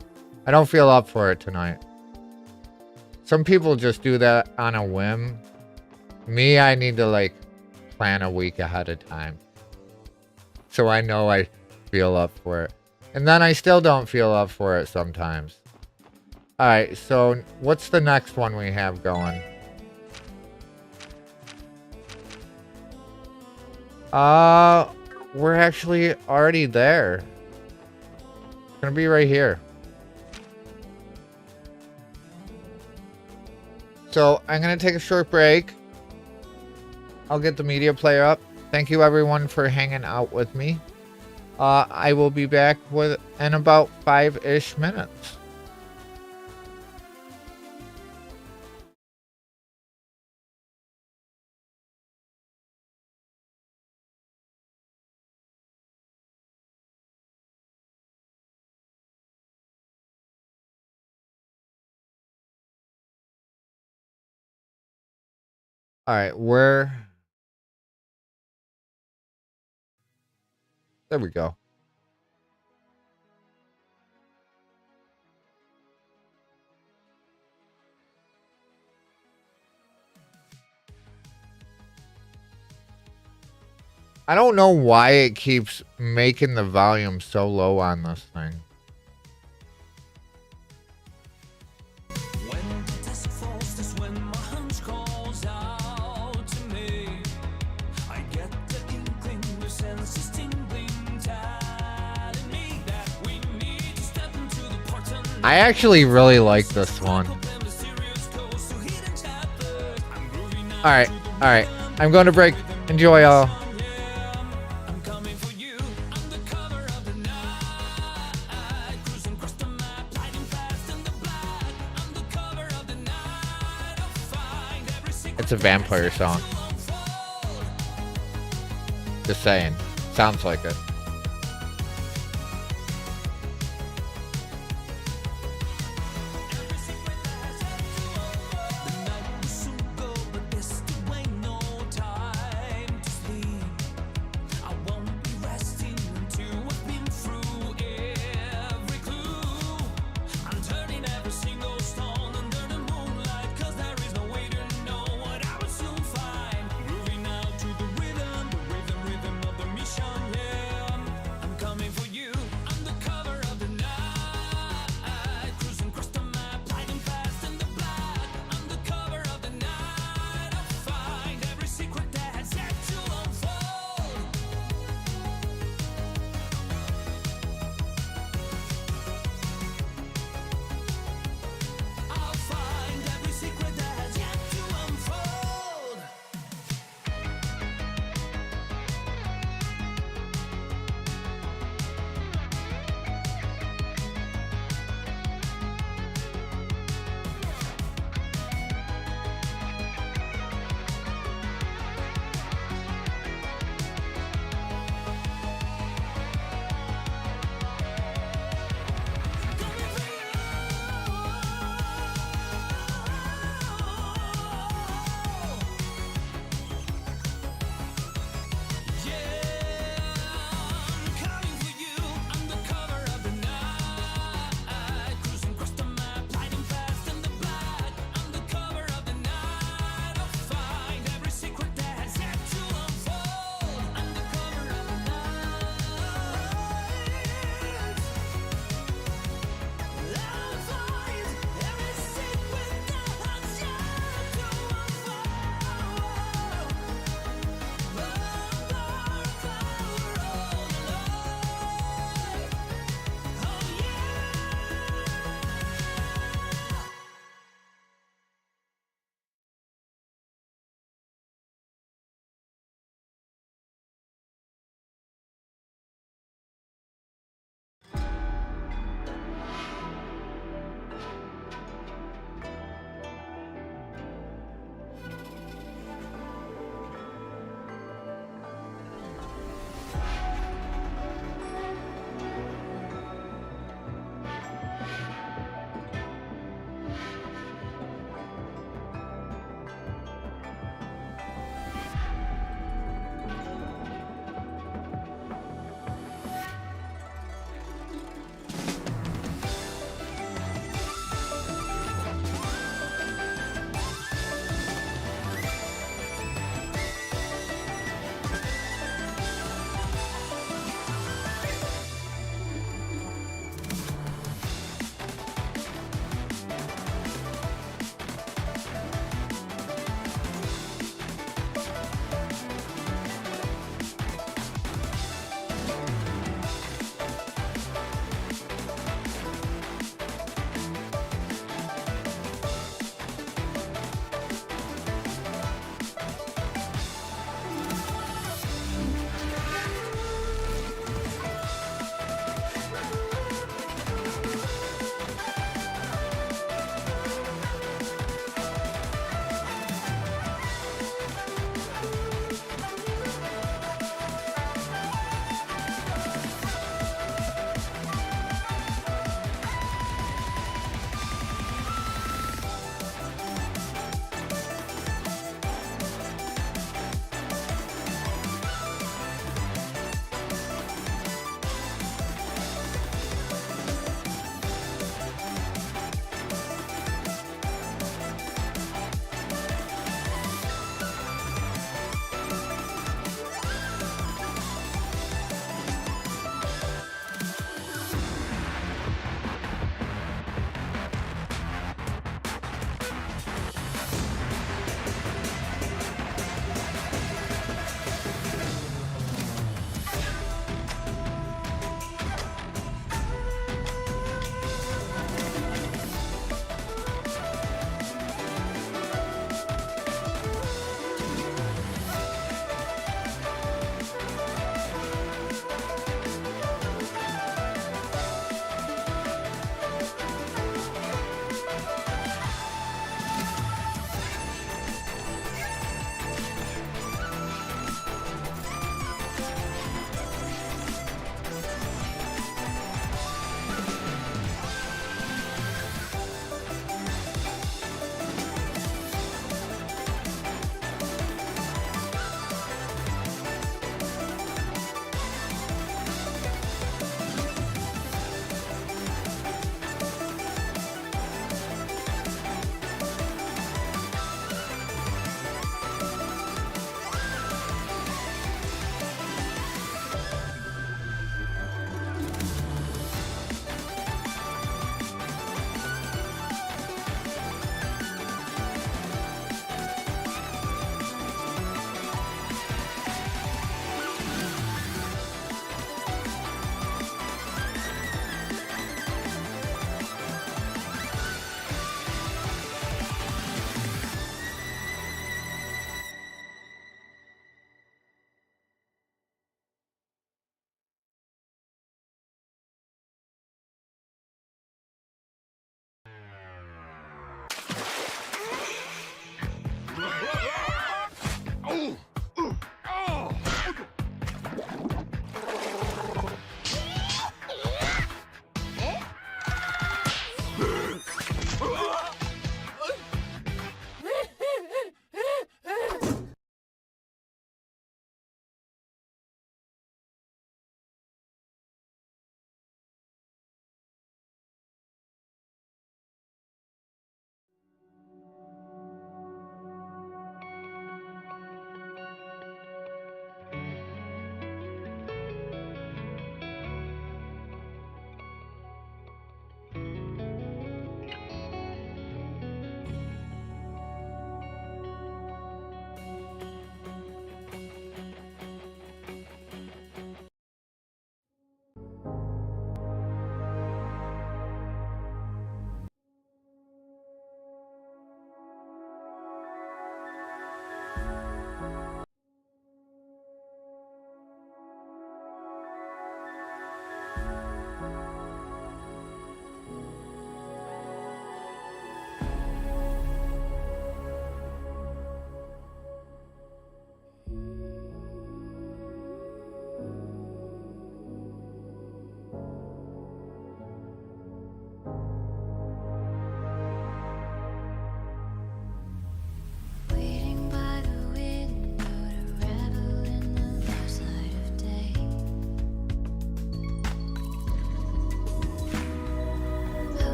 I don't feel up for it tonight. Some people just do that on a whim. Me, I need to like plan a week ahead of time. So I know I feel up for it. And then I still don't feel up for it sometimes. Alright, so what's the next one we have going? We're actually already there. It's gonna be right here. So I'm gonna take a short break. I'll get the media player up. Thank you everyone for hanging out with me. I will be back in about 5-ish minutes. Alright, where... There we go. I don't know why it keeps making the volume so low on this thing. I actually really like this one. Alright, alright. I'm going to break. Enjoy, y'all. It's a vampire song. Just saying. Sounds like it.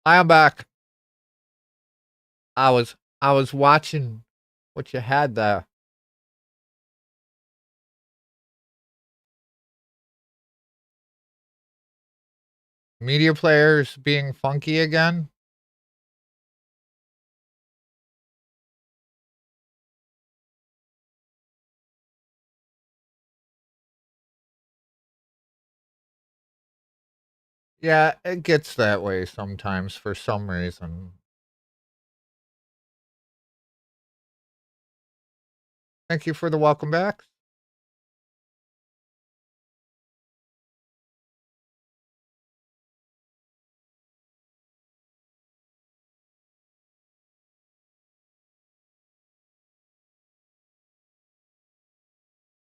I am back. I was watching what you had there. Media players being funky again. Yeah, it gets that way sometimes for some reason. Thank you for the welcome back.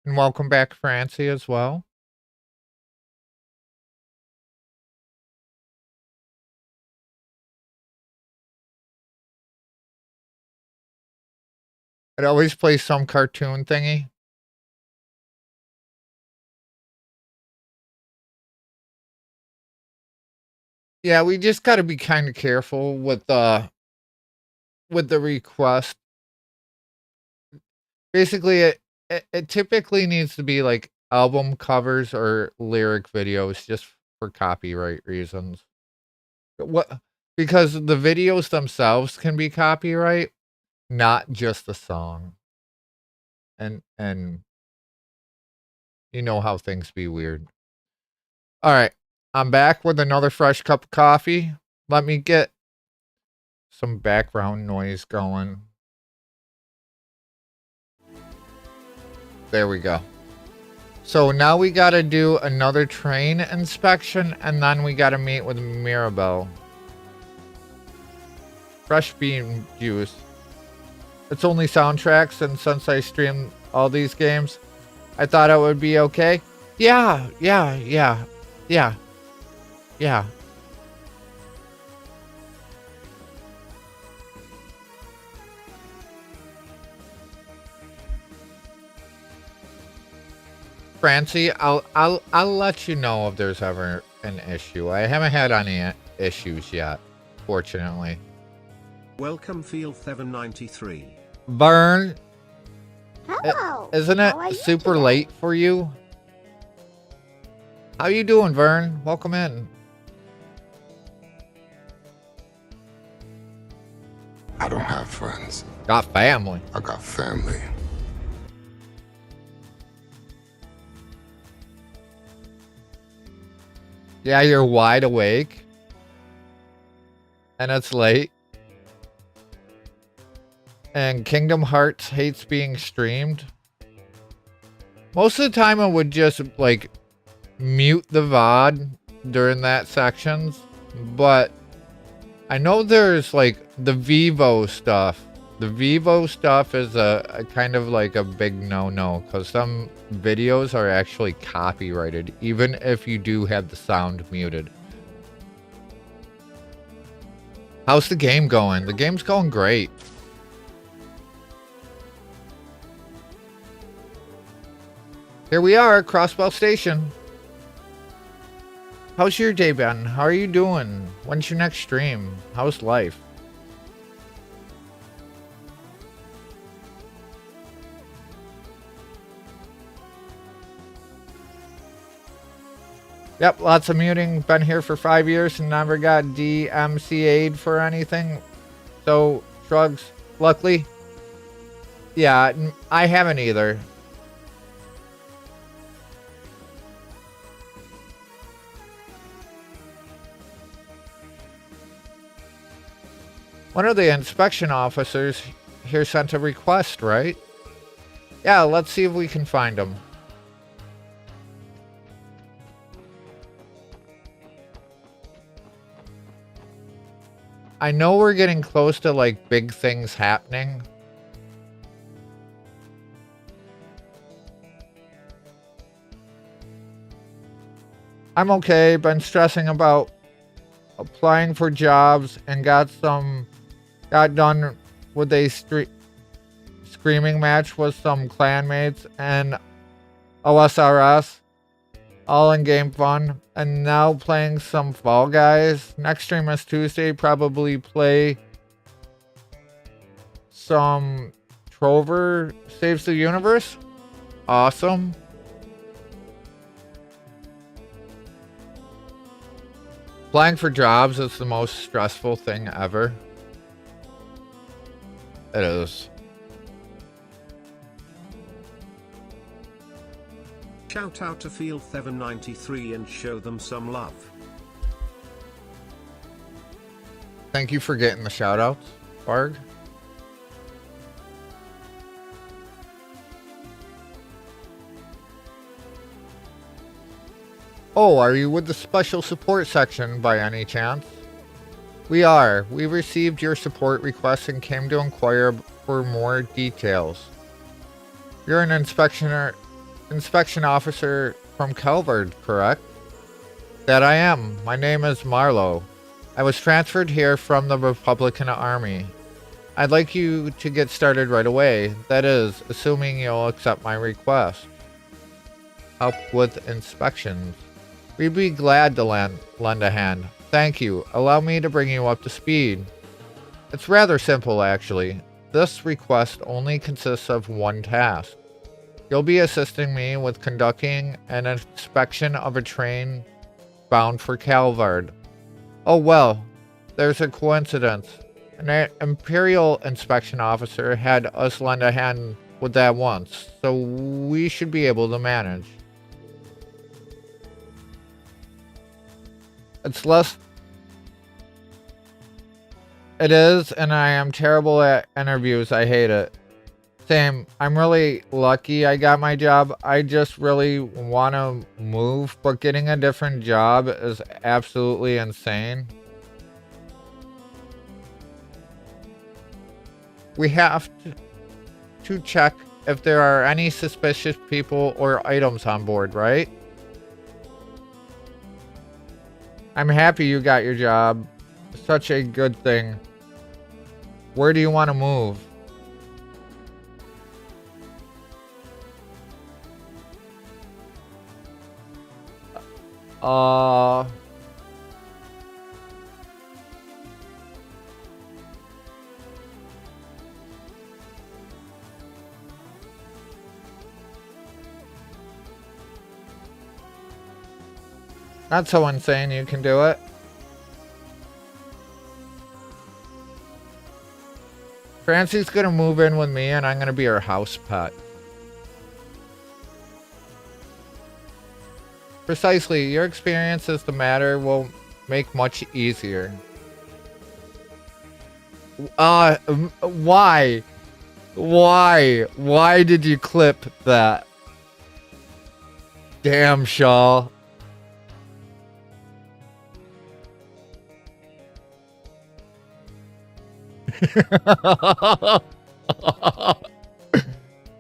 And welcome back, Francie, as well. It always plays some cartoon thingy. Yeah, we just got to be kind of careful with the request. Basically, it typically needs to be like album covers or lyric videos just for copyright reasons. What? Because the videos themselves can be copyright, not just the song. And you know how things be weird. All right, I'm back with another fresh cup of coffee. Let me get some background noise going. There we go. So now we gotta do another train inspection, and then we gotta meet with Mirabelle. Fresh bean juice. It's only soundtracks, and since I stream all these games, I thought it would be okay. Yeah. Francie, I'll let you know if there's ever an issue. I haven't had any issues yet, fortunately. Welcome, Field793. Vern, Hello. isn't How are it you super today? late for you? How you doing, Vern? Welcome in. I don't have friends. Got family. I got family. Yeah, you're wide awake. And it's late. And Kingdom Hearts hates being streamed. Most of the time I would just like mute the VOD during that sections. But I know there's like the Vivo stuff. The Vivo stuff is a kind of like a big no-no, because some videos are actually copyrighted, even if you do have the sound muted. How's the game going? The game's going great. Here we are, Crossbell Station. How's your day been? How are you doing? When's your next stream? How's life? Yep, lots of muting. Been here for 5 years and never got DMCA'd for anything. So, shrugs. Luckily. Yeah, I haven't either. One of the inspection officers here sent a request, right? Yeah, let's see if we can find him. I know we're getting close to like big things happening. I'm okay. Been stressing about applying for jobs and got done with a screaming match with some clanmates and OSRS. All in-game fun. And now playing some Fall Guys. Next stream is Tuesday. Probably play some Trover Saves the Universe. Awesome. Applying for jobs is the most stressful thing ever. It is. Shout out to Feel793 and show them some love. Thank you for getting the shout outs, Barg. Oh, are you with the special support section by any chance? We are. We received your support request and came to inquire for more details. You're an inspection officer from Calvard, correct? That I am. My name is Marlowe. I was transferred here from the Republican Army. I'd like you to get started right away. That is, assuming you'll accept my request. Help with inspections. We'd be glad to lend a hand. Thank you. Allow me to bring you up to speed. It's rather simple, actually. This request only consists of one task. You'll be assisting me with conducting an inspection of a train bound for Calvard. Oh well, there's a coincidence. An Imperial inspection officer had us lend a hand with that once, so we should be able to manage. It is, and I am terrible at interviews. I hate it. Same. I'm really lucky I got my job. I just really want to move, but getting a different job is absolutely insane. We have to check if there are any suspicious people or items on board, right? I'm happy you got your job. Such a good thing. Where do you want to move? Not so insane, you can do it. Francie's gonna move in with me and I'm gonna be her house pet. Precisely, your experience as the matter will make much easier. Why? Why did you clip that? Damn, Shaw.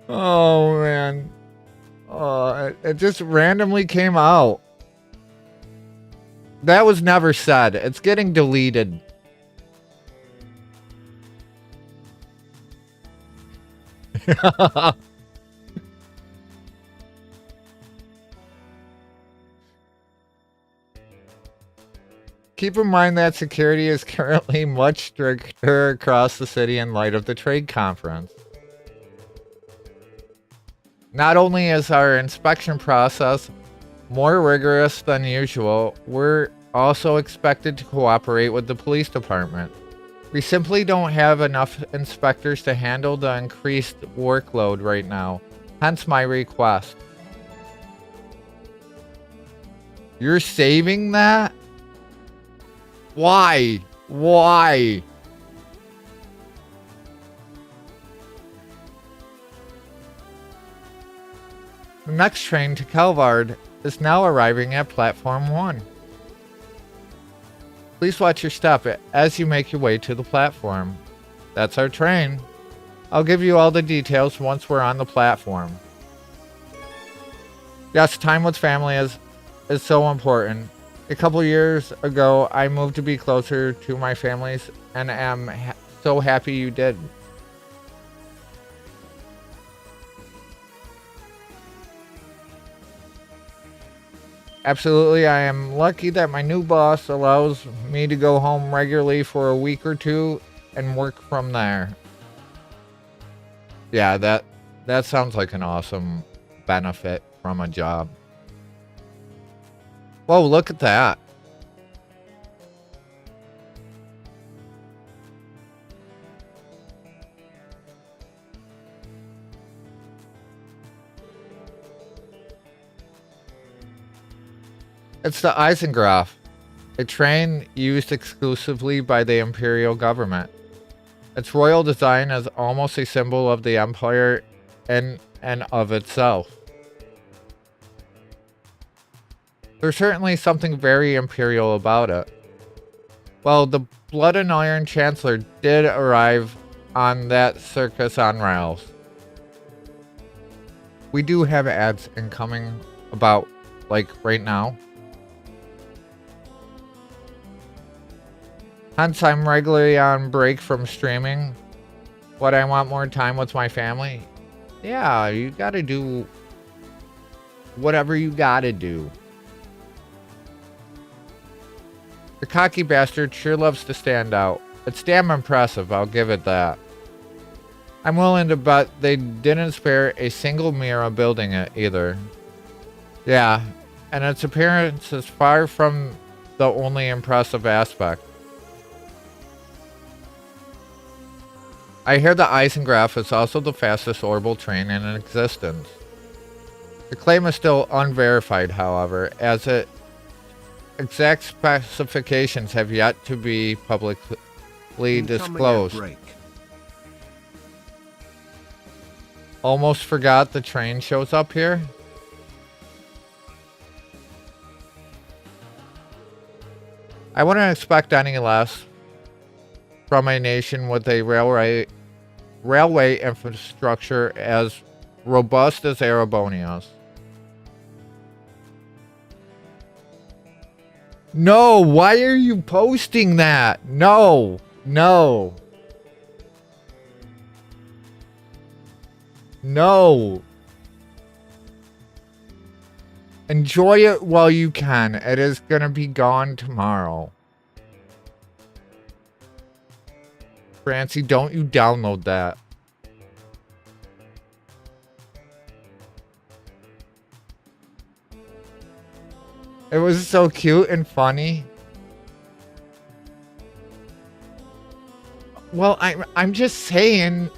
Oh man. It just randomly came out. That was never said. It's getting deleted. Keep in mind that security is currently much stricter across the city in light of the trade conference. Not only is our inspection process more rigorous than usual, we're also expected to cooperate with the police department. We simply don't have enough inspectors to handle the increased workload right now, hence my request. You're saving that? Why? Why? The next train to Calvard is now arriving at Platform 1. Please watch your step as you make your way to the platform. That's our train. I'll give you all the details once we're on the platform. Yes, time with family is so important. A couple years ago, I moved to be closer to my families and am so happy you did. Absolutely, I am lucky that my new boss allows me to go home regularly for a week or two and work from there. Yeah, that sounds like an awesome benefit from a job. Whoa, look at that. It's the Eisengraph, a train used exclusively by the Imperial government. Its royal design is almost a symbol of the Empire in and of itself. There's certainly something very imperial about it. Well, the Blood and Iron Chancellor did arrive on that circus on rails. We do have ads incoming about, like, right now. Hence, I'm regularly on break from streaming. But I want more time with my family. Yeah, you gotta do whatever you gotta do. The cocky bastard sure loves to stand out. It's damn impressive, I'll give it that. I'm willing to bet they didn't spare a single mirror building it either. Yeah, and its appearance is far from the only impressive aspect. I hear the Eisengraph is also the fastest orbital train in existence. The claim is still unverified, however, as its exact specifications have yet to be publicly disclosed. Almost forgot the train shows up here. I wouldn't expect any less from a nation with a railway infrastructure as robust as Erebonia's. No, why are you posting that? No, no. No. Enjoy it while you can. It is gonna be gone tomorrow. Francie, don't you download that. It was so cute and funny. Well, I'm just saying,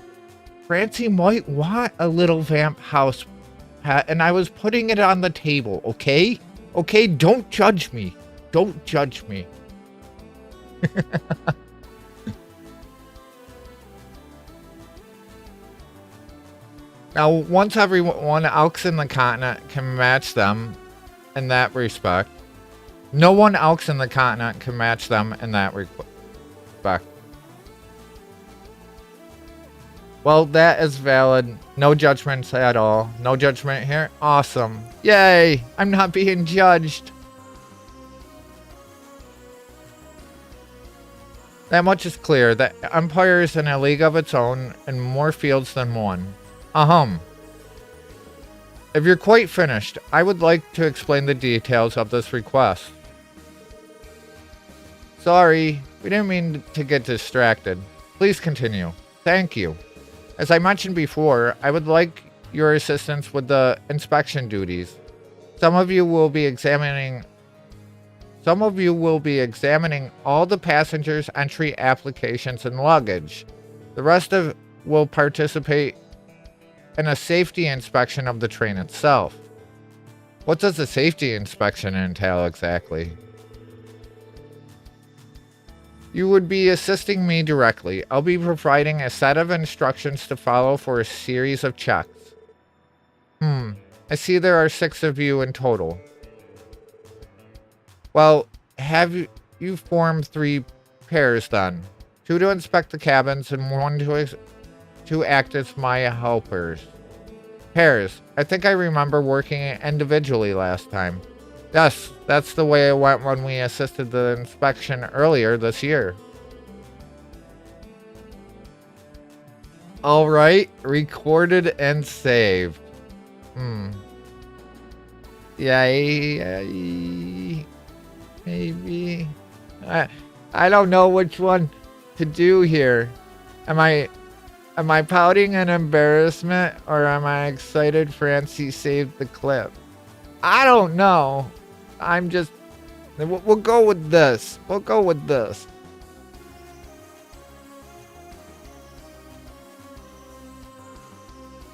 Francie might want a little vamp house pet, and I was putting it on the table, okay? Okay, don't judge me. Don't judge me. Now, once everyone else in the continent can match them in that respect, no one else in the continent can match them in that respect. Well, that is valid. No judgments at all. No judgment here. Awesome. Yay! I'm not being judged. That much is clear. The Empire is in a league of its own in more fields than one. If you're quite finished, I would like to explain the details of this request. Sorry, we didn't mean to get distracted. Please continue. Thank you. As I mentioned before, I would like your assistance with the inspection duties. Some of you will be examining all the passengers' entry applications and luggage. The rest will participate in a safety inspection of the train itself. What does the safety inspection entail exactly? You would be assisting me directly. I'll be providing a set of instructions to follow for a series of checks. I see there are 6 of you in total. Well, have you formed 3 pairs then? 2 to inspect the cabins and 1 to act as my helpers. Pairs. I think I remember working individually last time. Yes, that's the way it went when we assisted the inspection earlier this year. Alright, recorded and saved. Yay. Maybe. I don't know which one to do here. Am I pouting in embarrassment, or am I excited Francie saved the clip? I don't know. I'm just... We'll go with this. We'll go with this.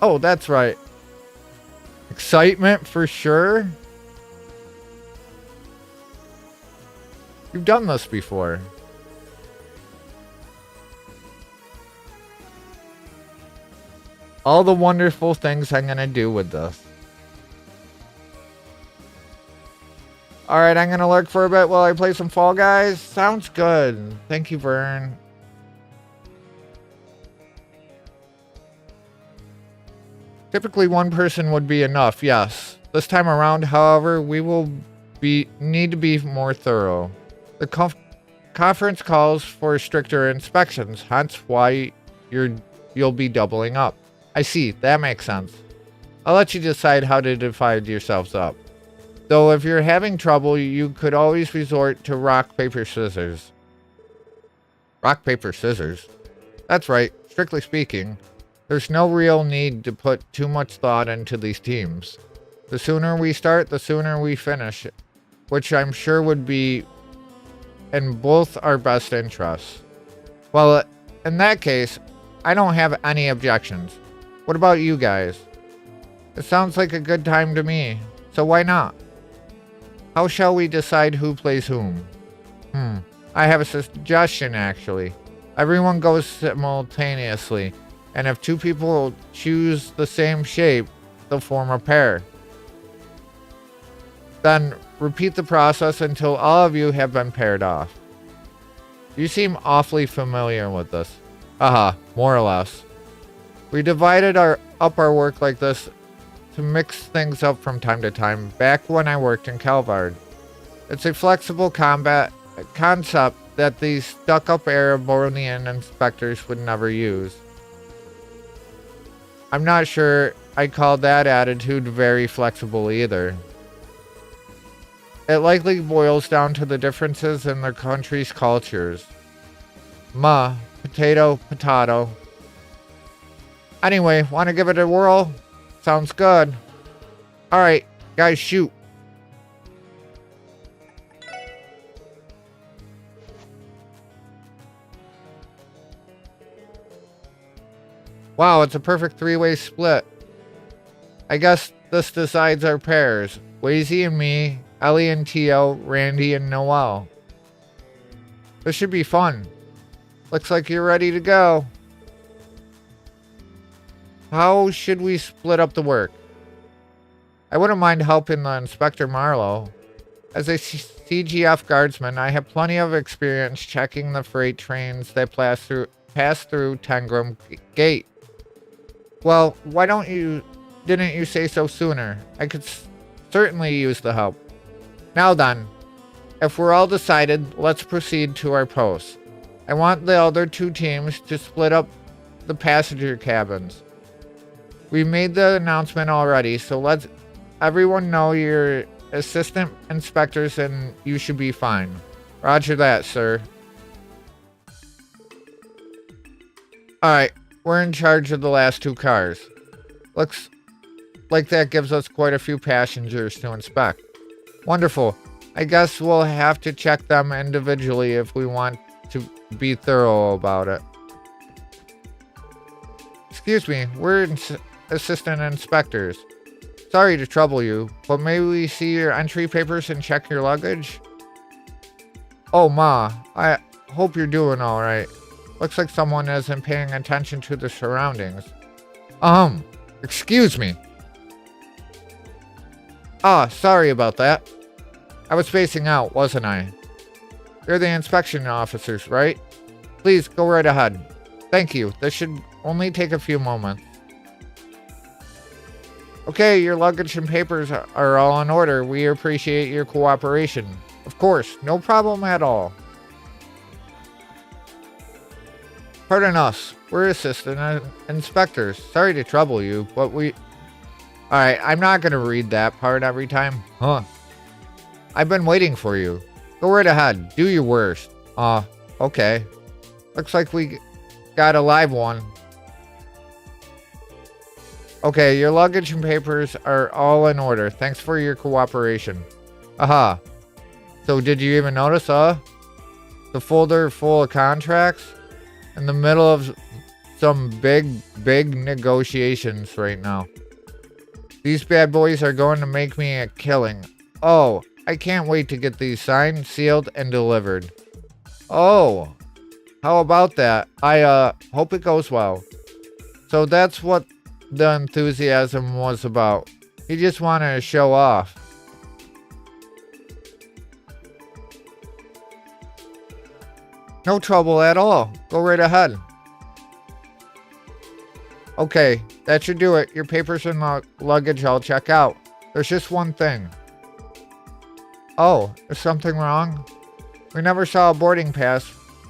Oh, that's right. Excitement for sure. You've done this before. All the wonderful things I'm gonna do with this. Alright, I'm gonna lurk for a bit while I play some Fall Guys. Sounds good. Thank you, Vern. Typically one person would be enough, yes. This time around, however, we will need to be more thorough. The conference calls for stricter inspections, hence why you'll be doubling up. I see, that makes sense. I'll let you decide how to divide yourselves up. Though if you're having trouble, you could always resort to rock, paper, scissors. Rock, paper, scissors? That's right, strictly speaking. There's no real need to put too much thought into these teams. The sooner we start, the sooner we finish, which I'm sure would be in both our best interests. Well, in that case, I don't have any objections. What about you guys? It sounds like a good time to me, so why not? How shall we decide who plays whom? I have a suggestion, actually. Everyone goes simultaneously, and if two people choose the same shape, they'll form a pair. Then repeat the process until all of you have been paired off. You seem awfully familiar with this. More or less. We divided up our work like this to mix things up from time to time, back when I worked in Calvard. It's a flexible combat concept that these stuck-up Arabonian inspectors would never use. I'm not sure I call that attitude very flexible either. It likely boils down to the differences in their country's cultures. Potato, potato. Anyway, want to give it a whirl? Sounds good. Alright, guys, shoot. Wow, it's a perfect three-way split. I guess this decides our pairs. Wazy and me, Ellie and Tio, Randy and Noel. This should be fun. Looks like you're ready to go. How should we split up the work? I wouldn't mind helping the Inspector Marlowe. As a CGF guardsman, I have plenty of experience checking the freight trains that pass through Tangram Gate. Well, why didn't you say so sooner? I could certainly use the help. Now then, if we're all decided, let's proceed to our posts. I want the other two teams to split up the passenger cabins. We made the announcement already, so let everyone know you're assistant inspectors and you should be fine. Roger that, sir. Alright, we're in charge of the last two cars. Looks like that gives us quite a few passengers to inspect. Wonderful. I guess we'll have to check them individually if we want to be thorough about it. Excuse me, we're assistant inspectors. Sorry to trouble you, but may we see your entry papers and check your luggage? Oh, Ma, I hope you're doing alright. Looks like someone isn't paying attention to the surroundings. Excuse me. Sorry about that. I was spacing out, wasn't I? You're the inspection officers, right? Please, go right ahead. Thank you. This should only take a few moments. Okay, your luggage and papers are all in order. We appreciate your cooperation. Of course, no problem at all. Pardon us. We're assistant inspectors. Sorry to trouble you, but Alright, I'm not gonna read that part every time. Huh. I've been waiting for you. Go right ahead. Do your worst. Okay. Looks like we got a live one. Okay, your luggage and papers are all in order. Thanks for your cooperation. Aha. So did you even notice, the folder full of contracts? In the middle of some big negotiations right now. These bad boys are going to make me a killing. Oh, I can't wait to get these signed, sealed, and delivered. Oh, how about that? I hope it goes well. So that's what the enthusiasm was about. He just wanted to show off. No trouble at all. Go right ahead. Okay, that should do it. Your papers and luggage I'll check out. There's just one thing. Oh, is something wrong? We never saw a boarding pass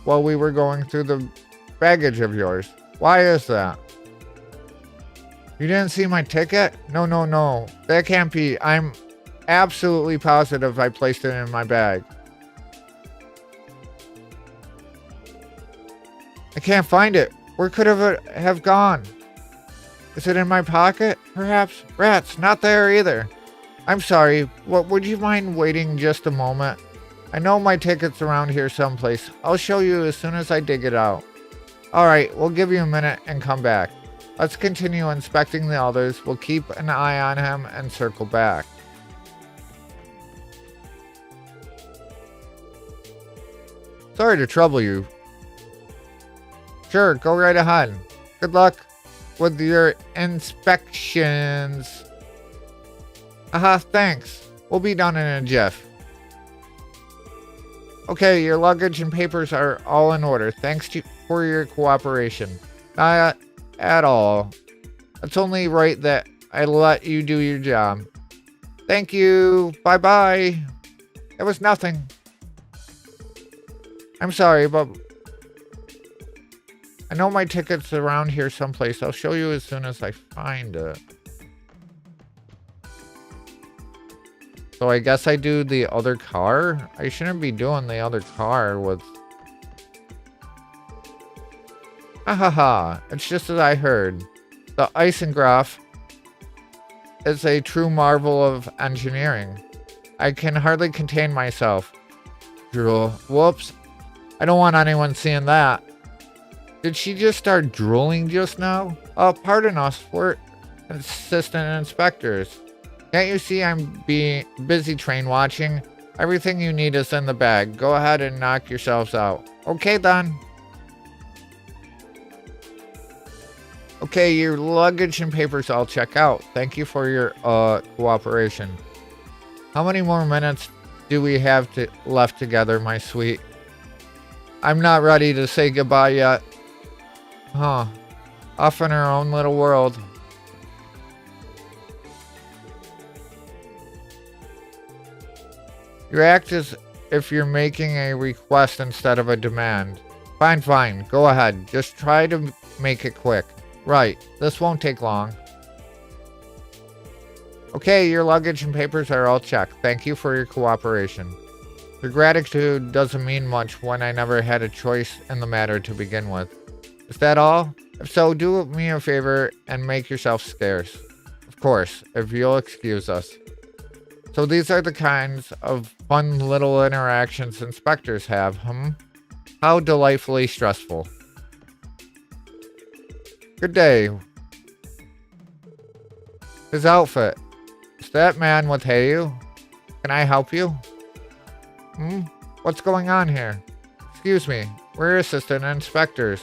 while we were going through the baggage of yours. Why is that? You didn't see my ticket? No. That can't be. I'm absolutely positive I placed it in my bag. I can't find it. Where could it have gone? Is it in my pocket? Perhaps? Rats, not there either. I'm sorry. Would you mind waiting just a moment? I know my ticket's around here someplace. I'll show you as soon as I dig it out. Alright, we'll give you a minute and come back. Let's continue inspecting the others. We'll keep an eye on him and circle back. Sorry to trouble you. Sure, go right ahead. Good luck with your inspections. Aha, thanks. We'll be done in a jiff. Okay, your luggage and papers are all in order. Thanks for your cooperation. Not at all. It's only right that I let you do your job. Thank you. Bye-bye. It was nothing. I'm sorry, but I know my ticket's around here someplace. I'll show you as soon as I find it. So I guess I do the other car? I shouldn't be doing the other car with... Ahaha, it's just as I heard. The Isengolf is a true marvel of engineering. I can hardly contain myself. Drool. Whoops. I don't want anyone seeing that. Did she just start drooling just now? Pardon us, we're assistant inspectors. Can't you see I'm being busy train watching? Everything you need is in the bag. Go ahead and knock yourselves out. Okay then. Okay, your luggage and papers I'll check out. Thank you for your cooperation. How many more minutes do we have left together, my sweet? I'm not ready to say goodbye yet. Huh. Off in her own little world. You act as if you're making a request instead of a demand. Fine. Go ahead. Just try to make it quick. Right. This won't take long. Okay, your luggage and papers are all checked. Thank you for your cooperation. Your gratitude doesn't mean much when I never had a choice in the matter to begin with. Is that all? If so, do me a favor and make yourself scarce. Of course, if you'll excuse us. So these are the kinds of fun little interactions inspectors have, How delightfully stressful. Good day. His outfit. Is that man with Hayu? Can I help you? What's going on here? Excuse me, we're assistant inspectors.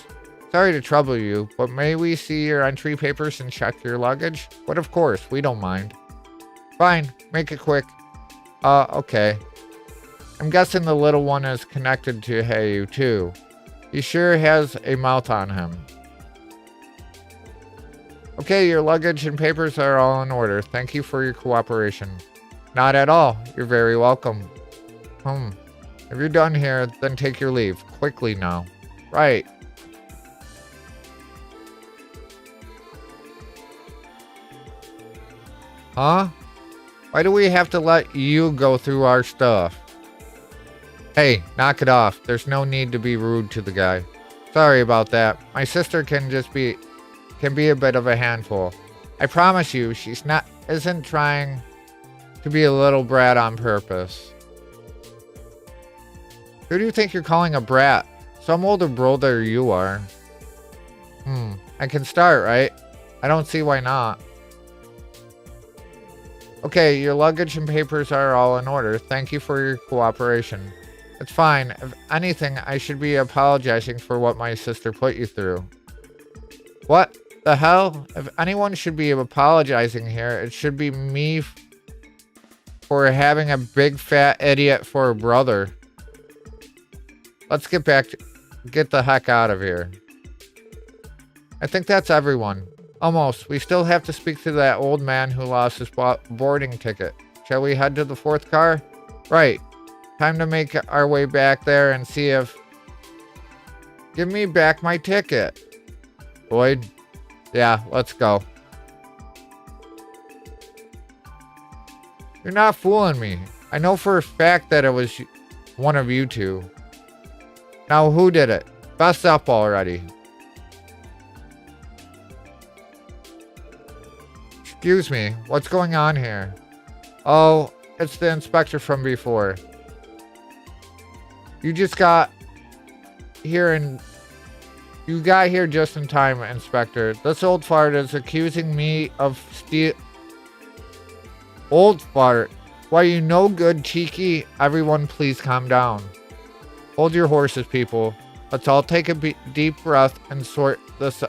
Sorry to trouble you, but may we see your entry papers and check your luggage? But of course, we don't mind. Fine, make it quick. Okay. I'm guessing the little one is connected to Hayu too. He sure has a mouth on him. Okay, your luggage and papers are all in order. Thank you for your cooperation. Not at all. You're very welcome. If you're done here, then take your leave. Quickly now. Right. Huh? Why do we have to let you go through our stuff? Hey, knock it off. There's no need to be rude to the guy. Sorry about that. My sister can be a bit of a handful. I promise you, isn't trying to be a little brat on purpose. Who do you think you're calling a brat? Some older brother you are. I can start, right? I don't see why not. Okay, your luggage and papers are all in order. Thank you for your cooperation. It's fine. If anything, I should be apologizing for what my sister put you through. What the hell? If anyone should be apologizing here, it should be me for having a big fat idiot for a brother. Let's get the heck out of here. I think that's everyone. Almost. We still have to speak to that old man who lost his boarding ticket. Shall we head to the 4th car? Right. Time to make our way back there and see if... Give me back my ticket. Boyd? Yeah, let's go. You're not fooling me. I know for a fact that it was one of you two. Now who did it? Fess up already. Excuse me, what's going on here? Oh, it's the inspector from before. You got here just in time, Inspector. This old fart is accusing me of Old fart? Why, you no good, cheeky. Everyone please calm down. Hold your horses, people. Let's all take a deep breath and sort this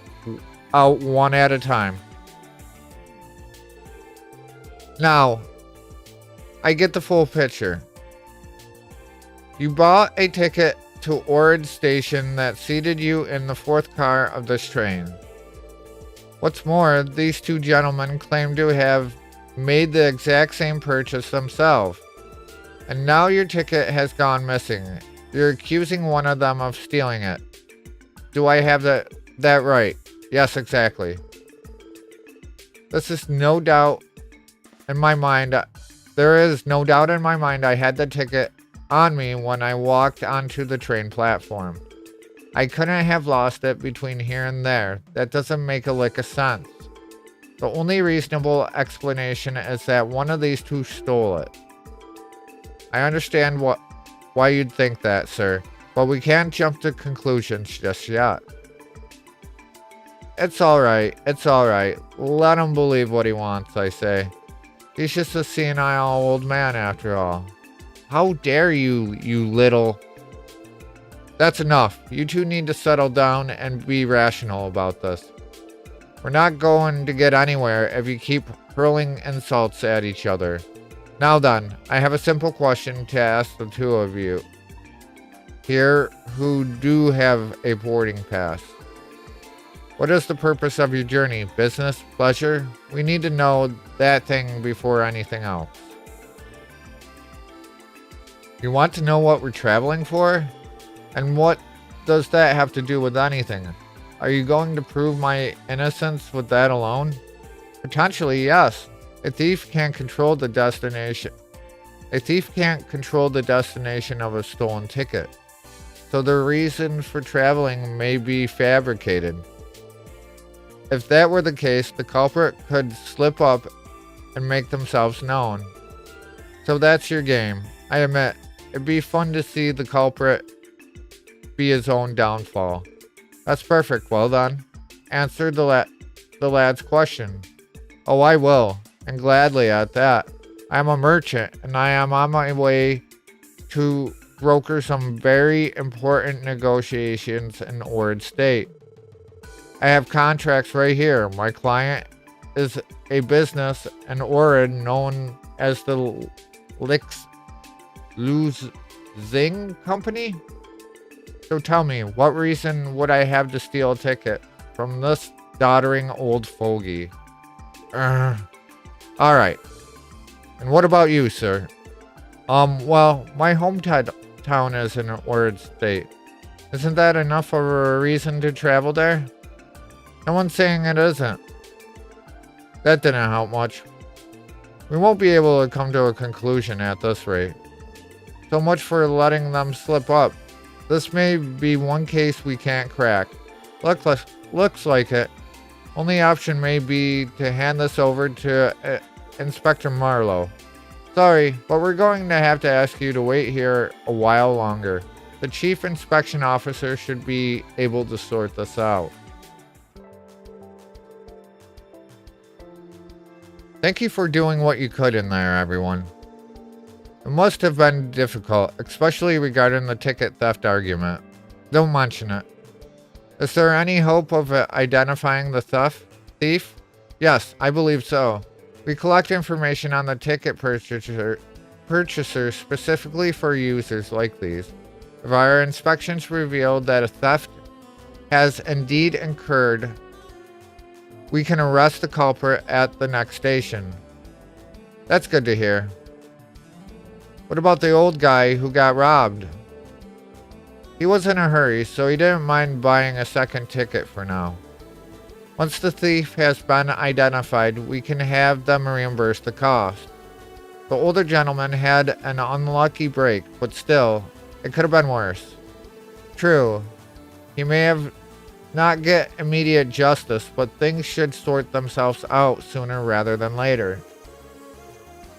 out one at a time. Now, I get the full picture. You bought a ticket to Onward station that seated you in the 4th car of this train. What's more, these two gentlemen claim to have made the exact same purchase themselves. And now your ticket has gone missing. You're accusing one of them of stealing it. Do I have that right? Yes, exactly. This is no doubt in my mind. There is no doubt in my mind I had the ticket on me when I walked onto the train platform. I couldn't have lost it between here and there. That doesn't make a lick of sense. The only reasonable explanation is that one of these two stole it. I understand why you'd think that, sir, but we can't jump to conclusions just yet. It's alright, Let him believe what he wants, I say. He's just a senile old man after all. How dare you, you little... That's enough. You two need to settle down and be rational about this. We're not going to get anywhere if you keep hurling insults at each other. Now then, I have a simple question to ask the two of you here who do have a boarding pass. What is the purpose of your journey? Business? Pleasure? We need to know that thing before anything else. You want to know what we're traveling for? And what does that have to do with anything? Are you going to prove my innocence with that alone? Potentially, yes. A thief can't control the destination. A thief can't control the destination of a stolen ticket. So the reason for traveling may be fabricated. If that were the case, the culprit could slip up and make themselves known. So that's your game. I admit, it'd be fun to see the culprit be his own downfall. That's perfect. Well done. Answer the lad's question. Oh, I will, and gladly at that. I am a merchant, and I am on my way to broker some very important negotiations in Onward State. I have contracts right here. My client is a business in Onward known as the Zing Company. So tell me, what reason would I have to steal a ticket from this doddering old fogey? Alright. And what about you, sir? Well, my hometown is in Onward State. Isn't that enough of a reason to travel there? No one's saying it isn't. That didn't help much. We won't be able to come to a conclusion at this rate. So much for letting them slip up. This may be one case we can't crack. Looks like it. Only option may be to hand this over to Inspector Marlowe. Sorry, but we're going to have to ask you to wait here a while longer. The Chief Inspection Officer should be able to sort this out. Thank you for doing what you could in there, everyone. It must have been difficult, especially regarding the ticket theft argument. Don't mention it. Is there any hope of identifying the thief? Yes, I believe so. We collect information on the ticket purchaser specifically for users like these. If our inspections reveal that a theft has indeed occurred, we can arrest the culprit at the next station. That's good to hear. What about the old guy who got robbed? He was in a hurry, so he didn't mind buying a second ticket for now. Once the thief has been identified, we can have them reimburse the cost. The older gentleman had an unlucky break, but still, it could have been worse. True, he may have not get immediate justice, but things should sort themselves out sooner rather than later.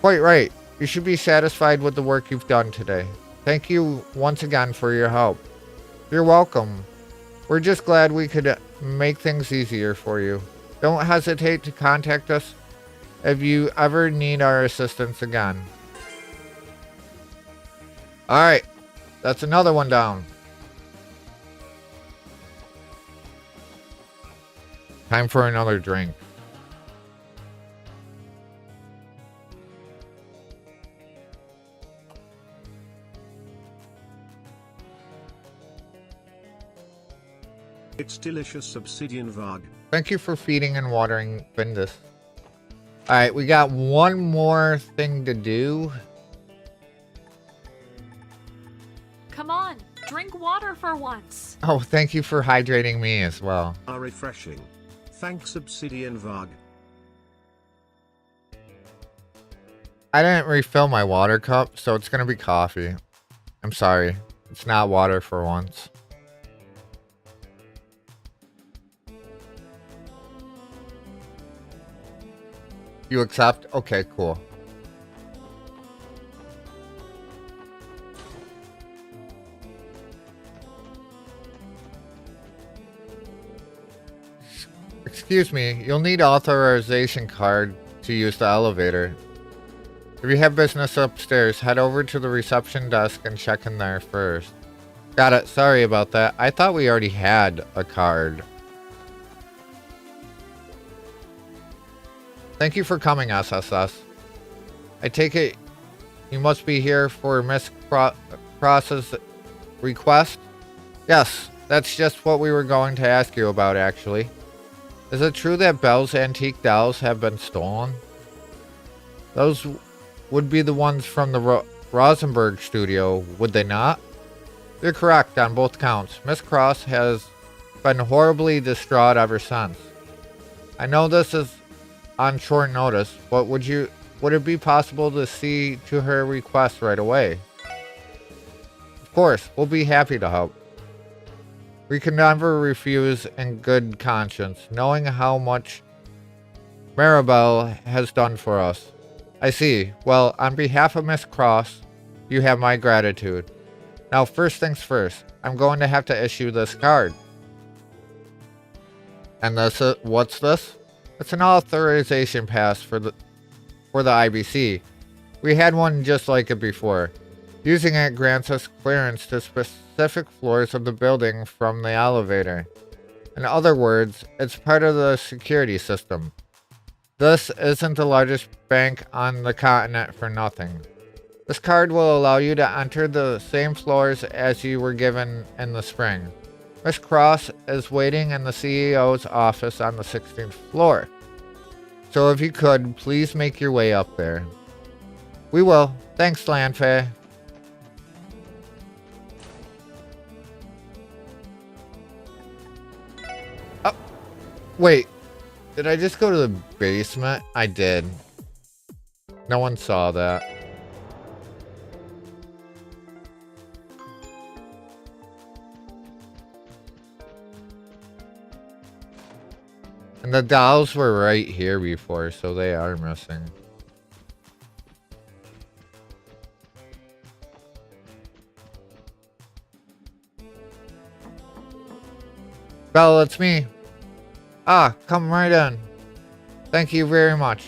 Quite right. You should be satisfied with the work you've done today. Thank you once again for your help. You're welcome. We're just glad we could make things easier for you. Don't hesitate to contact us if you ever need our assistance again. Alright, that's another one down. Time for another drink. It's delicious obsidian vog. Thank you for feeding and watering Bindus. Alright, we got one more thing to do. Come on, drink water for once. Oh, thank you for hydrating me as well. Are refreshing. Thanks obsidian vog. I didn't refill my water cup, so it's gonna be coffee. I'm sorry. It's not water for once. You accept? Okay, cool. Excuse me, you'll need authorization card to use the elevator. If you have business upstairs, head over to the reception desk and check in there first. Got it, sorry about that. I thought we already had a card. Thank you for coming, SSS. I take it you must be here for Miss Cross's request? Yes, that's just what we were going to ask you about, actually. Is it true that Belle's antique dolls have been stolen? Those would be the ones from the Rosenberg studio, would they not? You're correct on both counts. Miss Cross has been horribly distraught ever since. I know this is on short notice, but would it be possible to see to her request right away? Of course, we'll be happy to help. We can never refuse in good conscience, knowing how much Maribel has done for us. I see. Well, on behalf of Miss Cross, you have my gratitude. Now, first things first, I'm going to have to issue this card. And what's this? It's an authorization pass for the IBC. We had one just like it before. Using it grants us clearance to specific floors of the building from the elevator. In other words, it's part of the security system. This isn't the largest bank on the continent for nothing. This card will allow you to enter the same floors as you were given in the spring. Miss Cross is waiting in the CEO's office on the 16th floor. So if you could, please make your way up there. We will. Thanks, Lanfei. Oh, wait. Did I just go to the basement? I did. No one saw that. And the dolls were right here before, so they are missing. Bella, it's me. Ah, come right in. Thank you very much.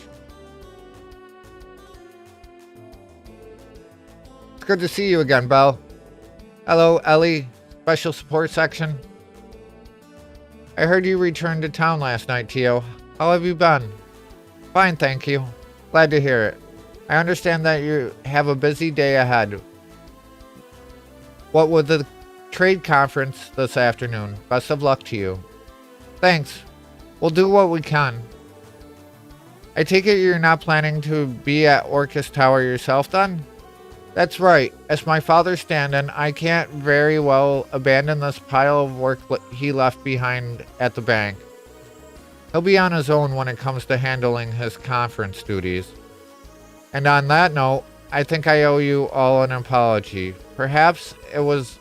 It's good to see you again, Belle. Hello, Ellie. Special support section. I heard you returned to town last night, Tio. How have you been? Fine, thank you. Glad to hear it. I understand that you have a busy day ahead. What with the trade conference this afternoon. Best of luck to you. Thanks. We'll do what we can. I take it you're not planning to be at Orcus Tower yourself then? That's right. As my father's stand-in, I can't very well abandon this pile of work he left behind at the bank. He'll be on his own when it comes to handling his conference duties. And on that note, I think I owe you all an apology. Perhaps it was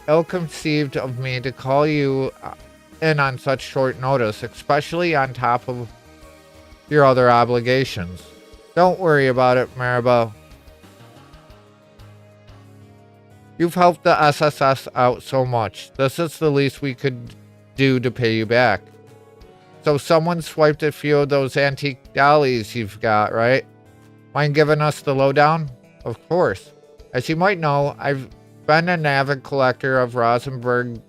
ill-conceived of me to call you in on such short notice, especially on top of your other obligations. Don't worry about it, Maribel. You've helped the SSS out so much. This is the least we could do to pay you back. So someone swiped a few of those antique dollies you've got, right? Mind giving us the lowdown? Of course. As you might know, I've been an avid collector of Rosenberg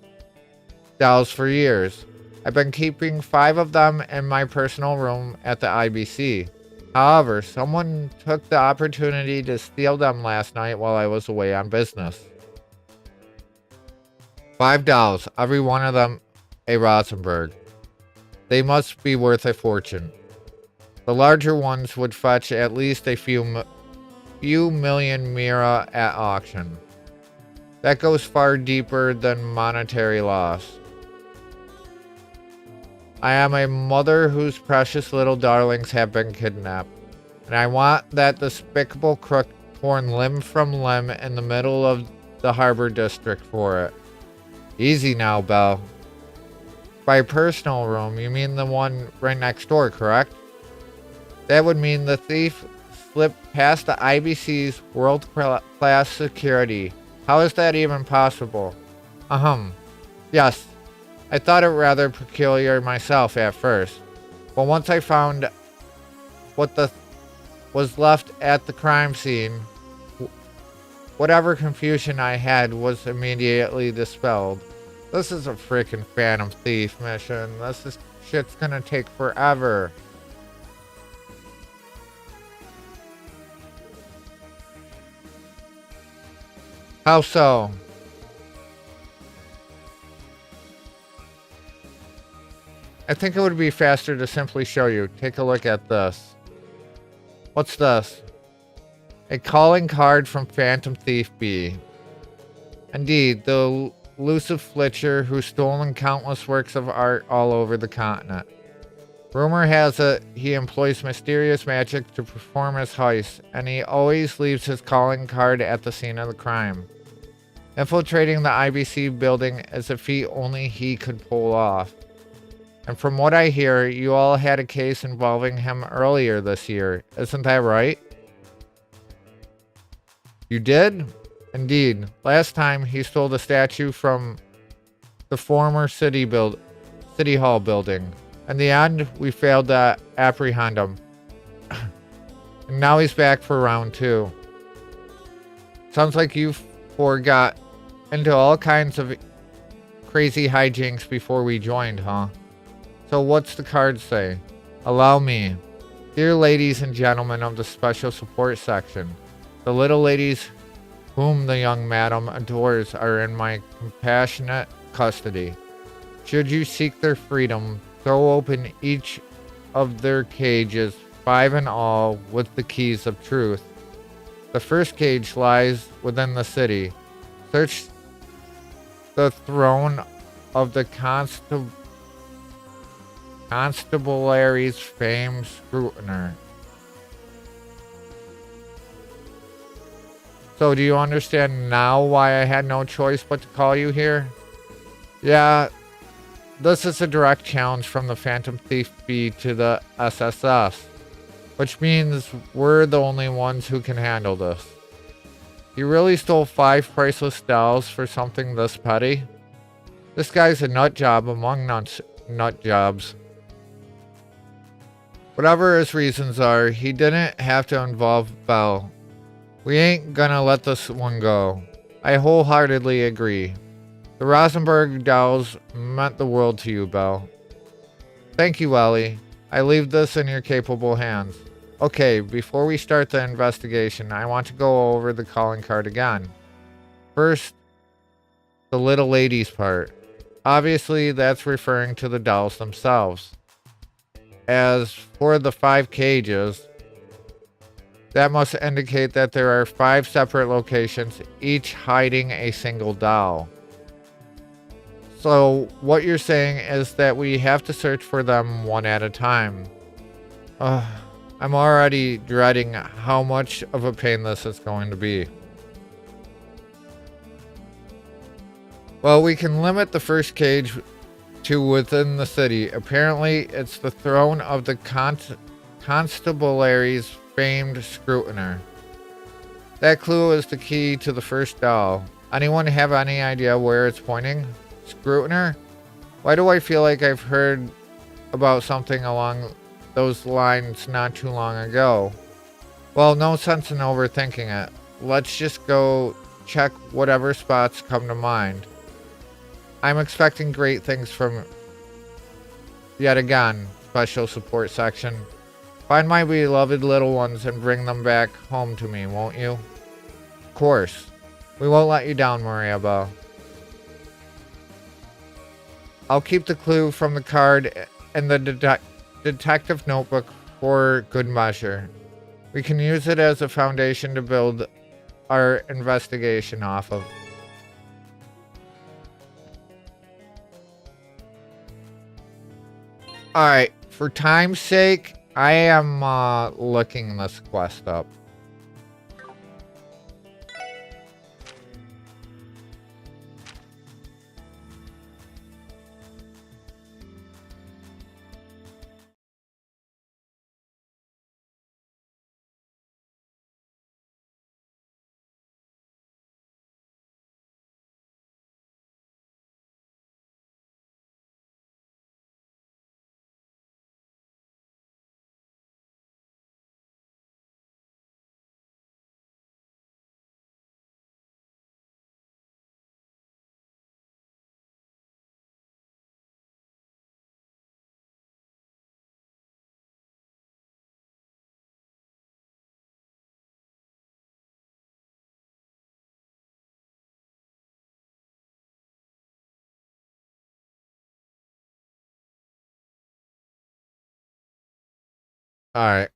dolls for years. I've been keeping 5 of them in my personal room at the IBC. However, someone took the opportunity to steal them last night while I was away on business. 5 dolls, every one of them a Rosenberg. They must be worth a fortune. The larger ones would fetch at least a few million mira at auction. That goes far deeper than monetary loss. I am a mother whose precious little darlings have been kidnapped, and I want that despicable crook torn limb from limb in the middle of the harbor district for it. Easy now, Belle. By personal room, you mean the one right next door, correct? That would mean the thief slipped past the IBC's world-class security. How is that even possible? Yes. I thought it rather peculiar myself at first. But once I found what was left at the crime scene, whatever confusion I had was immediately dispelled. This is a freaking Phantom Thief mission. Shit's gonna take forever. How so? I think it would be faster to simply show you. Take a look at this. What's this? A calling card from Phantom Thief B. Indeed, the elusive flitcher who's stolen countless works of art all over the continent. Rumor has it he employs mysterious magic to perform his heists, and he always leaves his calling card at the scene of the crime. Infiltrating the IBC building is a feat only he could pull off. And from what I hear, you all had a case involving him earlier this year. Isn't that right? You did? Indeed. Last time, he stole the statue from the former City Hall building. In the end, we failed to apprehend him. And now he's back for round 2. Sounds like you 4 got into all kinds of crazy hijinks before we joined, huh? So what's the card say? Allow me. Dear ladies and gentlemen of the special support section, the little ladies whom the young madam adores are in my compassionate custody. Should you seek their freedom, throw open each of their cages, 5 in all, with the keys of truth. The first cage lies within the city. Search the throne of the Constabulary's famed scrutiner. So do you understand now why I had no choice but to call you here? Yeah, this is a direct challenge from the Phantom Thief B to the SSS, which means we're the only ones who can handle this. You really stole 5 priceless dolls for something this petty? This guy's a nut job among nut jobs. Whatever his reasons are, he didn't have to involve Belle. We ain't gonna let this one go. I wholeheartedly agree. The Rosenberg dolls meant the world to you, Belle. Thank you, Ellie. I leave this in your capable hands. Okay, before we start the investigation, I want to go over the calling card again. First, the little ladies part. Obviously, that's referring to the dolls themselves. As for the 5 cages, that must indicate that there are 5 separate locations, each hiding a single doll. So, what you're saying is that we have to search for them one at a time. I'm already dreading how much of a pain this is going to be. Well, we can limit the first cage to within the city. Apparently, it's the throne of the Constabulary's famed scrutiner. That clue is the key to the first doll. Anyone have any idea where it's pointing? Scrutiner? Why do I feel like I've heard about something along those lines not too long ago? Well, no sense in overthinking it. Let's just go check whatever spots come to mind. I'm expecting great things from, yet again, special support section. Find my beloved little ones and bring them back home to me, won't you? Of course. We won't let you down, Maria Bell. I'll keep the clue from the card in the detective notebook for good measure. We can use it as a foundation to build our investigation off of. Alright, for time's sake, I am looking this quest up. Alright.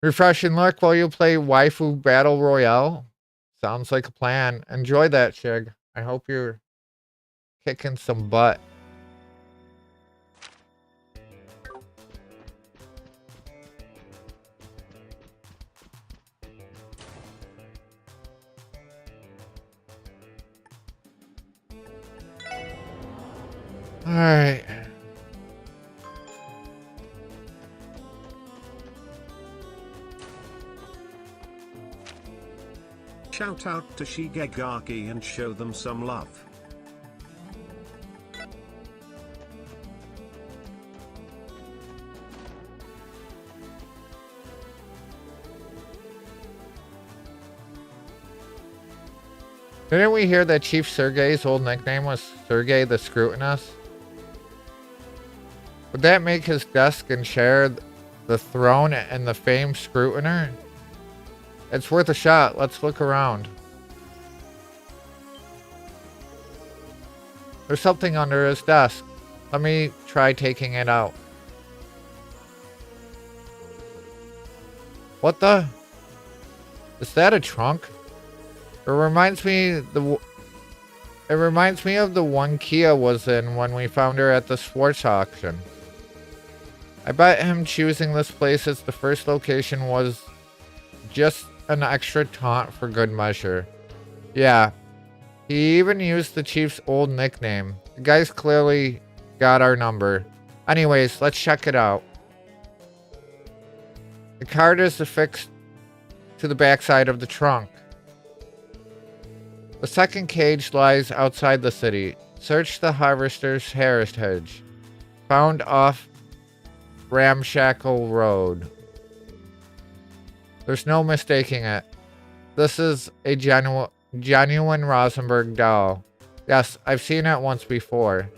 Refreshing look while you play Waifu Battle Royale. Sounds like a plan. Enjoy that, Shig. I hope you're kicking some butt. Alright. Shout out to Shigegaki and show them some love. Didn't we hear that Chief Sergei's old nickname was Sergei the Scrutinous? Would that make his desk and share the throne and the famed scrutiner? It's worth a shot. Let's look around. There's something under his desk. Let me try taking it out. What the? Is that a trunk? It reminds me It reminds me of the one Kia was in when we found her at the sports auction. I bet him choosing this place as the first location was just an extra taunt for good measure. Yeah, he even used the Chief's old nickname. The guy's clearly got our number. Anyways, let's check it out. The card is affixed to the backside of the trunk. The second cage lies outside the city. Search the Harvester's Heritage, found off Ramshackle Road. There's no mistaking it. This is a genuine Rosenberg doll. Yes, I've seen it once before.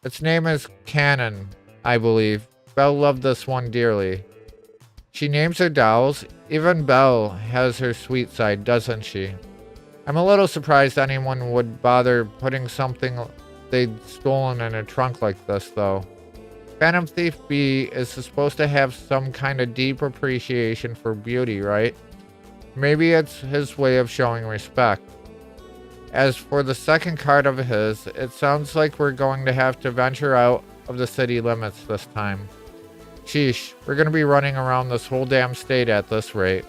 Its name is Cannon, I believe. Belle loved this one dearly. She names her dolls. Even Belle has her sweet side, doesn't she? I'm a little surprised anyone would bother putting something they'd stolen in a trunk like this, though. Phantom Thief B is supposed to have some kind of deep appreciation for beauty, right? Maybe it's his way of showing respect. As for the second card of his, it sounds like we're going to have to venture out of the city limits this time. Sheesh, we're going to be running around this whole damn state at this rate.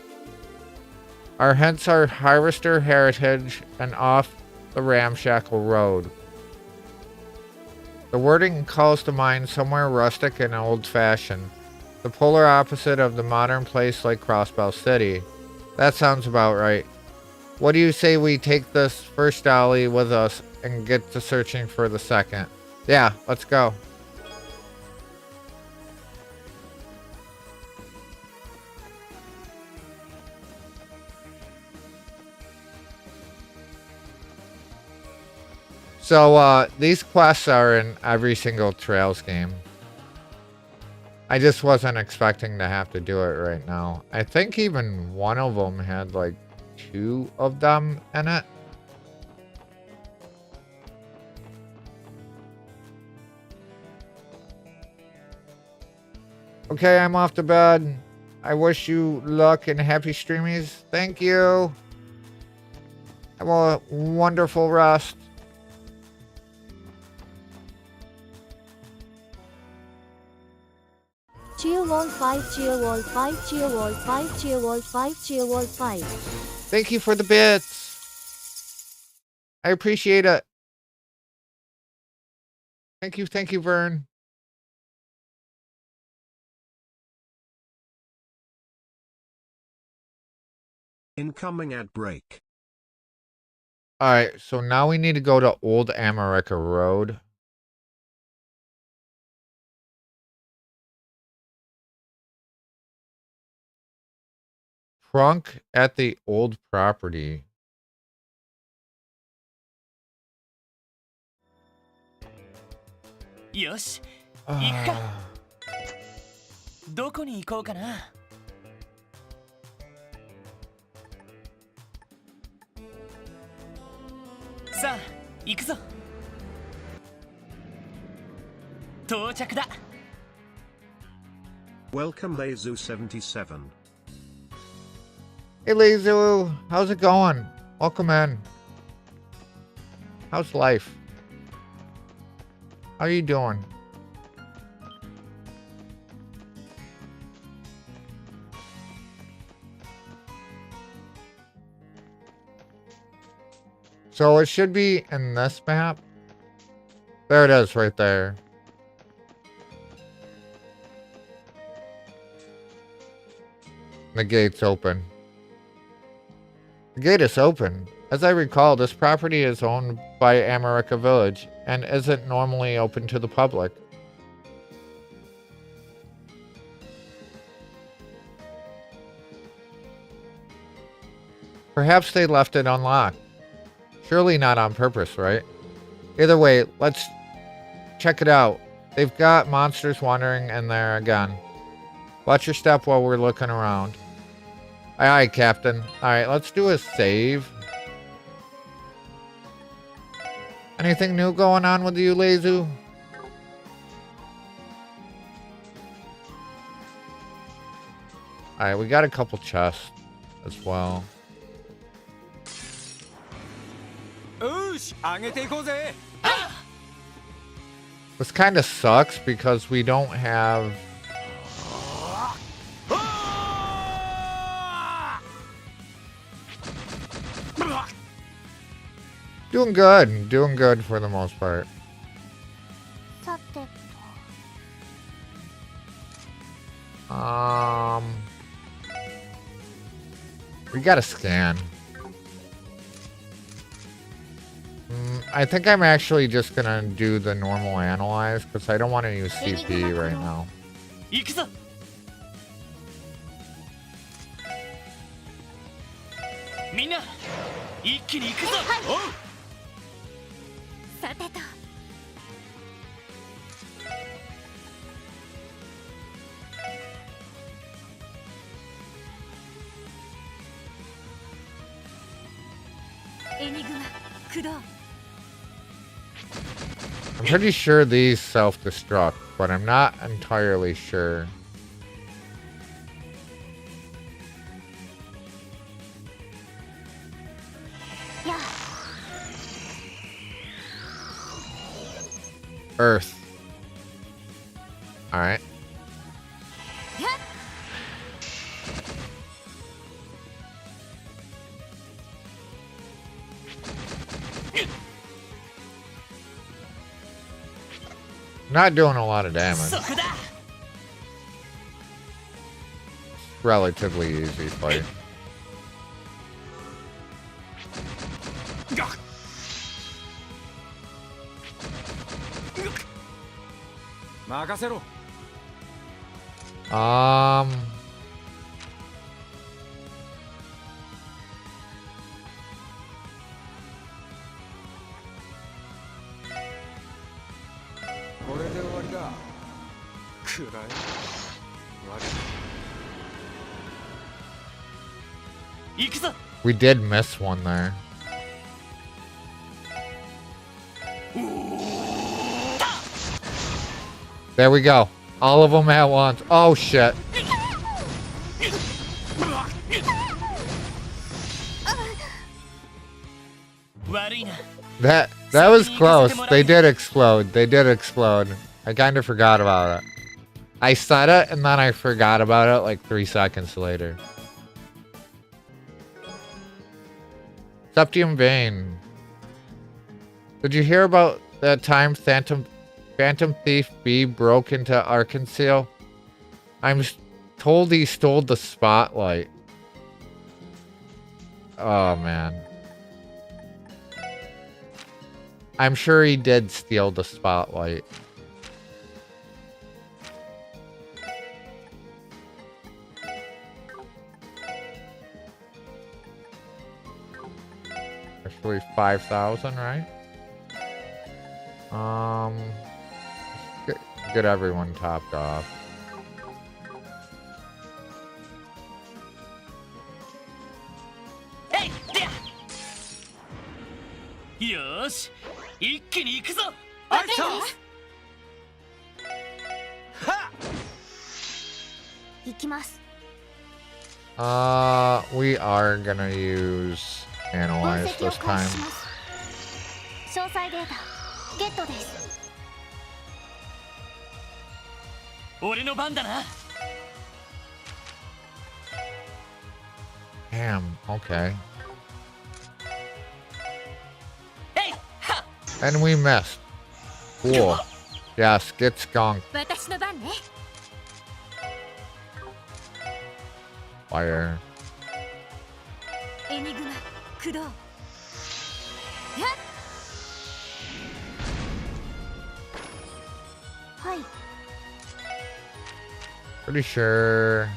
Our hints are Harvester Heritage and off the Ramshackle Road. The wording calls to mind somewhere rustic and old-fashioned, the polar opposite of the modern place like Crossbell City. That sounds about right. What do you say we take this first dolly with us and get to searching for the second? Yeah, let's go. So, these quests are in every single Trails game. I just wasn't expecting to have to do it right now. I think even one of them had like 2 of them in it. Okay, I'm off to bed. I wish you luck and happy streamies. Thank you. Have a wonderful rest. Cheer wall 5, cheer wall 5, cheer wall 5, cheer wall 5, cheer wall 5. Thank you for the bits. I appreciate it. Thank you, Vern. Incoming ad break. Alright, so now we need to go to Old America Road. Trunk at the old property. Yosh, 行くか。どこに行こうかな。さあ、行くぞ。到着だ。Welcome Lazu77. Hey Lazu, how's it going? Welcome in. How's life? How are you doing? So it should be in this map. There it is right there. The gate's open. The gate is open. As I recall, this property is owned by America Village and isn't normally open to the public. Perhaps they left it unlocked. Surely not on purpose, right? Either way, let's check it out. They've got monsters wandering in there again. Watch your step while we're looking around. Aye, aye, Captain. Alright, let's do a save. Anything new going on with you, Lazu? Alright, we got a couple chests as well. This kind of sucks because we don't have. Doing good for the most part. さてと We gotta scan. I think I'm actually just gonna do the normal analyze because I don't want to use CP right now. 行くぞ。みんな一気に行くぞ。おう。さてと。エニグマ駆動。 I'm pretty sure these self-destruct, but I'm not entirely sure. Yeah. Earth. All right. Not doing a lot of damage. Relatively easy fight. We did miss one there. There we go. All of them at once. Oh shit. That was close. They did explode. They did explode. I kind of forgot about it. I said it and then I forgot about it like 3 seconds later. Septium Vein. Did you hear about that time Phantom Thief B broke into Arkansas? I'm told he stole the spotlight. Oh man. I'm sure he did steal the spotlight. Actually 5,000, right? Get everyone topped off. Hey, there. Yosh, 一気に行くぞ。あいた。は。行きます。We are gonna use analyze this time. 詳細データゲットです。俺の番だな。 Damn, okay. Hey, and we missed. Cool. Yes, get skunked. 私の番ね。 Fire. エニグマ駆動。はい。 Pretty sure.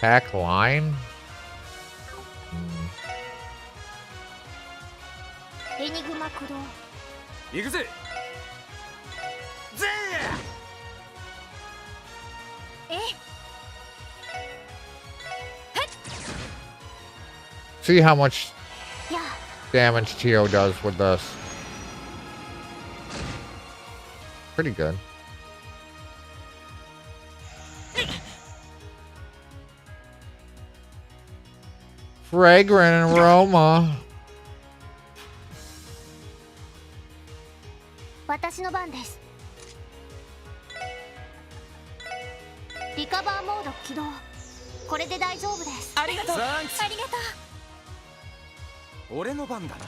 Pack line? エニグマ駆動。行くぜ。ぜえ。 See how much Yeah. damage Tio does with this. Pretty good. fragrant aroma. 私の番です。リカバーモード起動。これで大丈夫です。ありがとう。ありがとう。俺の番だな。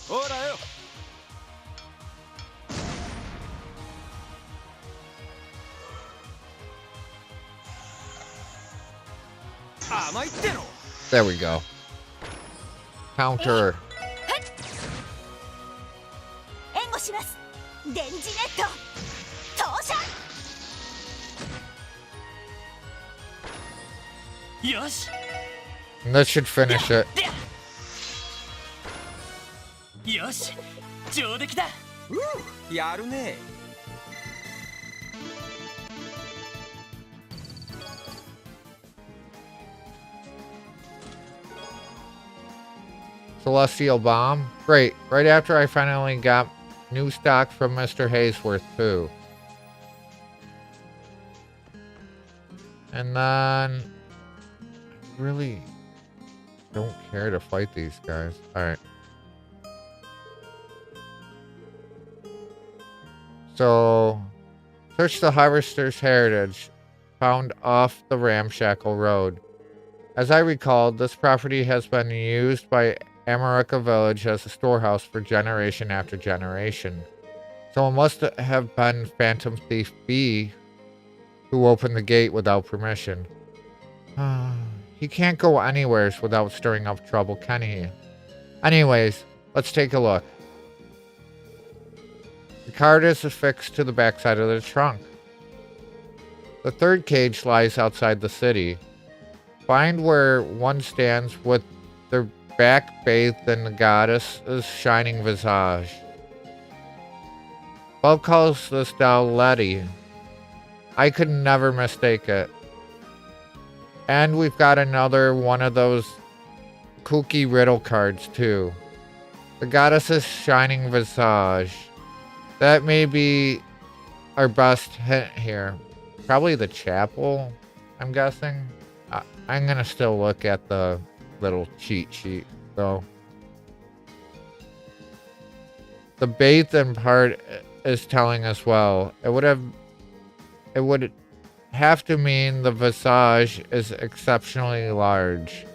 ほらよ。甘いっての。 There we go. Counter. 援護します。電磁ネット投射。よし。 That should finish it. よし、上出来だ。やるね。Celestial Bomb. Great. Right after I finally got new stock from Mr. Haysworth, too. And then... I really don't care to fight these guys. Alright. So... Search the Harvester's Heritage. Found off the Ramshackle Road. As I recalled, this property has been used by America Village as a storehouse for generation after generation. So it must have been Phantom Thief B who opened the gate without permission. He can't go anywhere without stirring up trouble, can he? Anyways, let's take a look. The card is affixed to the backside of the trunk. The third cage lies outside the city. Find where one stands with their back bathed in the goddess's shining visage. Bob calls this doll Letty. I could never mistake it. And we've got another one of those kooky riddle cards too. The goddess's shining visage. That may be our best hint here. Probably the chapel, I'm guessing. I'm gonna still look at the little cheat sheet though. The bathed part is telling us well. It would have to mean the visage is exceptionally large.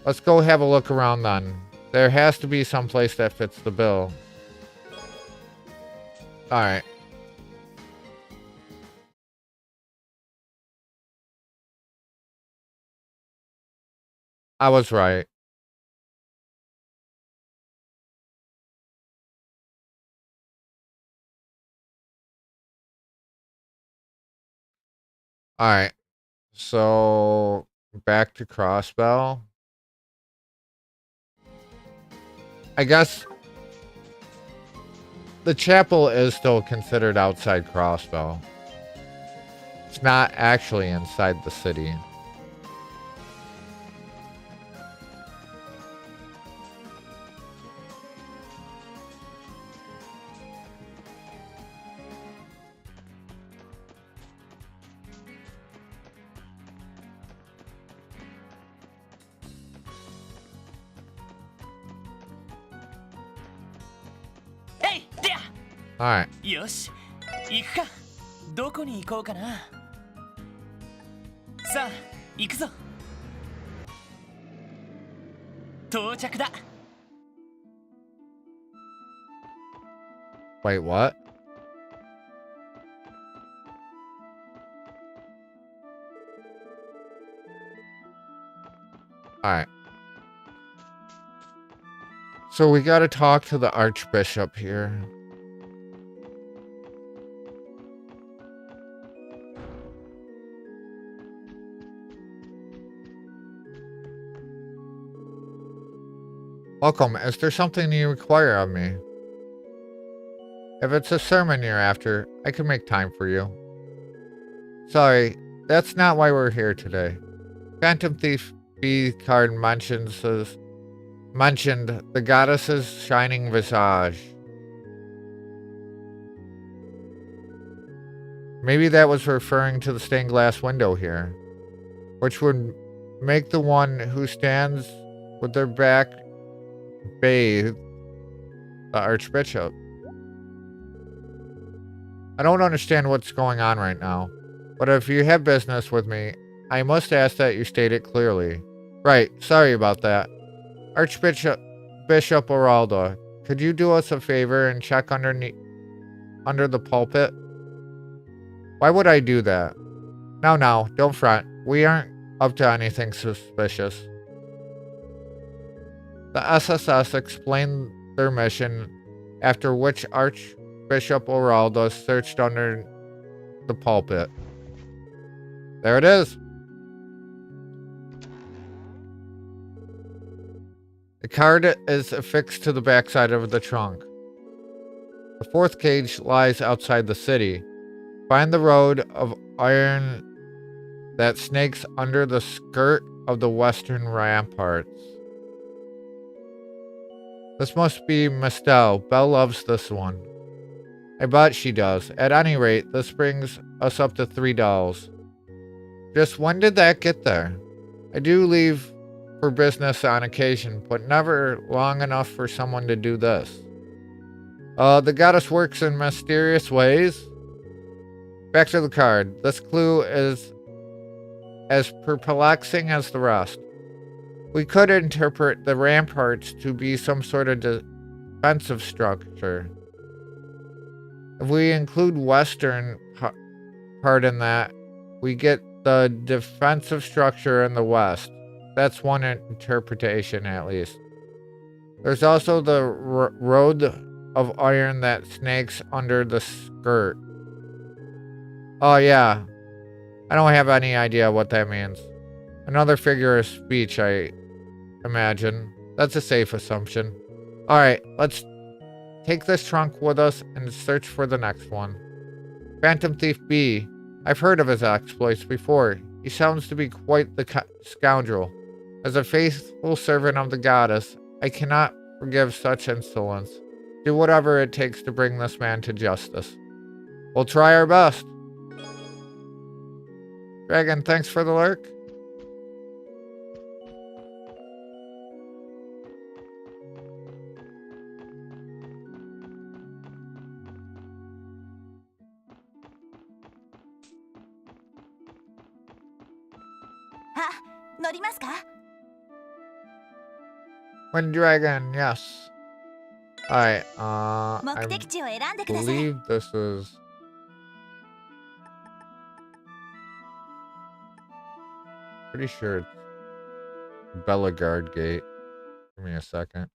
Let's go have a look around then. There has to be some place that fits the bill. Alright. I was right. Alright. So, back to Crossbell. I guess the chapel is still considered outside Crossbell. It's not actually inside the city. Alright. よし、行くか。どこに行こうかな。さあ、行くぞ。到着だ。Wait, what? Alright. So we gotta talk to the Archbishop here. Welcome. Is there something you require of me? If it's a sermon you're after, I can make time for you. Sorry, that's not why we're here today. Phantom Thief B card mentioned the goddess's shining visage. Maybe that was referring to the stained glass window here, which would make the one who stands with their back bathed the Archbishop. I don't understand what's going on right now, but if you have business with me, I must ask that you state it clearly. Right, sorry about that. Archbishop Oraldo, could you do us a favor and check under the pulpit? Why would I do that? No, don't front. We aren't up to anything suspicious. The SSS explained their mission, after which Archbishop Oraldo searched under the pulpit. There it is. The card is affixed to the backside of the trunk. The fourth cage lies outside the city. Find the road of iron that snakes under the skirt of the western ramparts. This must be Mistel. Belle loves this one. I bet she does. At any rate, this brings us up to $3. Just when did that get there? I do leave for business on occasion, but never long enough for someone to do this. The goddess works in mysterious ways. Back to the card. This clue is as perplexing as the rest. We could interpret the ramparts to be some sort of defensive structure. If we include western part in that, we get the defensive structure in the west. That's one interpretation, at least. There's also the road of iron that snakes under the skirt. Oh, yeah. I don't have any idea what that means. Another figure of speech, I imagine. That's a safe assumption. Alright, let's take this trunk with us and search for the next one. Phantom Thief B. I've heard of his exploits before. He sounds to be quite the scoundrel. As a faithful servant of the goddess, I cannot forgive such insolence. Do whatever it takes to bring this man to justice. We'll try our best. Dragon, thanks for the lurk. Wind Dragon, yes. Alright, I believe this is... Pretty sure it's Bellegarde Gate. Give me a second.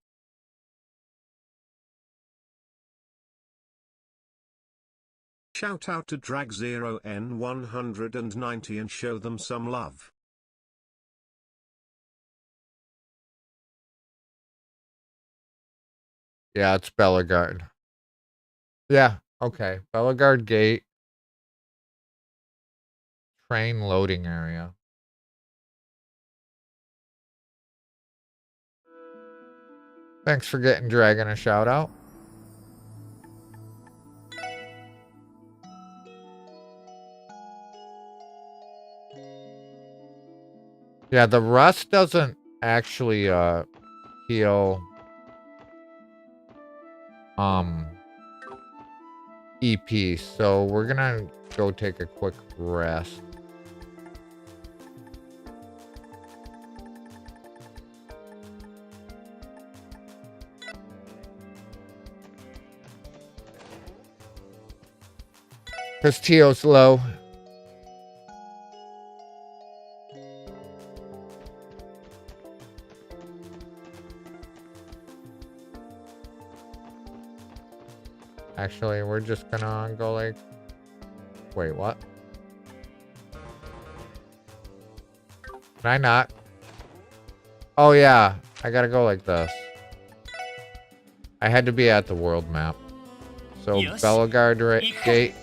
Shout out to Drag0N190 and show them some love. Yeah, it's Bellegarde. Yeah, okay. Bellegarde Gate. Train loading area. Thanks for getting Dragon a shout out. Yeah, the rust doesn't actually heal EP, so we're gonna go take a quick rest. Because Teo's low. Actually, we're just gonna go like... Wait, what? Can I not? Oh yeah, I gotta go like this. I had to be at the world map. So Bellegarde Gate.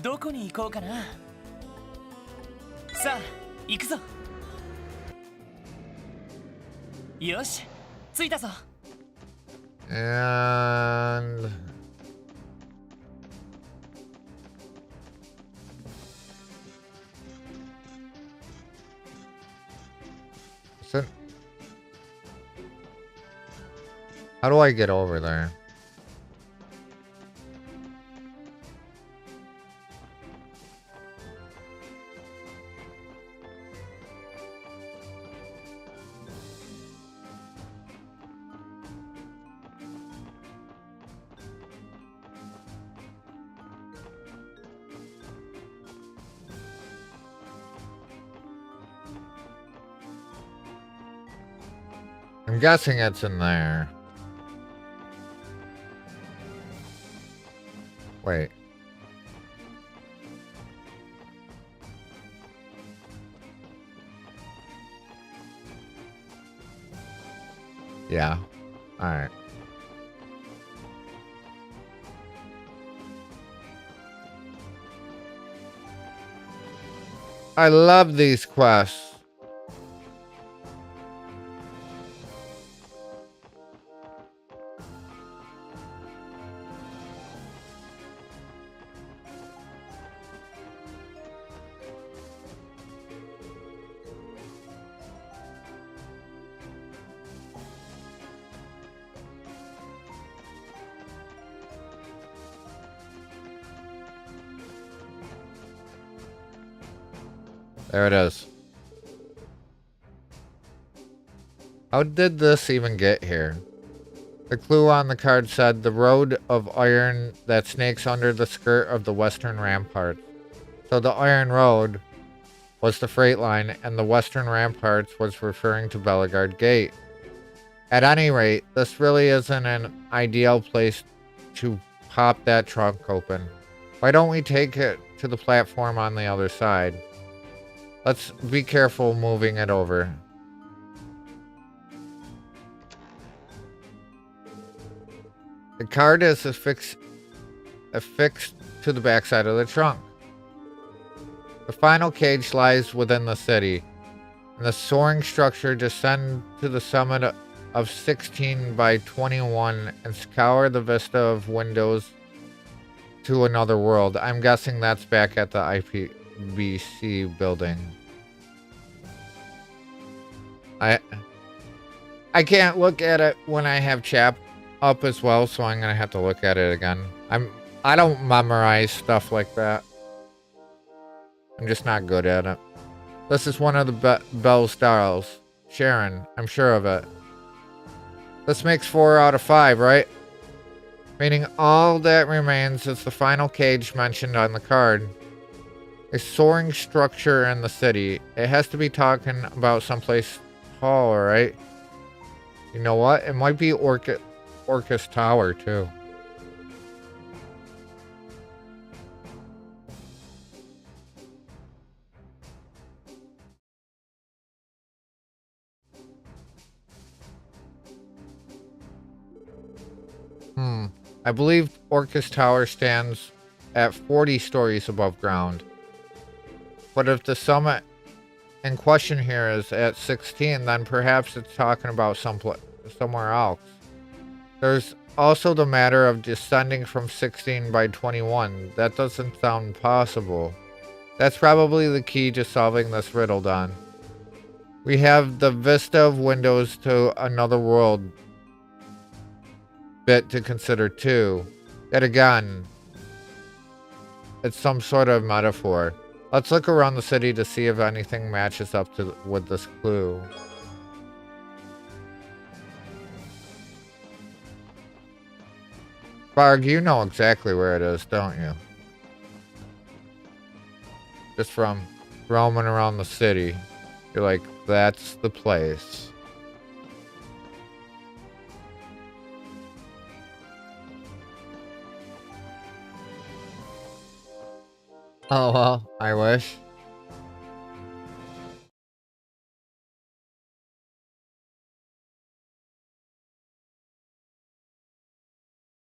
どこに行こうかな。さあ、行くぞ。よし、着いたぞ。And So, how do I get over there? I'm guessing it's in there. Wait. Yeah. Alright. I love these quests. There it is. How did this even get here? The clue on the card said the road of iron that snakes under the skirt of the western ramparts. So the iron road was the freight line and the western ramparts was referring to Bellegarde Gate. At any rate, this really isn't an ideal place to pop that trunk open. Why don't we take it to the platform on the other side? Let's be careful moving it over. The card is affixed to the backside of the trunk. The final cage lies within the city, and the soaring structure descends to the summit of 16 by 21 and scour the vista of windows to another world. I'm guessing that's back at the IPBC building. I can't look at it when I have chat up as well, so I'm gonna have to look at it again. I don't memorize stuff like that. I'm just not good at it. This is one of the Bell styles. Sharon, I'm sure of it. This makes 4 out of 5, right? Meaning all that remains is the final cage mentioned on the card. A soaring structure in the city. It has to be talking about someplace tall, right? You know what? It might be Orcus Tower, too. I believe Orcus Tower stands at 40 stories above ground. But if the summit in question here is at 16, then perhaps it's talking about somewhere else. There's also the matter of descending from 16 by 21. That doesn't sound possible. That's probably the key to solving this riddle, Don. We have the vista of windows to another world bit to consider too. Yet again, it's some sort of metaphor. Let's look around the city to see if anything matches up with this clue. Barg, you know exactly where it is, don't you? Just from roaming around the city, you're like, that's the place. Oh well, I wish.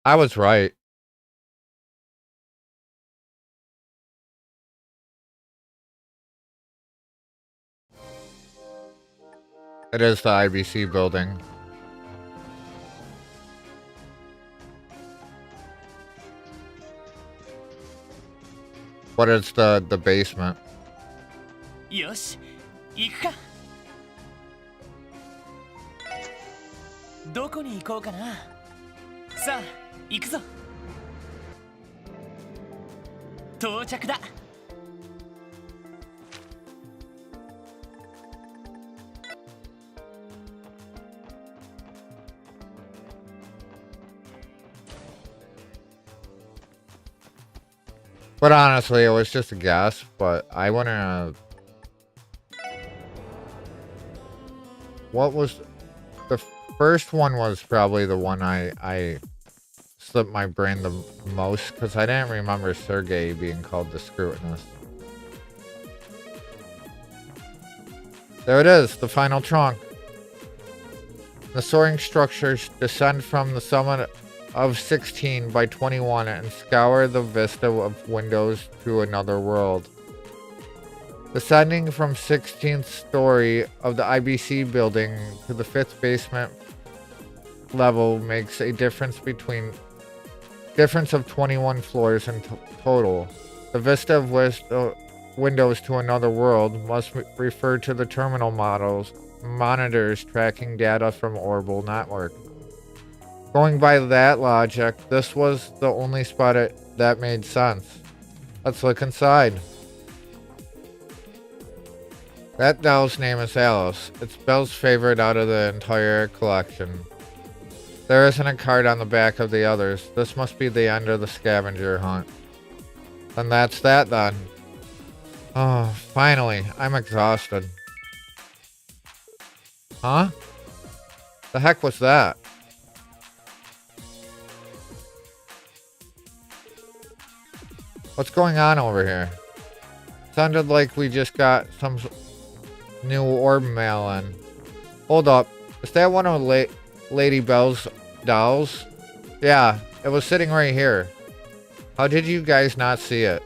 I was right. It is the IBC building. What is the basement? よし、行くか。どこに行こうかな。さあ行くぞ。到着だ。But honestly, it was just a guess, but I wanna... What was... The first one was probably the one I slipped my brain the most, because I didn't remember Sergei being called the Scrutinous. There it is, the final trunk. The soaring structures descend from the summit of 16 by 21 and scour the vista of windows to another world. Descending from 16th story of the IBC building to the 5th basement level makes a difference of 21 floors in total. The vista of windows to another world must refer to the terminal monitors tracking data from Orbital Network. Going by that logic, this was the only spot that made sense. Let's look inside. That doll's name is Alice. It's Belle's favorite out of the entire collection. There isn't a card on the back of the others. This must be the end of the scavenger hunt. And that's that then. Oh, finally. I'm exhausted. Huh? The heck was that? What's going on over here? Sounded like we just got some new orb mail in. Hold up. Is that one of Lady Belle's dolls? Yeah, it was sitting right here. How did you guys not see it?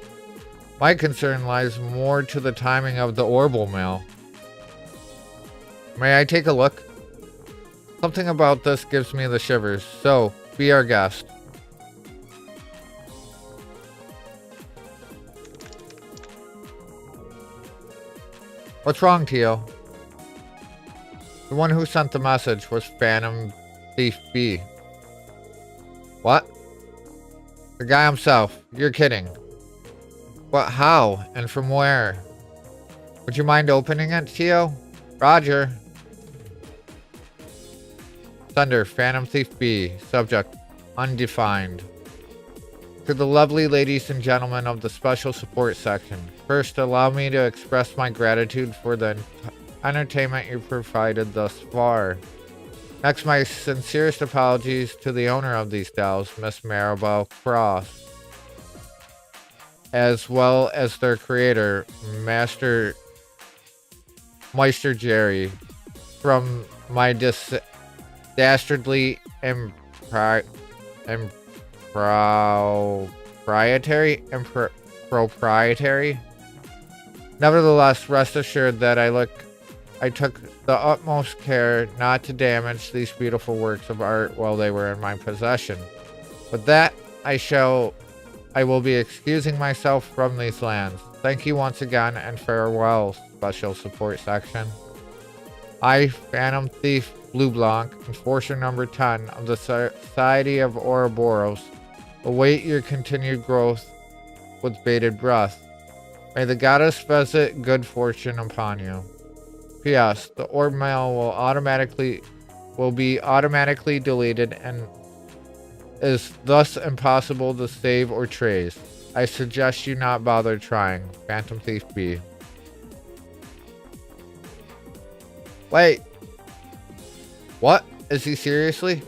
My concern lies more to the timing of the orbital mail. May I take a look? Something about this gives me the shivers, so be our guest. What's wrong, Tio? The one who sent the message was Phantom Thief B. What? The guy himself. You're kidding. What? How? And from where? Would you mind opening it, Tio? Roger. Thunder, Phantom Thief B. Subject, undefined. To the lovely ladies and gentlemen of the special support section. First, allow me to express my gratitude for the entertainment you provided thus far. Next, my sincerest apologies to the owner of these dolls, Miss Maribel Cross, as well as their creator, Meister Jerry, from my dastardly proprietary. Nevertheless, rest assured that I took the utmost care not to damage these beautiful works of art while they were in my possession. With that, I will be excusing myself from these lands. Thank you once again, and farewell, Special Support Section. I, Phantom Thief Blue Blanc, Enforcer number 10 of the Society of Ouroboros, await your continued growth with bated breath. May the goddess visit good fortune upon you. P.S. The orb mail will be automatically deleted and is thus impossible to save or trace. I suggest you not bother trying. Phantom Thief B. Wait. What? Is he seriously?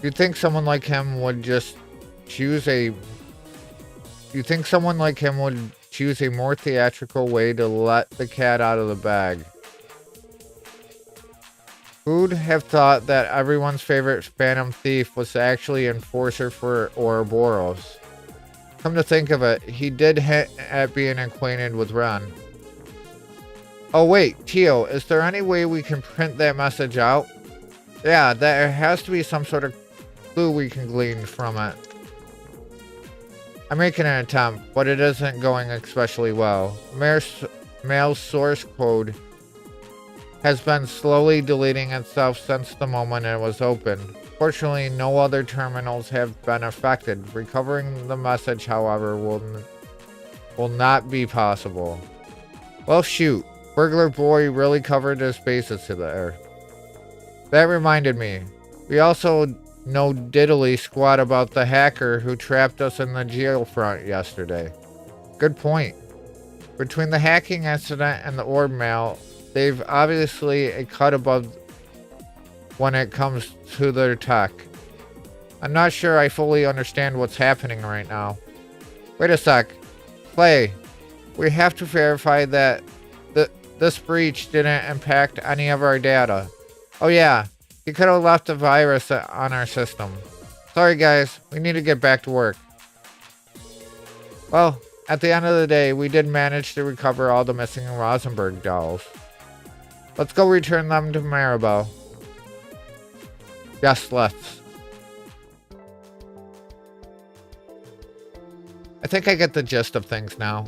You think someone like him would just choose a... You think someone like him would choose a more theatrical way to let the cat out of the bag? Who'd have thought that everyone's favorite Phantom Thief was actually Enforcer for Ouroboros? Come to think of it, he did hint at being acquainted with Ren. Oh wait, Tio, is there any way we can print that message out? Yeah, there has to be some sort of clue we can glean from it. I'm making an attempt, but it isn't going especially well. Mail's source code has been slowly deleting itself since the moment it was opened. Fortunately, no other terminals have been affected. Recovering the message, however, will not be possible. Well, shoot. Burglar Boy really covered his bases there. That reminded me. We also know diddly squat about the hacker who trapped us in the jail front yesterday. Good point. Between the hacking incident and the orb mail, they've obviously a cut above when it comes to their tech. I'm not sure I fully understand what's happening right now. Wait a sec. Clay, we have to verify that this breach didn't impact any of our data. Oh yeah, he could have left a virus on our system. Sorry guys, we need to get back to work. Well, at the end of the day, we did manage to recover all the missing Rosenberg dolls. Let's go return them to Maribel. Yes, let's. I think I get the gist of things now.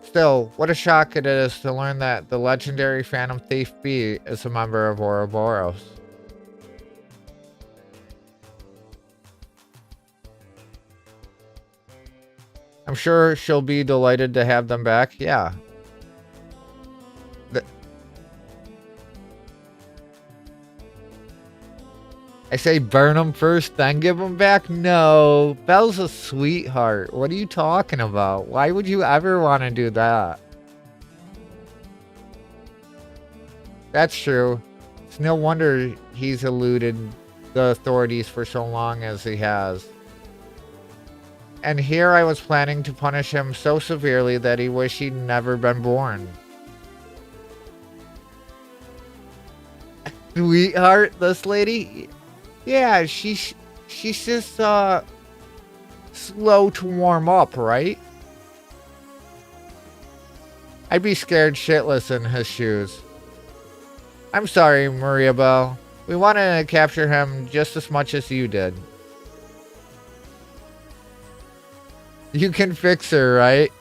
Still, what a shock it is to learn that the legendary Phantom Thief B is a member of Ouroboros. I'm sure she'll be delighted to have them back. Yeah. I say burn them first, then give them back? No. Belle's a sweetheart. What are you talking about? Why would you ever want to do that? That's true. It's no wonder he's eluded the authorities for so long as he has. And here I was planning to punish him so severely that he wished he'd never been born. Sweetheart, this lady? Yeah, she's just slow to warm up, right? I'd be scared shitless in his shoes. I'm sorry, Maria Bell. We wanted to capture him just as much as you did. You can fix her, right?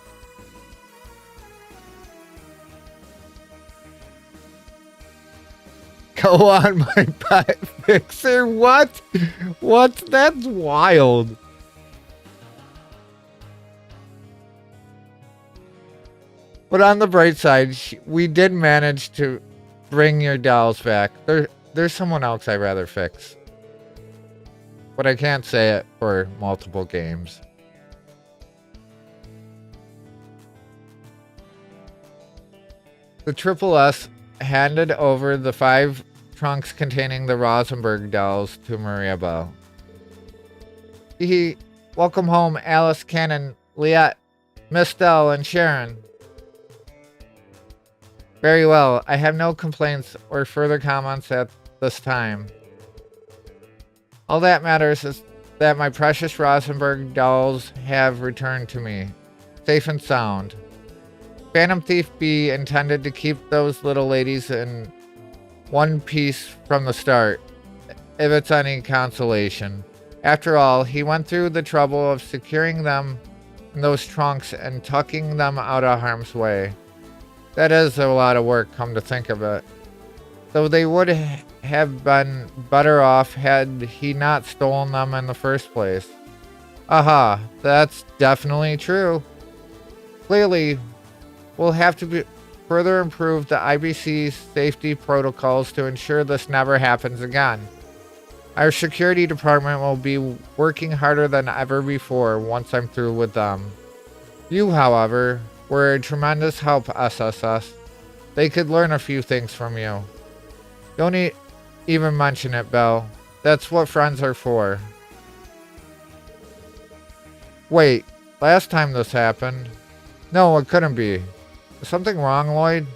Go on, my pet fixer. What? What? That's wild. But on the bright side, we did manage to bring your dolls back. There's someone else I'd rather fix. But I can't say it for multiple games. The Triple S handed over the 5 trunks containing the Rosenberg dolls to Maria Bell. Welcome home, Alice, Cannon, Liette, Mistel, and Sharon. Very well. I have no complaints or further comments at this time. All that matters is that my precious Rosenberg dolls have returned to me, safe and sound. Phantom Thief B intended to keep those little ladies in one piece from the start, if it's any consolation. After all, he went through the trouble of securing them in those trunks and tucking them out of harm's way. That is a lot of work, come to think of it. Though they would have been better off had he not stolen them in the first place. Aha, that's definitely true. Clearly, we'll have to further improve the IBC's safety protocols to ensure this never happens again. Our security department will be working harder than ever before once I'm through with them. You, however, were a tremendous help, SSS. They could learn a few things from you. Don't even mention it, Belle. That's what friends are for. Wait, last time this happened? No, it couldn't be. Is something wrong, Lloyd?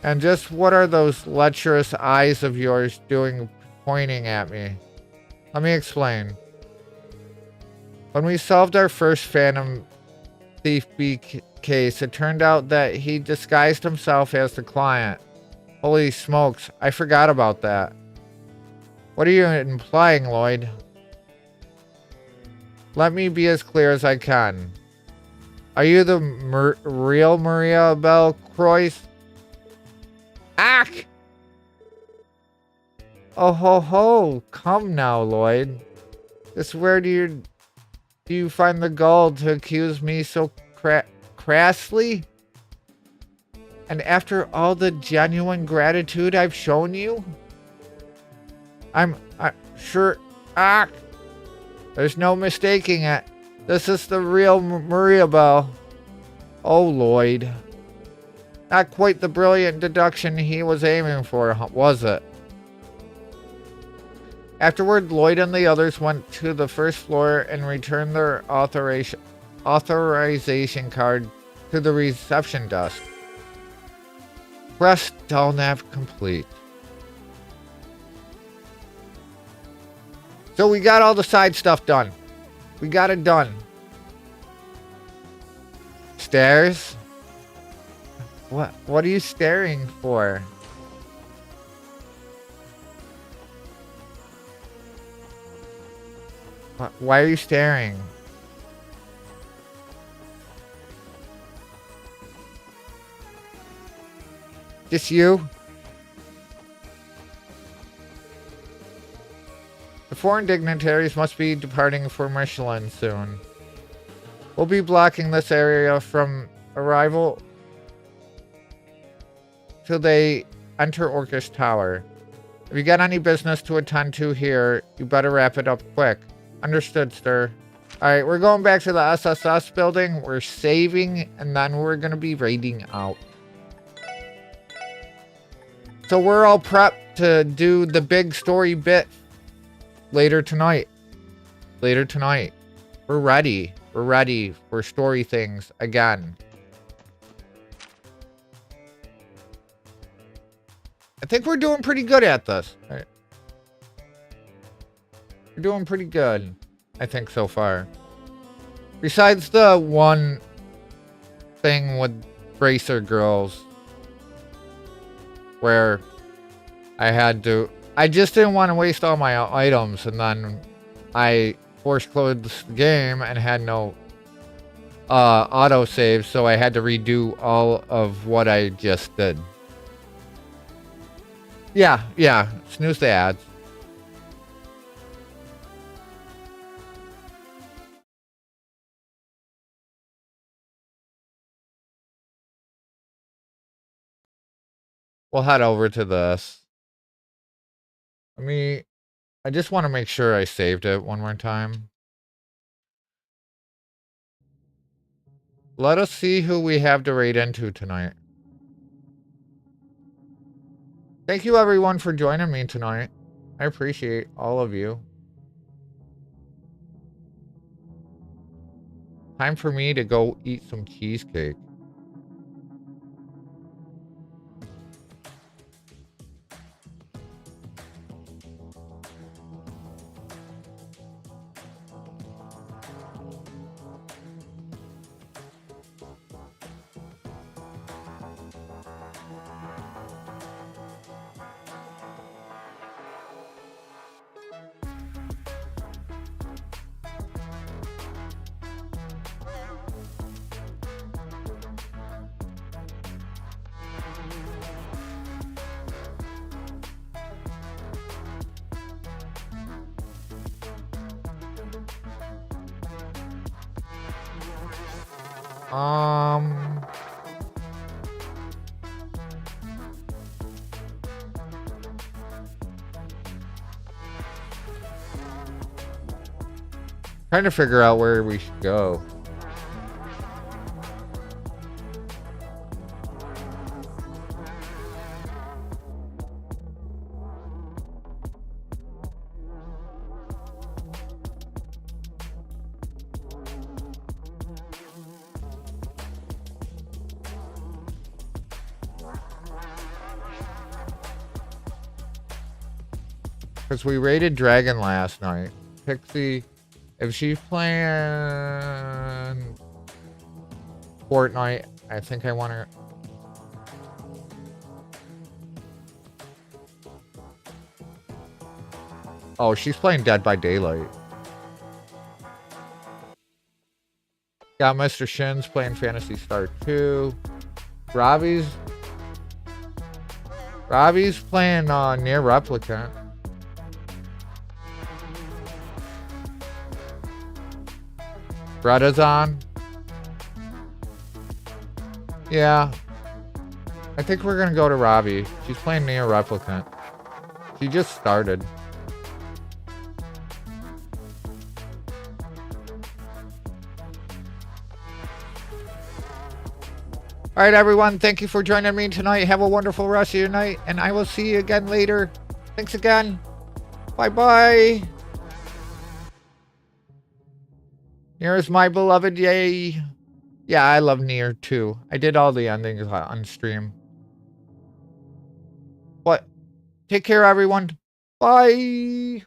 And just what are those lecherous eyes of yours doing pointing at me? Let me explain. When we solved our first Phantom Thief B case, it turned out that he disguised himself as the client. Holy smokes, I forgot about that. What are you implying, Lloyd? Let me be as clear as I can. Are you the real Maria Bell Croix? Ack! Oh ho ho! Come now, Lloyd. Just where do you find the gall to accuse me so crassly? And after all the genuine gratitude I've shown you? I'm sure... Ah! There's no mistaking it. This is the real Maria Bell. Oh, Lloyd. Not quite the brilliant deduction he was aiming for, was it? Afterward, Lloyd and the others went to the first floor and returned their authorization card to the reception desk. Press Delnav complete. So we got all the side stuff done. We got it done. Stairs? What are you staring for? Why are you staring? Just you? The foreign dignitaries must be departing for Michelin soon. We'll be blocking this area from arrival till they enter Orcish Tower. If you got any business to attend to here, you better wrap it up quick. Understood, sir. Alright, we're going back to the SSS building. We're saving, and then we're going to be raiding out. So we're all prepped to do the big story bit later tonight. Later tonight. We're ready. We're ready for story things again. I think we're doing pretty good at this. Right. We're doing pretty good, I think, so far. Besides the one thing with Bracer Girls, where I just didn't want to waste all my items, and then I force closed the game and had no autosave, so I had to redo all of what I just did. Yeah, snooze the ads. We'll head over to this. I just want to make sure I saved it one more time. Let us see who we have to raid into tonight. Thank you everyone for joining me tonight. I appreciate all of you. Time for me to go eat some cheesecake. Trying to figure out where we should go. Because we raided Dragon last night. Pixie, if she's playing Fortnite, I think I want her. Oh, she's playing Dead by Daylight. Got Mr. Shin's playing Phantasy Star 2. Ravi's Robbie's playing Near Replicant. Greta's on. Yeah. I think we're gonna go to Robbie. She's playing Near Replicant. She just started. Alright everyone, thank you for joining me tonight. Have a wonderful rest of your night, and I will see you again later. Thanks again. Bye-bye. Nier is my beloved, yay. Yeah, I love Nier too. I did all the endings on stream. But take care everyone. Bye.